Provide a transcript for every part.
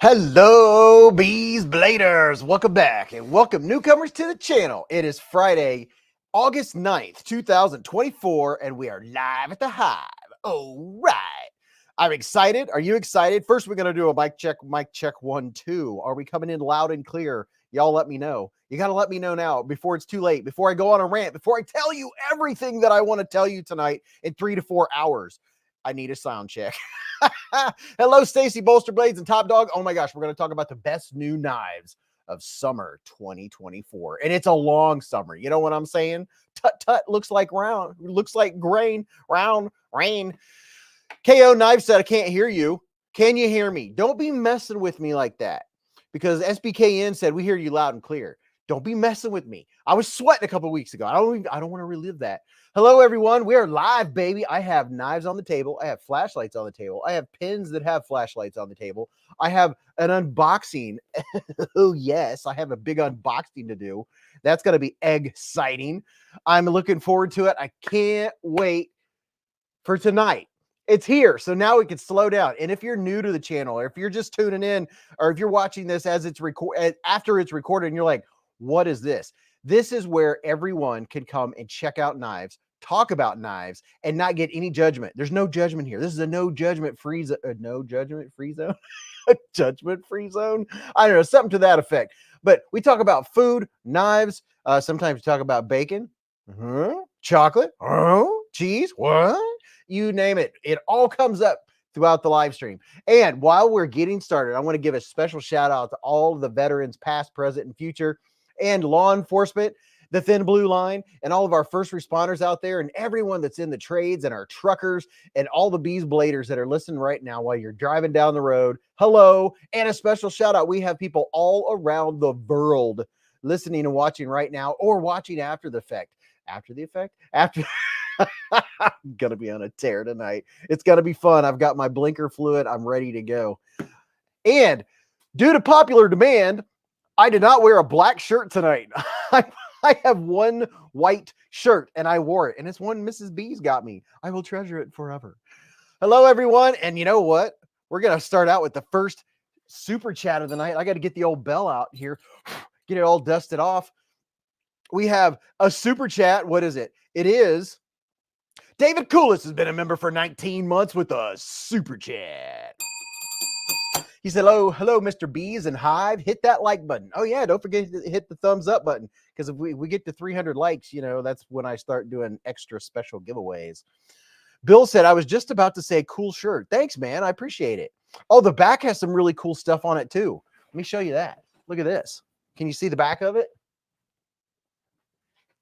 Hello, Beez Bladers. Welcome back and welcome newcomers to the channel. It is Friday, August 9th, 2024, and we are live at the Hive. All right. I'm excited. Are you excited? First, we're going to do a mic check 1, 2. Are we coming in loud and clear? Y'all let me know. You got to let me know now before it's too late, before I go on a rant, before I tell you everything that I want to tell you tonight in 3 to 4 hours. I need a sound check. Hello, Stacy Bolster Blades and Top Dog. Oh my gosh, we're going to talk about the best new knives of summer 2024. And it's a long summer. You know what I'm saying? Tut tut looks like round, looks like grain, round, rain. KO Knife said, I can't hear you. Can you hear me? Don't be messing with me like that. Because SBKN said, we hear you loud and clear. Don't be messing with me. I was sweating a couple weeks ago. I don't want to relive that. Hello, everyone. We are live, baby. I have knives on the table. I have flashlights on the table. I have pins that have flashlights on the table. I have an unboxing. Oh, yes. I have a big unboxing to do. That's going to be exciting. I'm looking forward to it. I can't wait for tonight. It's here. So now we can slow down. And if you're new to the channel, or if you're just tuning in, or if you're watching this as it's after it's recorded and you're like, what is this? This is where everyone can come and check out knives, talk about knives, and not get any judgment. There's no judgment here. This is a no judgment free zone. No judgment free zone. A judgment free zone. I don't know, something to that effect. But we talk about food, knives. Sometimes we talk about bacon, chocolate, cheese, what? You name it. It all comes up throughout the live stream. And while we're getting started, I want to give a special shout out to all of the veterans, past, present, and future, and law enforcement, the Thin Blue Line, and all of our first responders out there, and everyone that's in the trades, and our truckers, and all the Beez Bladers that are listening right now while you're driving down the road. Hello, and a special shout out. We have people all around the world listening and watching right now, or watching after the effect. After the effect? After... I'm gonna be on a tear tonight. It's gonna be fun. I've got my blinker fluid. I'm ready to go. And due to popular demand, I did not wear a black shirt tonight. I have one white shirt and I wore it, and it's one Mrs. Beez got me. I will treasure it forever. Hello, everyone. And you know what? We're gonna start out with the first super chat of the night. I got to get the old bell out here, get it all dusted off. We have a super chat. What is it? It is David Coolis has been a member for 19 months with a super chat. He said, hello, Mr. Beez and Hive. Hit that like button. Oh, yeah, don't forget to hit the thumbs up button, because if we get to 300 likes, you know, that's when I start doing extra special giveaways. Bill said, I was just about to say cool shirt. Thanks, man. I appreciate it. Oh, the back has some really cool stuff on it, too. Let me show you that. Look at this. Can you see the back of it?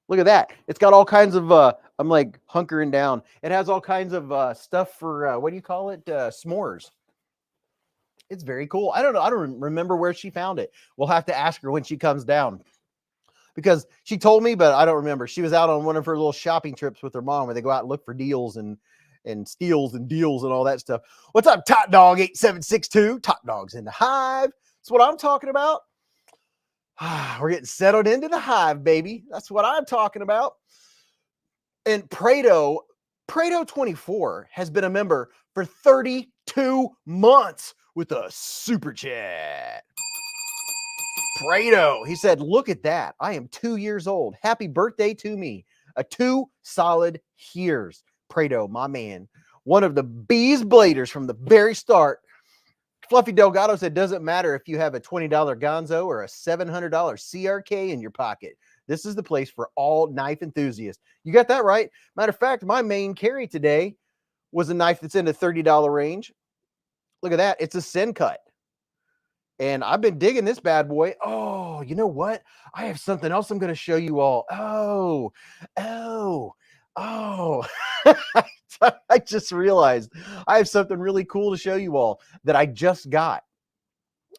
Look at that. It's got all kinds of, I'm like hunkering down. It has all kinds of stuff for, what do you call it? S'mores. It's very cool. I don't know. I don't remember where she found it. We'll have to ask her when she comes down, because she told me, but I don't remember. She was out on one of her little shopping trips with her mom where they go out and look for deals and steals and deals and all that stuff. What's up, Top Dog 8762? Top Dog's in the Hive. That's what I'm talking about. We're getting settled into the Hive, baby. That's what I'm talking about. And Prado 24 has been a member for 32 months with a super chat. Prado, he said, look at that. I am 2 years old. Happy birthday to me. 2 solid years. Prado, my man. One of the Beez Bladers from the very start. Fluffy Delgado said, doesn't matter if you have a $20 Gonzo or a $700 CRK in your pocket. This is the place for all knife enthusiasts. You got that right. Matter of fact, my main carry today was a knife that's in the $30 range. Look at that. It's a Sin Cut. And I've been digging this bad boy. Oh, you know what? I have something else I'm going to show you all. Oh. I just realized I have something really cool to show you all that I just got.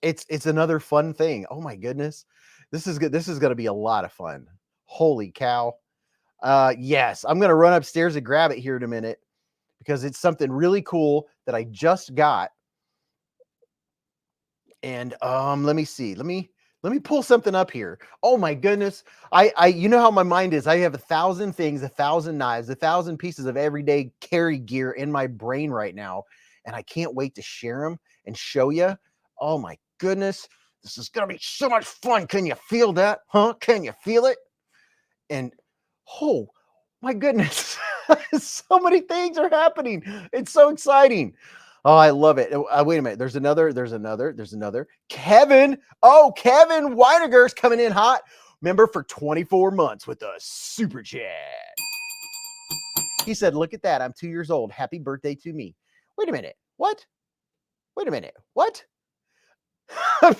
It's another fun thing. Oh my goodness. This is good. This is going to be a lot of fun. Holy cow. Yes, I'm going to run upstairs and grab it here in a minute, because it's something really cool that I just got. And let me see. Let me pull something up here. Oh my goodness. You know how my mind is. I have 1,000 things, 1,000 knives, 1,000 pieces of everyday carry gear in my brain right now. And I can't wait to share them and show you. Oh my goodness, this is going to be so much fun. Can you feel that? Huh? Can you feel it? And oh my goodness, so many things are happening. It's so exciting. Oh, I love it. Wait a minute. There's another. Kevin. Oh, Kevin Weiniger's coming in hot. Member for 24 months with a super chat. He said, look at that. I'm 2 years old. Happy birthday to me. Wait a minute. What? Wait a minute. What? I'm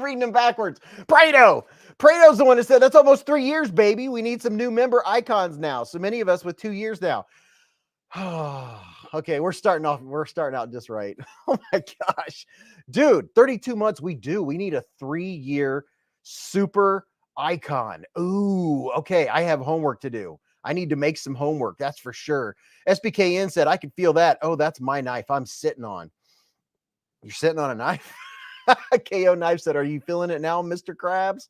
reading them backwards. Prado's the one that said, that's almost 3 years, baby. We need some new member icons now. So many of us with 2 years now. Okay, we're starting out just right. Oh my gosh. Dude, 32 months we need a 3-year super icon. Ooh, okay, I have homework to do. I need to make some homework, that's for sure. SBKN said, I can feel that. Oh, that's my knife I'm sitting on. You're sitting on a knife? KO Knife said, are you feeling it now, Mr. Krabs?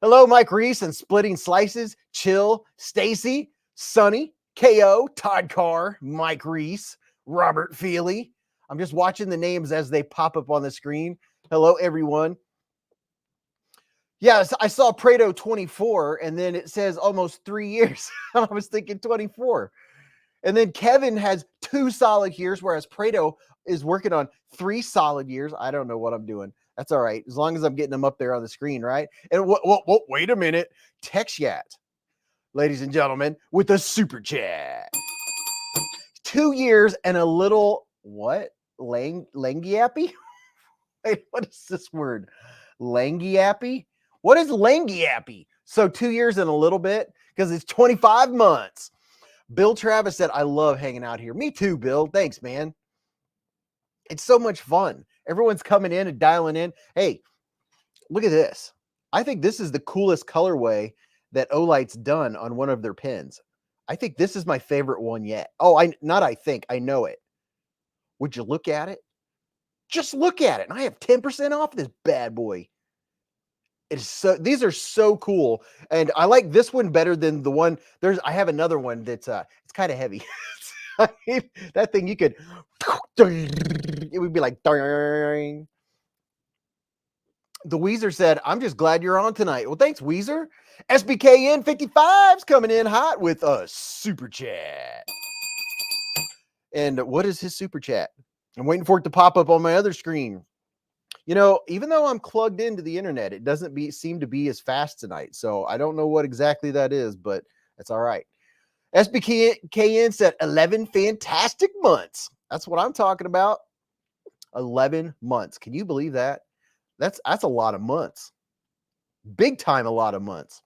Hello, Mike Reese and Splitting Slices, Chill, Stacy, Sonny, KO, Todd Carr, Mike Reese, Robert Feely. I'm just watching the names as they pop up on the screen. Hello, everyone. Yes, I saw Prado 24, and then it says almost 3 years. I was thinking 24. And then Kevin has 2 solid years, whereas Prado is working on 3 solid years. I don't know what I'm doing. That's all right, as long as I'm getting them up there on the screen, right? And wait a minute. Texyat, ladies and gentlemen, with a super chat. 2 years and a little, what? Langiappy? Wait, what is this word? Langiappy? What is Langiappy? So 2 years and a little bit, because it's 25 months. Bill Travis said, I love hanging out here. Me too, Bill. Thanks, man. It's so much fun. Everyone's coming in and dialing in. Hey, look at this. I think this is the coolest colorway that Olight's done on one of their pens. I think this is my favorite one yet. Oh, I know it. Would you look at it? Just look at it. And I have 10% off this bad boy. These are so cool. And I like this one better than the one. I have another one that's it's kind of heavy. That thing you could, it would be like, the Weezer said, I'm just glad you're on tonight. Well, thanks, Weezer. SBKN 55's coming in hot with a super chat. And what is his super chat? I'm waiting for it to pop up on my other screen. You know, even though I'm plugged into the internet, it doesn't seem to be as fast tonight. So I don't know what exactly that is, but that's all right. SBKN said 11 fantastic months. That's what I'm talking about. 11 months. Can you believe that? That's a lot of months. Big time, a lot of months.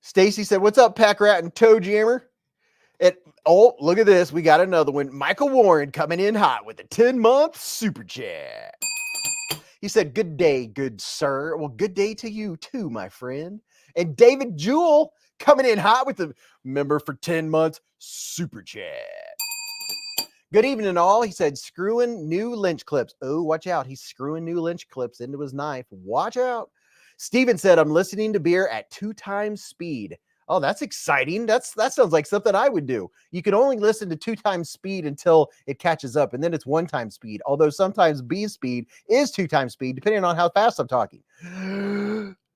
Stacy said, what's up, Pack Rat and Toe Jammer? Oh, look at this. We got another one. Michael Warren coming in hot with a 10-month super chat. He said, good day, good sir. Well, good day to you too, my friend. And David Jewell coming in hot with a member for 10 months super chat. Good evening, all. He said, screwing new lynch clips. Oh, watch out. He's screwing new lynch clips into his knife. Watch out. Steven said, I'm listening to beer at 2 times speed. Oh, that's exciting. That sounds like something I would do. You can only listen to 2 times speed until it catches up, and then it's 1 time speed. Although sometimes Beez speed is 2 times speed, depending on how fast I'm talking.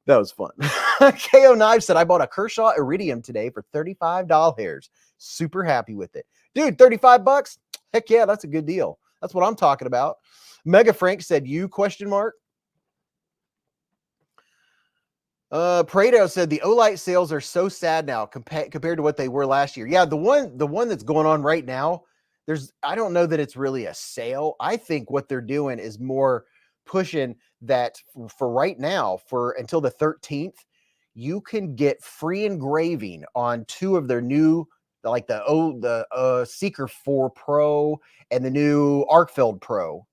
That was fun. KO Knife said, I bought a Kershaw Iridium today for $35. Super happy with it. Dude, $35? Heck yeah, that's a good deal. That's what I'm talking about. Mega Frank said, you, question mark? Prado said the Olight sales are so sad now compared to what they were last year. Yeah, the one that's going on right now, I don't know that it's really a sale. I think what they're doing is more pushing that for right now, for until the 13th, you can get free engraving on 2 of their new, like the Seeker 4 Pro and the new Arcfeld Pro.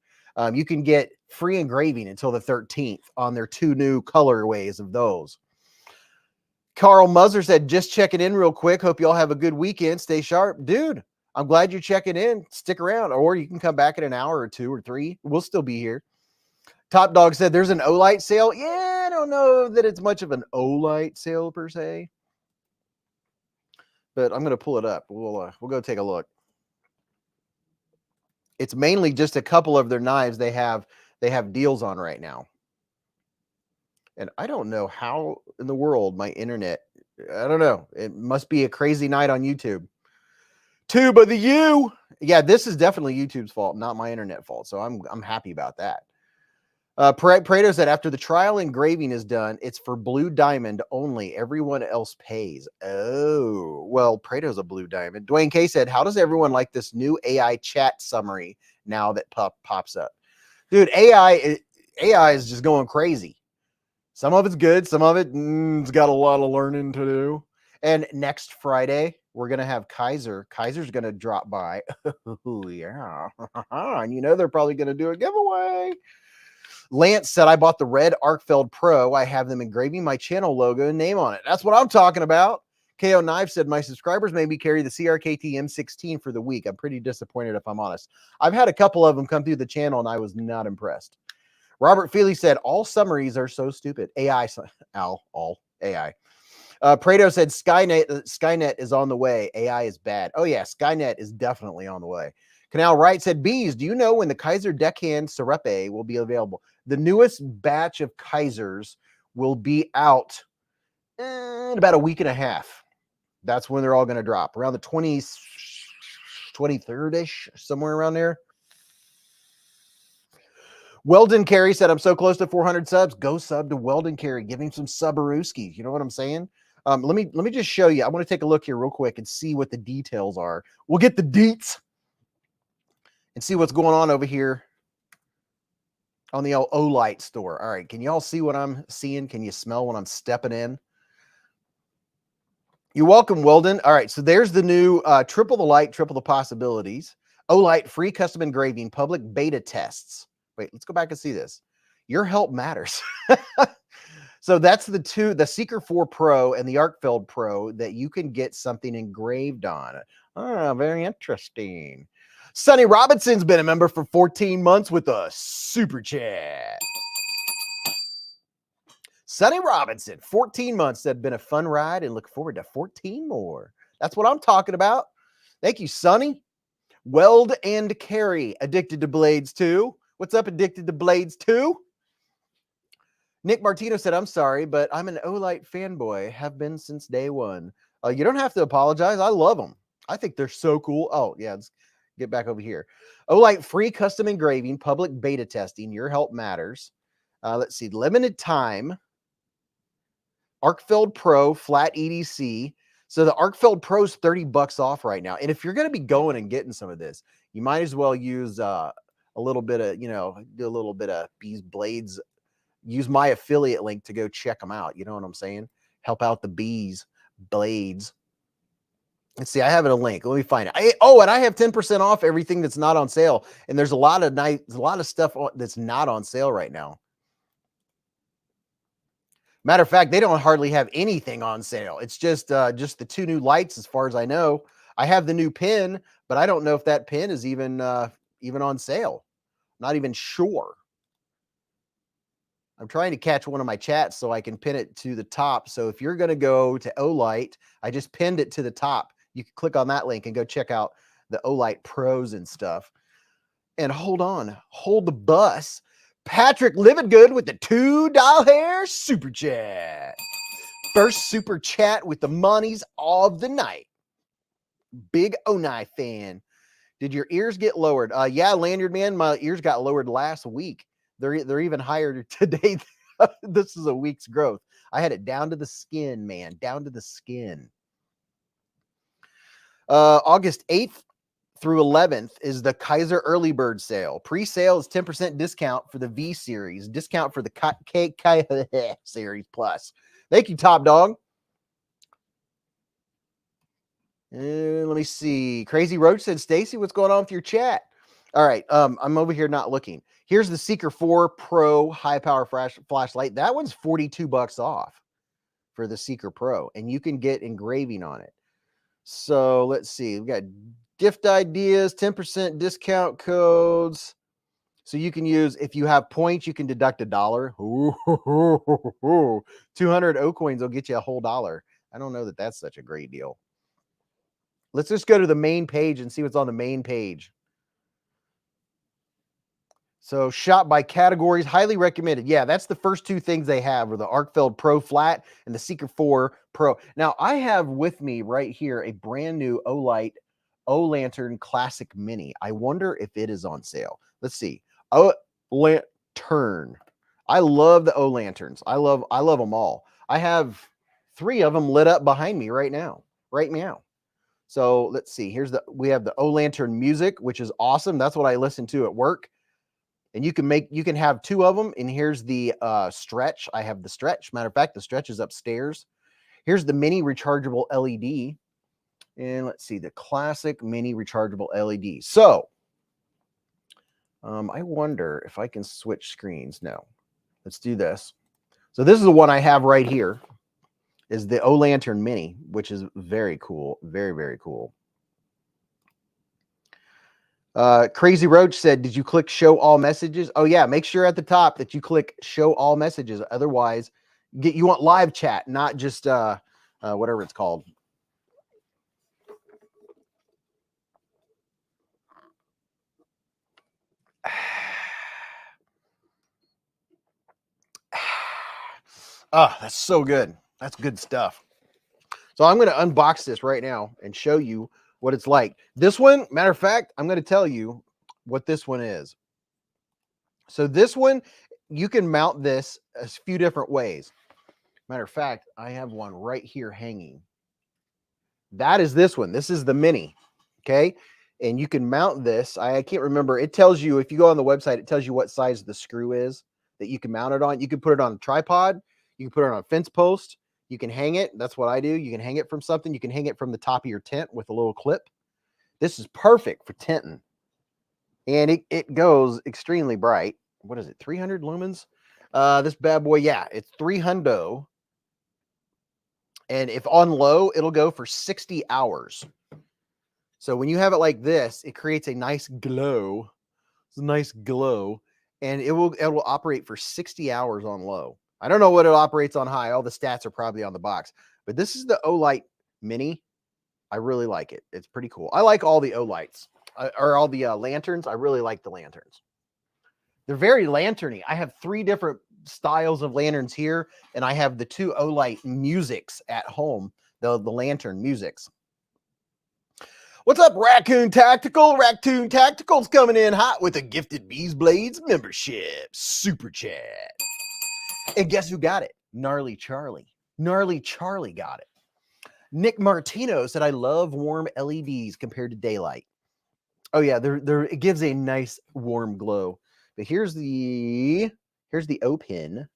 You can get free engraving until the 13th on their 2 new colorways of those. Carl Muzzer said, just checking in real quick. Hope you all have a good weekend. Stay sharp. Dude, I'm glad you're checking in. Stick around, or you can come back in an hour or 2 or 3. We'll still be here. Top Dog said, there's an Olight sale. Yeah, I don't know that it's much of an Olight sale per se, but I'm going to pull it up. We'll go take a look. It's mainly just a couple of their knives they have deals on right now. And I don't know how in the world my internet, I don't know. It must be a crazy night on YouTube. Tube of the U. Yeah, this is definitely YouTube's fault, not my internet fault. So I'm happy about that. Prado said after the trial engraving is done, it's for Blue Diamond only. Everyone else pays. Oh, well, Prado's a Blue Diamond. Dwayne K said, how does everyone like this new AI chat summary now that pops up? Dude, AI is just going crazy. Some of it's good. Some of it's got a lot of learning to do. And next Friday, we're going to have Kaiser. Kaiser's going to drop by. Oh, yeah. And you know they're probably going to do a giveaway. Lance said, I bought the red Arkfeld Pro. I have them engraving my channel logo and name on it. That's what I'm talking about. KO Knife said, my subscribers made me carry the CRKT M16 for the week. I'm pretty disappointed if I'm honest. I've had a couple of them come through the channel and I was not impressed. Robert Feely said, all summaries are so stupid. AI, all AI. Prado said, Skynet is on the way. AI is bad. Oh, yeah, Skynet is definitely on the way. Canal Wright said, Beez, do you know when the Kaiser Deckhand Serape will be available? The newest batch of Kaisers will be out in about a week and a half. That's when they're all going to drop. Around the 23rd-ish, somewhere around there. Weldon Carey said, I'm so close to 400 subs. Go sub to Weldon Carey. Give him some subarooski. You know what I'm saying? Let me just show you. I want to take a look here real quick and see what the details are. We'll get the deets and see what's going on over here on the old Olight store. All right. Can y'all see what I'm seeing? Can you smell what I'm stepping in? You're welcome, Weldon. All right. So there's the new triple the light, triple the possibilities. Olight free custom engraving public beta tests. Wait, let's go back and see this. Your help matters. So that's the Seeker 4 Pro and the Arkfeld Pro that you can get something engraved on. Oh, very interesting. Sonny Robinson's been a member for 14 months with us. Super chat. Sonny Robinson, 14 months. Said been a fun ride and look forward to 14 more. That's what I'm talking about. Thank you, Sonny. Weld and Carry, addicted to blades too. What's up, addicted to blades too? Nick Martino said, I'm sorry, but I'm an Olight fanboy. Have been since day one. You don't have to apologize. I love them. I think they're so cool. Oh, yeah. Let's get back over here. Olight free custom engraving, public beta testing. Your help matters. Let's see. Limited time. Arkfeld Pro, flat EDC. So the Arkfeld Pro is $30 off right now. And if you're going to be going and getting some of this, you might as well use a little bit of, do a little bit of BeezBlades. Use my affiliate link to go check them out. You know what I'm saying? Help out the BeezBlades. Let's see. I have a link. Let me find it. And I have 10% off everything that's not on sale. And there's a lot of stuff that's not on sale right now. Matter of fact, they don't hardly have anything on sale. It's just the two new lights, as far as I know. I have the new pin, but I don't know if that pin is even on sale. Not even sure. I'm trying to catch one of my chats so I can pin it to the top. So if you're going to go to Olight, I just pinned it to the top. You can click on that link and go check out the Olight Pros and stuff. And hold the bus. Patrick Lividgood with the $2 super chat. First super chat with the monies of the night. Big Onai fan. Did your ears get lowered? Yeah, Lanyard man, my ears got lowered last week. They're even higher today. This is a week's growth. I had it down to the skin, man, down to the skin. August 8th through 11th is the Kaiser early bird sale. Pre-sale is 10% discount for the V series, discount for the K series plus. Thank you, Top Dog. Let me see. Crazy Roach said, Stacy, what's going on with your chat? All right. I'm over here not looking. Here's the Seeker 4 Pro high power flashlight. That one's $42 off for the Seeker Pro, and you can get engraving on it. So let's see. We've got gift ideas, 10% discount codes. So you can use, if you have points, you can deduct $1. 200 O coins will get you a whole $1. I don't know that that's such a great deal. Let's just go to the main page and see what's on the main page. So shot by categories, highly recommended. Yeah, that's the first two things they have are the Arcfeld Pro Flat and the Seeker 4 Pro. Now, I have with me right here a brand new Olight O-Lantern Classic Mini. I wonder if it is on sale. Let's see. O-Lantern. I love the O-Lanterns. I love them all. I have 3 of them lit up behind me right now. Right meow. So let's see. We have the O-Lantern Music, which is awesome. That's what I listen to at work. And you can have 2 of them. And here's the stretch. I have the stretch. Matter of fact, the stretch is upstairs. Here's the mini rechargeable LED. And let's see, the classic mini rechargeable LED. So I wonder if I can switch screens. No, let's do this. So this is the one I have right here, is the O-Lantern Mini, which is very cool. Very, very cool. Crazy Roach said, did you click show all messages? Oh yeah, make sure at the top that you click show all messages. Otherwise, you want live chat, not just whatever it's called. Oh, that's so good. That's good stuff. So I'm going to unbox this right now and show you what it's like. This one, matter of fact, I'm going to tell you what this one is. So this one, you can mount this a few different ways. Matter of fact, I have one right here hanging. That is this one. This is the Mini. Okay. And you can mount this. I can't remember. It tells you, if you go on the website, it tells you what size the screw is that you can mount it on. You can put it on a tripod. You can put it on a fence post. You can hang it. That's what I do. You can hang it from something. You can hang it from the top of your tent with a little clip. This is perfect for tenting. And it goes extremely bright. What is it? 300 lumens? This bad boy, yeah, it's 300. And if on low, it'll go for 60 hours. So when you have it like this, it creates a nice glow. It's a nice glow. And it will operate for 60 hours on low. I don't know what it operates on high. All the stats are probably on the box. But this is the Olight Mini. I really like it. It's pretty cool. I like all the Olights. Or all the lanterns. I really like the lanterns. They're very lanterny. I have 3 different styles of lanterns here, and I have the 2 Olight Musics at home, the lantern Musics. What's up, Raccoon Tactical? Raccoon Tactical's coming in hot with a gifted BeezBlades membership super chat. And guess who got it? Gnarly Charlie. Gnarly Charlie got it. Nick Martino said, I love warm LEDs compared to daylight. Oh yeah, it gives a nice warm glow. But here's the O pin.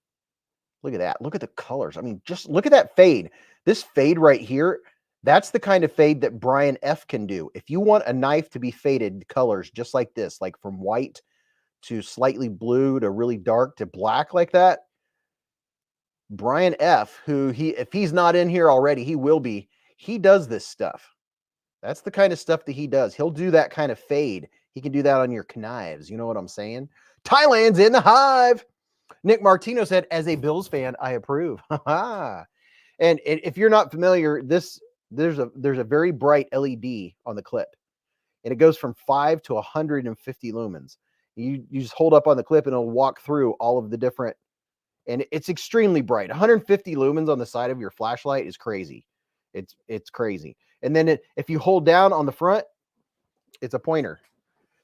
Look at that. Look at the colors. I mean, just look at that fade. This fade right here, that's the kind of fade that Brian F can do. If you want a knife to be faded colors just like this, like from white to slightly blue to really dark to black like that, Brian F, if he's not in here already, he will be. He does this stuff. That's the kind of stuff that he does. He'll do that kind of fade. He can do that on your knives. You know what I'm saying? Thailand's in the hive. Nick Martino said, as a Bills fan, I approve. And if you're not familiar, there's a very bright LED on the clip. And it goes from 5 to 150 lumens. You just hold up on the clip and it'll walk through all of the different, and it's extremely bright. 150 lumens on the side of your flashlight is crazy. It's crazy. And then if you hold down on the front, it's a pointer.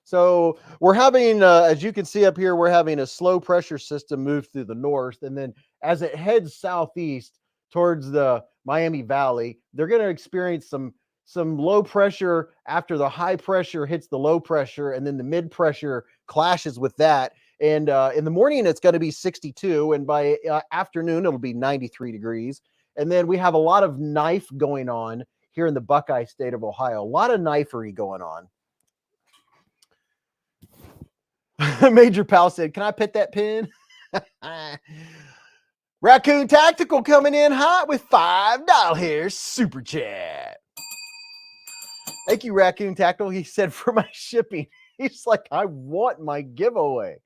So we're having, as you can see up here, we're having a slow pressure system move through the north. And then as it heads southeast towards the Miami Valley, they're going to experience some low pressure after the high pressure hits the low pressure. And then the mid pressure clashes with that. And in the morning, it's going to be 62. And by afternoon, it'll be 93 degrees. And then we have a lot of knife going on here in the Buckeye state of Ohio. A lot of knifery going on. Major Pal said, can I pet that pin? Raccoon Tactical coming in hot with $5 here. Super chat. Thank you, Raccoon Tactical. He said, for my shipping. He's like, I want my giveaway.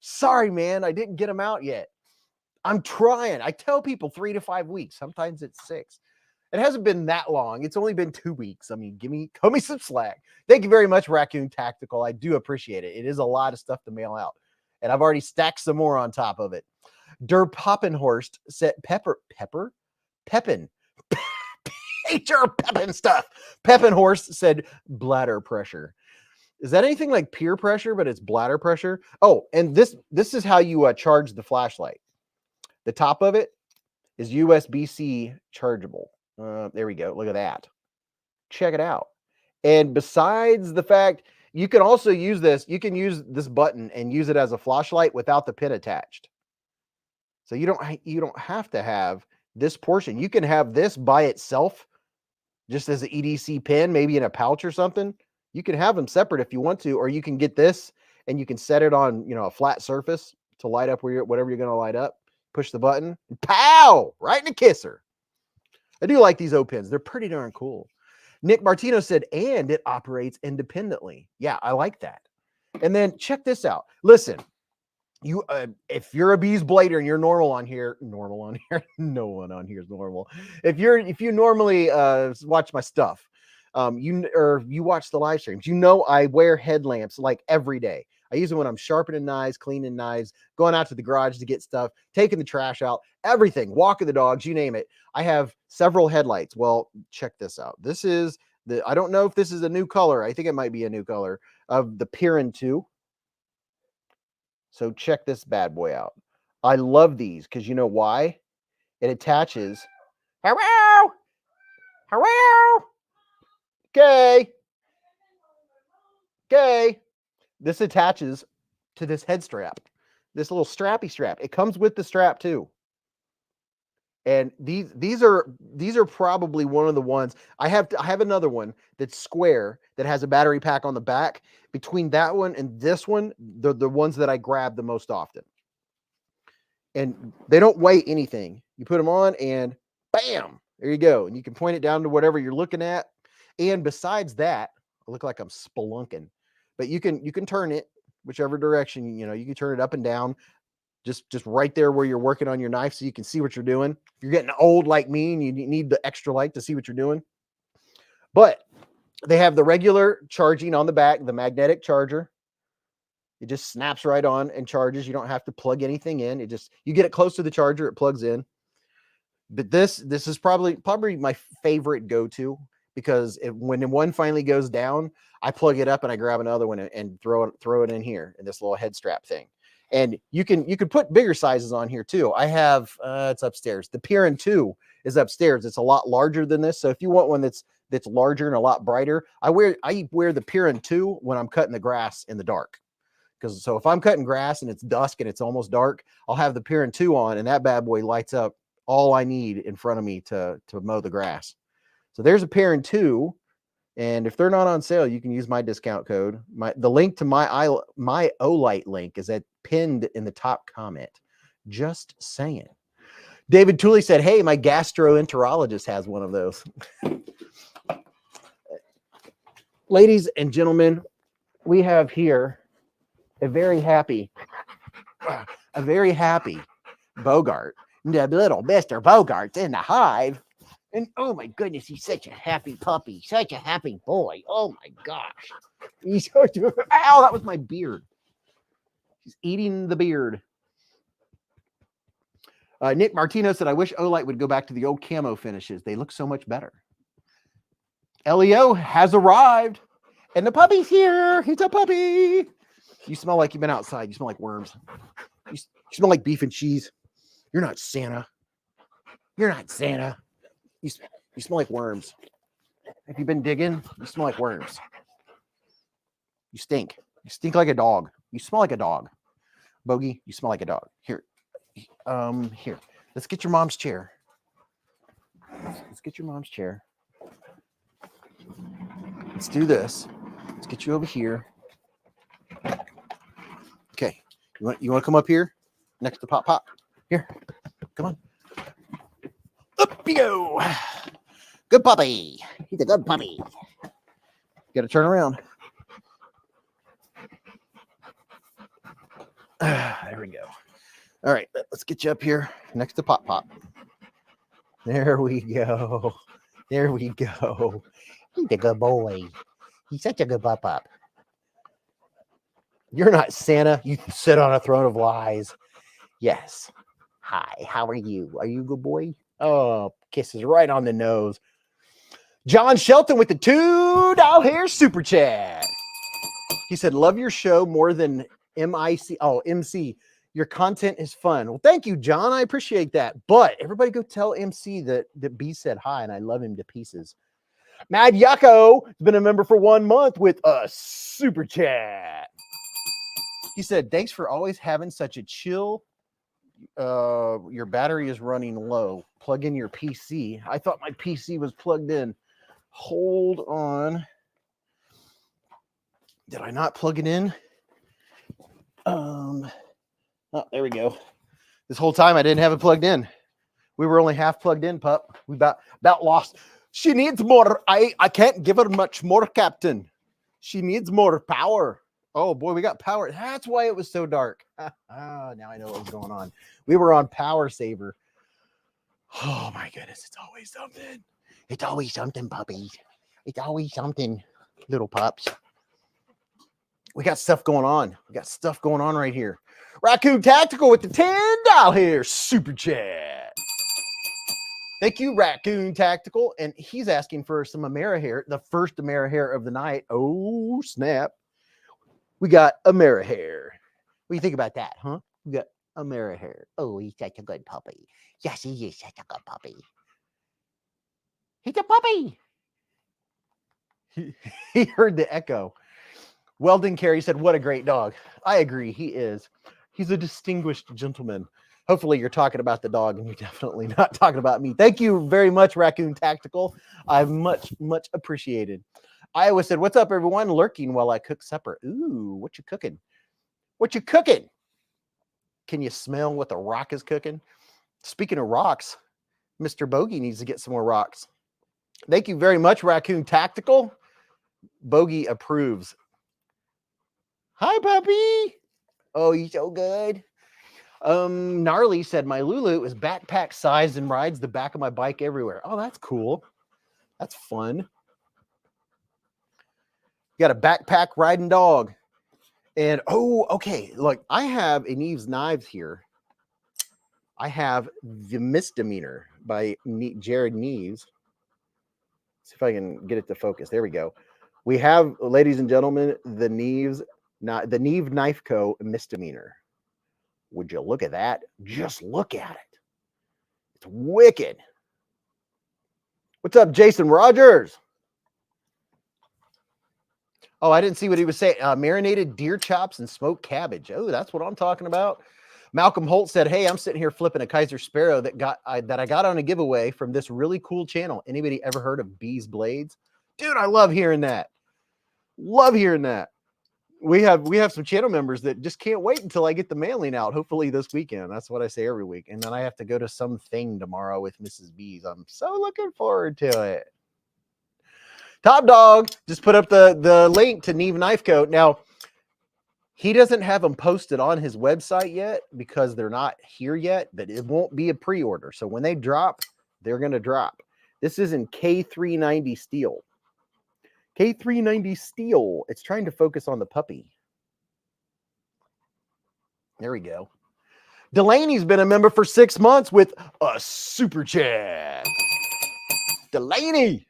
Sorry, man. I didn't get them out yet. I'm trying. I tell people 3 to 5 weeks. Sometimes it's 6. It hasn't been that long. It's only been 2 weeks. I mean, cut me some slack. Thank you very much, Raccoon Tactical. I do appreciate it. It is a lot of stuff to mail out. And I've already stacked some more on top of it. Der Poppenhorst said Peppin. H.R. Peppin stuff. Peppenhorst said bladder pressure. Is that anything like peer pressure, but it's bladder pressure? Oh, and this is how you charge the flashlight. The top of it is USB-C chargeable. There we go. Look at that. Check it out. And besides the fact, you can also use this. You can use this button and use it as a flashlight without the pin attached. So you don't have to have this portion. You can have this by itself, just as an EDC pin, maybe in a pouch or something. You can have them separate if you want to, or you can get this and you can set it on, a flat surface to light up whatever you're going to light up. Push the button, and pow, right in the kisser. I do like these O pins. They're pretty darn cool. Nick Martino said, and it operates independently. Yeah, I like that. And then check this out. Listen, you if you're a Beez blader and you're normal on here, no one on here is normal. If you normally watch my stuff, you watch the live streams, I wear headlamps like every day. I use them when I'm sharpening knives, cleaning knives, going out to the garage to get stuff, taking the trash out, everything, walking the dogs, you name it. I have several headlights. Well, check this out. This is I don't know if this is a new color. I think it might be a new color of the Piran 2. So check this bad boy out. I love these because you know why? It attaches. Hello. Okay. This attaches to this head strap, this little strappy strap. It comes with the strap too. And these are probably one of the ones I have another one that's square that has a battery pack on the back. Between that one and this one, the ones that I grab the most often. And they don't weigh anything. You put them on and bam, there you go. And you can point it down to whatever you're looking at. And besides that, I look like I'm spelunking. But you can turn it whichever direction, you can turn it up and down, just right there where you're working on your knife so you can see what you're doing. If you're getting old like me and you need the extra light to see what you're doing. But they have the regular charging on the back, the magnetic charger. It just snaps right on and charges. You don't have to plug anything in. You get it close to the charger, it plugs in. But this is probably my favorite go-to. Because when one finally goes down, I plug it up and I grab another one and throw it in here in this little head strap thing. And you can put bigger sizes on here too. I have it's upstairs. The Piran 2 is upstairs. It's a lot larger than this. So if you want one that's larger and a lot brighter, I wear the Piran 2 when I'm cutting the grass in the dark. So if I'm cutting grass and it's dusk and it's almost dark, I'll have the Piran 2 on and that bad boy lights up all I need in front of me to mow the grass. So there's a Piran 2, and if they're not on sale, you can use my discount code. The link to my Olight link is pinned in the top comment. Just saying. David Tooley said, hey, my gastroenterologist has one of those. Ladies and gentlemen, we have here a very happy Bogart. The little Mr. Bogart's in the hive. And oh my goodness, he's such a happy puppy, such a happy boy. Oh my gosh. He's so ow, that was my beard. He's eating the beard. Nick Martino said, I wish Olight would go back to the old camo finishes. They look so much better. Leo has arrived. And the puppy's here. He's a puppy. You smell like you've been outside. You smell like worms. You smell like beef and cheese. You're not Santa. You're not Santa. You smell like worms. Have you been digging? You smell like worms. You stink. You stink like a dog. You smell like a dog. Bogey, you smell like a dog. Here. Let's get your mom's chair. Let's get your mom's chair. Let's do this. Let's get you over here. Okay. You want to come up here next to Pop? Here. Come on. Up you go. Good puppy. He's a good puppy. Got to turn around. There we go. All right, let's get you up here next to Pop. There we go. There we go. He's a good boy. He's such a good pop. You're not Santa. You sit on a throne of lies. Yes. Hi, how are you? Are you a good boy? Oh, kisses right on the nose. John Shelton with the $2 hair super chat. He said, love your show more than MIC. Oh, MC. Your content is fun. Well, thank you, John. I appreciate that. But everybody go tell MC that Beez said hi, and I love him to pieces. Mad Yako has been a member for 1 month with a super chat. He said, thanks for always having such a chill. Your battery is running low. Plug in your PC. I thought my PC was plugged in. Hold on. Did I not plug it in? Oh, there we go. This whole time I didn't have it plugged in. We were only half plugged in, pup. We about lost. She needs more. I can't give her much more, Captain. She needs more power. Oh boy, we got power. That's why it was so dark. Now I know what was going on. We were on power saver. Oh my goodness, it's always something. It's always something, puppies. It's always something, little pups. We got stuff going on. We got stuff going on right here. Raccoon Tactical with the $10 here. Super chat. Thank you, Raccoon Tactical. And he's asking for some Amerihair, the first Amerihair of the night. Oh, snap. We got Amerihair. What do you think about that, huh? We got Amerihair. Oh, he's such a good puppy. Yes, he is such a good puppy. He's a puppy. He heard the echo. Weldon Carey said, what a great dog. I agree. He is. He's a distinguished gentleman. Hopefully you're talking about the dog and you're definitely not talking about me. Thank you very much, Raccoon Tactical. I much appreciated. Iowa said, what's up, everyone? Lurking while I cook supper. Ooh, what you cooking? What you cooking? Can you smell what the rock is cooking? Speaking of rocks, Mr. Bogey needs to get some more rocks. Thank you very much, Raccoon Tactical. Bogey approves. Hi, puppy. Oh, you're so good. Gnarly said, my Lulu is backpack sized and rides the back of my bike everywhere. Oh, that's cool. That's fun. You got a backpack riding dog. And, oh, okay. Look, I have a Neeve's Knives here. I have The Misdemeanor by Jared Neeves. See if I can get it to focus. There we go. We have, ladies and gentlemen, the Neeve Knife Co. Misdemeanor. Would you look at that? Just look at it. It's wicked. What's up, Jason Rogers? Oh, I didn't see what he was saying. Marinated deer chops and smoked cabbage. Oh, that's what I'm talking about. Malcolm Holt said, hey, I'm sitting here flipping a Kaiser Sparrow that I got on a giveaway from this really cool channel. Anybody ever heard of Beezblades? Dude, I love hearing that. Love hearing that. We have some channel members that just can't wait until I get the mailing out, hopefully this weekend. That's what I say every week. And then I have to go to something tomorrow with Mrs. Beez. I'm so looking forward to it. Top Dog just put up the link to Neeve Knife Co. Now, he doesn't have them posted on his website yet because they're not here yet, but it won't be a pre-order. So when they drop, they're going to drop. This is in K390 steel. K390 steel. It's trying to focus on the puppy. There we go. Delaney's been a member for 6 months with a super chat. Delaney.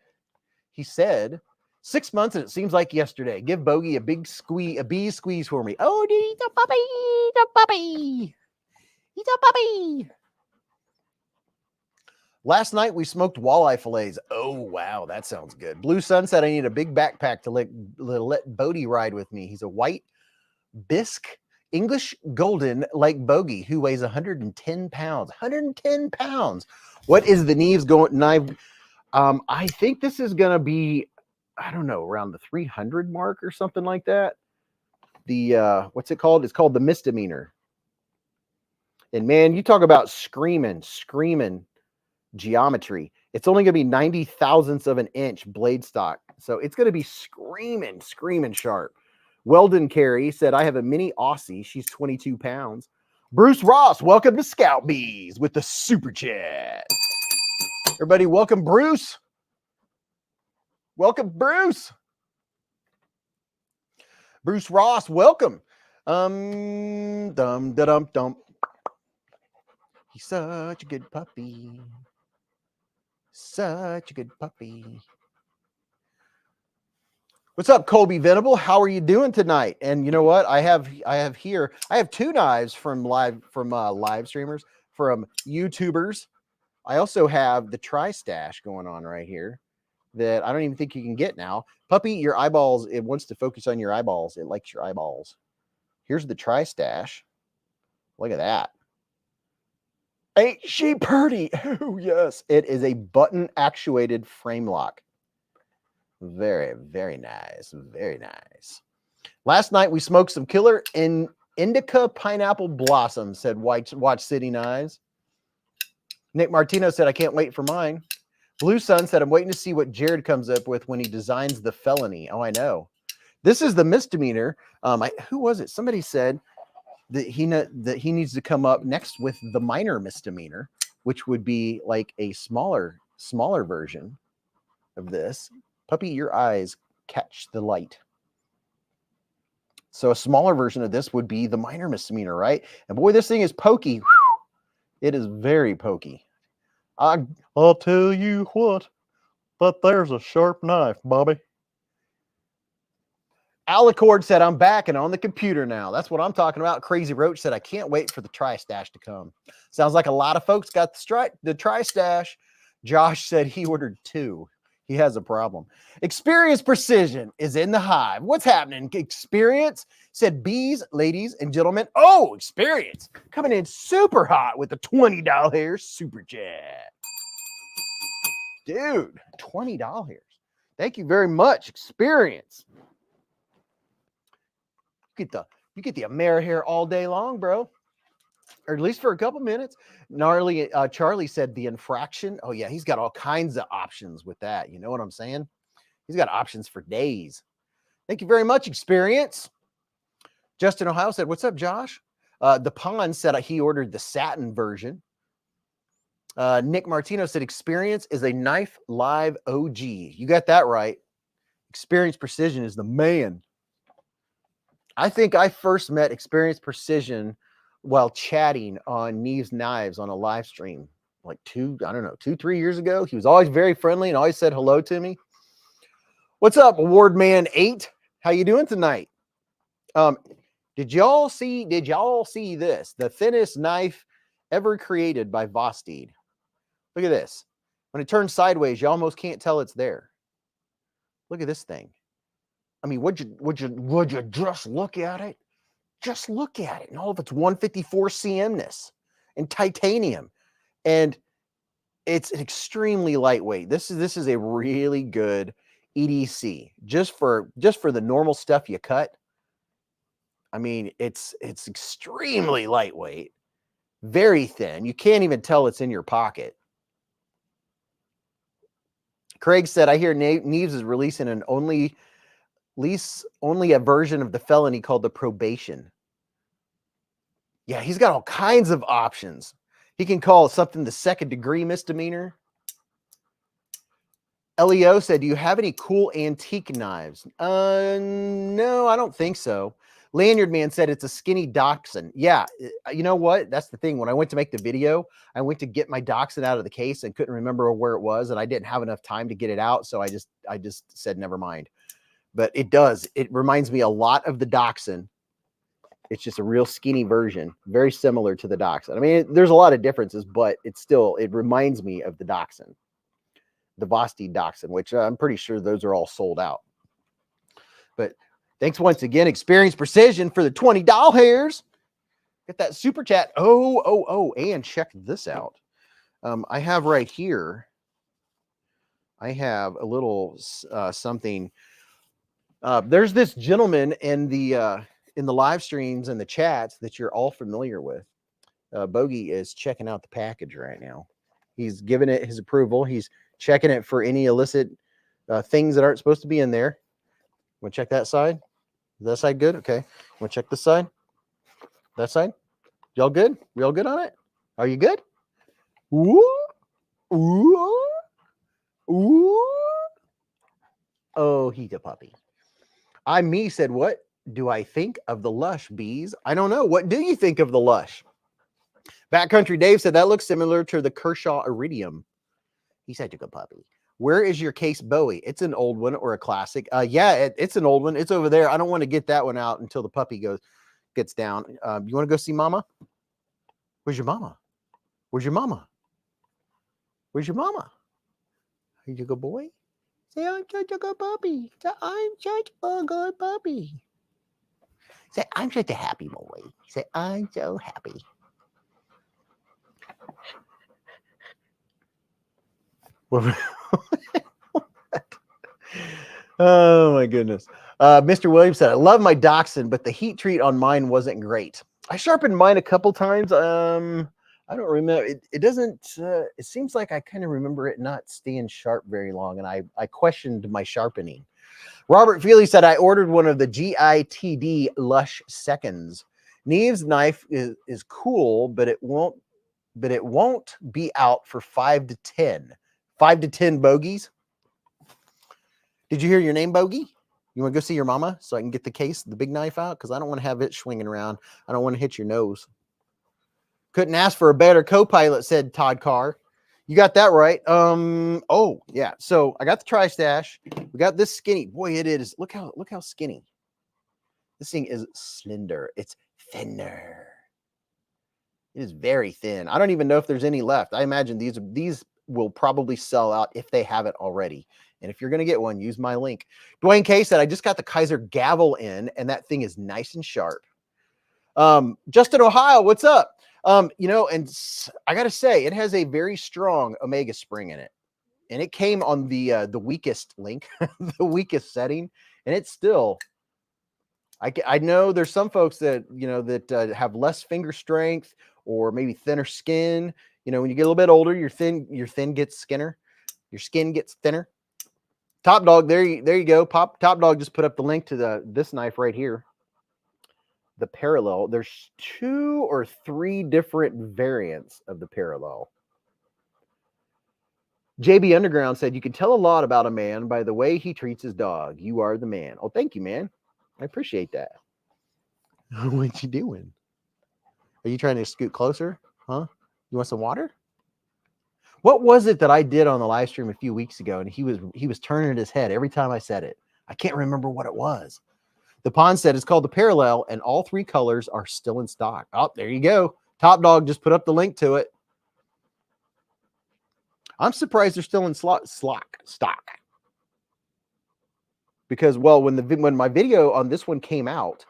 He said, 6 months and it seems like yesterday. Give Bogey a big squeeze, a bee squeeze for me. Oh, he's a puppy. He's a puppy. He's a puppy. Last night we smoked walleye fillets. Oh, wow. That sounds good. Blue Sun said I need a big backpack to let Bodie ride with me. He's a white bisque English golden like Bogey who weighs 110 pounds. 110 pounds. What is the Neeve's knife? I think this is going to be, I don't know, around the 300 mark or something like that. The, what's it called? It's called the Misdemeanor. And man, you talk about screaming geometry. It's only going to be 90 thousandths of an inch blade stock. So it's going to be screaming sharp. Weldon Carey said, I have a mini Aussie. She's 22 pounds. Bruce Ross, welcome to Scout Bees with the super chat. Everybody, welcome Bruce. Welcome Bruce. Bruce Ross, welcome. Dum da dum dum. He's such a good puppy. Such a good puppy. What's up, Colby Venable? How are you doing tonight? And you know what? I have two knives from live streamers, from YouTubers. I also have the tri-stash going on right here that I don't even think you can get now. Puppy, your eyeballs, it wants to focus on your eyeballs. It likes your eyeballs. Here's the tri-stash. Look at that. Ain't she pretty? Oh, yes. It is a button-actuated frame lock. Very, very nice. Very nice. Last night, we smoked some killer indica pineapple blossom, said Watch City Knives. Nick Martino said, I can't wait for mine. Blue Sun said, I'm waiting to see what Jared comes up with when he designs the felony. Oh, I know. This is the misdemeanor. Who was it? Somebody said that he needs to come up next with the minor misdemeanor, which would be like a smaller version of this. Puppy, your eyes catch the light. So a smaller version of this would be the minor misdemeanor, right? And boy, this thing is pokey. It is very pokey. I'll tell you what, but there's a sharp knife, Bobby. Alicord said, I'm back and on the computer now. That's what I'm talking about. Crazy Roach said, I can't wait for the tri-stash to come. Sounds like a lot of folks got the tri-stash. Josh said he ordered 2. He has a problem. Experience Precision is in the hive. What's happening? Experience said, Beez, ladies and gentlemen. Oh, Experience coming in super hot with the $20 super chat. Dude, $20. Thank you very much, Experience. You get the Amerihair all day long, bro. Or at least for a couple minutes. Gnarly Charlie said the infraction. Oh, yeah, he's got all kinds of options with that. You know what I'm saying? He's got options for days. Thank you very much, Experience. Justin Ohio said, what's up, Josh? The Pond said he ordered the satin version. Nick Martino said, Experience is a knife live OG. You got that right. Experience Precision is the man. I think I first met Experience Precision while chatting on Neeve's Knives on a live stream like 2-3 years ago. He was always very friendly and always said hello to me. What's up, Awardman 8? How you doing tonight? Did y'all see this? The thinnest knife ever created by Vosteed. Look at this. When it turns sideways, you almost can't tell it's there. Look at this thing. I mean, would you just look at it? Just look at it and all of its 154 cmness and titanium, and it's extremely lightweight. This is a really good EDC just for the normal stuff you cut. I mean, it's extremely lightweight, very thin. You can't even tell it's in your pocket. Craig said, I hear Neeves is releasing an only a version of the felony called the probation. Yeah, he's got all kinds of options. He can call something the second-degree misdemeanor. Leo said, do you have any cool antique knives? No, I don't think so. Lanyard Man said it's a skinny dachshund. Yeah, you know what? That's the thing. When I went to make the video, I went to get my dachshund out of the case and couldn't remember where it was, and I didn't have enough time to get it out, so I just said never mind. But it does. It reminds me a lot of the dachshund. It's just a real skinny version, very similar to the dachshund. I mean, there's a lot of differences, but it reminds me of the dachshund, the Vosteed dachshund, which I'm pretty sure those are all sold out. But thanks once again, Experience Precision, for the $20. Get that super chat. Oh, and check this out. I have right here, I have a little something. There's this gentleman in the live streams and the chats that you're all familiar with. Bogey is checking out the package right now. He's giving it his approval. He's checking it for any illicit things that aren't supposed to be in there. Want to check that side? Is that side good? Okay. Want to check this side? That side? Y'all good? We all good on it? Are you good? Ooh. Ooh. Ooh. Oh, he's a puppy. Me said what? do I think of the Lush, Beez? I don't know. What do you think of the Lush? Backcountry Dave said that looks similar to the Kershaw Iridium. He's such a good puppy. Where is your case Bowie? It's an old one or a classic. Yeah, it's an old one. It's over there. I don't want to get that one out until the puppy gets down. You want to go see Mama? Where's your mama? Where's your mama? Where's your mama? Are you a good boy? Say, I'm such a good puppy. Say, I'm such a good puppy. Say, I'm such a happy boy. Say, I'm so happy. Oh my goodness. Mr. Williams said, I love my dachshund, but the heat treat on mine wasn't great. I sharpened mine a couple times. I don't remember. It doesn't, it seems like I kind of remember it not staying sharp very long, and I questioned my sharpening. Robert Feely said, I ordered one of the GITD Lush seconds. Neeve's knife is cool, but it won't be out for 5 to 10. 5 to 10 bogeys. Did you hear your name, Bogey? You want to go see your mama so I can get the case, the big knife out? Because I don't want to have it swinging around. I don't want to hit your nose. Couldn't ask for a better co-pilot, said Todd Carr. You got that right. Oh, yeah. So I got the Tri-Stash. We got this skinny. Boy, it is. Look how skinny. This thing is slender. It's thinner. It is very thin. I don't even know if there's any left. I imagine these will probably sell out if they haven't already. And if you're going to get one, use my link. Dwayne K said, I just got the Kaiser gavel in, and that thing is nice and sharp. Justin Ohio, what's up? You know, and I got to say, it has a very strong Omega spring in it. And it came on the weakest link, the weakest setting. And it's still, I know there's some folks that, you know, that have less finger strength or maybe thinner skin. You know, when you get a little bit older, your thin gets skinner. Your skin gets thinner. Top Dog, there you go. Top Dog just put up the link to this knife right here. The parallel. There's 2 or 3 different variants of the parallel. JB Underground said, you can tell a lot about a man by the way he treats his dog. You are the man. Oh, thank you, man. I appreciate that. What you doing? Are you trying to scoot closer? Huh? You want some water? What was it that I did on the live stream a few weeks ago? And he was turning his head every time I said it. I can't remember what it was. The Pond said it's called the Parallel, and all 3 colors are still in stock. Oh, there you go. Top Dog just put up the link to it. I'm surprised they're still in stock. Because, well, when my video on this one came out,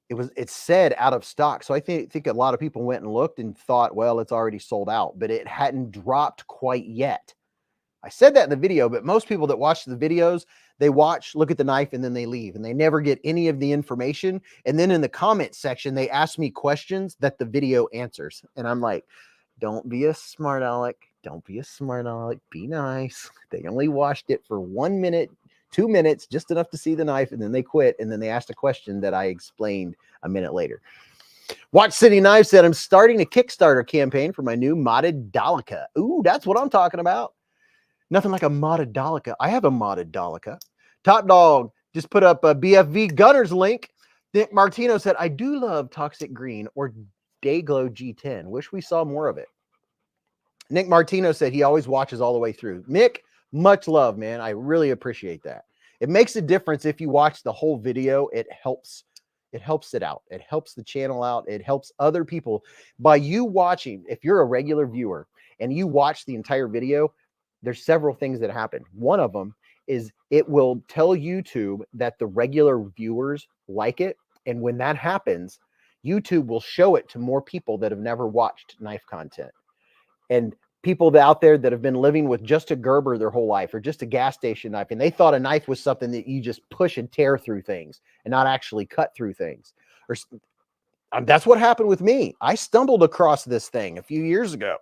it said out of stock. So I think a lot of people went and looked and thought, well, it's already sold out, but it hadn't dropped quite yet. I said that in the video, but most people that watch the videos, they watch, look at the knife, and then they leave, and they never get any of the information. And then in the comment section, they ask me questions that the video answers. And I'm like, don't be a smart aleck. Don't be a smart aleck. Be nice. They only watched it for 1 minute, 2 minutes, just enough to see the knife, and then they quit, and then they asked a question that I explained a minute later. Watch City Knife said, I'm starting a Kickstarter campaign for my new modded Dolica. Ooh, that's what I'm talking about. Nothing like a modded Dolica. I have a modded Dolica. Top Dog just put up a BFV Gunners link. Nick Martino said, I do love Toxic Green or Dayglow G10. Wish we saw more of it. Nick Martino said he always watches all the way through. Nick, much love, man. I really appreciate that. It makes a difference if you watch the whole video. It helps it out. It helps the channel out. It helps other people. By you watching, if you're a regular viewer and you watch the entire video, there's several things that happen. One of them is it will tell YouTube that the regular viewers like it. And when that happens, YouTube will show it to more people that have never watched knife content. And people out there that have been living with just a Gerber their whole life or just a gas station knife, and they thought a knife was something that you just push and tear through things and not actually cut through things. Or that's what happened with me. I stumbled across this thing a few years ago.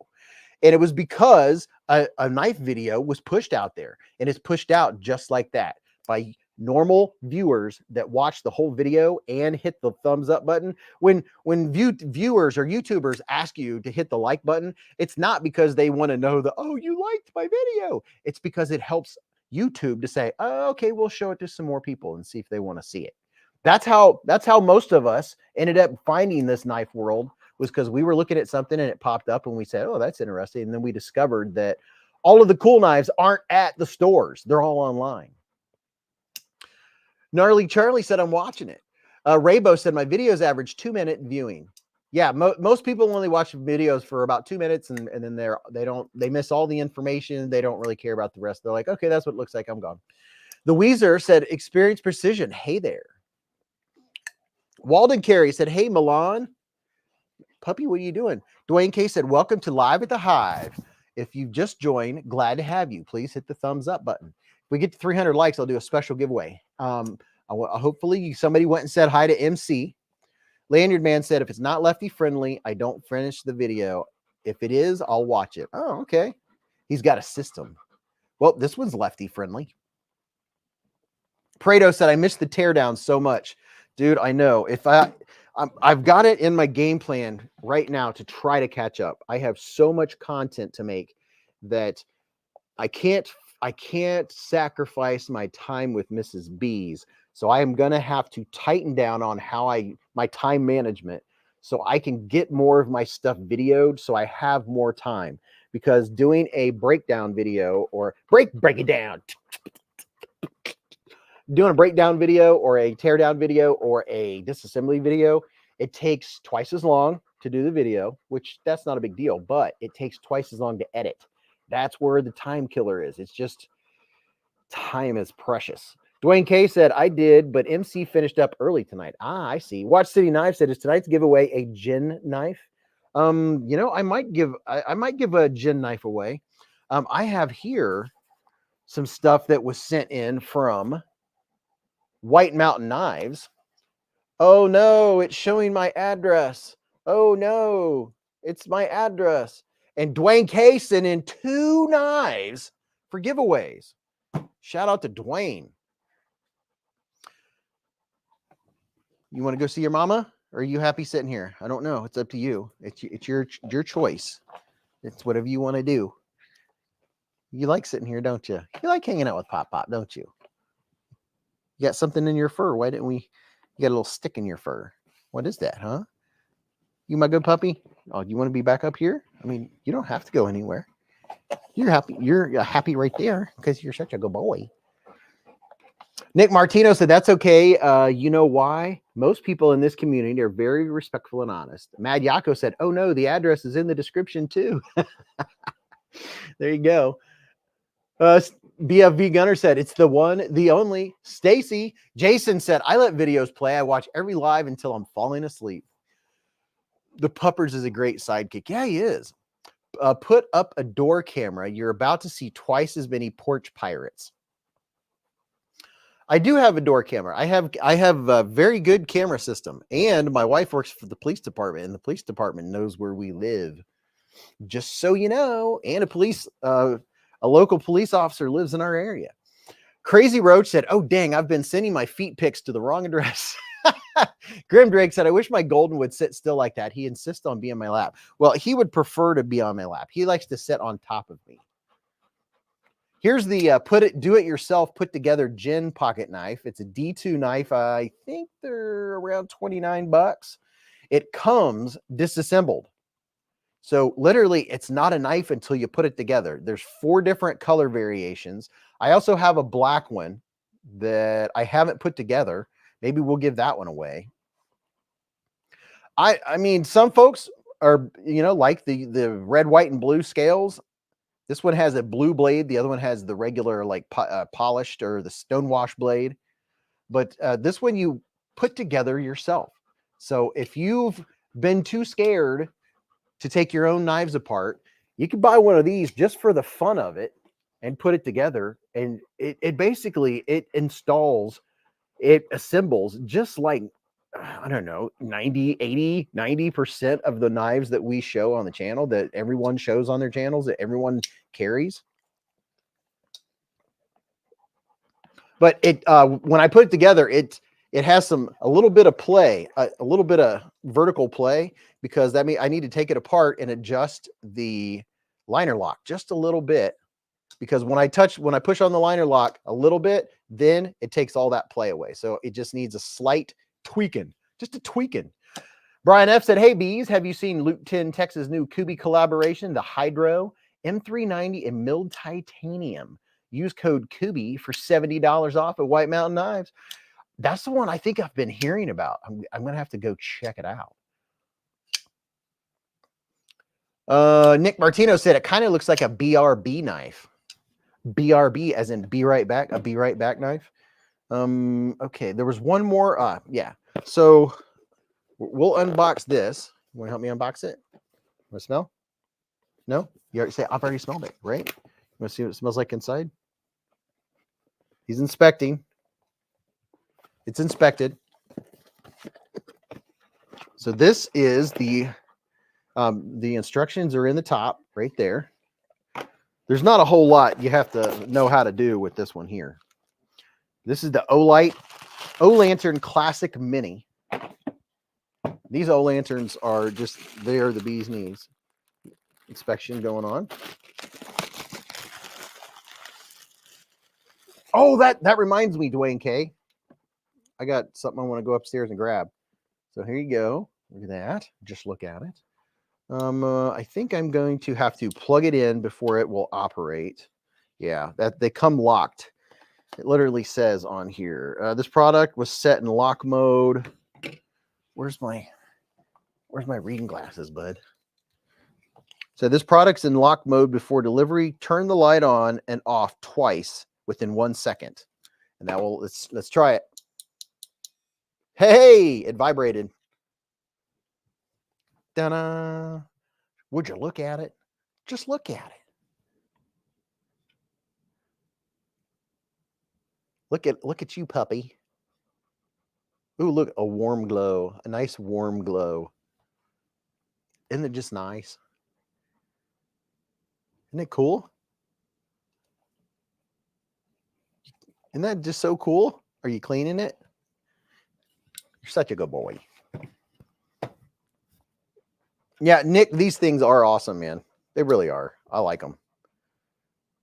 And it was because a knife video was pushed out there, and it's pushed out just like that by normal viewers that watch the whole video and hit the thumbs up button. When viewers or YouTubers ask you to hit the like button, it's not because they want to know oh, you liked my video. It's because it helps YouTube to say, oh, okay, we'll show it to some more people and see if they want to see it. That's how most of us ended up finding this knife world, was because we were looking at something and it popped up and we said, oh, that's interesting. And then we discovered that all of the cool knives aren't at the stores. They're all online. Gnarly Charlie said, I'm watching it. Raybo said, my videos average 2-minute viewing. Yeah, most people only watch videos for about 2 minutes, and then they miss all the information. They don't really care about the rest. They're like, okay, that's what it looks like. I'm gone. The Weezer said, experience precision. Hey there. Walden Carey said, hey, Milan. Puppy, what are you doing? Dwayne K said, welcome to Live at the Hive. If you've just joined, glad to have you. Please hit the thumbs up button. If we get to 300 likes, I'll do a special giveaway. Hopefully somebody went and said hi to MC. Lanyard Man said, if it's not lefty friendly, I don't finish the video. If it is, I'll watch it. Oh, okay. He's got a system. Well, this one's lefty friendly. Prado said, I missed the teardown so much. Dude, I know. If I've got it in my game plan right now to try to catch up. I have so much content to make that I can't sacrifice my time with Mrs. Beez. So I am going to have to tighten down on my time management so I can get more of my stuff videoed so I have more time, because doing a breakdown video or break it down, doing a breakdown video or a teardown video or a disassembly video, it takes twice as long to do the video, which that's not a big deal, but it takes twice as long to edit. That's where the time killer is. It's just time is precious. Dwayne K said, I did, but MC finished up early tonight. Ah, I see. Watch City Knife said, is tonight's giveaway a gin knife? I might give a gin knife away. I have here some stuff that was sent in from White Mountain Knives. Oh no, it's showing my address. Oh no, it's my address. And Dwayne K sent in 2 knives for giveaways. Shout out to Dwayne. You want to go see your mama, or are you happy sitting here? I don't know. It's up to you. It's your choice. It's whatever you want to do. You like sitting here, don't you? You like hanging out with Pop, don't you? You got something in your fur. Why didn't we? You got a little stick in your fur. What is that, huh? You my good puppy? Oh, you want to be back up here? I mean, you don't have to go anywhere. You're happy. You're happy right there because you're such a good boy. Nick Martino said, that's okay. You know why? Most people in this community are very respectful and honest. Mad Yako said, oh no, the address is in the description too. There you go. BFV Gunner said, it's the one, the only. Stacy. Jason said, I let videos play. I watch every live until I'm falling asleep. The Puppers is a great sidekick. Yeah, he is. Put up a door camera. You're about to see twice as many porch pirates. I do have a door camera. I have a very good camera system, and my wife works for the police department, and the police department knows where we live. Just so you know, and a local police officer lives in our area. Crazy Roach said, oh dang, I've been sending my feet pics to the wrong address. Grim Drake said, I wish my Golden would sit still like that. He insists on being on my lap. Well, he would prefer to be on my lap. He likes to sit on top of me. Here's the do-it-yourself put-together gin pocket knife. It's a D2 knife. I think they're around 29 bucks. It comes disassembled. So literally, it's not a knife until you put it together. There's 4 different color variations. I also have a black one that I haven't put together. Maybe we'll give that one away. I mean, some folks are, like the red, white, and blue scales. This one has a blue blade. The other one has the regular, like polished or the stonewash blade. But this one you put together yourself. So if you've been too scared to take your own knives apart, you can buy one of these just for the fun of it and put it together. And it basically, it assembles just like, I don't know, 90% of the knives that we show on the channel, that everyone shows on their channels, that everyone carries. But when I put it together, it has a little bit of play, a little bit of vertical play, because that means I need to take it apart and adjust the liner lock just a little bit because when I push on the liner lock a little bit, then it takes all that play away. So it just needs a slight tweaking, just a tweaking. Brian F said, hey, Beez, have you seen Luke 10 Texas new Kubi collaboration, the Hydro M390 in milled titanium? Use code Kubi for $70 off at White Mountain Knives. That's the one I think I've been hearing about. I'm going to have to go check it out. Nick Martino said, it kind of looks like a BRB knife. BRB as in be right back, a be right back knife. Okay, there was one more. Yeah. So we'll unbox this. You want to help me unbox it? Want to smell? No? You already say I've already smelled it, right? You want to see what it smells like inside? He's inspecting. It's inspected. So this is the instructions are in the top right there. There's not a whole lot you have to know how to do with this one here. This is the Olight O-Lantern Classic Mini. These O-Lanterns are just, they are the bee's knees. Inspection going on. Oh, that reminds me, Dwayne K. I got something I want to go upstairs and grab. So here you go. Look at that. Just look at it. I think I'm going to have to plug it in before it will operate. Yeah, that they come locked. It literally says on here, this product was set in lock mode. Where's my reading glasses, bud? So this product's in lock mode before delivery. Turn the light on and off twice within 1 second. And that will, let's try it. Hey, it vibrated. Ta-da. Would you look at it? Just look at it. Look at you, puppy. Ooh, look, a warm glow. A nice warm glow. Isn't it just nice? Isn't it cool? Isn't that just so cool? Are you cleaning it? You're such a good boy. Yeah, Nick, these things are awesome, man. They really are. I like them.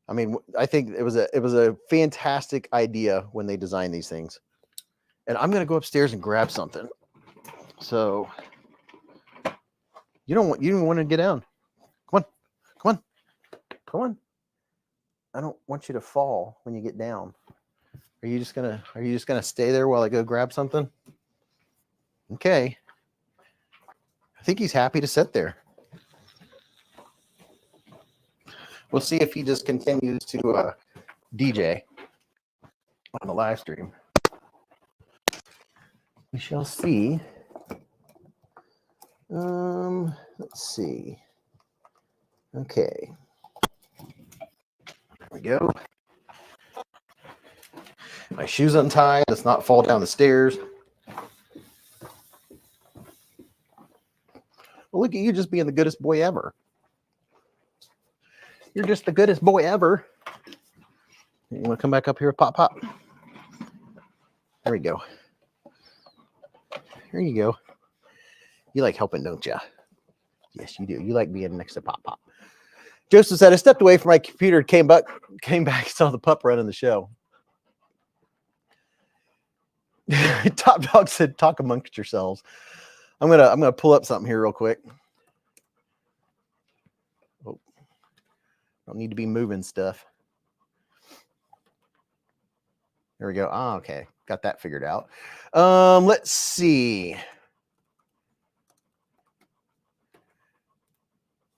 I mean, I think it was a fantastic idea when they designed these things. And I'm gonna go upstairs and grab something. So you don't want to get down. Come on, come on, come on. I don't want you to fall when you get down. Are you just gonna stay there while I go grab something? Okay. I think he's happy to sit there. We'll see if he just continues to DJ on the live stream. We shall see. Let's see. Okay. There we go. My shoes untied. Let's not fall down the stairs. Well, look at you just being the goodest boy ever. You're just the goodest boy ever. You want to come back up here, Pop Pop? There we go. There you go. You like helping, don't you? Yes, you do. You like being next to Pop Pop. Joseph said, I stepped away from my computer, came back, saw the pup running the show. Top Dog said, talk amongst yourselves. I'm gonna pull up something here real quick. Oh, don't need to be moving stuff. There we go. Ah, okay. Got that figured out. Let's see.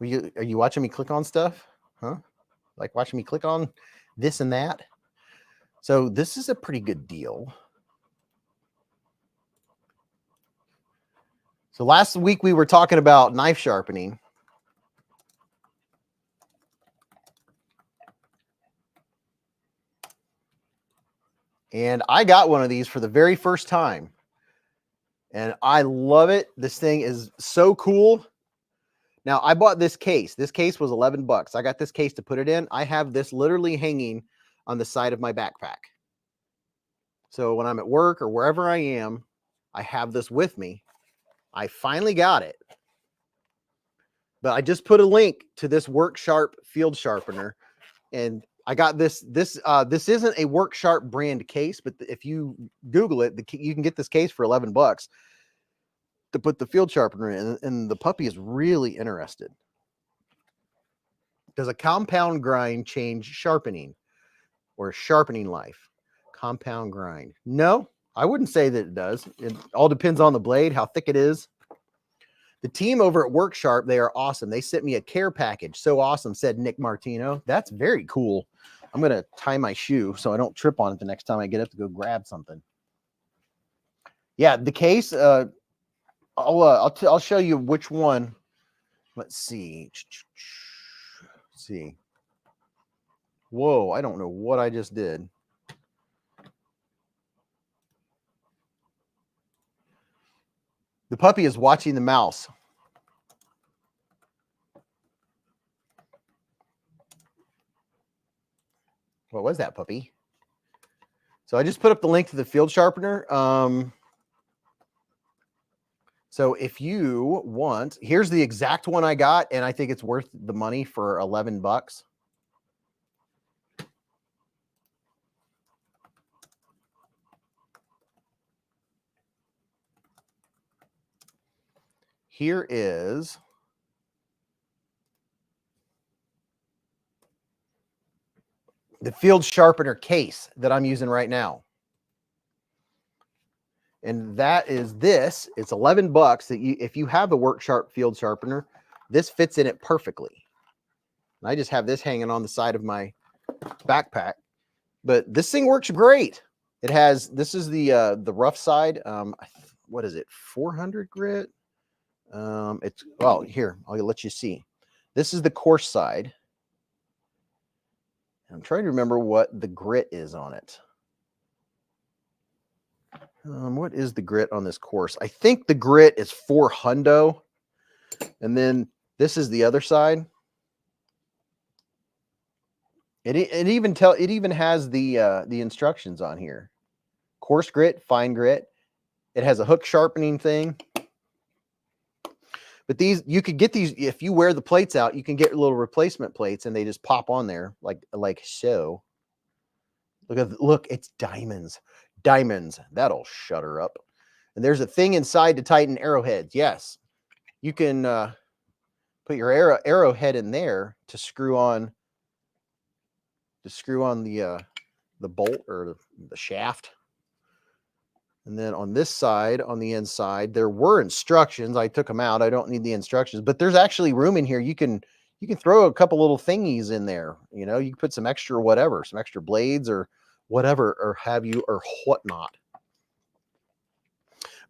Are you watching me click on stuff? Huh? Like watching me click on this and that? So this is a pretty good deal. So last week we were talking about knife sharpening. And I got one of these for the very first time. And I love it. This thing is so cool. Now, I bought this case. This case was $11. I got this case to put it in. I have this literally hanging on the side of my backpack. So when I'm at work or wherever I am, I have this with me. I finally got it. But I just put a link to this Work Sharp field sharpener. And I got this. This isn't a Work Sharp brand case, but if you Google it, you can get this case for $11 to put the field sharpener in, and the puppy is really interested. Does a compound grind change sharpening or sharpening life? Compound grind? No, I wouldn't say that it does. It all depends on the blade, how thick it is. The team over at Work Sharp, they are awesome. They sent me a care package. So awesome, said Nick Martino. That's very cool. I'm going to tie my shoe so I don't trip on it the next time I get up to go grab something. Yeah, the case, I'll show you which one. Let's see. Let's see. Whoa, I don't know what I just did. The puppy is watching the mouse. What was that, puppy? So I just put up the link to the field sharpener. So if you want, here's the exact one I got, and I think it's worth the money for $11. Here is the field sharpener case that I'm using right now. And that is this. It's $11 that if you have a Work Sharp field sharpener, this fits in it perfectly. And I just have this hanging on the side of my backpack, but this thing works great. It has, this is the rough side. What is it? 400 grit. It's, well, here, I'll let you see. This is the coarse side. I'm trying to remember what the grit is on it. What is the grit on this course? I think the grit is 400. And then this is the other side. It even has the instructions on here. Coarse grit, fine grit. It has a hook sharpening thing. But these, you could get these, if you wear the plates out, you can get little replacement plates and they just pop on there like so. Look, it's diamonds. Diamonds. That'll shut her up. And there's a thing inside to tighten arrowheads. Yes. You can put your arrowhead in there to screw on the bolt or the shaft. And then on this side, on the inside, there were instructions. I took them out. I don't need the instructions, but there's actually room in here. You can throw a couple little thingies in there. You know, you can put some extra whatever, some extra blades or whatever, or have you, or whatnot.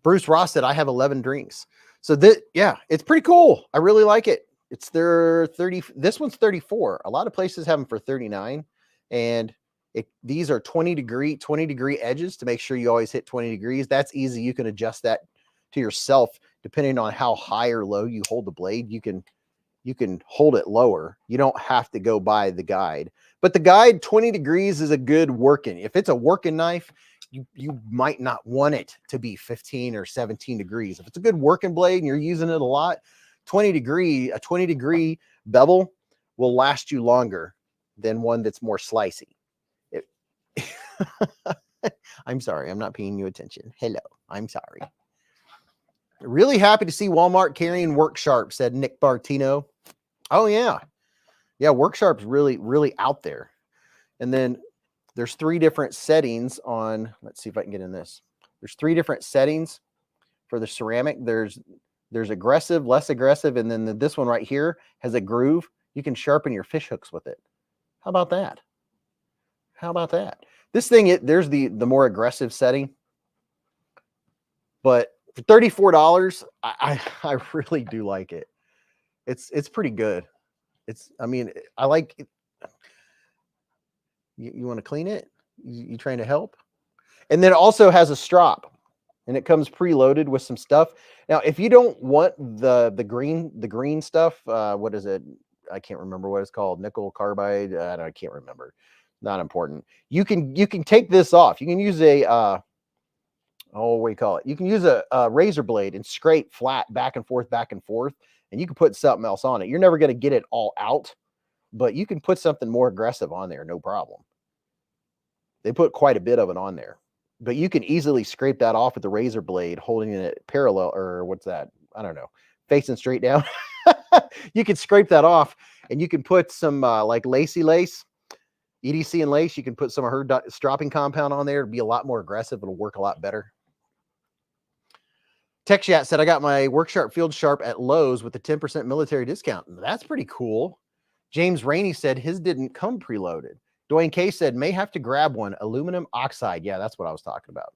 Bruce Ross said, I have 11 drinks. So that, yeah, it's pretty cool. I really like it. It's their 30. This one's 34. A lot of places have them for 39. And these are 20 degree edges to make sure you always hit 20 degrees. That's easy. You can adjust that to yourself depending on how high or low you hold the blade. You can hold it lower. You don't have to go by the guide. But the guide, 20 degrees is a good working. If it's a working knife, you might not want it to be 15 or 17 degrees. If it's a good working blade and you're using it a lot, a 20 degree bevel will last you longer than one that's more slicey. I'm sorry, I'm not paying you attention. Hello, I'm sorry. Really happy to see Walmart carrying Work Sharp, said Nick Martino. Oh yeah. Yeah, Work Sharp's really out there. And then there's 3 different settings on, let's see if I can get in this. There's 3 different settings for the ceramic. There's aggressive, less aggressive, and then this one right here has a groove. You can sharpen your fish hooks with it. How about that? How about that? This thing, there's the more aggressive setting. But for $34, I really do like it. It's pretty good. I mean, I like it. You want to clean it? You trying to help? And then it also has a strop, and it comes preloaded with some stuff. Now, if you don't want the green stuff, what is it? I can't remember what it's called. Nickel carbide. I can't remember. Not important. You can take this off. You can use a what do you call it? You can use a razor blade and scrape flat back and forth, and you can put something else on it. You're never going to get it all out, but you can put something more aggressive on there, no problem. They put quite a bit of it on there, but you can easily scrape that off with the razor blade, holding it parallel, or what's that? I don't know, facing straight down. You can scrape that off, and you can put some like lacy lace, EDC and lace. You can put some of her stropping compound on there to be a lot more aggressive. It'll work a lot better. Tech Chat said, I got my Work Sharp Field Sharp at Lowe's with a 10% military discount. That's pretty cool. James Rainey said his didn't come preloaded. Dwayne K said, may have to grab one. Aluminum oxide. Yeah, that's what I was talking about.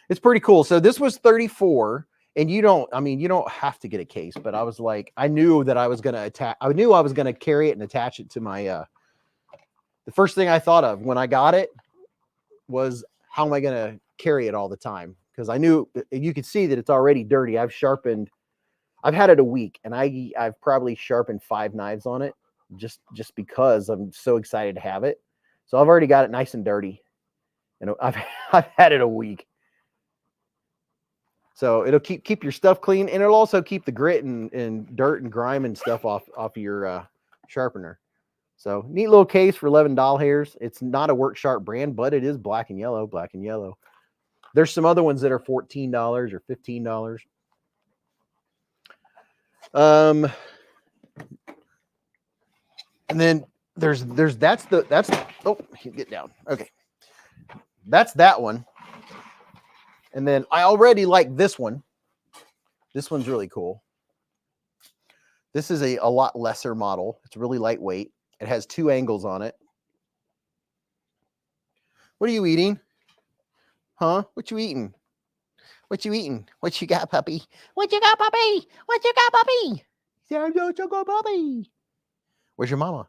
It's pretty cool. So this was 34, and you don't have to get a case, but I was like, I knew that I was going to attach. I knew I was going to carry it and attach it to my, the first thing I thought of when I got it was, how am I going to carry it all the time? Because I knew, you could see that it's already dirty. I've had it a week, and I've probably sharpened 5 knives on it just because I'm so excited to have it. So I've already got it nice and dirty, and I've had it a week. So it'll keep your stuff clean, and it'll also keep the grit and dirt and grime and stuff off of your sharpener. So neat little case for 11 doll hairs. It's not a Work Sharp brand, but it is black and yellow. There's some other ones that are $14 or $15. And then that's oh, get down. Okay. That's that one. And then I already like this one. This one's really cool. This is a lot lesser model. It's really lightweight. It has 2 angles on it. What are you eating? Huh? What you eating? What you eating? What you got, puppy? What you got, puppy? What you got, puppy? Go, puppy. Where's your mama?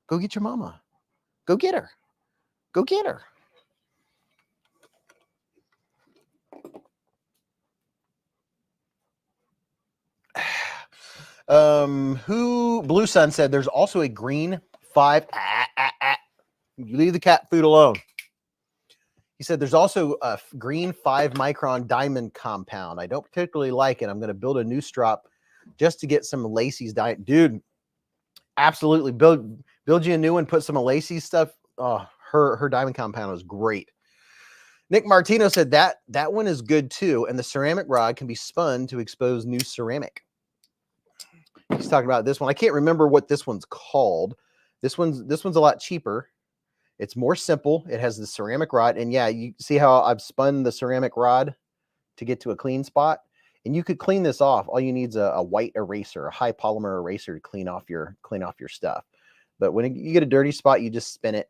Go get your mama. Go get her. Go get her. Blue Sun said there's also a green 5. You leave the cat food alone. He said there's also a green 5 micron diamond compound. I don't particularly like it. I'm going to build a new strop just to get some Lacey's diamond. Dude, absolutely. Build you a new one, put some of Lacey's stuff. Oh, her diamond compound is great. Nick Martino said that one is good too, and the ceramic rod can be spun to expose new ceramic. He's talking about this one. I can't remember what this one's called. This one's a lot cheaper. It's more simple. It has the ceramic rod, and yeah, you see how I've spun the ceramic rod to get to a clean spot, and you could clean this off. All you need is a white eraser, a high polymer eraser to clean off your stuff. But when you get a dirty spot, you just spin it.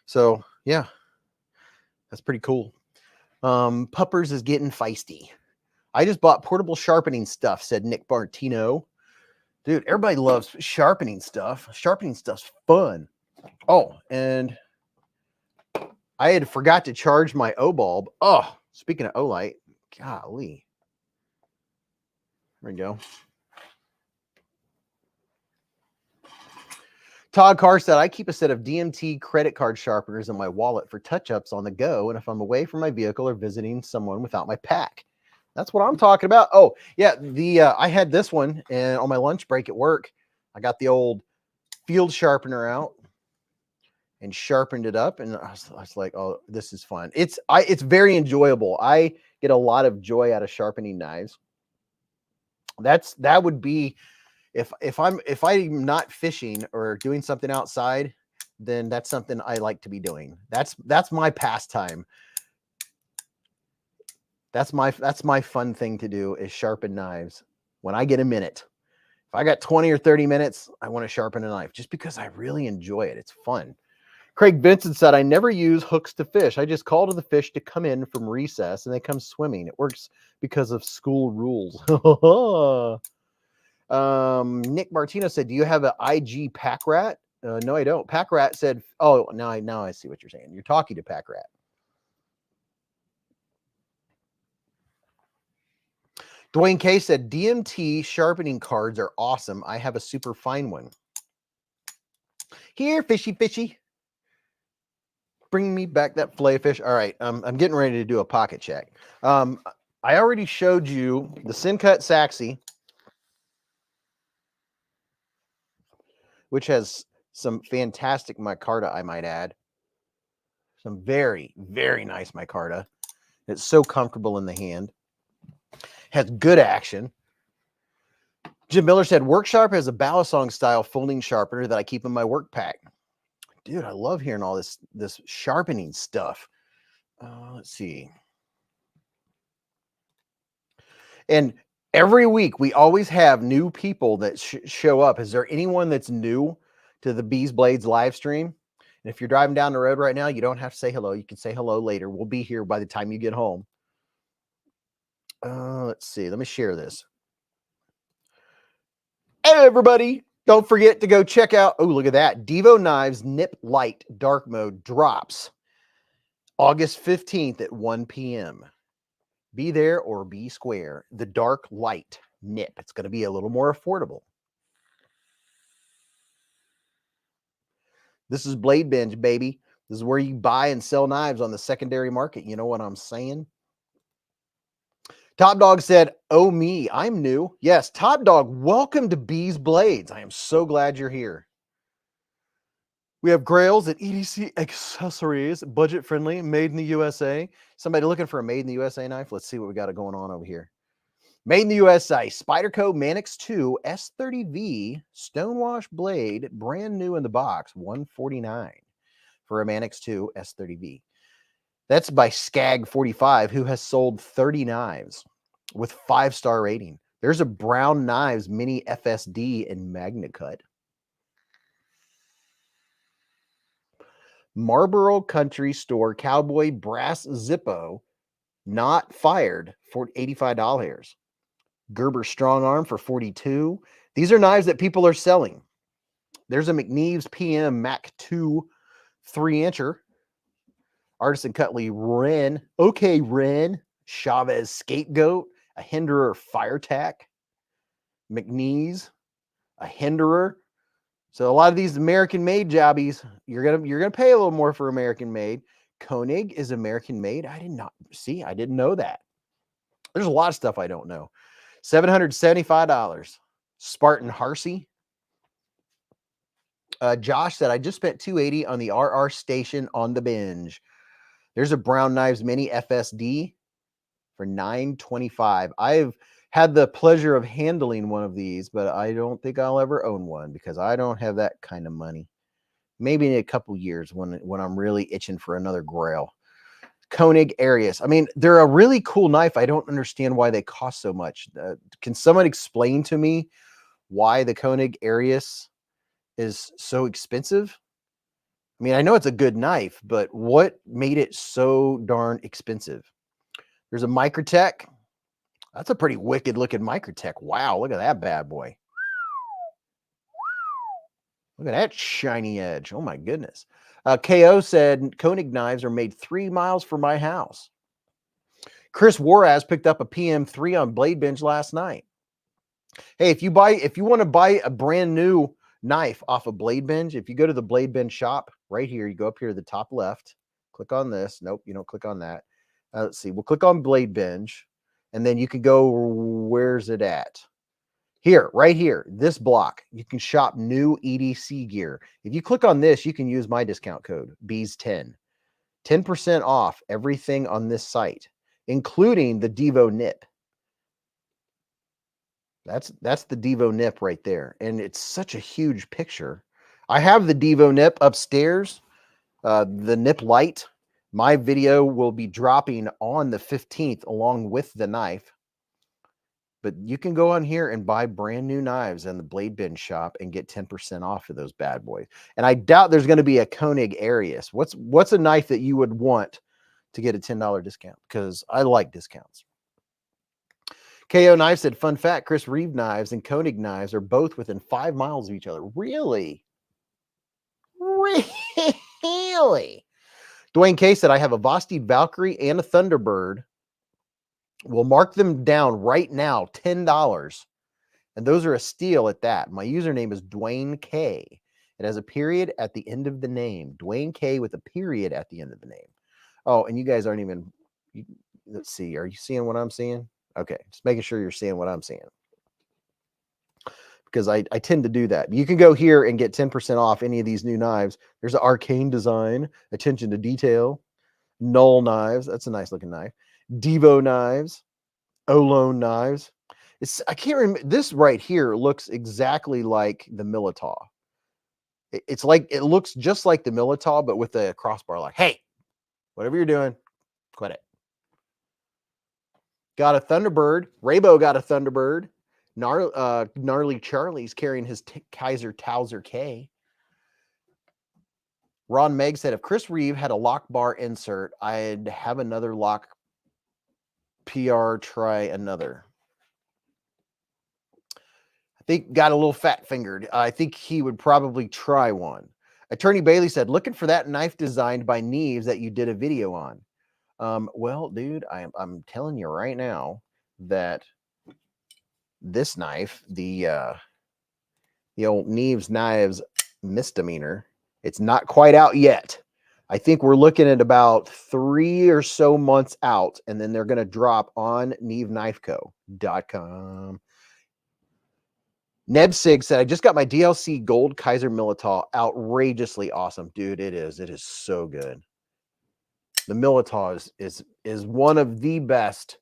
So yeah, that's pretty cool. Puppers is getting feisty. I just bought portable sharpening stuff, said Nick Martino. Dude, everybody loves sharpening stuff. Sharpening stuff's fun. Oh, and I had forgot to charge my O-bulb. Oh, speaking of Olight, golly. There we go. Todd Carr said, I keep a set of DMT credit card sharpeners in my wallet for touch-ups on the go, and if I'm away from my vehicle or visiting someone without my pack. That's what I'm talking about. Oh, yeah, I had this one, and on my lunch break at work, I got the old field sharpener out and sharpened it up, and I was like, oh, this is fun. It's very enjoyable. I get a lot of joy out of sharpening knives. That would be if I'm not fishing or doing something outside, then that's something I like to be doing. That's my pastime. That's my fun thing to do, is sharpen knives when I get a minute. If I got 20 or 30 minutes, I want to sharpen a knife just because I really enjoy it. It's fun. Craig Vincent said, I never use hooks to fish. I just call to the fish to come in from recess and they come swimming. It works because of school rules. Nick Martino said, do you have an IG Pack Rat? No, I don't. Pack Rat said, oh, now I see what you're saying. You're talking to Pack Rat. Dwayne K said, DMT sharpening cards are awesome. I have a super fine one. Here, fishy. Bring me back that fillet fish. All right, I'm getting ready to do a pocket check. I already showed you the Sin Cut Saxy. which has some fantastic micarta, I might add. Some very, very nice micarta. It's so comfortable in the hand. Has good action. Jim Miller said, Work Sharp has a balisong style folding sharpener that I keep in my work pack. Dude, I love hearing all this sharpening stuff. Let's see. And every week we always have new people that show up. Is there anyone that's new to the BeezBlades live stream? And if you're driving down the road right now, you don't have to say hello. You can say hello later. We'll be here by the time you get home. Let's see. Let me share this. Hey, everybody. Don't forget to go check out, oh, look at that. Devo Knives Nip Light Dark Mode drops August 15th at 1 p.m. Be there or be square. The Dark Light Nip. It's going to be a little more affordable. This is Blade Binge, baby. This is where you buy and sell knives on the secondary market. You know what I'm saying? Top Dog said, oh, me, I'm new. Yes, Top Dog, welcome to BeezBlades. I am so glad you're here. We have grails at EDC Accessories, budget friendly, made in the USA. Somebody looking for a made in the USA knife? Let's see what we got going on over here. Made in the USA, Spyderco Manix 2 S30V Stonewash blade, brand new in the box, $149 for a Manix 2 S30V. That's by Skag45, who has sold 30 knives with 5-star rating. There's a Brown Knives Mini FSD in Magna Cut. Marlboro Country Store Cowboy Brass Zippo, not fired, for $85. Gerber Strong Arm for $42. These are knives that people are selling. There's a McNeve's PM Mac 2 3-incher. Artisan Cutlery Wren. Okay, Wren. Chavez Scapegoat. A Hinderer Fire Tack. McNeve's. A Hinderer. So a lot of these American-made jobbies, you're gonna pay a little more for American-made. Koenig is American-made. I didn't know that. There's a lot of stuff I don't know. $775. Spartan Harsey. Josh said, I just spent $280 on the RR Station on the Binge. There's a Brown Knives Mini FSD for $925. I've had the pleasure of handling one of these, but I don't think I'll ever own one because I don't have that kind of money. Maybe in a couple years when I'm really itching for another grail. Koenig Arius. I mean, they're a really cool knife. I don't understand why they cost so much. Can someone explain to me why the Koenig Arius is so expensive? I mean, I know it's a good knife, but what made it so darn expensive? There's a Microtech. That's a pretty wicked looking Microtech. Wow, look at that bad boy. Look at that shiny edge. Oh my goodness. KO said, Koenig knives are made 3 miles from my house. Chris Warraz picked up a PM3 on Blade Binge last night. Hey, if you want to buy a brand new knife off of Blade Binge, if you go to the Blade Binge shop right here, you go up here to the top left, click on this. Nope, you don't click on that. Let's see. We'll click on Blade Binge, and then you can go, where's it at? Here, right here, this block, you can shop new EDC gear. If you click on this, you can use my discount code, Beez10. 10% off everything on this site, including the Devo Nip. That's the Devo Nip right there. And it's such a huge picture. I have the Devo Nip upstairs, the Nip Light. My video will be dropping on the 15th along with the knife. But you can go on here and buy brand new knives in the Blade Binge shop and get 10% off of those bad boys. And I doubt there's going to be a Koenig Arius. What's a knife that you would want to get a $10 discount? Because I like discounts. KO Knife said, fun fact, Chris Reeve knives and Koenig knives are both within 5 miles of each other. Really? Really? Dwayne K said, I have a Vosteed Valkyrie and a Thunderbird. We'll mark them down right now, $10. And those are a steal at that. My username is Dwayne K. It has a period at the end of the name. Dwayne K with a period at the end of the name. Oh, and you guys aren't even, let's see. Are you seeing what I'm seeing? Okay, just making sure you're seeing what I'm seeing. because I tend to do that. You can go here and get 10% off any of these new knives. There's an arcane design, attention to detail, Null knives. That's a nice looking knife. Devo knives, Olone knives. I can't remember. This right here looks exactly like the Militaw. It's like, it looks just like the Militaw, but with a crossbar. Like, hey, whatever you're doing, quit it. Got a Thunderbird. Raybo got a Thunderbird. Gnarly Charlie's carrying his Kaiser Towser K. Ron Meg said, if Chris Reeve had a lock bar insert, I'd have another lock PR, try another. I think got a little fat fingered. I think he would probably try one. Attorney Bailey said, looking for that knife designed by Neeves that you did a video on. Well, dude, I'm telling you right now that this knife, the old Neeves Knives misdemeanor, it's not quite out yet. I think we're looking at about 3 or so months out, and then they're going to drop on NeeveKnifeCo.com. Nebsig said, I just got my DLC Gold Kaiser Militaw. Outrageously awesome. Dude, it is. It is so good. The Militaw is one of the best,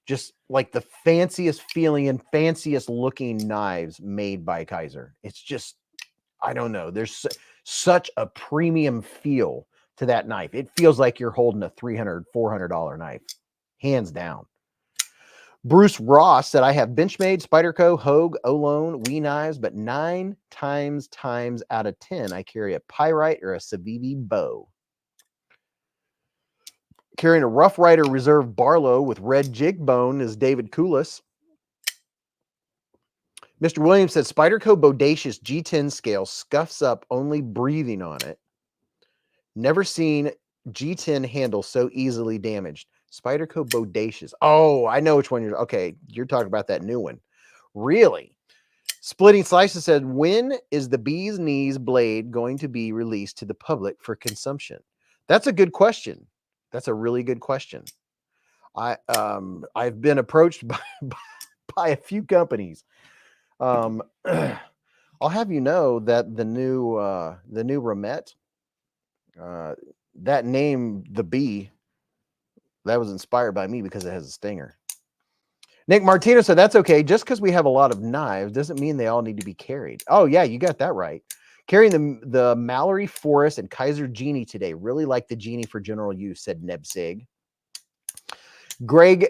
just like the fanciest feeling and fanciest looking knives made by Kaiser. It's just, I don't know. There's such a premium feel to that knife. It feels like you're holding a $300, $400 knife, hands down. Bruce Ross said, I have Benchmade, Spyderco, Hogue, Olone, Wee knives, but 9 times out of 10, I carry a Pyrite or a Civivi bow. Carrying a Rough Rider Reserve Barlow with red jig bone is David Koulis. Mr. Williams said, Spyderco Bodacious G10 scale scuffs up only breathing on it. Never seen G10 handle so easily damaged. Spyderco Bodacious. Oh, I know which one you're... Okay, you're talking about that new one. Really? Splitting Slices said, when is the Bee's Knees blade going to be released to the public for consumption? That's a good question. That's a really good question. I've been approached by a few companies. I'll have you know that the new Ramette, that name, the Bee, that was inspired by me because it has a stinger. Nick Martino said, that's okay. Just because we have a lot of knives doesn't mean they all need to be carried. Oh, yeah, you got that right. Carrying the Mallory Forest and Kaiser Genie today. Really like the Genie for general use, said Nebsig. Greek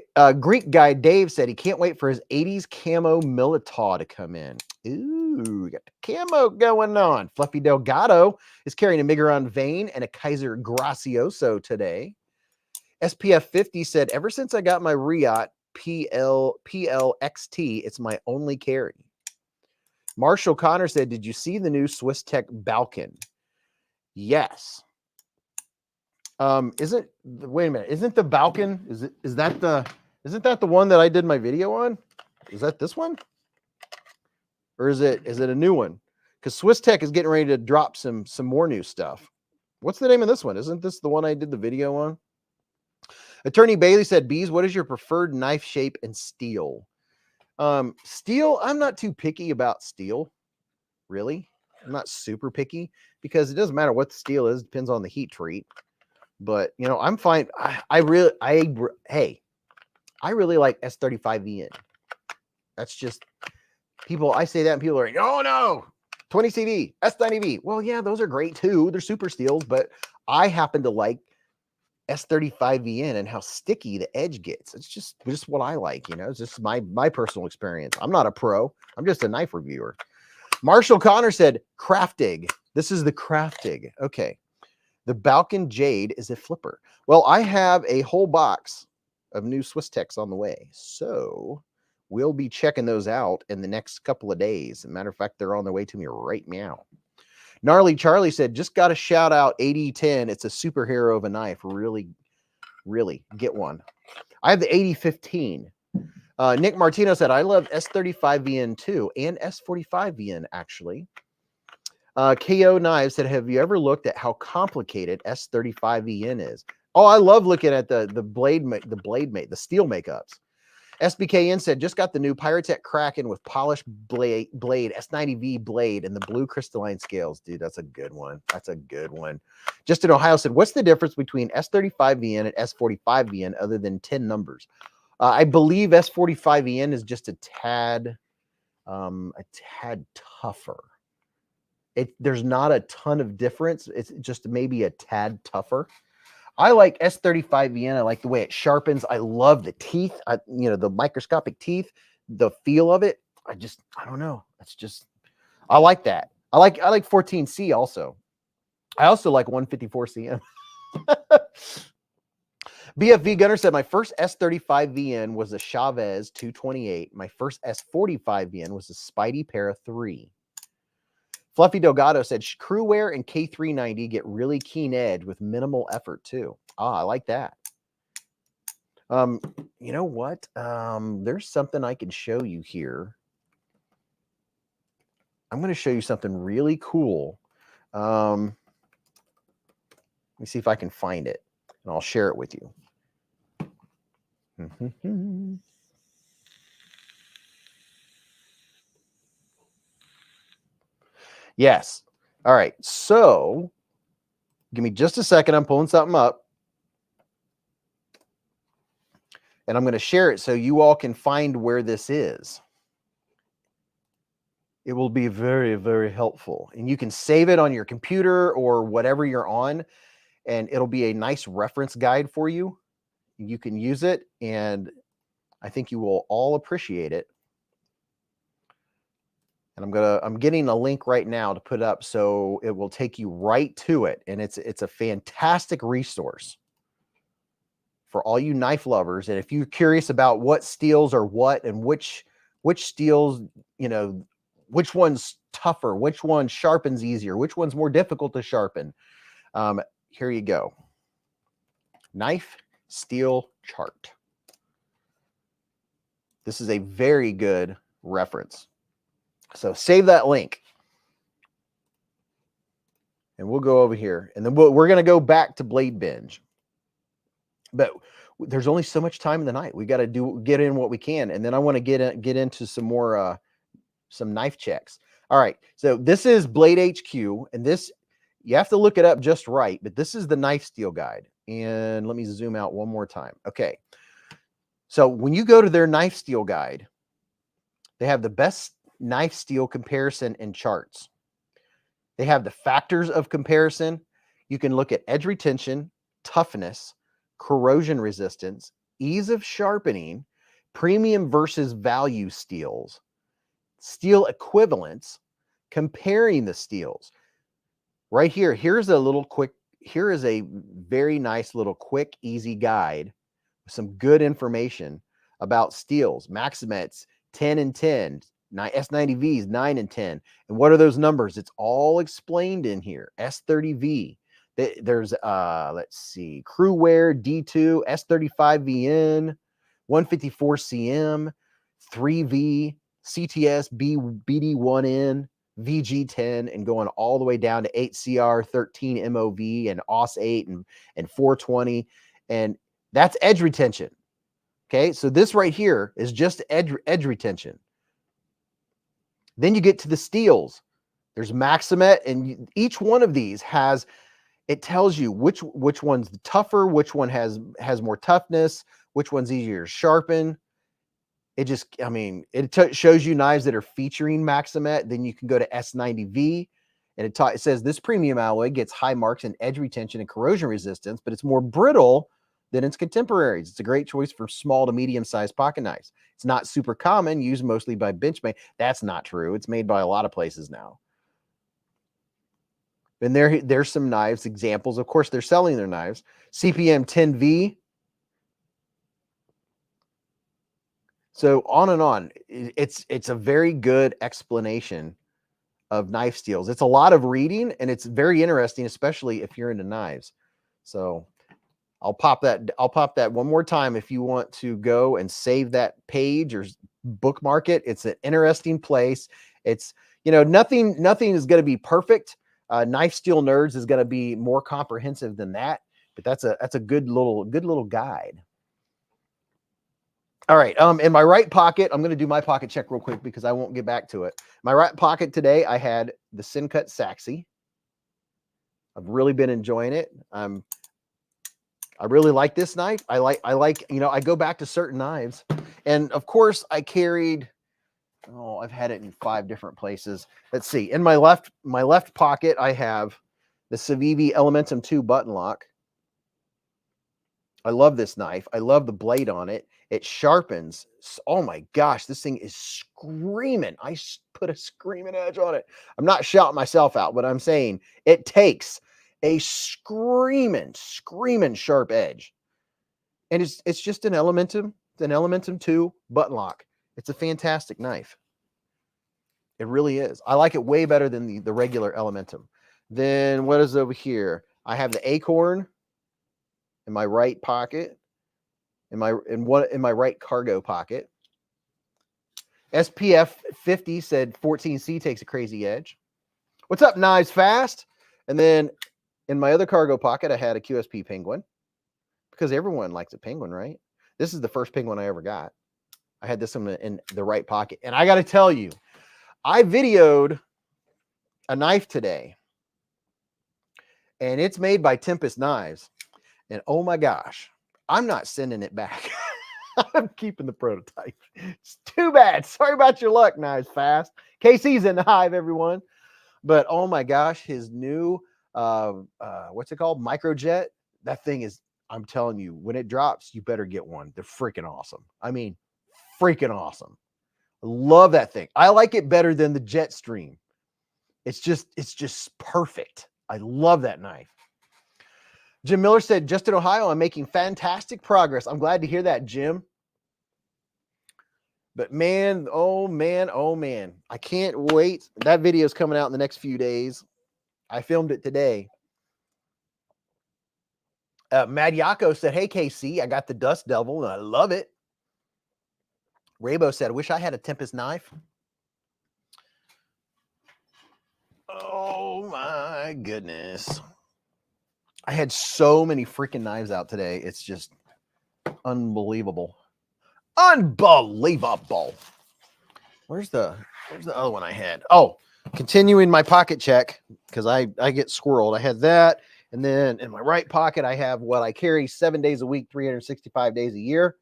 guy Dave said he can't wait for his 80s camo Militaw to come in. Ooh, we got the camo going on. Fluffy Delgado is carrying a Migueron Vein and a Kaiser Gracioso today. SPF 50 said, ever since I got my Riot PLXT, it's my only carry. Marshall Connor said, did you see the new Swiss Tech Balkan? Yes. Wait a minute, isn't the Balkan, isn't that the one that I did my video on? Is that this one? Or is it a new one? Because Swiss Tech is getting ready to drop some more new stuff. What's the name of this one? Isn't this the one I did the video on? Attorney Bailey said, Beez, what is your preferred knife shape and steel? Steel, I'm not too picky about steel, really. I'm not super picky because it doesn't matter what the steel is. It depends on the heat treat. But, you know, I'm fine. I really like S35VN. That's just, people, I say that and people are like, oh no, 20 CV, S90V. Well, yeah, those are great too. They're super steels, but I happen to like S35VN and how sticky the edge gets. It's just what I like, you know. It's just my personal experience. I'm not a pro. I'm just a knife reviewer. Marshall Connor said, Craftig. This is the Craftig. Okay. The Balkan Jade is a flipper. Well, I have a whole box of new Swiss Techs on the way. So we'll be checking those out in the next couple of days. As a matter of fact, they're on their way to me right now. Gnarly Charlie said, just got to shout out 8010. It's a superhero of a knife. Really, really get one. I have the 8015. Nick Martino said, I love S35VN too, and S45VN actually. KO Knives said, have you ever looked at how complicated S35VN is? Oh, I love looking at the steel makeups. SBKN said, just got the new Pyrotech Kraken with polished blade S90V blade and the blue crystalline scales. Dude, that's a good one. That's a good one. Just in Ohio said, what's the difference between S35VN and S45VN other than 10 numbers? I believe S45VN is just a tad tougher. There's not a ton of difference. It's just maybe a tad tougher. I like S35VN. I like the way it sharpens. I love the teeth. The microscopic teeth, the feel of it. I don't know. It's just, I like that. I like 14C also. I also like 154CM. BFV Gunner said, my first S35VN was a Chavez 228. My first S45VN was a Spidey Para 3. Fluffy Delgado said, Crewwear and K390 get really keen edge with minimal effort too. Ah, I like that. You know what? There's something I can show you here. I'm going to show you something really cool. Let me see if I can find it, and I'll share it with you. Yes. All right. So give me just a second. I'm pulling something up. And I'm going to share it so you all can find where this is. It will be very, very helpful. And you can save it on your computer or whatever you're on. And it'll be a nice reference guide for you. You can use it. And I think you will all appreciate it. And I'm getting a link right now to put up so it will take you right to it. And it's a fantastic resource for all you knife lovers. And if you're curious about what steels are what and which steels, which one's tougher, which one sharpens easier, which one's more difficult to sharpen, here you go. Knife steel chart. This is a very good reference. So save that link. And we'll go over here. And then we're going to go back to Blade Binge. But there's only so much time in the night. We got to get in what we can. And then I want to get into some more some knife checks. All right. So this is Blade HQ. And this, you have to look it up just right. But this is the knife steel guide. And let me zoom out one more time. Okay. So when you go to their knife steel guide, they have the best knife steel comparison and charts. They have the factors of comparison. You can look at edge retention, toughness, corrosion resistance, ease of sharpening, premium versus value steels, steel equivalents, comparing the steels. Right here, here is a very nice little quick, easy guide with some good information about steels. Maximets 10 and 10. S90Vs 9 and 10. And what are those numbers? It's all explained in here. S30V. There's let's see, Crewwear D2, S35VN, 154CM, 3V, CTS BD1N, VG10, and going all the way down to 8CR, 13 MOV, and OS 8 and 420. And that's edge retention. Okay, so this right here is just edge retention. Then you get to the steels. There's Maximet, and each one of these has, it tells you which one's the tougher, which one has more toughness, which one's easier to sharpen. It just, I mean, it shows you knives that are featuring Maximet. Then you can go to S90V, and it says this premium alloy gets high marks in edge retention and corrosion resistance, but it's more brittle than its contemporaries. It's a great choice for small to medium-sized pocket knives. It's not super common, used mostly by Benchmade. That's not true. It's made by a lot of places now. And there's some knives, examples. Of course, they're selling their knives. CPM 10V. So on and on. It's a very good explanation of knife steels. It's a lot of reading, and it's very interesting, especially if you're into knives. So I'll pop that one more time if you want to go and save that page or bookmark it. It's an interesting place. It's, nothing is going to be perfect. Knife Steel Nerds is going to be more comprehensive than that, but that's a good little guide. All right. In my right pocket, I'm going to do my pocket check real quick because I won't get back to it. My right pocket today, I had the Sin Cut Saxy. I've really been enjoying it. I really like this knife. I like, you know, I go back to certain knives. And of course, I carried, oh, I've had it in 5 different places. Let's see. In my left pocket, I have the Civivi Elementum 2 button lock. I love this knife. I love the blade on it. It sharpens. Oh my gosh, this thing is screaming. I put a screaming edge on it. I'm not shouting myself out, but I'm saying it takes a screaming sharp edge. And it's just an Elementum, it's an Elementum 2 button lock. It's a fantastic knife. It really is. I like it way better than the regular Elementum. Then what is over here? I have the Acorn in my right pocket, in my right cargo pocket. SPF 50 said 14C takes a crazy edge. What's up, Knives Fast? And then in my other cargo pocket, I had a QSP Penguin because everyone likes a penguin, right? This is the first penguin I ever got. I had this one in the right pocket. And I got to tell you, I videoed a knife today, and it's made by Tempest Knives. And oh my gosh, I'm not sending it back. I'm keeping the prototype. It's too bad. Sorry about your luck, Knives Fast. KC's in the hive, everyone. But oh my gosh, his new, what's it called? Microjet. That thing is, I'm telling you, when it drops, you better get one. They're freaking awesome. I mean, freaking awesome. I love that thing. I like it better than the Jetstream. It's just perfect. I love that knife. Jim Miller said, just in Ohio, I'm making fantastic progress. I'm glad to hear that, Jim. But man, oh man, oh man. I can't wait. That video is coming out in the next few days. I filmed it today. Mad Yako said, hey, KC, I got the Dust Devil, and I love it. Raybo said, I wish I had a Tempest knife. Oh, my goodness. I had so many freaking knives out today. It's just unbelievable. Unbelievable. Where's the other one I had? Oh, continuing my pocket check, because I get squirreled. I had that. And then in my right pocket, I have what I carry 7 days a week, 365 days a year.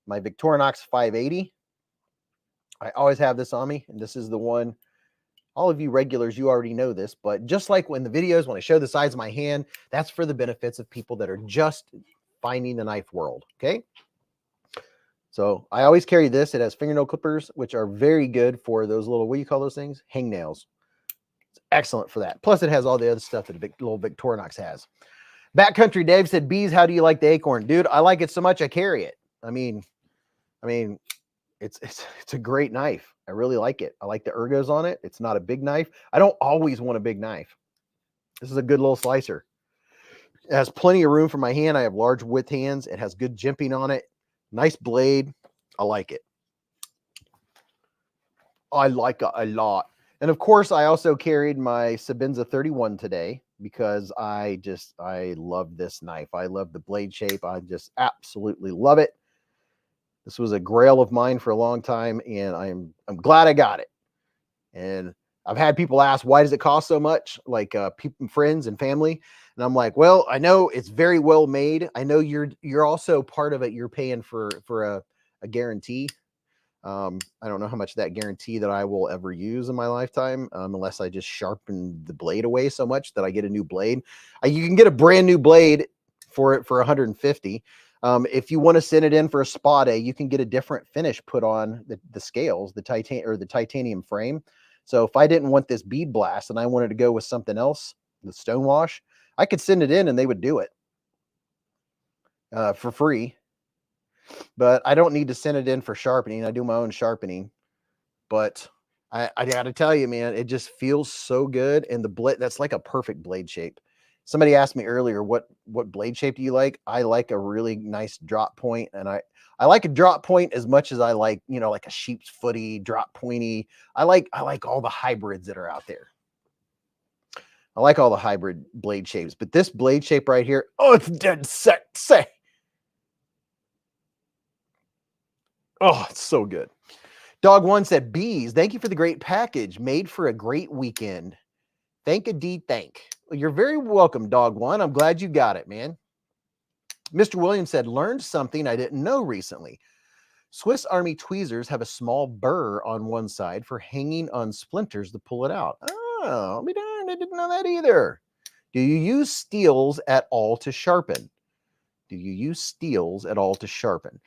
My Victorinox 580. I always have this on me. And this is the one. All of you regulars, you already know this, but just like when the videos, when I show the size of my hand, that's for the benefits of people that are just finding the knife world, okay? So I always carry this. It has fingernail clippers, which are very good for those little, what do you call those things? Hangnails. It's excellent for that. Plus, it has all the other stuff that a little Victorinox has. Backcountry Dave said, Beez, how do you like the Acorn? Dude, I like it so much I carry it. I mean, it's a great knife. I really like it. I like the ergos on it. It's not a big knife. I don't always want a big knife. This is a good little slicer. It has plenty of room for my hand. I have large width hands. It has good jimping on it. Nice blade. I like it. I like it a lot. And of course, I also carried my Sebenza 31 today because I love this knife. I love the blade shape. I just absolutely love it. This was a grail of mine for a long time, and I'm glad I got it. And I've had people ask, why does it cost so much? Like people, friends and family. And I'm like, well, I know it's very well made. I know you're also part of it. You're paying for a guarantee. I don't know how much that guarantee that I will ever use in my lifetime, unless I just sharpen the blade away so much that I get a new blade. You can get a brand new blade for 150. If you want to send it in for a spa day, you can get a different finish put on the scales, the titanium frame. So if I didn't want this bead blast and I wanted to go with something else, the stonewash, I could send it in and they would do it for free. But I don't need to send it in for sharpening. I do my own sharpening. But I got to tell you, man, it just feels so good. And the blade, that's like a perfect blade shape. Somebody asked me earlier, what blade shape do you like? I like a really nice drop point, and I like a drop point as much as I like, you know, like a sheep's footy, drop pointy. I like all the hybrids that are out there. I like all the hybrid blade shapes, but this blade shape right here, oh, it's dead sexy. Oh, it's so good. Dog One said, Beez, thank you for the great package. Made for a great weekend. Thank a D thank. Well, you're very welcome, Dog One. I'm glad you got it, man. Mr. Williams said, learned something I didn't know recently. Swiss Army tweezers have a small burr on one side for hanging on splinters to pull it out. Oh, I'll be darned. I didn't know that either. Do you use steels at all to sharpen? Do you use steels at all to sharpen?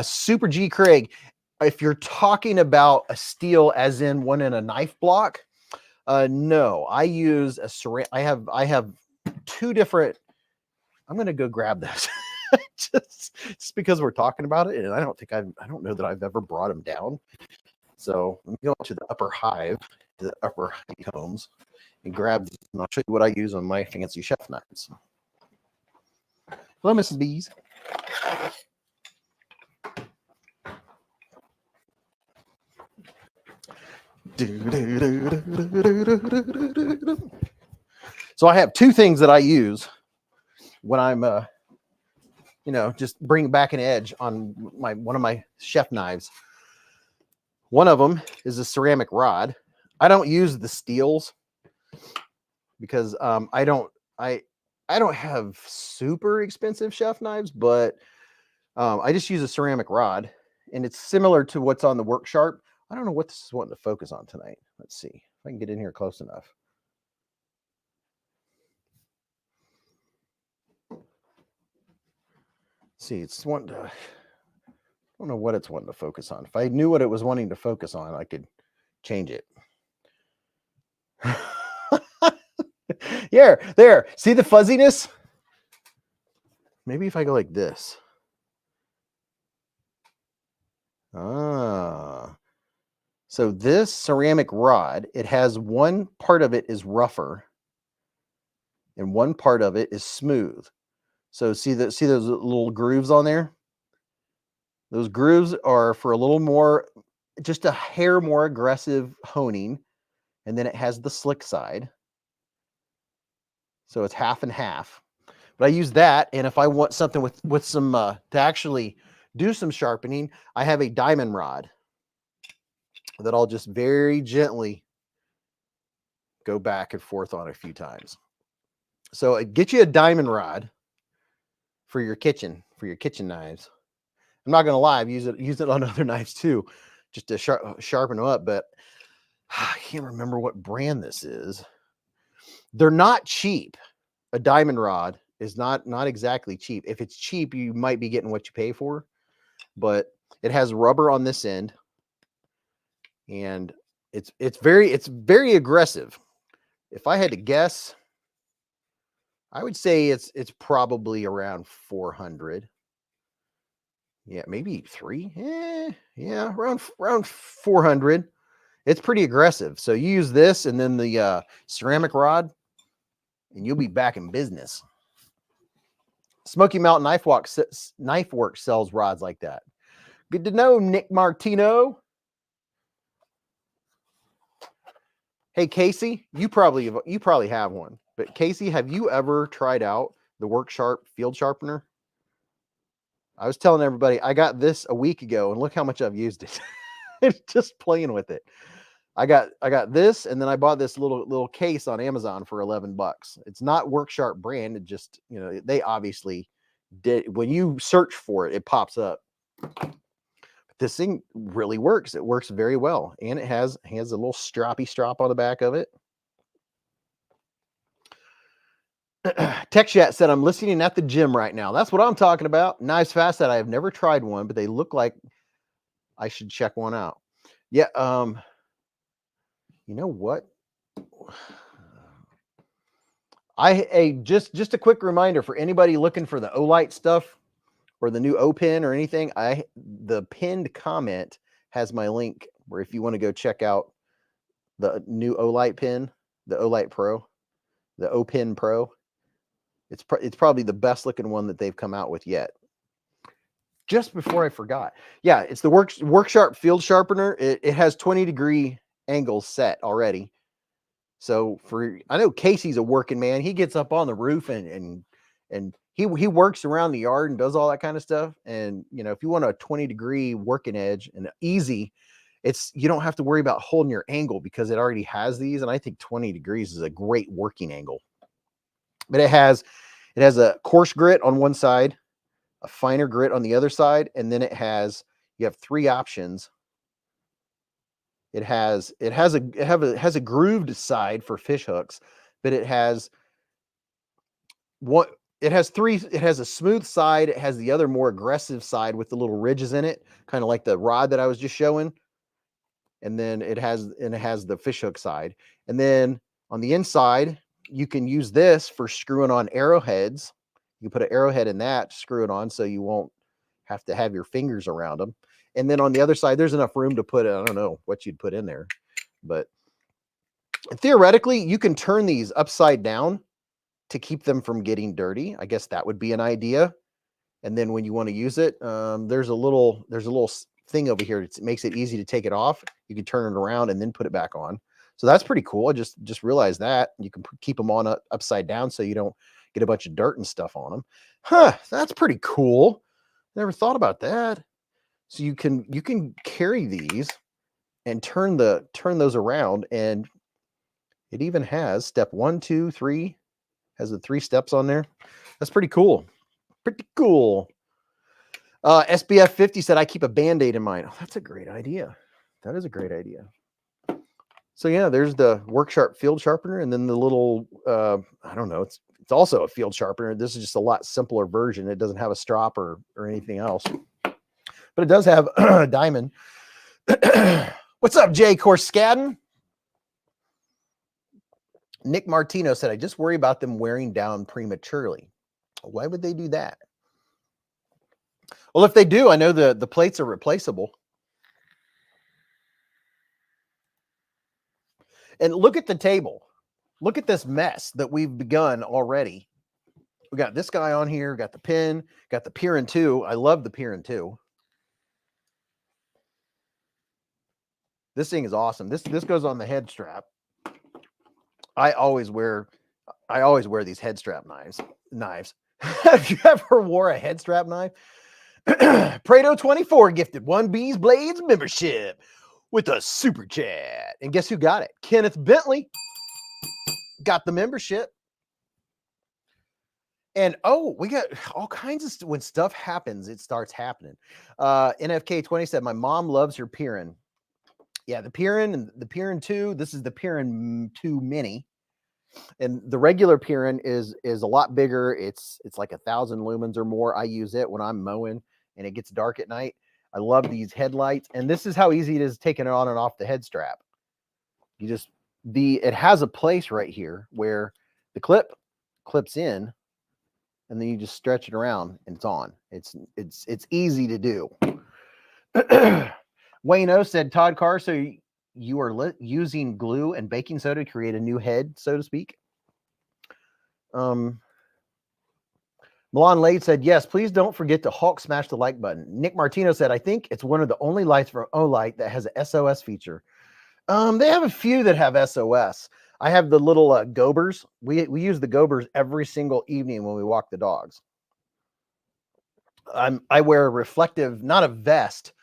Super G Craig, if you're talking about a steel as in one in a knife block, no, I use a ceramic. I have two different. I'm going to go grab this just because we're talking about it. And I don't know that I've ever brought them down. So let me go to the upper hive, the upper honeycombs, and grab these, and I'll show you what I use on my fancy chef knives. Hello, Mrs. Beez. So I have two things that I use when I'm, just bring back an edge on one of my chef knives. One of them is a ceramic rod. I don't use the steels because I don't have super expensive chef knives, but I just use a ceramic rod, and it's similar to what's on the Work Sharp. I don't know what this is wanting to focus on tonight. Let's see if I can get in here close enough. See, it's wanting to, I don't know what it's wanting to focus on. If I knew what it was wanting to focus on, I could change it. Yeah, there. See the fuzziness? Maybe if I go like this. So this ceramic rod, it has one part of it is rougher and one part of it is smooth. So see those little grooves on there? Those grooves are for a little more, just a hair more aggressive honing. And then it has the slick side. So it's half and half. But I use that, and if I want something with some to actually do some sharpening, I have a diamond rod that I'll just very gently go back and forth on a few times. So get you a diamond rod for your kitchen knives. I'm not gonna lie, I've used it on other knives too, just to sharpen them up. But I can't remember what brand this is. They're not cheap. A diamond rod is not exactly cheap. If it's cheap, you might be getting what you pay for, but it has rubber on this end, and it's very aggressive. If I had to guess, I would say it's probably around 400. Yeah, maybe 3. Yeah, around 400. It's pretty aggressive. So you use this and then the ceramic rod, and you'll be back in business. Smoky Mountain Knife Works sells rods like that. Good to know, Nick Martino. Hey, Casey, you probably have one. But Casey, have you ever tried out the Work Sharp field sharpener? I was telling everybody I got this a week ago, and look how much I've used it. It's just playing with it. I got this, and then I bought this little case on Amazon for $11. It's not Work Sharp brand. It just, they obviously did. When you search for it, it pops up. But this thing really works. It works very well, and it has a little stroppy strap on the back of it. Tech Chat said, I'm listening at the gym right now. That's what I'm talking about. Knives Fast said, I have never tried one, but they look like I should check one out. Yeah. You know what? Just a quick reminder for anybody looking for the Olight stuff or the new O pin or anything. The pinned comment has my link where if you want to go check out the new Olight pin, the Olight Pro, the O pin Pro. It's probably the best looking one that they've come out with yet. Just before I forgot. Yeah, it's the Work Sharp Field Sharpener. It has 20-degree angles set already. So I know Casey's a working man. He gets up on the roof and he works around the yard and does all that kind of stuff. And you know, if you want a 20-degree working edge and easy, you don't have to worry about holding your angle because it already has these. And I think 20 degrees is a great working angle. But it has a coarse grit on one side, a finer grit on the other side, and then you have 3 options. It has a grooved side for fish hooks, but it has a smooth side, it has the other more aggressive side with the little ridges in it, kind of like the rod that I was just showing. And then it has the fish hook side. And then on the inside, you can use this for screwing on arrowheads. You put an arrowhead in that, screw it on so you won't have to have your fingers around them. And then on the other side, there's enough room to put, I don't know what you'd put in there, but theoretically, you can turn these upside down to keep them from getting dirty. I guess that would be an idea. And then when you want to use it, there's a little thing over here that makes it easy to take it off. You can turn it around and then put it back on. So that's pretty cool. I just realized that you can keep them on upside down so you don't get a bunch of dirt and stuff on them. Huh, that's pretty cool. Never thought about that. So you can carry these and turn those around, and it even has step 1, 2, 3, has the 3 steps on there. That's pretty cool. Pretty cool. SBF 50 said, I keep a Band-Aid in mine. Oh, that's a great idea. That is a great idea. So yeah, there's the Work Sharp field sharpener, and then the little, I don't know, it's also a field sharpener. This is just a lot simpler version. It doesn't have a strop or anything else, but it does have a diamond. What's up, Jay Corscadden? Nick Martino said, I just worry about them wearing down prematurely. Why would they do that? Well, if they do, I know the plates are replaceable. And look at the table. Look at this mess that we've begun already. We got this guy on here, got the pin, got the Piran 2. I love the Piran 2. This thing is awesome. This goes on the head strap. I always wear these head strap knives. Have you ever wore a head strap knife? Prado 24 gifted 1 beezblades membership with a super chat. And guess who got it? Kenneth Bentley got the membership. And oh, we got all kinds of when stuff happens, it starts happening. NFK 20 said, my mom loves her Piran. Yeah, the Piran and the Piran 2. This is the Piran 2 Mini. And the regular Piran is a lot bigger. It's like 1,000 lumens or more. I use it when I'm mowing and it gets dark at night. I love these headlights, and this is how easy it is taking it on and off the head strap. It has a place right here where the clip clips in, and then you just stretch it around and it's on. It's easy to do. Wayne O said, Todd Carr, so you are using glue and baking soda to create a new head, so to speak. Milan Lade said, yes, please don't forget to Hulk smash the like button. Nick Martino said, I think it's one of the only lights from Olight that has an SOS feature. They have a few that have SOS. I have the little Gobers. We use the Gobers every single evening when we walk the dogs. I wear a reflective, not a vest.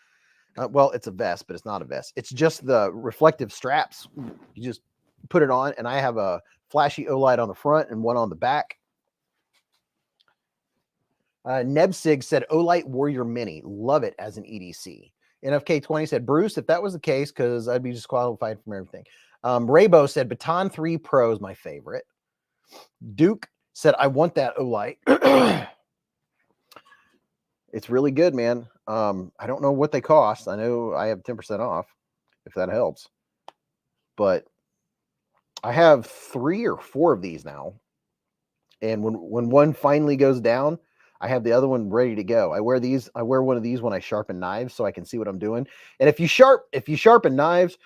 Well, it's a vest, but it's not a vest. It's just the reflective straps. You just put it on, and I have a flashy Olight on the front and one on the back. Nebsig said, Olight Warrior Mini. Love it as an EDC. NFK20 said, Bruce, if that was the case, because I'd be disqualified from everything. Raybo said, Baton 3 Pro is my favorite. Duke said, I want that Olight. It's really good, man. I don't know what they cost. I know I have 10% off, if that helps. But I have 3 or 4 of these now. And when one finally goes down, I have the other one ready to go. I wear one of these when I sharpen knives so I can see what I'm doing. And if you sharpen knives,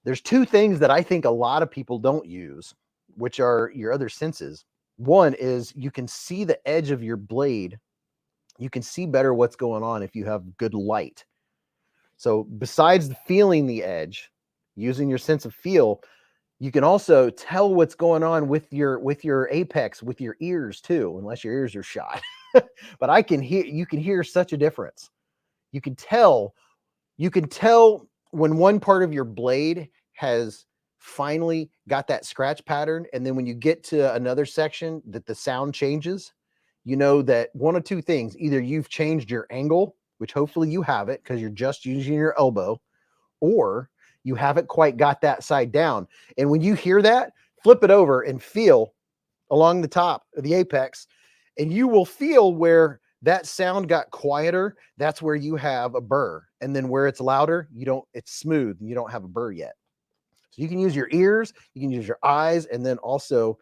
there's 2 things that I think a lot of people don't use, which are your other senses. One is you can see the edge of your blade. You can see better what's going on if you have good light. So besides feeling the edge, using your sense of feel, You can also tell what's going on with your apex, with your ears too, unless your ears are shot. But you can hear such a difference. You can tell when one part of your blade has finally got that scratch pattern, and then when you get to another section that the sound changes, you know that one of two things: either you've changed your angle, which hopefully you have it because you're just using your elbow, or you haven't quite got that side down. And when you hear that, flip it over and feel along the top of the apex, and you will feel where that sound got quieter. That's where you have a burr. And then where it's louder, it's smooth and you don't have a burr yet. So you can use your ears, you can use your eyes, and then also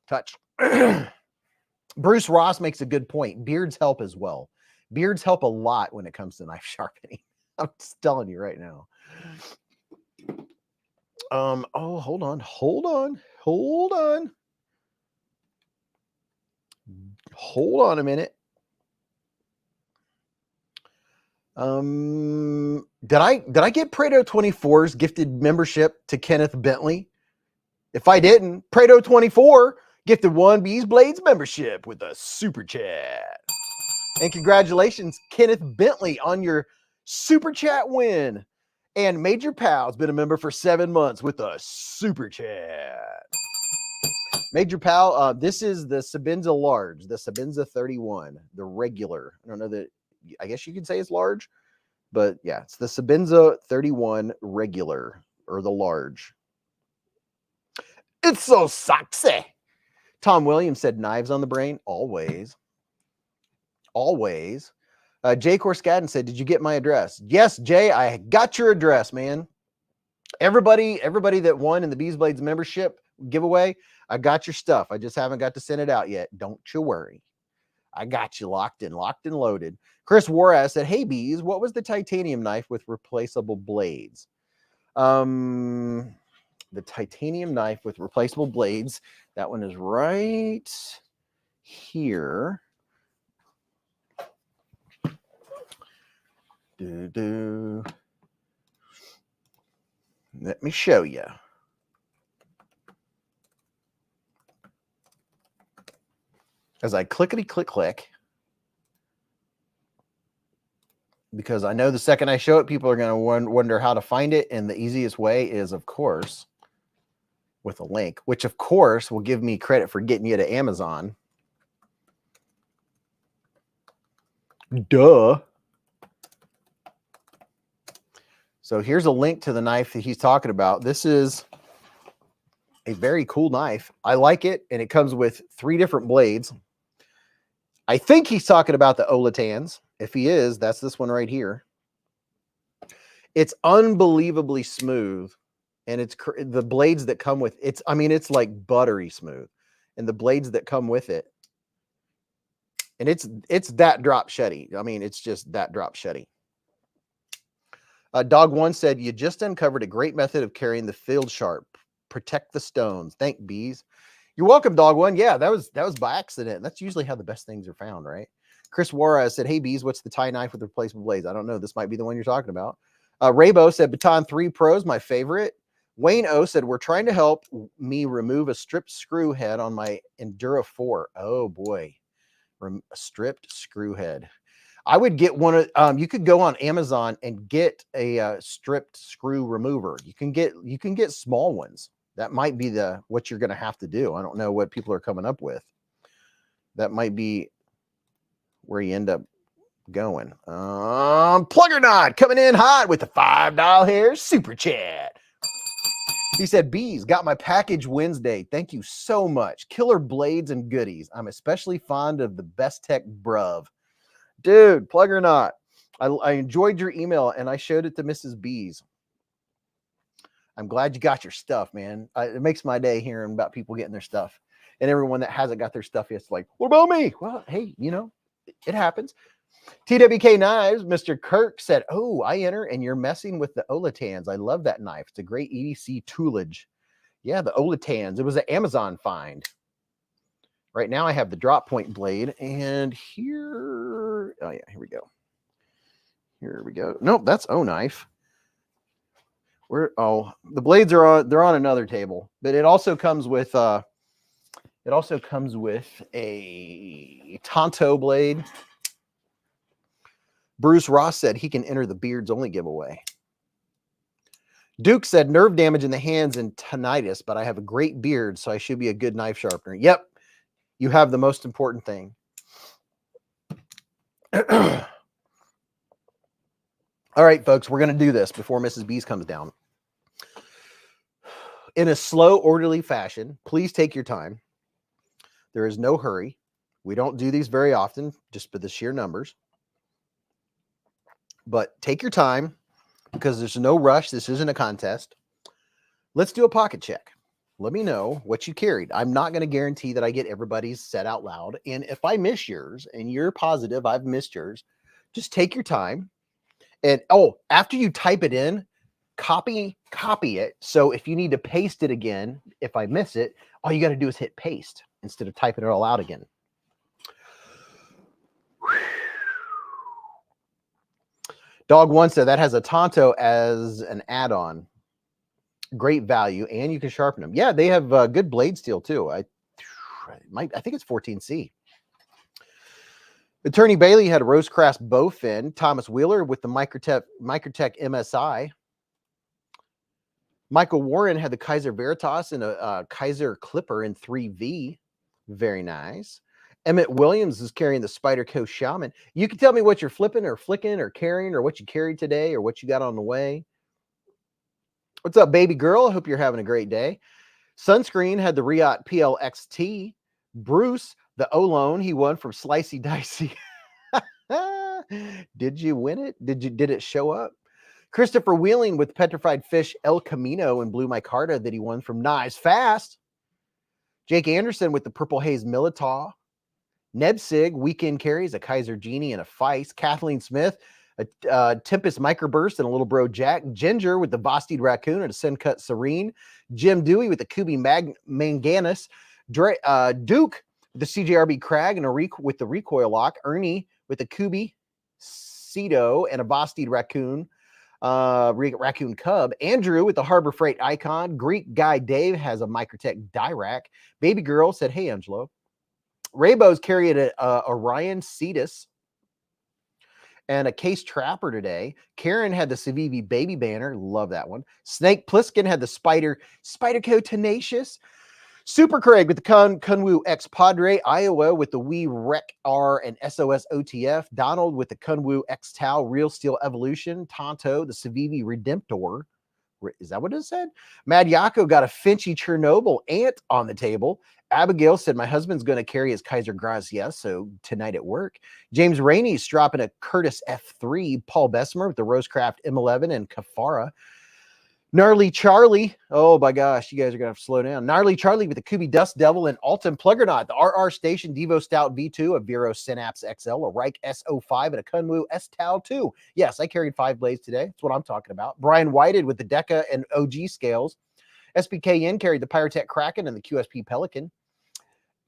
touch. Bruce Ross makes a good point. Beards help as well. Beards help a lot when it comes to knife sharpening. I'm just telling you right now. Oh, hold on. Hold on a minute. Did I get Prado 24's gifted membership to Kenneth Bentley? If I didn't, Prado 24 gifted one BeezBlades membership with a super chat. And congratulations, Kenneth Bentley, on your super chat win. And Major Pal's been a member for 7 months with a super chat. Major Pal, this is the Sebenza large, the Sebenza 31, the regular. I don't know that, I guess you could say it's large, but yeah, it's the Sebenza 31 regular, or the large. It's so sexy. Tom Williams said knives on the brain. Always. Always. Jay Corskadden said, did you get my address? Yes, Jay, I got your address, man. Everybody that won in the BeezBlades membership giveaway, I got your stuff. I just haven't got to send it out yet. Don't you worry. I got you locked and loaded. Chris Warras said, hey, Beez, what was the titanium knife with replaceable blades? The titanium knife with replaceable blades. That one is right here. Let me show you. As I clickety click, because I know the second I show it, people are going to wonder how to find it. And the easiest way is, of course, with a link, which of course will give me credit for getting you to Amazon. Duh. So here's a link to the knife that he's talking about. This is a very cool knife. I like it, and it comes with 3 different blades. I think he's talking about the Olatans. If he is, that's this one right here. It's unbelievably smooth, and it's the blades that come with it. I mean, it's like buttery smooth, and the blades that come with it, and it's that drop shetty. I mean, it's just that drop shetty. Dog One said, you just uncovered a great method of carrying the field sharp. Protect the stones. Thank Beez. You're welcome, Dog One. Yeah, that was by accident. That's usually how the best things are found, right? Chris Warra said, hey, Beez, what's the tie knife with replacement blades? I don't know. This might be the one you're talking about. Raybo said, Baton 3 Pros, my favorite. Wayne O said, we're trying to help me remove a stripped screw head on my Endura 4. Oh, boy. A stripped screw head. I would get one of, you could go on Amazon and get a stripped screw remover. You can get small ones. That might be what you're going to have to do. I don't know what people are coming up with. That might be where you end up going. Plugger Nod coming in hot with the $5 hair super chat. He said, Beez, got my package Wednesday. Thank you so much. Killer blades and goodies. I'm especially fond of the Best Tech Bruv. Dude, plug or not, I enjoyed your email, and I showed it to Mrs. Beez. I'm glad you got your stuff, man. It makes my day hearing about people getting their stuff. And everyone that hasn't got their stuff yet is like, what about me? Well, hey, you know, it happens. TWK Knives, Mr. Kirk said, oh, I enter, and you're messing with the Olatans. I love that knife. It's a great EDC toolage. Yeah, the Olatans. It was an Amazon find. Right now I have the drop point blade, and here, oh yeah, here we go. Here we go. Nope, that's O knife. Oh, the blades are on, they're on another table, but it also comes with a Tonto blade. Bruce Ross said he can enter the beards only giveaway. Duke said nerve damage in the hands and tinnitus, but I have a great beard, so I should be a good knife sharpener. Yep, you have the most important thing. All right, folks, we're going to do this before Mrs. Beez comes down. In a slow, orderly fashion, please take your time. There is no hurry. We don't do these very often, just for the sheer numbers. But take your time, because there's no rush. This isn't a contest. Let's do a pocket check. Let me know what you carried. I'm not going to guarantee that I get everybody's said out loud. And if I miss yours and you're positive I've missed yours, just take your time. And after you type it in, copy it. So if you need to paste it again, if I miss it, all you got to do is hit paste instead of typing it all out again. Dog One said that has a Tonto as an add-on. Great value, and you can sharpen them. Yeah, they have good blade steel too. I think it's 14C. Attorney Bailey had a Rosecrest bowfin. Thomas Wheeler with the Microtech MSI. Michael Warren had the Kaiser Veritas and a Kaiser Clipper in 3V. Very nice. Emmett Williams is carrying the Spyderco Shaman. You can tell me what you're flipping or flicking or carrying or what you carried today or what you got on the way. What's up, baby girl? I hope you're having a great day. Sunscreen had the Riot PLXT. Bruce, the Olone, he won from Slicey Dicey. Did you win it? Did it show up? Christopher Wheeling with Petrified Fish El Camino and Blue Micarta that he won from Knives Fast. Jake Anderson with the Purple Haze Militaw. Nebsig, weekend carries, a Kaiser Genie and a Feist. Kathleen Smith, a Tempest Microburst and a Little Bro Jack. Ginger with the Bostede Raccoon and a Sencut Serene. Jim Dewey with the Kubi Manganus. Duke with the CJRB Crag and with the Recoil Lock. Ernie with the Kubi Cedo and a Bostede Raccoon. Raccoon Cub. Andrew with the Harbor Freight Icon. Greek Guy Dave has a Microtech Dirac. Baby Girl said, hey, Angelo. Raybo's carried a Orion Cetus and a Case Trapper today. Karen had the Civivi Baby Banner. Love that one. Snake Pliskin had the Spyderco Tenacious. Super Craig with the Kunwu X Padre. Iowa with the Wii Rec R and SOS OTF. Donald with the Kunwu X Tau Real Steel Evolution. Tonto, the Civivi Redemptor. Is that what it said? Mad Yako got a Finchy Chernobyl ant on the table. Abigail said, my husband's going to carry his Kaiser Grazia, so tonight at work. James Rainey's dropping a Curtis F3. Paul Bessemer with the Rosecraft M11 and Kafara. Gnarly Charlie. Oh, my gosh, you guys are going to have to slow down. Gnarly Charlie with the Kubi Dust Devil and Alton Pluggernaut. The RR Station Devo Stout V2, a Vero Synapse XL, a Reich S05, and a Kunwu S-Tau 2. Yes, I carried 5 blades today. That's what I'm talking about. Brian Whited with the Deca and OG scales. SBKN carried the Pyrotech Kraken and the QSP Pelican.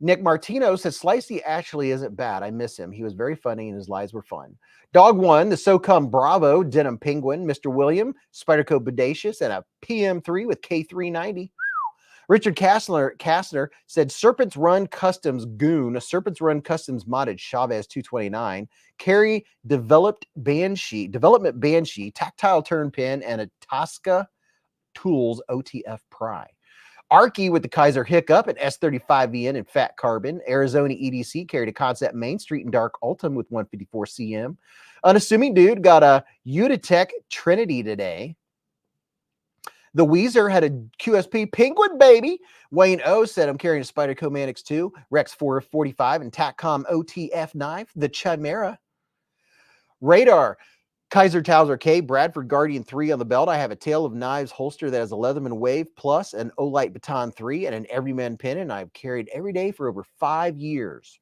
Nick Martino says, Slicey actually isn't bad. I miss him. He was very funny and his lives were fun. Dog One, the SOCOM Bravo, Denim Penguin, Mr. William, Spyderco Bodacious, and a PM3 with K390. Richard Kastner said, Serpent's Run Customs Goon, a Serpent's Run Customs modded Chavez 229, carry development Banshee, tactile turn pin, and a Tosca Tools OTF Pry. Arky with the Kaiser Hiccup and S35VN and Fat Carbon. Arizona EDC carried a Concept Main Street and Dark Ultim with 154 CM. Unassuming Dude got a Uditech Trinity today. The Weezer had a QSP Penguin Baby. Wayne O said, I'm carrying a Spyderco Manix 2, Rex 445, and TACCOM OTF Knife. The Chimera. Radar. Kaiser Towser K, Bradford Guardian 3 on the belt. I have a Tale of Knives holster that has a Leatherman Wave Plus, an Olight Baton 3, and an Everyman pin, and I've carried every day for over 5 years.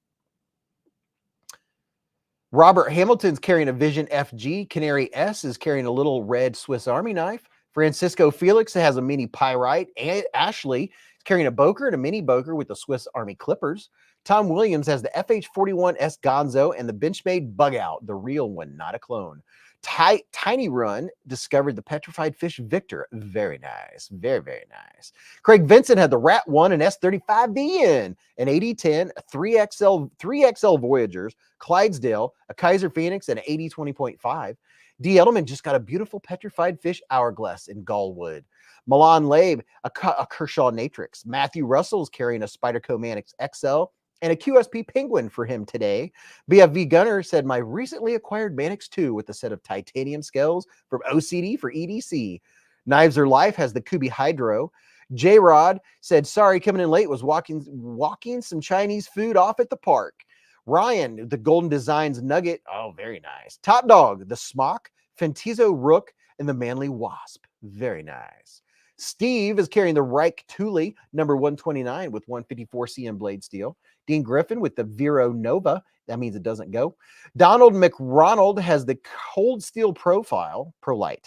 Robert Hamilton's carrying a Vision FG. Canary S is carrying a little red Swiss Army knife. Francisco Felix has a mini Pyrite. And Ashley is carrying a Boker and a mini Boker with the Swiss Army Clippers. Tom Williams has the FH41S Gonzo and the Benchmade Bug Out, the real one, not a clone. Tiny Run discovered the petrified fish Victor. Very nice. Very, very nice. Craig Vincent had the Rat 1 and S35VN, an 8010, a 3XL Voyagers, Clydesdale, a Kaiser Phoenix, and an 8020.5. D. Edelman just got a beautiful petrified fish Hourglass in Gallwood. Milan Labe, a Kershaw Natrix. Matthew Russell is carrying a Spyderco Manix XL and a QSP Penguin for him today. BFV Gunner said, my recently acquired Manix 2 with a set of titanium scales from OCD for EDC. Knives Are Life has the Kubi Hydro. J-Rod said, sorry, coming in late, was walking some Chinese food off at the park. Ryan, the Golden Designs Nugget. Oh, very nice. Top Dog, the Smock, Fentizo Rook, and the Manly Wasp. Very nice. Steve is carrying the Reich Thule, number 129 with 154 CM blade steel. Dean Griffin with the Vero Nova. That means it doesn't go. Donald McRonald has the Cold Steel Profile. Prolight.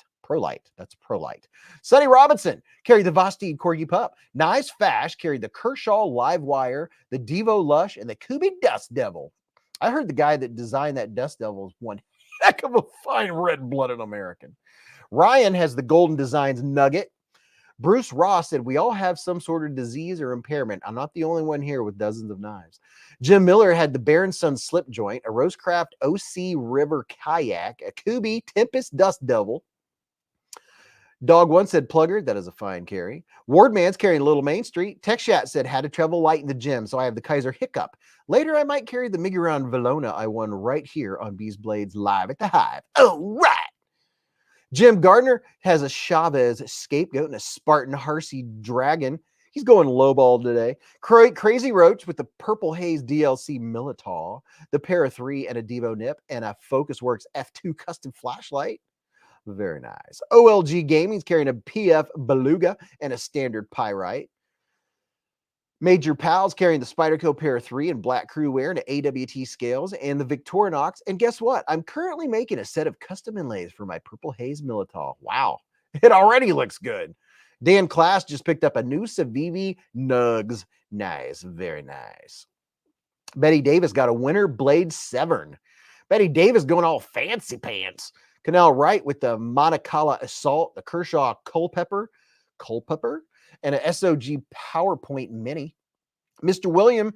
That's Prolight. Sonny Robinson carried the Vosteed Corgi Pup. Nice Fash carried the Kershaw Live Wire, the Devo Lush, and the Kubi Dust Devil. I heard the guy that designed that Dust Devil is one heck of a fine red-blooded American. Ryan has the Golden Designs Nugget. Bruce Ross said, we all have some sort of disease or impairment. I'm not the only one here with dozens of knives. Jim Miller had the Baron Sun Slip Joint, a Rosecraft OC River Kayak, a Kubi Tempest Dust Devil. Dog One said, Plugger, that is a fine carry. Wardman's carrying Little Main Street. TechShat said, had to travel light in the gym, so I have the Kaiser Hiccup. Later, I might carry the Miguron Valona I won right here on Beezblades Live at the Hive. All right. Jim Gardner has a Chavez Scapegoat and a Spartan Harsey Dragon. He's going lowball today. Crazy Roach with the Purple Haze DLC Militaw, the Para 3 and a Devo Nip, and a FocusWorks F2 custom flashlight. Very nice. OLG Gaming's carrying a PF Beluga and a standard Pyrite. Major Pal's carrying the Spyderco Para 3 and Black Crew Wear and AWT scales and the Victorinox. And guess what? I'm currently making a set of custom inlays for my Purple Haze Militaw. Wow. It already looks good. Dan Class just picked up a new Civivi Nugs. Nice. Very nice. Betty Davis got a Winter Blade Severn. Betty Davis going all fancy pants. Canal Wright with the Monocala Assault, the Kershaw Culpepper, and an SOG PowerPoint Mini. Mr. William,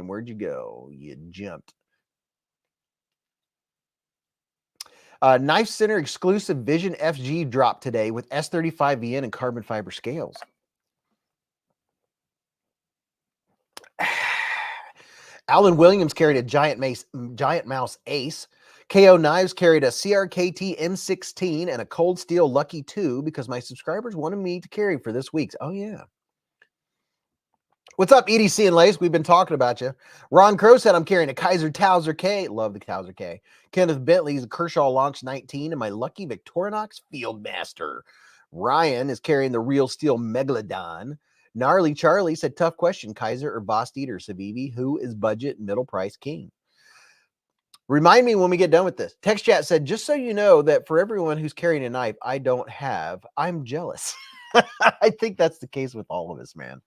where'd you go? You jumped. Knife Center exclusive Vision FG dropped today with S35VN and carbon fiber scales. Alan Williams carried a Giant Mouse Ace. KO Knives carried a CRKT M16 and a Cold Steel Lucky 2 because my subscribers wanted me to carry for this week's. Oh, yeah. What's up, EDC and Lace? We've been talking about you. Ron Crow said I'm carrying a Kaiser Towser K. Love the Towser K. Kenneth Bentley's a Kershaw Launch 19 and my lucky Victorinox Fieldmaster. Ryan is carrying the Real Steel Megalodon. Gnarly Charlie said, tough question, Kaiser or Vosteed or Civivi? Who is budget middle price king? Remind me when we get done with this. Text chat said, just so you know that for everyone who's carrying a knife I don't have, I'm jealous. I think that's the case with all of us, man.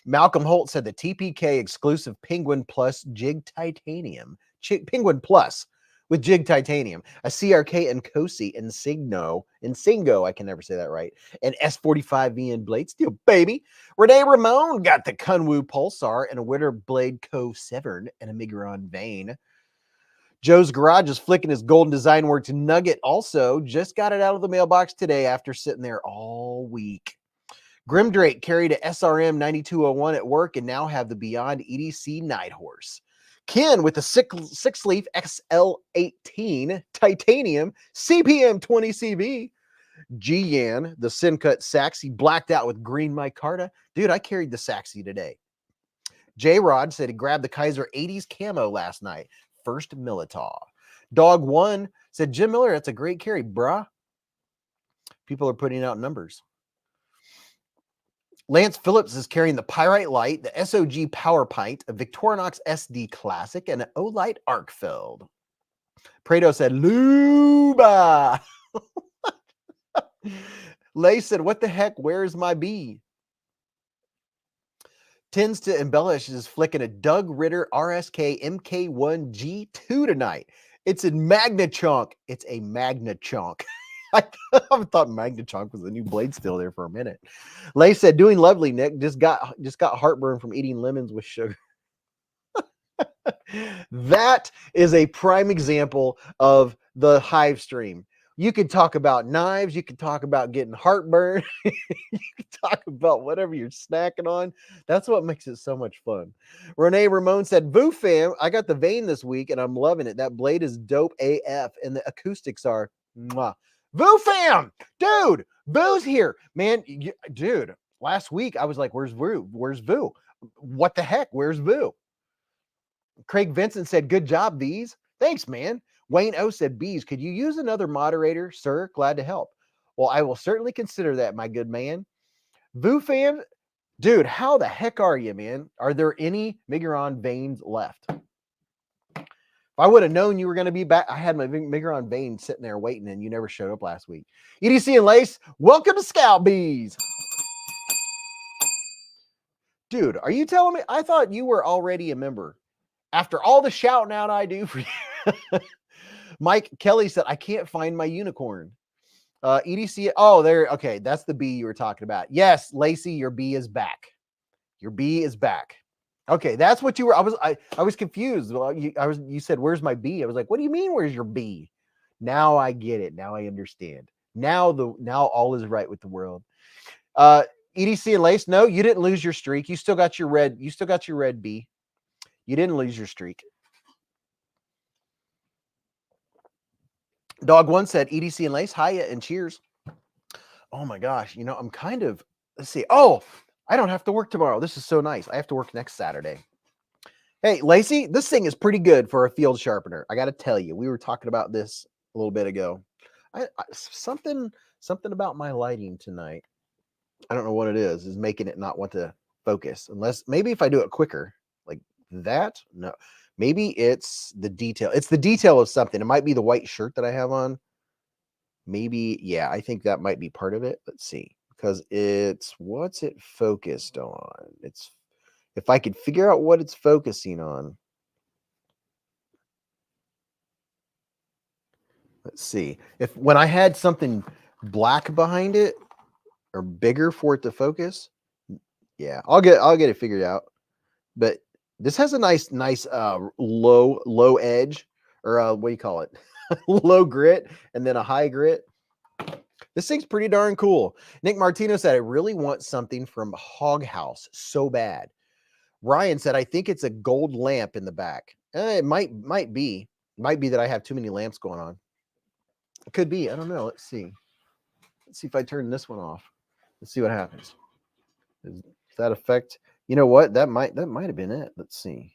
Malcolm Holt said the TPK exclusive Penguin Plus Jig Titanium. Penguin Plus with Jig Titanium. A CRK and Cosi Insingo, I can never say that right. And S45VN Blade Steel, baby. Renee Ramon got the Kunwu Pulsar and a Winter Blade Co. Severn and a Miguron Vein. Joe's Garage is flicking his Golden Design Works Nugget also. Just got it out of the mailbox today after sitting there all week. Grimdrake carried a SRM 9201 at work and now have the Beyond EDC Night Horse. Ken with the six leaf XL18 Titanium CPM 20 CV. Gian, the Sincut Saxy blacked out with green micarta. Dude, I carried the Saxy today. J-Rod said he grabbed the Kaiser 80s camo last night. First Militaw. Dog One said, Jim Miller, that's a great carry, bruh. People are putting out numbers. Lance Phillips is carrying the Pyrite Light, the SOG Power Pint, a Victorinox SD Classic, and an Olight Arkfeld. Prado said, Luba. Lay said, what the heck? Where's my bee? Tends to Embellish is flicking a Doug Ritter RSK MK1 G2 tonight. It's in Magna Chunk. It's a Magna Chunk. I thought Magna Chunk was the new blade steel there for a minute. Lay said, doing lovely, Nick. Just got heartburn from eating lemons with sugar. That is a prime example of the hive stream. You could talk about knives. You could talk about getting heartburn. You could talk about whatever you're snacking on. That's what makes it so much fun. Renee Ramon said, Boo fam, I got the vein this week and I'm loving it. That blade is dope AF and the acoustics are mwah. Boo fam, dude, Boo's here. Man, dude, last week I was like, where's Boo? Where's Boo? What the heck? Where's Boo? Craig Vincent said, good job, Beez. Thanks, man. Wayne O said, Beez, could you use another moderator, sir? Glad to help. Well, I will certainly consider that, my good man. Vu fan, dude, how the heck are you, man? Are there any Migron veins left? If I would have known you were going to be back, I had my Migron vein sitting there waiting, and you never showed up last week. EDC and Lace, welcome to Scout Beez. Dude, are you telling me? I thought you were already a member. After all the shouting out I do for you. Mike Kelly said, I can't find my unicorn. EDC, oh, there, okay, that's the bee you were talking about. Yes, Lacey, your bee is back. Your bee is back. Okay, that's what you were. I was confused. You said, where's my bee? I was like, what do you mean, where's your bee? Now I get it. Now I understand. Now all is right with the world. EDC and Lace, no, you didn't lose your streak. You still got your red bee. You didn't lose your streak. Dog One said, EDC and Lace, hiya and cheers. Oh my gosh, you know, I'm kind of, let's see. Oh, I don't have to work tomorrow. This is so nice. I have to work next Saturday. Hey, Lacey, this thing is pretty good for a field sharpener. I got to tell you, we were talking about this a little bit ago. Something about my lighting tonight, I don't know what it is making it not want to focus. Unless, maybe if I do it quicker, like that, no. Maybe it's the detail. It's the detail of something. It might be the white shirt that I have on. Maybe, yeah, I think that might be part of it. Let's see. Because what's it focused on? It's, if I could figure out what it's focusing on. Let's see. When I had something black behind it or bigger for it to focus, yeah, I'll get it figured out. But this has a nice low edge, or what do you call it? Low grit and then a high grit. This thing's pretty darn cool. Nick Martino said, I really want something from Hog House so bad. Ryan said, I think it's a gold lamp in the back. It might be. It might be that I have too many lamps going on. It could be. I don't know. Let's see. Let's see if I turn this one off. Let's see what happens. Does that affect? You know what? That might have been it. Let's see.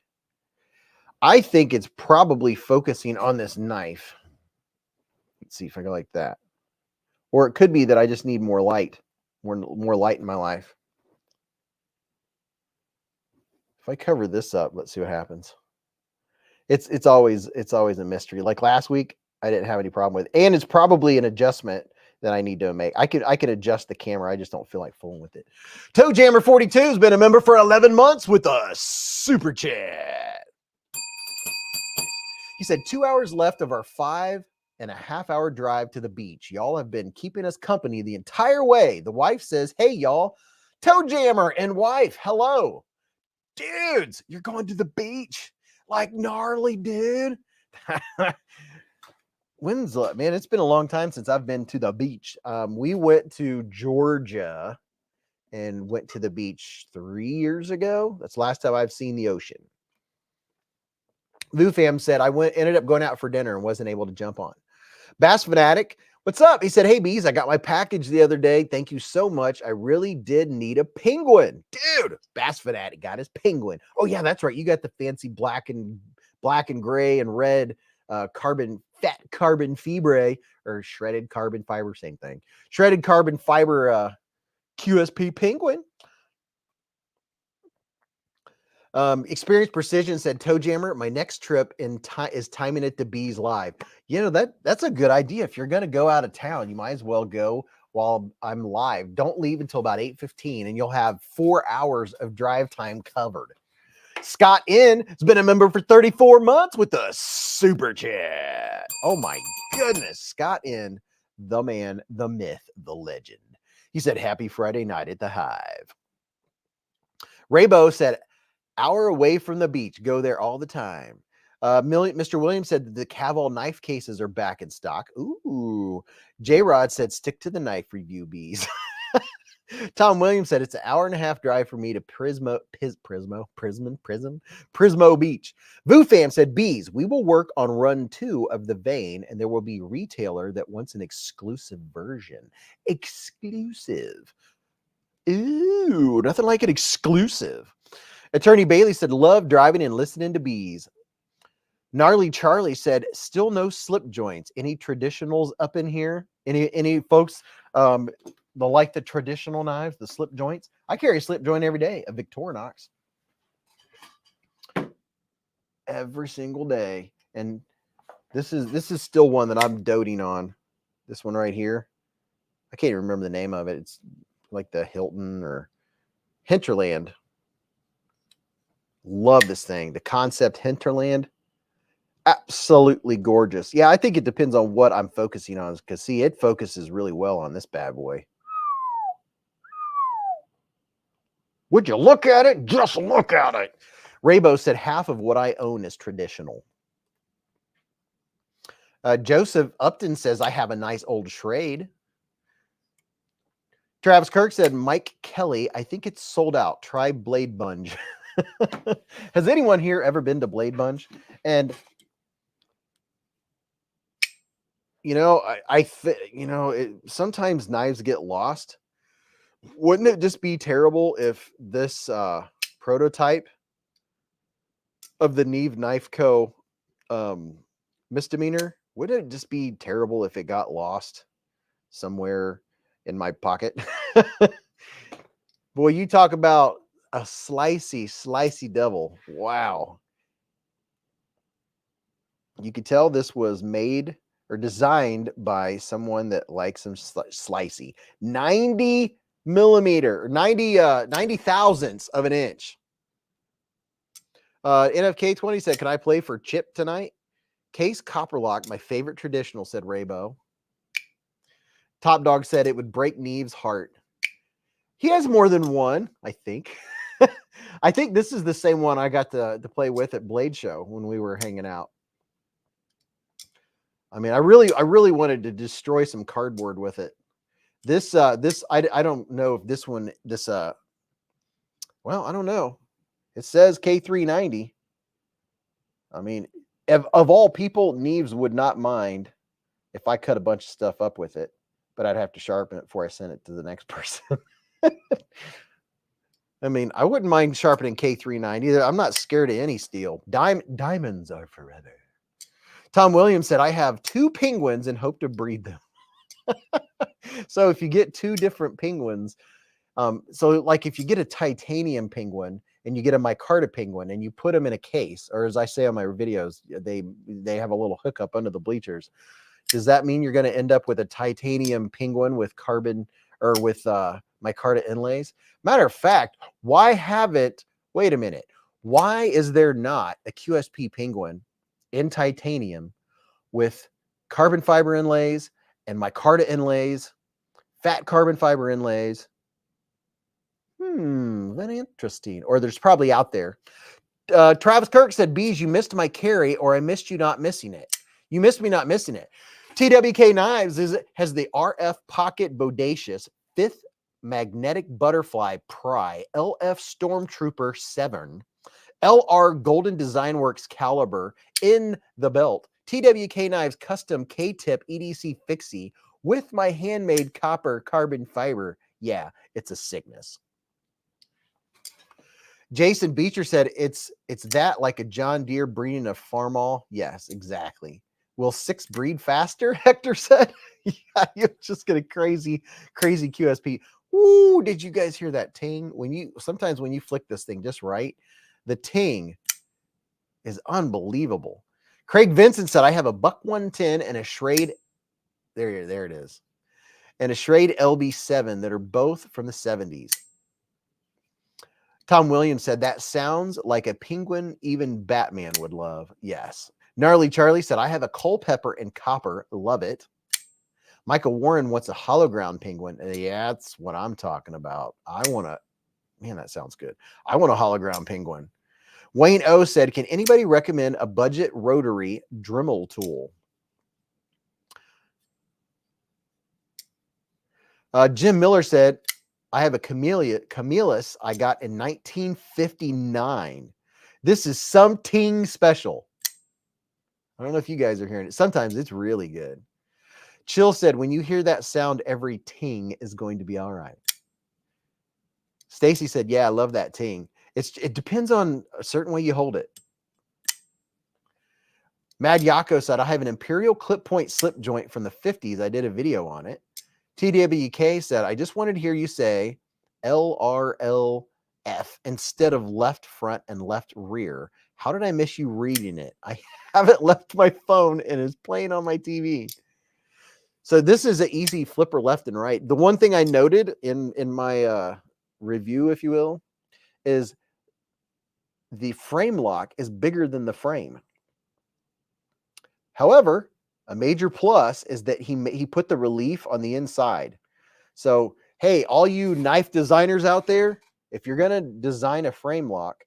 I think it's probably focusing on this knife. Let's see if I go like that. Or it could be that I just need more light, more light in my life. If I cover this up, let's see what happens. It's always a mystery. Like last week, I didn't have any problem with it. And it's probably an adjustment that I need to make. I could adjust the camera. I just don't feel like fooling with it. Toe Jammer 42 has been a member for 11 months with a super chat. He said 2 hours left of our 5.5-hour drive to the beach. Y'all have been keeping us company the entire way. The wife says, hey, y'all, Toe Jammer and wife, hello. Dudes, you're going to the beach. Like gnarly, dude. When's that? Man, it's been a long time since I've been to the beach. We went to Georgia and went to the beach 3 years ago. That's the last time I've seen the ocean. Lou Fam said, ended up going out for dinner and wasn't able to jump on. Bass Fanatic, what's up? He said, hey, Beez, I got my package the other day. Thank you so much. I really did need a penguin. Dude, Bass Fanatic got his penguin. Oh, yeah, that's right. You got the fancy black and gray and red fat carbon fibre, or shredded carbon fiber, same thing. Shredded carbon fiber QSP penguin. Experience Precision said, Toe Jammer, my next trip is timing it to Beez live. You know, that's a good idea. If you're going to go out of town, you might as well go while I'm live. Don't leave until about 8:15 and you'll have 4 hours of drive time covered. Scott N has been a member for 34 months with a super chat. Oh my goodness. Scott N, the man, the myth, the legend. He said, happy Friday night at the Hive. Raybo said, hour away from the beach. Go there all the time. Mr. Williams said that the Caval knife cases are back in stock. Ooh. J-Rod said, stick to the knife review, Beez. Tom Williams said it's an hour-and-a-half drive for me to Prismo Beach. VooFam said, Beez, we will work on run 2 of the vein, and there will be retailer that wants an exclusive version. Exclusive. Ooh, nothing like an exclusive. Attorney Bailey said, love driving and listening to Beez. Gnarly Charlie said, still no slip joints. Any traditionals up in here? Any folks like the traditional knives, the slip joints? I carry a slip joint every day, a Victorinox. Every single day. And this is still one that I'm doting on. This one right here. I can't even remember the name of it. It's like the Hilton or Hinterland. Love this thing. The Concept Hinterland. Absolutely gorgeous. Yeah, I think it depends on what I'm focusing on, because see, it focuses really well on this bad boy. Would you look at it? Just look at it. Raybo said half of what I own is traditional. Joseph Upton says I have a nice old Schrade. Travis Kirk said Mike Kelly, I think it's sold out. Try Blade Bunge. Has anyone here ever been to Blade Bunge? And you know, sometimes knives get lost. Wouldn't it just be terrible if this prototype of the Neeve Knife Co. misdemeanor, wouldn't it just be terrible if it got lost somewhere in my pocket? Boy, you talk about a slicey devil. Wow. You could tell this was made or designed by someone that likes some slicey. 90 millimeter, 90 thousandths of an inch. NFK20 said, can I play for Chip tonight? Case Copperlock, my favorite traditional, said Raybo. Top Dog said it would break Neve's heart. He has more than one, I think. I think this is the same one I got to play with at Blade Show when we were hanging out. I mean, I really wanted to destroy some cardboard with it. I don't know if this one, well, I don't know. It says K390. I mean, of all people, Neves would not mind if I cut a bunch of stuff up with it, but I'd have to sharpen it before I send it to the next person. I mean, I wouldn't mind sharpening K390 either. I'm not scared of any steel. Diamonds are forever. Tom Williams said, I have 2 penguins and hope to breed them. So if you get 2 different penguins, so like if you get a titanium penguin and you get a micarta penguin and you put them in a case, or as I say on my videos, they have a little hookup under the bleachers. Does that mean you're going to end up with a titanium penguin with carbon or with micarta inlays? Matter of fact, wait a minute. Why is there not a QSP penguin in titanium with carbon fiber inlays and micarta inlays, fat carbon fiber inlays? Very interesting. Or there's probably out there. Travis Kirk said, Beez, you missed my carry, or I missed you not missing it. You missed me not missing it. TWK Knives has the RF Pocket Bodacious 5th Magnetic Butterfly Pry LF Stormtrooper 7 LR Golden Design Works caliber in the belt. TWK Knives custom K-tip EDC fixie with my handmade copper carbon fiber. Yeah, it's a sickness. Jason Beecher said it's that like a John Deere breeding a Farmall. Yes, exactly. Will 6 breed faster? Hector said. Yeah, you're just getting crazy QSP. Ooh, did you guys hear that ting? Sometimes when you flick this thing just right, the ting is unbelievable. Craig Vincent said, I have a buck 110 and a Schrade. There it is. And a Schrade LB7 that are both from the 70s. Tom Williams said, that sounds like a penguin even Batman would love. Yes. Gnarly Charlie said, I have a Culpeper and copper. Love it. Michael Warren wants a hollow ground penguin. Yeah, that's what I'm talking about. I want to, man, that sounds good. I want a hollow ground penguin. Wayne O said, can anybody recommend a budget rotary Dremel tool? Jim Miller said, I have a Camelus I got in 1959. This is something special. I don't know if you guys are hearing it. Sometimes it's really good. Chill said, when you hear that sound, every ting is going to be all right. Stacy said, yeah, I love that ting. It depends on a certain way you hold it. Mad Yako said, I have an Imperial clip point slip joint from the 50s. I did a video on it. TWK said, I just wanted to hear you say LRLF instead of left front and left rear. How did I miss you reading it? I haven't left my phone and it's playing on my TV. So this is an easy flipper left and right. The one thing I noted in my review, if you will, is the frame lock is bigger than the frame. However, a major plus is that he put the relief on the inside. So, hey, all you knife designers out there, if you're going to design a frame lock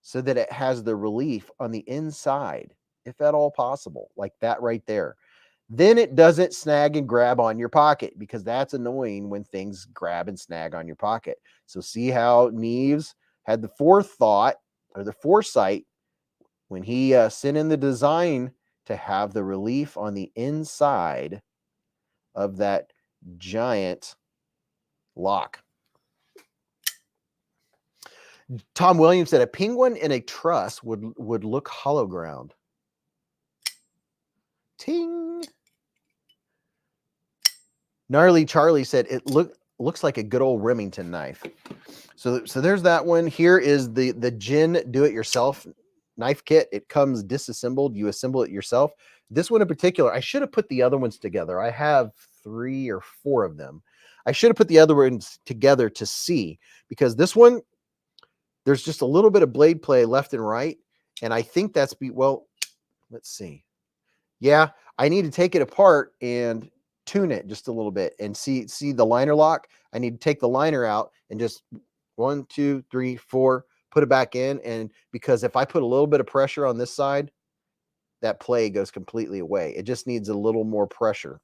so that it has the relief on the inside, if at all possible, like that right there. Then it doesn't snag and grab on your pocket, because that's annoying when things grab and snag on your pocket. So see how Neeves had the forethought or the foresight when he sent in the design to have the relief on the inside of that giant lock. Tom Williams said, a penguin in a truss would look hollow ground. Ting. Gnarly Charlie said, it looks like a good old Remington knife. So there's that one. Here is the Gin do-it-yourself knife kit. It comes disassembled. You assemble it yourself. This one in particular, I should have put the other ones together. I have 3 or 4 of them. I should have put the other ones together to see, because this one, there's just a little bit of blade play left and right. And I think that's, well, let's see. Yeah, I need to take it apart and tune it just a little bit and see the liner lock. I need to take the liner out and just 1, 2, 3, 4, put it back in. And because if I put a little bit of pressure on this side, that play goes completely away. It just needs a little more pressure.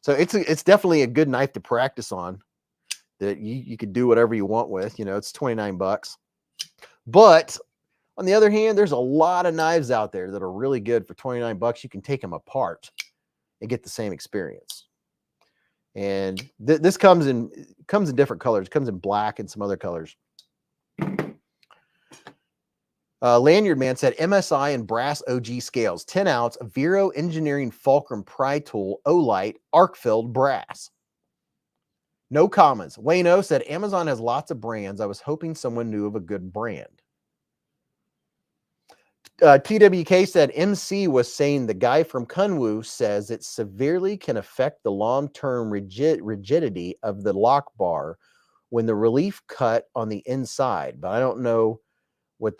So it's definitely a good knife to practice on, that you could do whatever you want with. You know, it's $29. But on the other hand, there's a lot of knives out there that are really good for $29. You can take them apart and get the same experience. And this comes in different colors. It comes in black and some other colors. Lanyard Man said, MSI and brass OG scales, 10 ounce, Vero Engineering Fulcrum pry tool, Olight, arc-filled brass. No comments. Wayne O said, Amazon has lots of brands. I was hoping someone knew of a good brand. TWK said, MC was saying the guy from Kunwu says it severely can affect the long-term rigidity of the lock bar when the relief cut on the inside, but I don't know what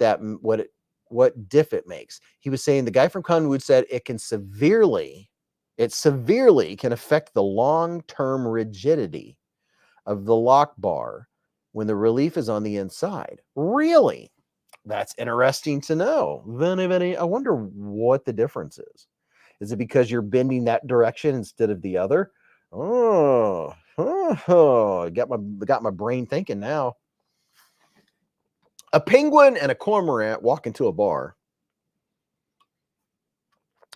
diff it makes. He was saying the guy from Kunwu said it severely can affect the long-term rigidity of the lock bar when the relief is on the inside. Really? That's interesting to know. I wonder what the difference is. Is it because you're bending that direction instead of the other? Oh, got my brain thinking now. A penguin and a cormorant walk into a bar.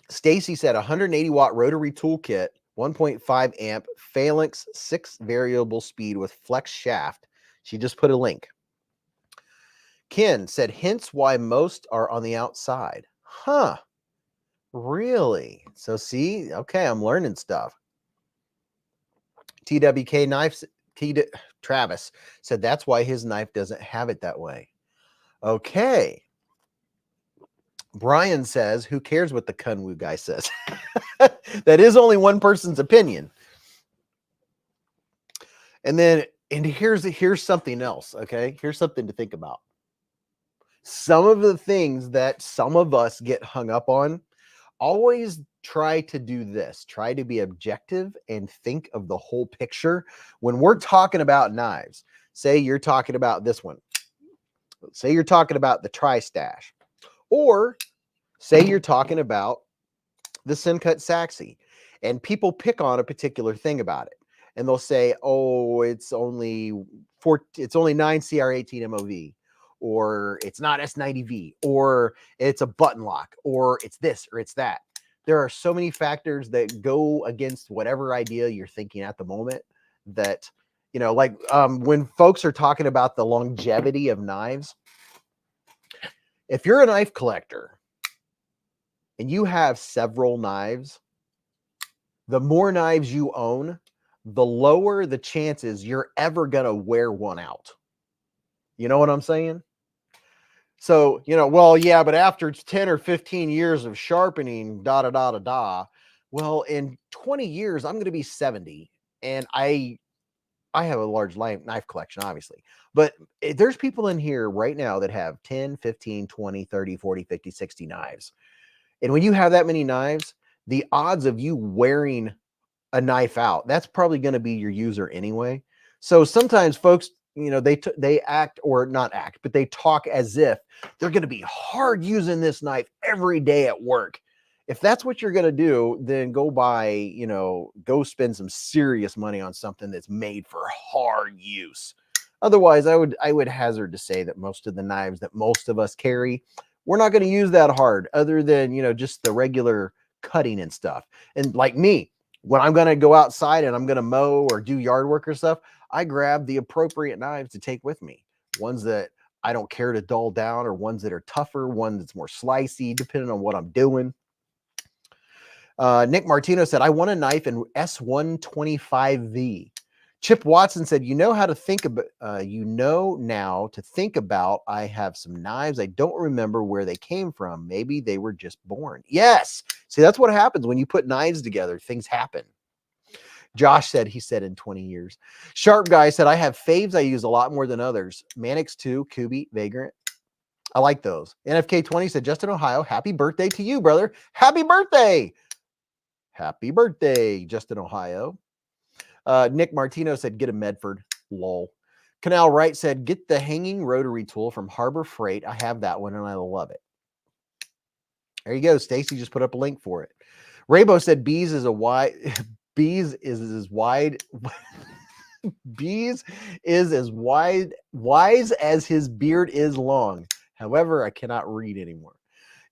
Stacy said 180 watt rotary toolkit, 1.5 amp, phalanx, 6 variable speed with flex shaft. She just put a link. Ken said, hence why most are on the outside. Huh. Really? So see, okay, I'm learning stuff. TWK Knives, Travis said that's why his knife doesn't have it that way. Okay. Brian says, who cares what the Kunwu guy says? That is only one person's opinion. And then And here's something else, okay? Here's something to think about. Some of the things that some of us get hung up on, always try to do this. Try to be objective and think of the whole picture. When we're talking about knives, say you're talking about this one. Say you're talking about the Tri-Stash. Or say you're talking about the Simcut Saxy, and people pick on a particular thing about it. And they'll say, oh, it's only 9 CR18 MOV, or it's not S90V, or it's a button lock, or it's this, or it's that. There are so many factors that go against whatever idea you're thinking at the moment that, you know, like when folks are talking about the longevity of knives, if you're a knife collector and you have several knives, the more knives you own, the lower the chances you're ever going to wear one out. You know what I'm saying? So, you know, well, yeah, but after 10 or 15 years of sharpening, da da da da da, well, in 20 years, I'm going to be 70. And I have a large knife collection, obviously. But there's people in here right now that have 10, 15, 20, 30, 40, 50, 60 knives. And when you have that many knives, the odds of you wearing a knife out, that's probably going to be your user anyway. So sometimes folks, you know, they act, or not act, but they talk as if they're going to be hard using this knife every day at work. If that's what you're going to do, then go buy, you know, go spend some serious money on something that's made for hard use. Otherwise, I would hazard to say that most of the knives that most of us carry, we're not going to use that hard, other than, you know, just the regular cutting and stuff. And like me, when I'm going to go outside and I'm going to mow or do yard work or stuff, I grab the appropriate knives to take with me. Ones that I don't care to dull down, or ones that are tougher, one that's more slicey, depending on what I'm doing. Nick Martino said, I want a knife in S125V. Chip Watson said, you know how to think about, you know now to think about, I have some knives. I don't remember where they came from. Maybe they were just born. Yes. See, that's what happens when you put knives together. Things happen. Josh said, he said in 20 years. Sharp Guy said, I have faves I use a lot more than others. Mannix 2, Kubi, Vagrant. I like those. NFK20 said, Justin, Ohio, happy birthday to you, brother. Happy birthday. Happy birthday, Justin, Ohio. Nick Martino said, get a Medford. Lol. Canal Wright said, get the hanging rotary tool from Harbor Freight. I have that one and I love it. There you go. Stacy just put up a link for it. Raybo said, Beez is a wide... Beez is as wide... Beez is as wise as his beard is long. However, I cannot read anymore.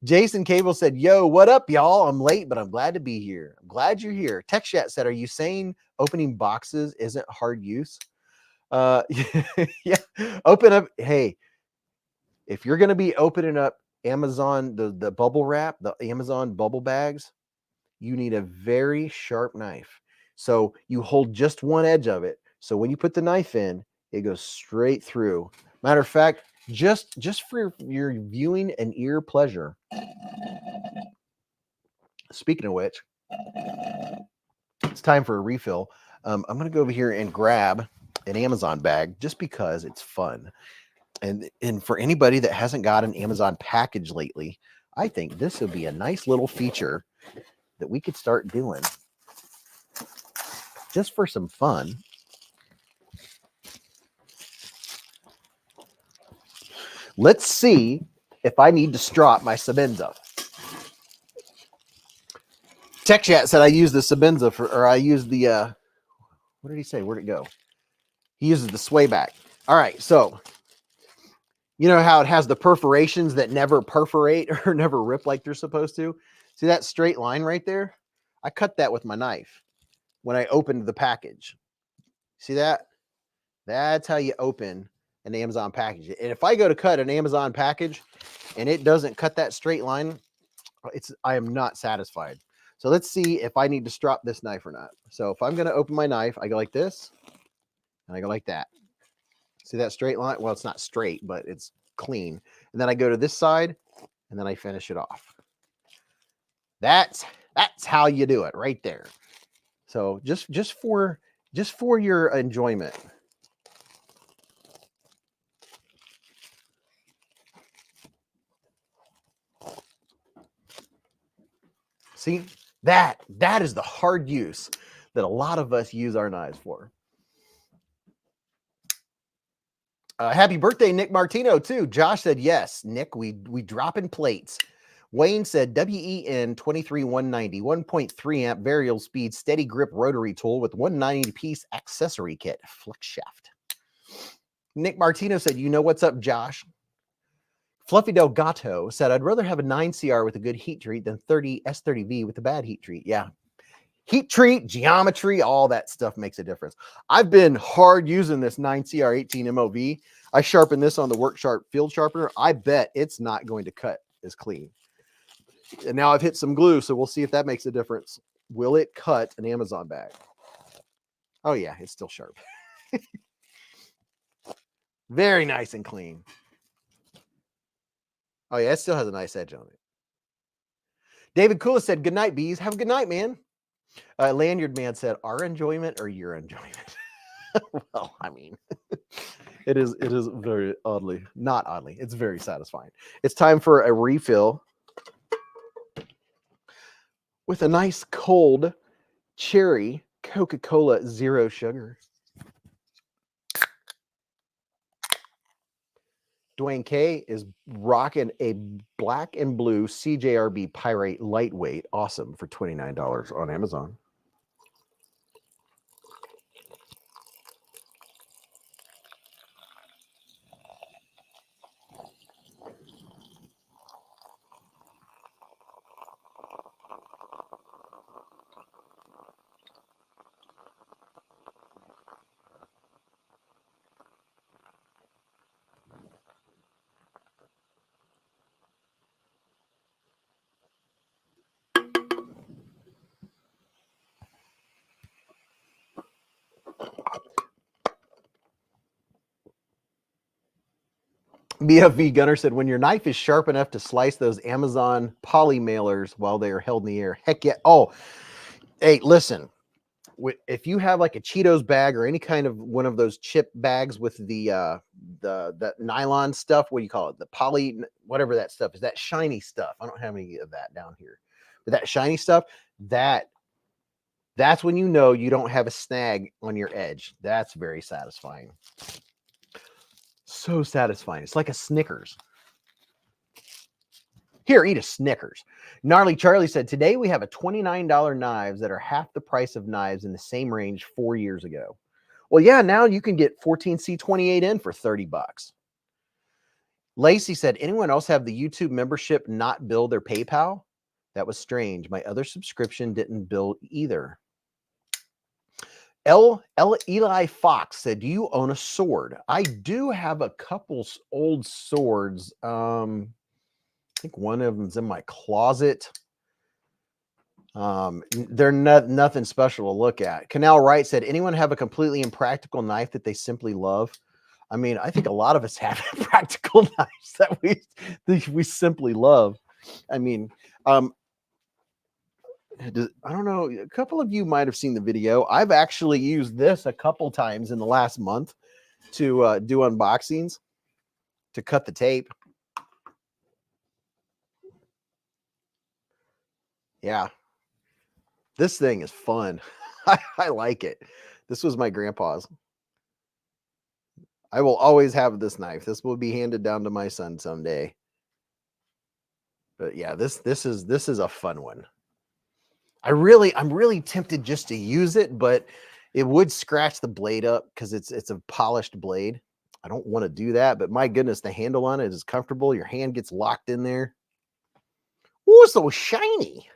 Jason Cable said, yo, what up, y'all? I'm late, but I'm glad to be here. I'm glad you're here. Tech Chat said, are you saying opening boxes isn't hard use? Yeah, open up. Hey, if you're going to be opening up Amazon, the bubble wrap, the Amazon bubble bags, you need a very sharp knife. So you hold just one edge of it. So when you put the knife in, it goes straight through. Matter of fact, just for your viewing and ear pleasure. Speaking of which, it's time for a refill. I'm going to go over here and grab an Amazon bag just because it's fun. And for anybody that hasn't got an Amazon package lately, I think this would be a nice little feature that we could start doing just for some fun. Let's see if I need to strop my Sebenza. Tech Chat said I use the Sebenza or I use the, what did he say? Where'd it go? He uses the sway back. All right. So, you know how it has the perforations that never perforate or never rip like they're supposed to? See that straight line right there? I cut that with my knife when I opened the package. See that? That's how you open an Amazon package. And if I go to cut an Amazon package and it doesn't cut that straight line, I am not satisfied. So let's see if I need to strop this knife or not. So if I'm going to open my knife, I go like this and I go like that. See that straight line? Well, it's not straight, but it's clean. And then I go to this side and then I finish it off. That's how you do it right there. So just for your enjoyment. See, that is the hard use that a lot of us use our knives for. Happy birthday, Nick Martino, too. Josh said, yes, Nick, we dropping plates. Wayne said, WEN 23190, 1.3 amp variable speed, steady grip rotary tool with 190 piece accessory kit, flex shaft. Nick Martino said, you know what's up, Josh? Fluffy Delgato said, I'd rather have a 9CR with a good heat treat than 30 S30V with a bad heat treat. Yeah. Heat treat, geometry, all that stuff makes a difference. I've been hard using this 9CR18 MOV. I sharpen this on the Work Sharp field sharpener. I bet it's not going to cut as clean. And now I've hit some glue, so we'll see if that makes a difference. Will it cut an Amazon bag? Oh, yeah, it's still sharp. Very nice and clean. Oh, yeah, it still has a nice edge on it. David Kula said, good night, Beez. Have a good night, man. Lanyard Man said, our enjoyment or your enjoyment? Well, I mean, it is very not oddly, it's very satisfying. It's time for a refill with a nice cold cherry Coca-Cola Zero Sugar. Dwayne K is rocking a black and blue CJRB Pyrite Lightweight. Awesome for $29 on Amazon. BFV Gunner said, when your knife is sharp enough to slice those Amazon poly mailers while they are held in the air, heck yeah. Oh, hey, listen, if you have like a Cheetos bag or any kind of one of those chip bags with the nylon stuff, what do you call it? The poly, whatever that stuff is, that shiny stuff. I don't have any of that down here, but that shiny stuff, that's when you know you don't have a snag on your edge. That's very satisfying. So satisfying. It's like a Snickers. Here, eat a Snickers. Gnarly Charlie said, today we have a $29 knives that are half the price of knives in the same range 4 years ago. Well, yeah, now you can get 14C28N for 30 bucks. Lacey said, anyone else have the YouTube membership not bill their PayPal? That was strange. My other subscription didn't bill either. Eli Fox said, do you own a sword? I do have a couple old swords. I think one of them's in my closet. They're nothing special to look at. Canal Wright said, anyone have a completely impractical knife that they simply love? I mean, I think a lot of us have practical knives that we simply love. I mean, I don't know. A couple of you might have seen the video. I've actually used this a couple times in the last month to do unboxings, to cut the tape. Yeah, this thing is fun. I like it. This was my grandpa's. I will always have this knife. This will be handed down to my son someday. But yeah, this is a fun one. I'm really tempted just to use it, but it would scratch the blade up because it's a polished blade. I don't want to do that, but my goodness, the handle on it is comfortable. Your hand gets locked in there. Oh, it's so shiny.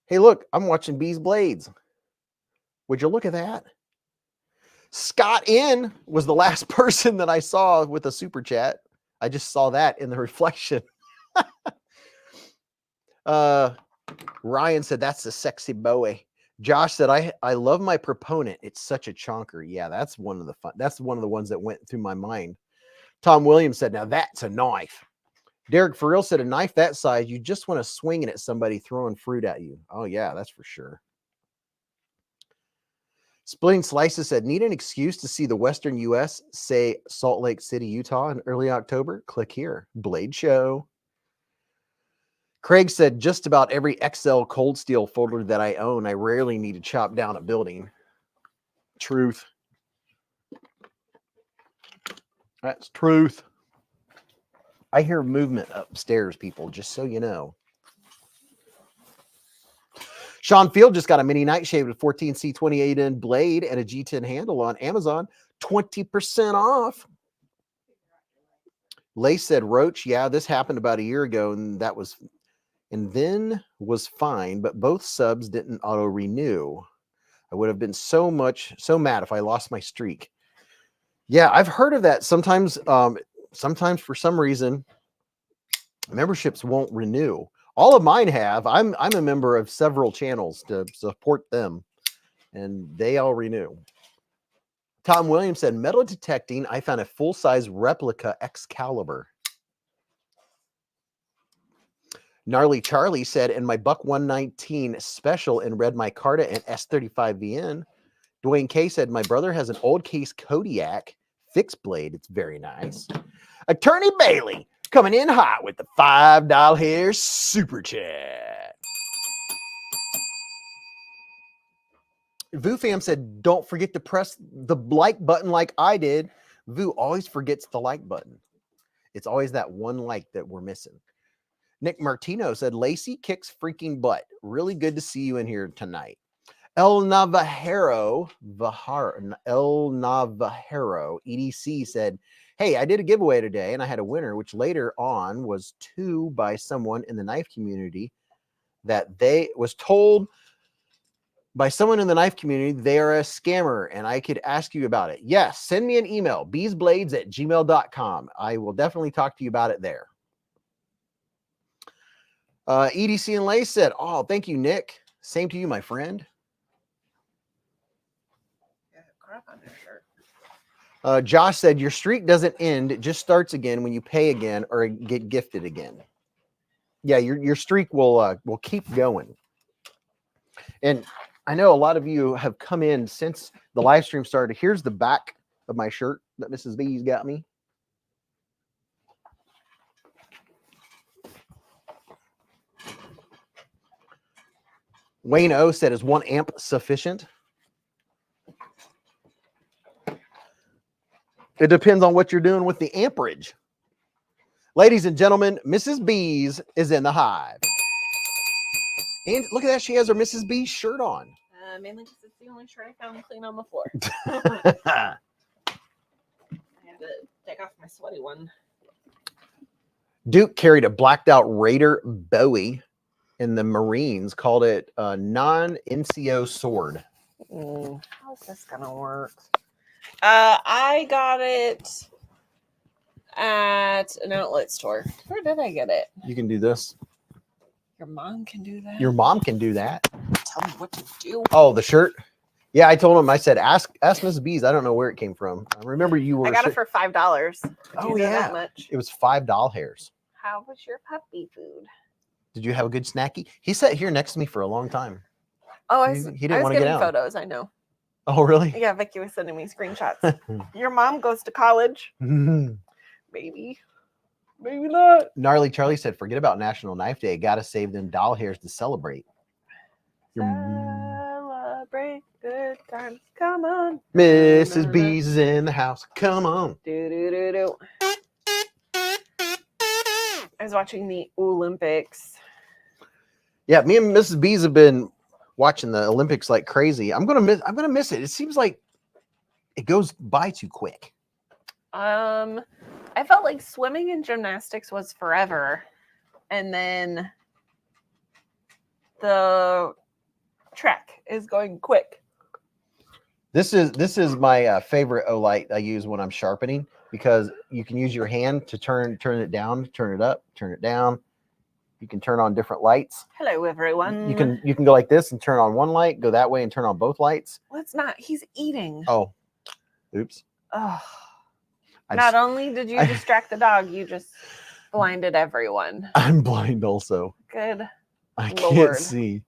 Hey, look, I'm watching BeezBlades. Would you look at that? Scott N was the last person that I saw with a super chat. I just saw that in the reflection. Ryan said, that's the sexy boy. Josh said, I love my proponent. It's such a chonker. Yeah, that's one of the fun. That's one of the ones that went through my mind. Tom Williams said, now that's a knife. Derek Farrell said, a knife that size, you just want to swing it at somebody throwing fruit at you. Oh, yeah, that's for sure. Splitting Slices said, need an excuse to see the Western U.S., say Salt Lake City, Utah in early October? Click here. Blade Show. Craig said, just about every XL cold steel folder that I own, I rarely need to chop down a building. Truth. That's truth. I hear movement upstairs, people, just so you know. Sean Field just got a mini Nightshade with 14C 28N blade and a G10 handle on Amazon. 20% off. Lace said, Roach, yeah, this happened about a year ago, and then was fine, but both subs didn't auto renew. I would have been so mad if I lost my streak. Yeah, I've heard of that. Sometimes for some reason, memberships won't renew. All of mine have. I'm a member of several channels to support them, and they all renew. Tom Williams said, metal detecting, I found a full-size replica Excalibur. Gnarly Charlie said, in my Buck 119 special in red micarta and S35VN. Dwayne K said, my brother has an old case Kodiak fixed blade. It's very nice. Attorney Bailey coming in hot with the $5 hair super chat. Vu Fam said, don't forget to press the like button like I did. Vu always forgets the like button. It's always that one like that we're missing. Nick Martino said, Lacey kicks freaking butt. Really good to see you in here tonight. El Navajero EDC said, hey, I did a giveaway today and I had a winner, which later on was by someone in the knife community that they was told by someone in the knife community they are a scammer and I could ask you about it. Yes, send me an email, beezblades@gmail.com. I will definitely talk to you about it there. EDC and Lace said, oh, thank you, Nick. Same to you, my friend. Yeah, crap on your shirt. Josh said, your streak doesn't end. It just starts again when you pay again or get gifted again. Yeah, your streak will keep going. And I know a lot of you have come in since the live stream started. Here's the back of my shirt that Mrs. Beez got me. Wayne O said, is 1 amp sufficient? It depends on what you're doing with the amperage. Ladies and gentlemen, Mrs. Beez is in the hive. And look at that. She has her Mrs. Beez shirt on. Mainly because it's the only shirt I found clean on the floor. I had to take off my sweaty one. Duke carried a blacked out Raider Bowie in the Marines, called it a non-NCO sword. How's this gonna work? I got it at an outlet store. Where did I get it? You can do this. Your mom can do that. Your mom can do that. Tell me what to do. Oh, the shirt? Yeah, I told him, I said, ask Mrs. Beez. I don't know where it came from. I remember you were. I got it for $5. Oh, yeah. That much? It was $5 hairs. How was your puppy food? Did you have a good snacky? He sat here next to me for a long time. Oh, he didn't want to get out. Photos, I know. Oh, really? Yeah, Vicky was sending me screenshots. Your mom goes to college. Maybe. Maybe not. Gnarly Charlie said, forget about National Knife Day. Got to save them doll hairs to celebrate. Celebrate good times. Come on. Mrs. Beez is in the house. Come on. Do. I was watching the Olympics. Yeah, me and Mrs. Beez have been watching the Olympics like crazy. I'm gonna miss it. It seems like it goes by too quick. I felt like swimming and gymnastics was forever, and then the track is going quick. This is my favorite Olight I use when I'm sharpening, because you can use your hand to turn it down, turn it up, turn it down. You can turn on different lights. Hello, everyone. You can go like this and turn on one light, go that way and turn on both lights. Let's not. He's eating. Oh, oops. Oh. Not only did you distract the dog, you just blinded everyone. I'm blind also. Good. I can't see.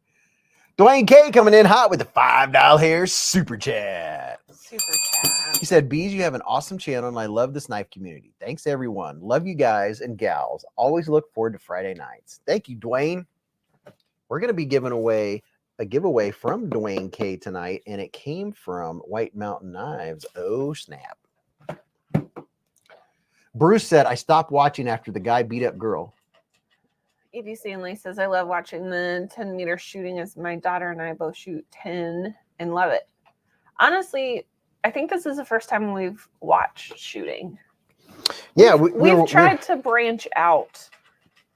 Dwayne K coming in hot with the $5 hair super chat. Super chat. He said, Beez, you have an awesome channel and I love this knife community. Thanks, everyone. Love you guys and gals. Always look forward to Friday nights. Thank you, Dwayne. We're going to be giving away a giveaway from Dwayne K tonight, and it came from White Mountain Knives. Oh, snap. Bruce said, I stopped watching after the guy beat up girl. ED Stanley says, I love watching the 10-meter shooting as my daughter and I both shoot 10 and love it. Honestly, I think this is the first time we've watched shooting. Yeah, we've tried to branch out,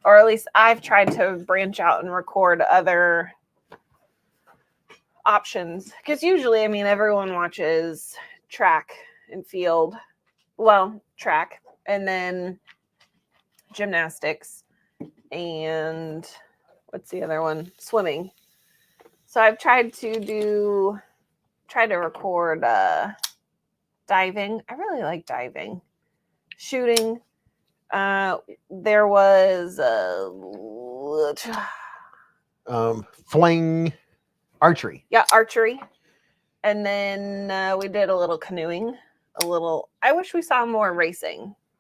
or at least I've tried to branch out and record other options. Because usually, I mean, everyone watches track and field. Well, track, and then gymnastics, and what's the other one? Swimming. So I've tried to record diving. I really like diving. Shooting. There was fling, archery. Yeah, archery. And then we did a little canoeing. I wish we saw more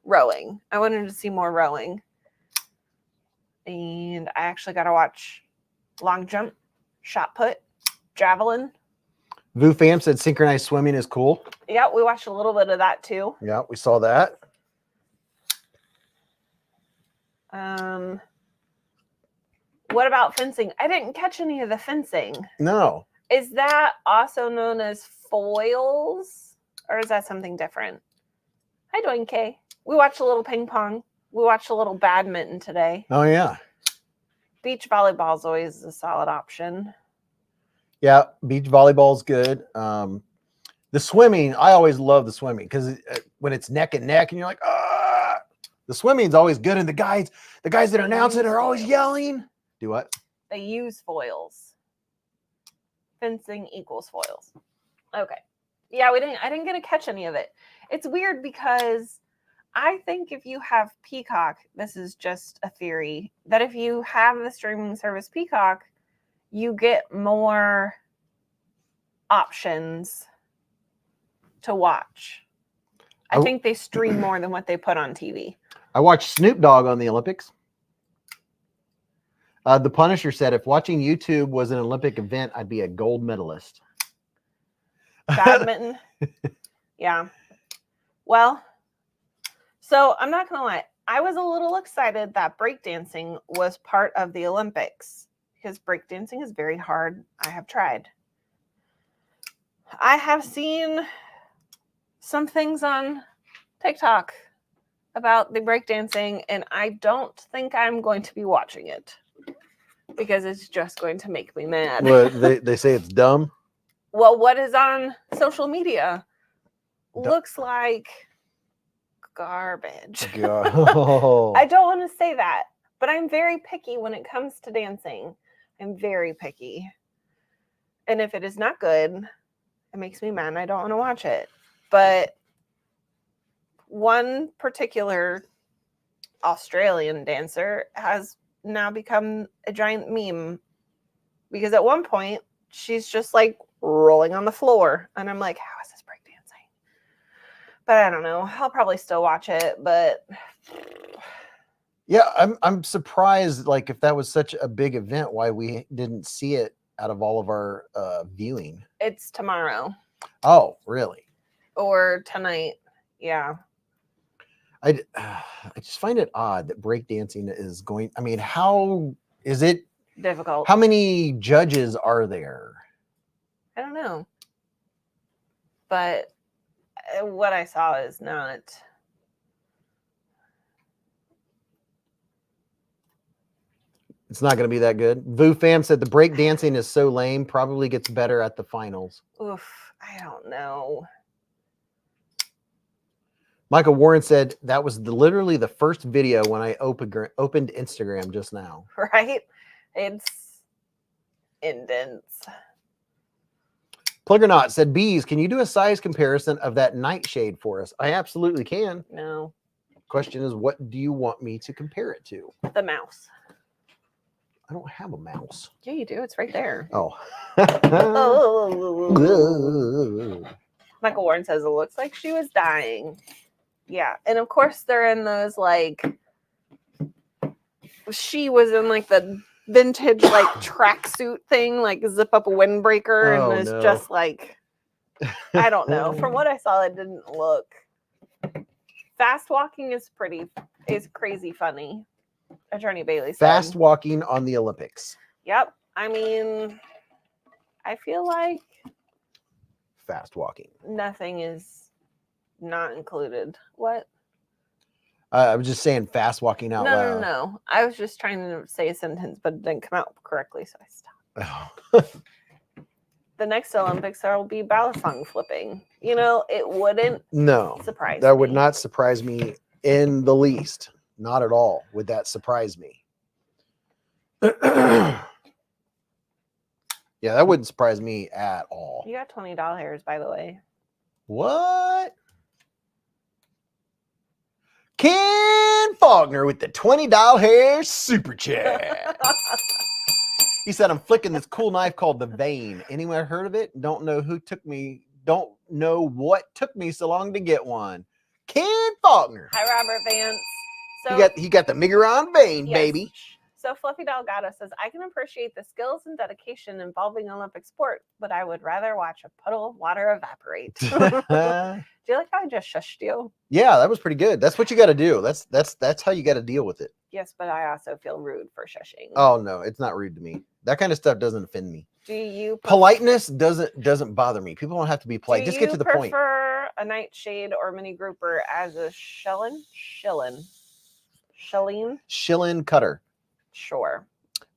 rowing. I wanted to see more rowing. And I actually got to watch long jump, shot put, javelin. Vu Fam said synchronized swimming is cool. Yeah, we watched a little bit of that too. Yeah, we saw that. What about fencing? I didn't catch any of the fencing. No. Is that also known as foils, or is that something different? Hi, Dwayne K. We watched a little ping pong. We watched a little badminton today. Oh, yeah. Beach volleyball is always a solid option. Yeah, beach volleyball is good. The swimming, I always love the swimming because when it's neck and neck and you're like, ah, the swimming's always good. And the guys that are announcing are always yelling. Do what? They use foils. Fencing equals foils. Okay. Yeah, I didn't get to catch any of it. It's weird because I think if you have Peacock, this is just a theory, that if you have the streaming service Peacock, you get more options to watch. I think they stream more than what they put on TV. I watched Snoop Dogg on the Olympics. The Punisher said, if watching YouTube was an Olympic event, I'd be a gold medalist. Badminton. Yeah. Well, so I'm not going to lie. I was a little excited that breakdancing was part of the Olympics because breakdancing is very hard. I have tried. I have seen some things on TikTok about the breakdancing, and I don't think I'm going to be watching it because it's just going to make me mad. Well, they say it's dumb. Well, what is on social media looks like garbage. Oh. I don't want to say that, but I'm very picky when it comes to dancing. I'm very picky. And if it is not good, it makes me mad and I don't want to watch it. But one particular Australian dancer has now become a giant meme because at one point she's just like rolling on the floor and I'm like, how is this breakdancing? But I don't know. I'll probably still watch it, but yeah, I'm surprised, like, if that was such a big event, why we didn't see it out of all of our viewing. It's tomorrow. Oh, really? Or tonight. Yeah. I just find it odd that breakdancing is going. I mean, how is it difficult? How many judges are there? I don't know. But what I saw is not. It's not going to be that good. Vu Fam said the breakdancing is so lame, probably gets better at the finals. Oof, I don't know. Michael Warren said that was literally the first video when I opened Instagram just now. Right? It's intense. Pluggernaut said, Beez, can you do a size comparison of that Nightshade for us? I absolutely can. No. Question is, what do you want me to compare it to? The mouse. I don't have a mouse. Yeah, you do. It's right there. Oh. Oh. Michael Warren says it looks like she was dying. Yeah. And of course they're in those like she was in like the vintage like tracksuit thing, like zip up a windbreaker Oh, and is no. just like I don't know. From what I saw, it didn't look fast walking is crazy funny. Attorney Bailey said. Fast walking on the Olympics. Yep. I mean, I feel like Fast walking. nothing is not included. What? I was just saying fast walking out loud. No. I was just trying to say a sentence, but it didn't come out correctly, so I stopped. Oh. The next Olympics there will be balisong flipping. You know, it wouldn't surprise that me. would not surprise me in the least. Not at all would that surprise me. Yeah, that wouldn't surprise me at all. You got $20, by the way. What? Ken Faulkner with the $20 super chat. He said, I'm flicking this cool knife called the Vein. Anyone heard of it? Don't know what took me so long to get one. Ken Faulkner. Hi, Robert Vance. So He got the Miguron Vein, yes. baby. So Fluffy Delgado says, I can appreciate the skills and dedication involving Olympic sport, but I would rather watch a puddle of water evaporate. Do you like how I just shushed you? Yeah, that was pretty good. That's what you got to do. That's how you got to deal with it. Yes, but I also feel rude for shushing. Oh no, it's not rude to me. That kind of stuff doesn't offend me. Do you Politeness doesn't bother me. People don't have to be polite. Just get to the point. Do you prefer a Nightshade or mini grouper as a shilling cutter? Sure.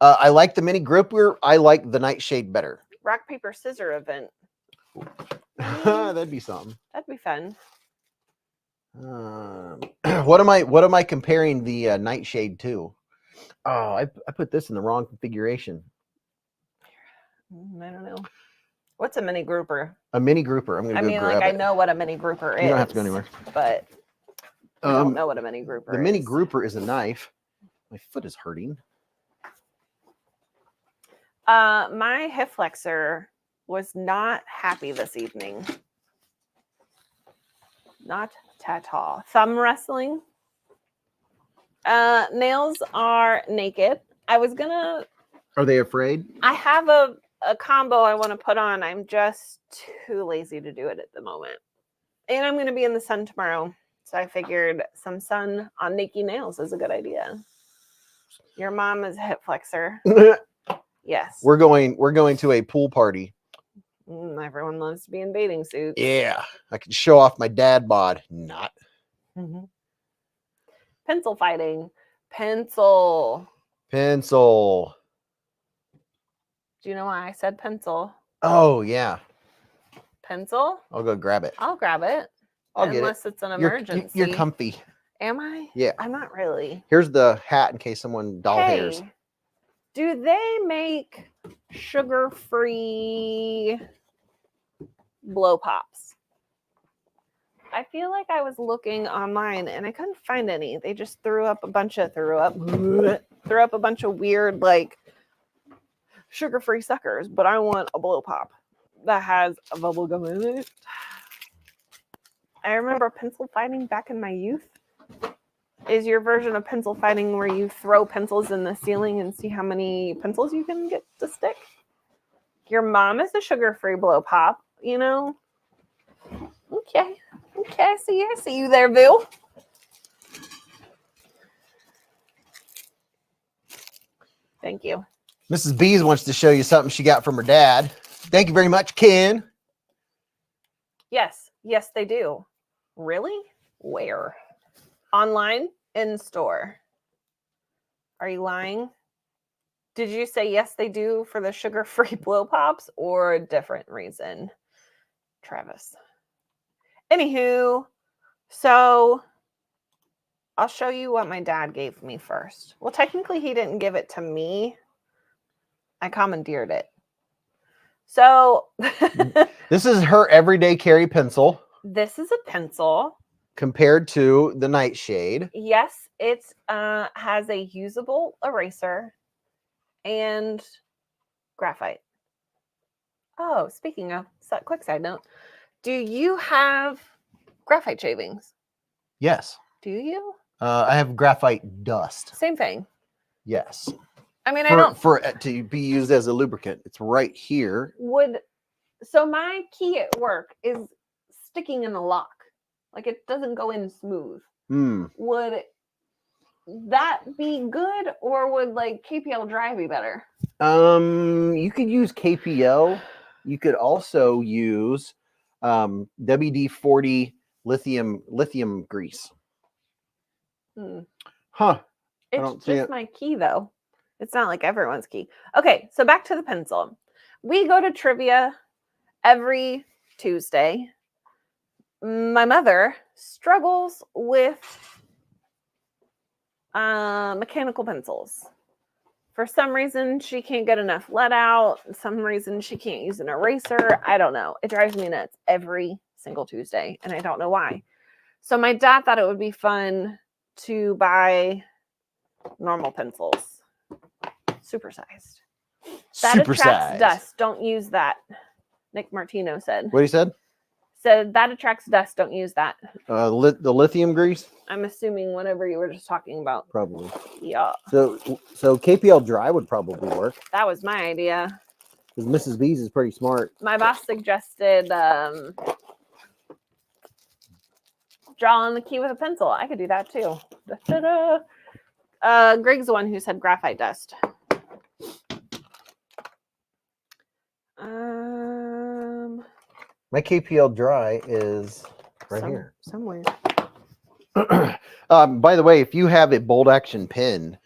I like the mini grouper. I like the Nightshade better. Rock, paper, scissor event. That'd be something. That'd be fun. What am I comparing the Nightshade to? Oh, I put this in the wrong configuration. I don't know. What's a mini grouper? A mini grouper. I'm gonna. I know what a mini grouper is. You don't have to go anywhere. But I don't know what a mini grouper is. The mini grouper is a knife. My foot is hurting. My hip flexor was not happy this evening. Not at all. Thumb wrestling. Nails are naked. Are they afraid? I have a combo I want to put on. I'm just too lazy to do it at the moment. And I'm going to be in the sun tomorrow. So I figured some sun on naked nails is a good idea. Your mom is a hip flexor. Yes. We're going to a pool party. Everyone loves to be in bathing suits. Yeah. I can show off my dad bod. Not. Mm-hmm. Pencil fighting. Pencil. Pencil. Do you know why I said pencil? Oh, yeah. Pencil? I'll go grab it. I'll grab it. Unless it's an emergency. You're comfy. Am I? Yeah. I'm not really. Here's the hat in case someone hairs. Do they make sugar-free blow pops? I feel like I was looking online and I couldn't find any. They just threw up a bunch of weird like sugar-free suckers, but I want a blow pop that has a bubble gum in it. I remember pencil fighting back in my youth. Is your version of pencil fighting where you throw pencils in the ceiling and see how many pencils you can get to stick? Your mom is a sugar-free blow pop, you know? Okay, I see you there, Bill. Thank you. Mrs. Beez wants to show you something she got from her dad. Thank you very much, Ken. Yes, they do. Really? Where? Online? In store? Are you lying? Did you say yes, they do for the sugar-free blow pops or a different reason? Travis. Anywho, so I'll show you what my dad gave me first. Well, technically he didn't give it to me. I commandeered it. So this is her everyday carry pencil. This is a pencil. Compared to the Nightshade. Yes, it has a usable eraser and graphite. Oh, speaking of, quick side note. Do you have graphite shavings? Yes. Do you? I have graphite dust. Same thing. Yes. I mean, I don't For it to be used as a lubricant. It's right here. so my key at work is sticking in the lock. Like it doesn't go in smooth. Would that be good, or would like KPL dry be better? You could use KPL. You could also use WD-40 lithium grease. Huh. It's just my key though. It's not like everyone's key. Okay, so back to the pencil. We go to trivia every Tuesday. My mother struggles with mechanical pencils. For some reason, she can't get enough lead out. Some reason, she can't use an eraser. I don't know. It drives me nuts every single Tuesday, and I don't know why. So my dad thought it would be fun to buy normal pencils, supersized. That attracts dust. Don't use that. Nick Martino said. What he said? Said that attracts dust. Don't use that. The lithium grease? I'm assuming whatever you were just talking about. Probably. Yeah. So KPL dry would probably work. That was my idea. Because Mrs. Beez is pretty smart. My boss suggested draw on the key with a pencil. I could do that too. Da-da-da. Greg's the one who said graphite dust. My KPL dry is right here. Somewhere. By the way, if you have a bolt action pen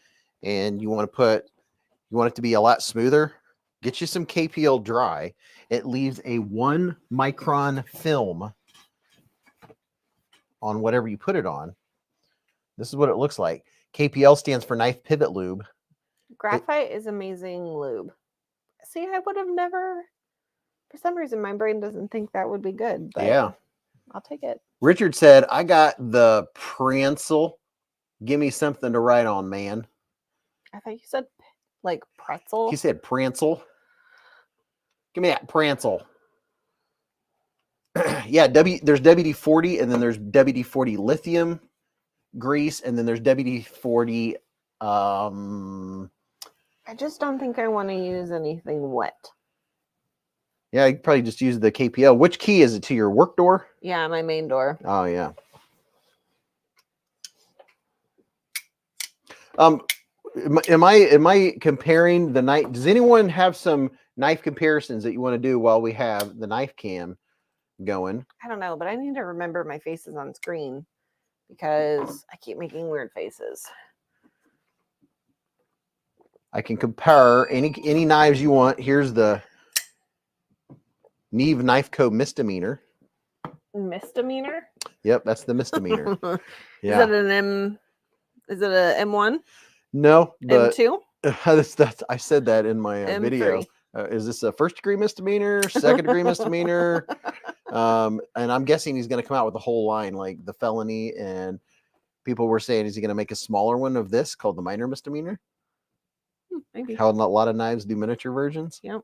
and you want it to be a lot smoother, get you some KPL dry. It leaves a 1 micron film on whatever you put it on. This is what it looks like. KPL stands for knife pivot lube. Graphite is amazing lube. See, I would have never, for some reason, my brain doesn't think that would be good. But yeah. I'll take it. Richard said, I got the Prancel. Give me something to write on, man. I thought you said like pretzel. He said Prancel. Give me that Prancel. Yeah, there's WD-40, and then there's WD-40 lithium grease, and then there's WD-40. I just don't think I want to use anything wet. Yeah, you probably just use the KPL. Which key is it to your work door? Yeah, my main door. Oh, yeah. Am I comparing the knife? Does anyone have some knife comparisons that you want to do while we have the knife cam going? I don't know, but I need to remember my faces on screen because I keep making weird faces. I can compare any knives you want. Here's the Neeve Knife Co misdemeanor. Misdemeanor? Yep, that's the misdemeanor. Yeah. Is it an M? Is it a M1? No, but M2? That's I said that in my video. Is this a first degree misdemeanor, second degree misdemeanor? And I'm guessing he's going to come out with a whole line like the felony. And people were saying, is he going to make a smaller one of this called the minor misdemeanor? Maybe. How a lot of knives do miniature versions. Yep.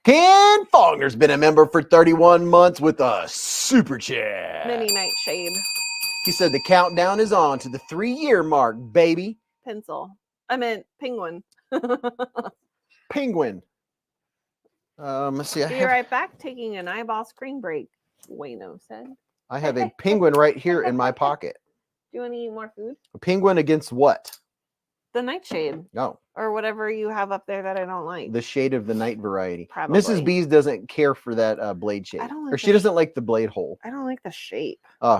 Ken Fogner's been a member for 31 months with a super chat. Mini Nightshade. He said the countdown is on to the 3-year mark, baby. Pencil. I meant penguin. Penguin. Let's see. Be right back. Taking an eyeball screen break. Wayno said. I have a penguin right here in my pocket. Do you want to eat more food? A penguin against what? The Nightshade. No. Or whatever you have up there that I don't like. The shade of the night variety. Probably. Mrs. Beez doesn't care for that blade shape. I don't like or she doesn't like the blade hole. I don't like the shape.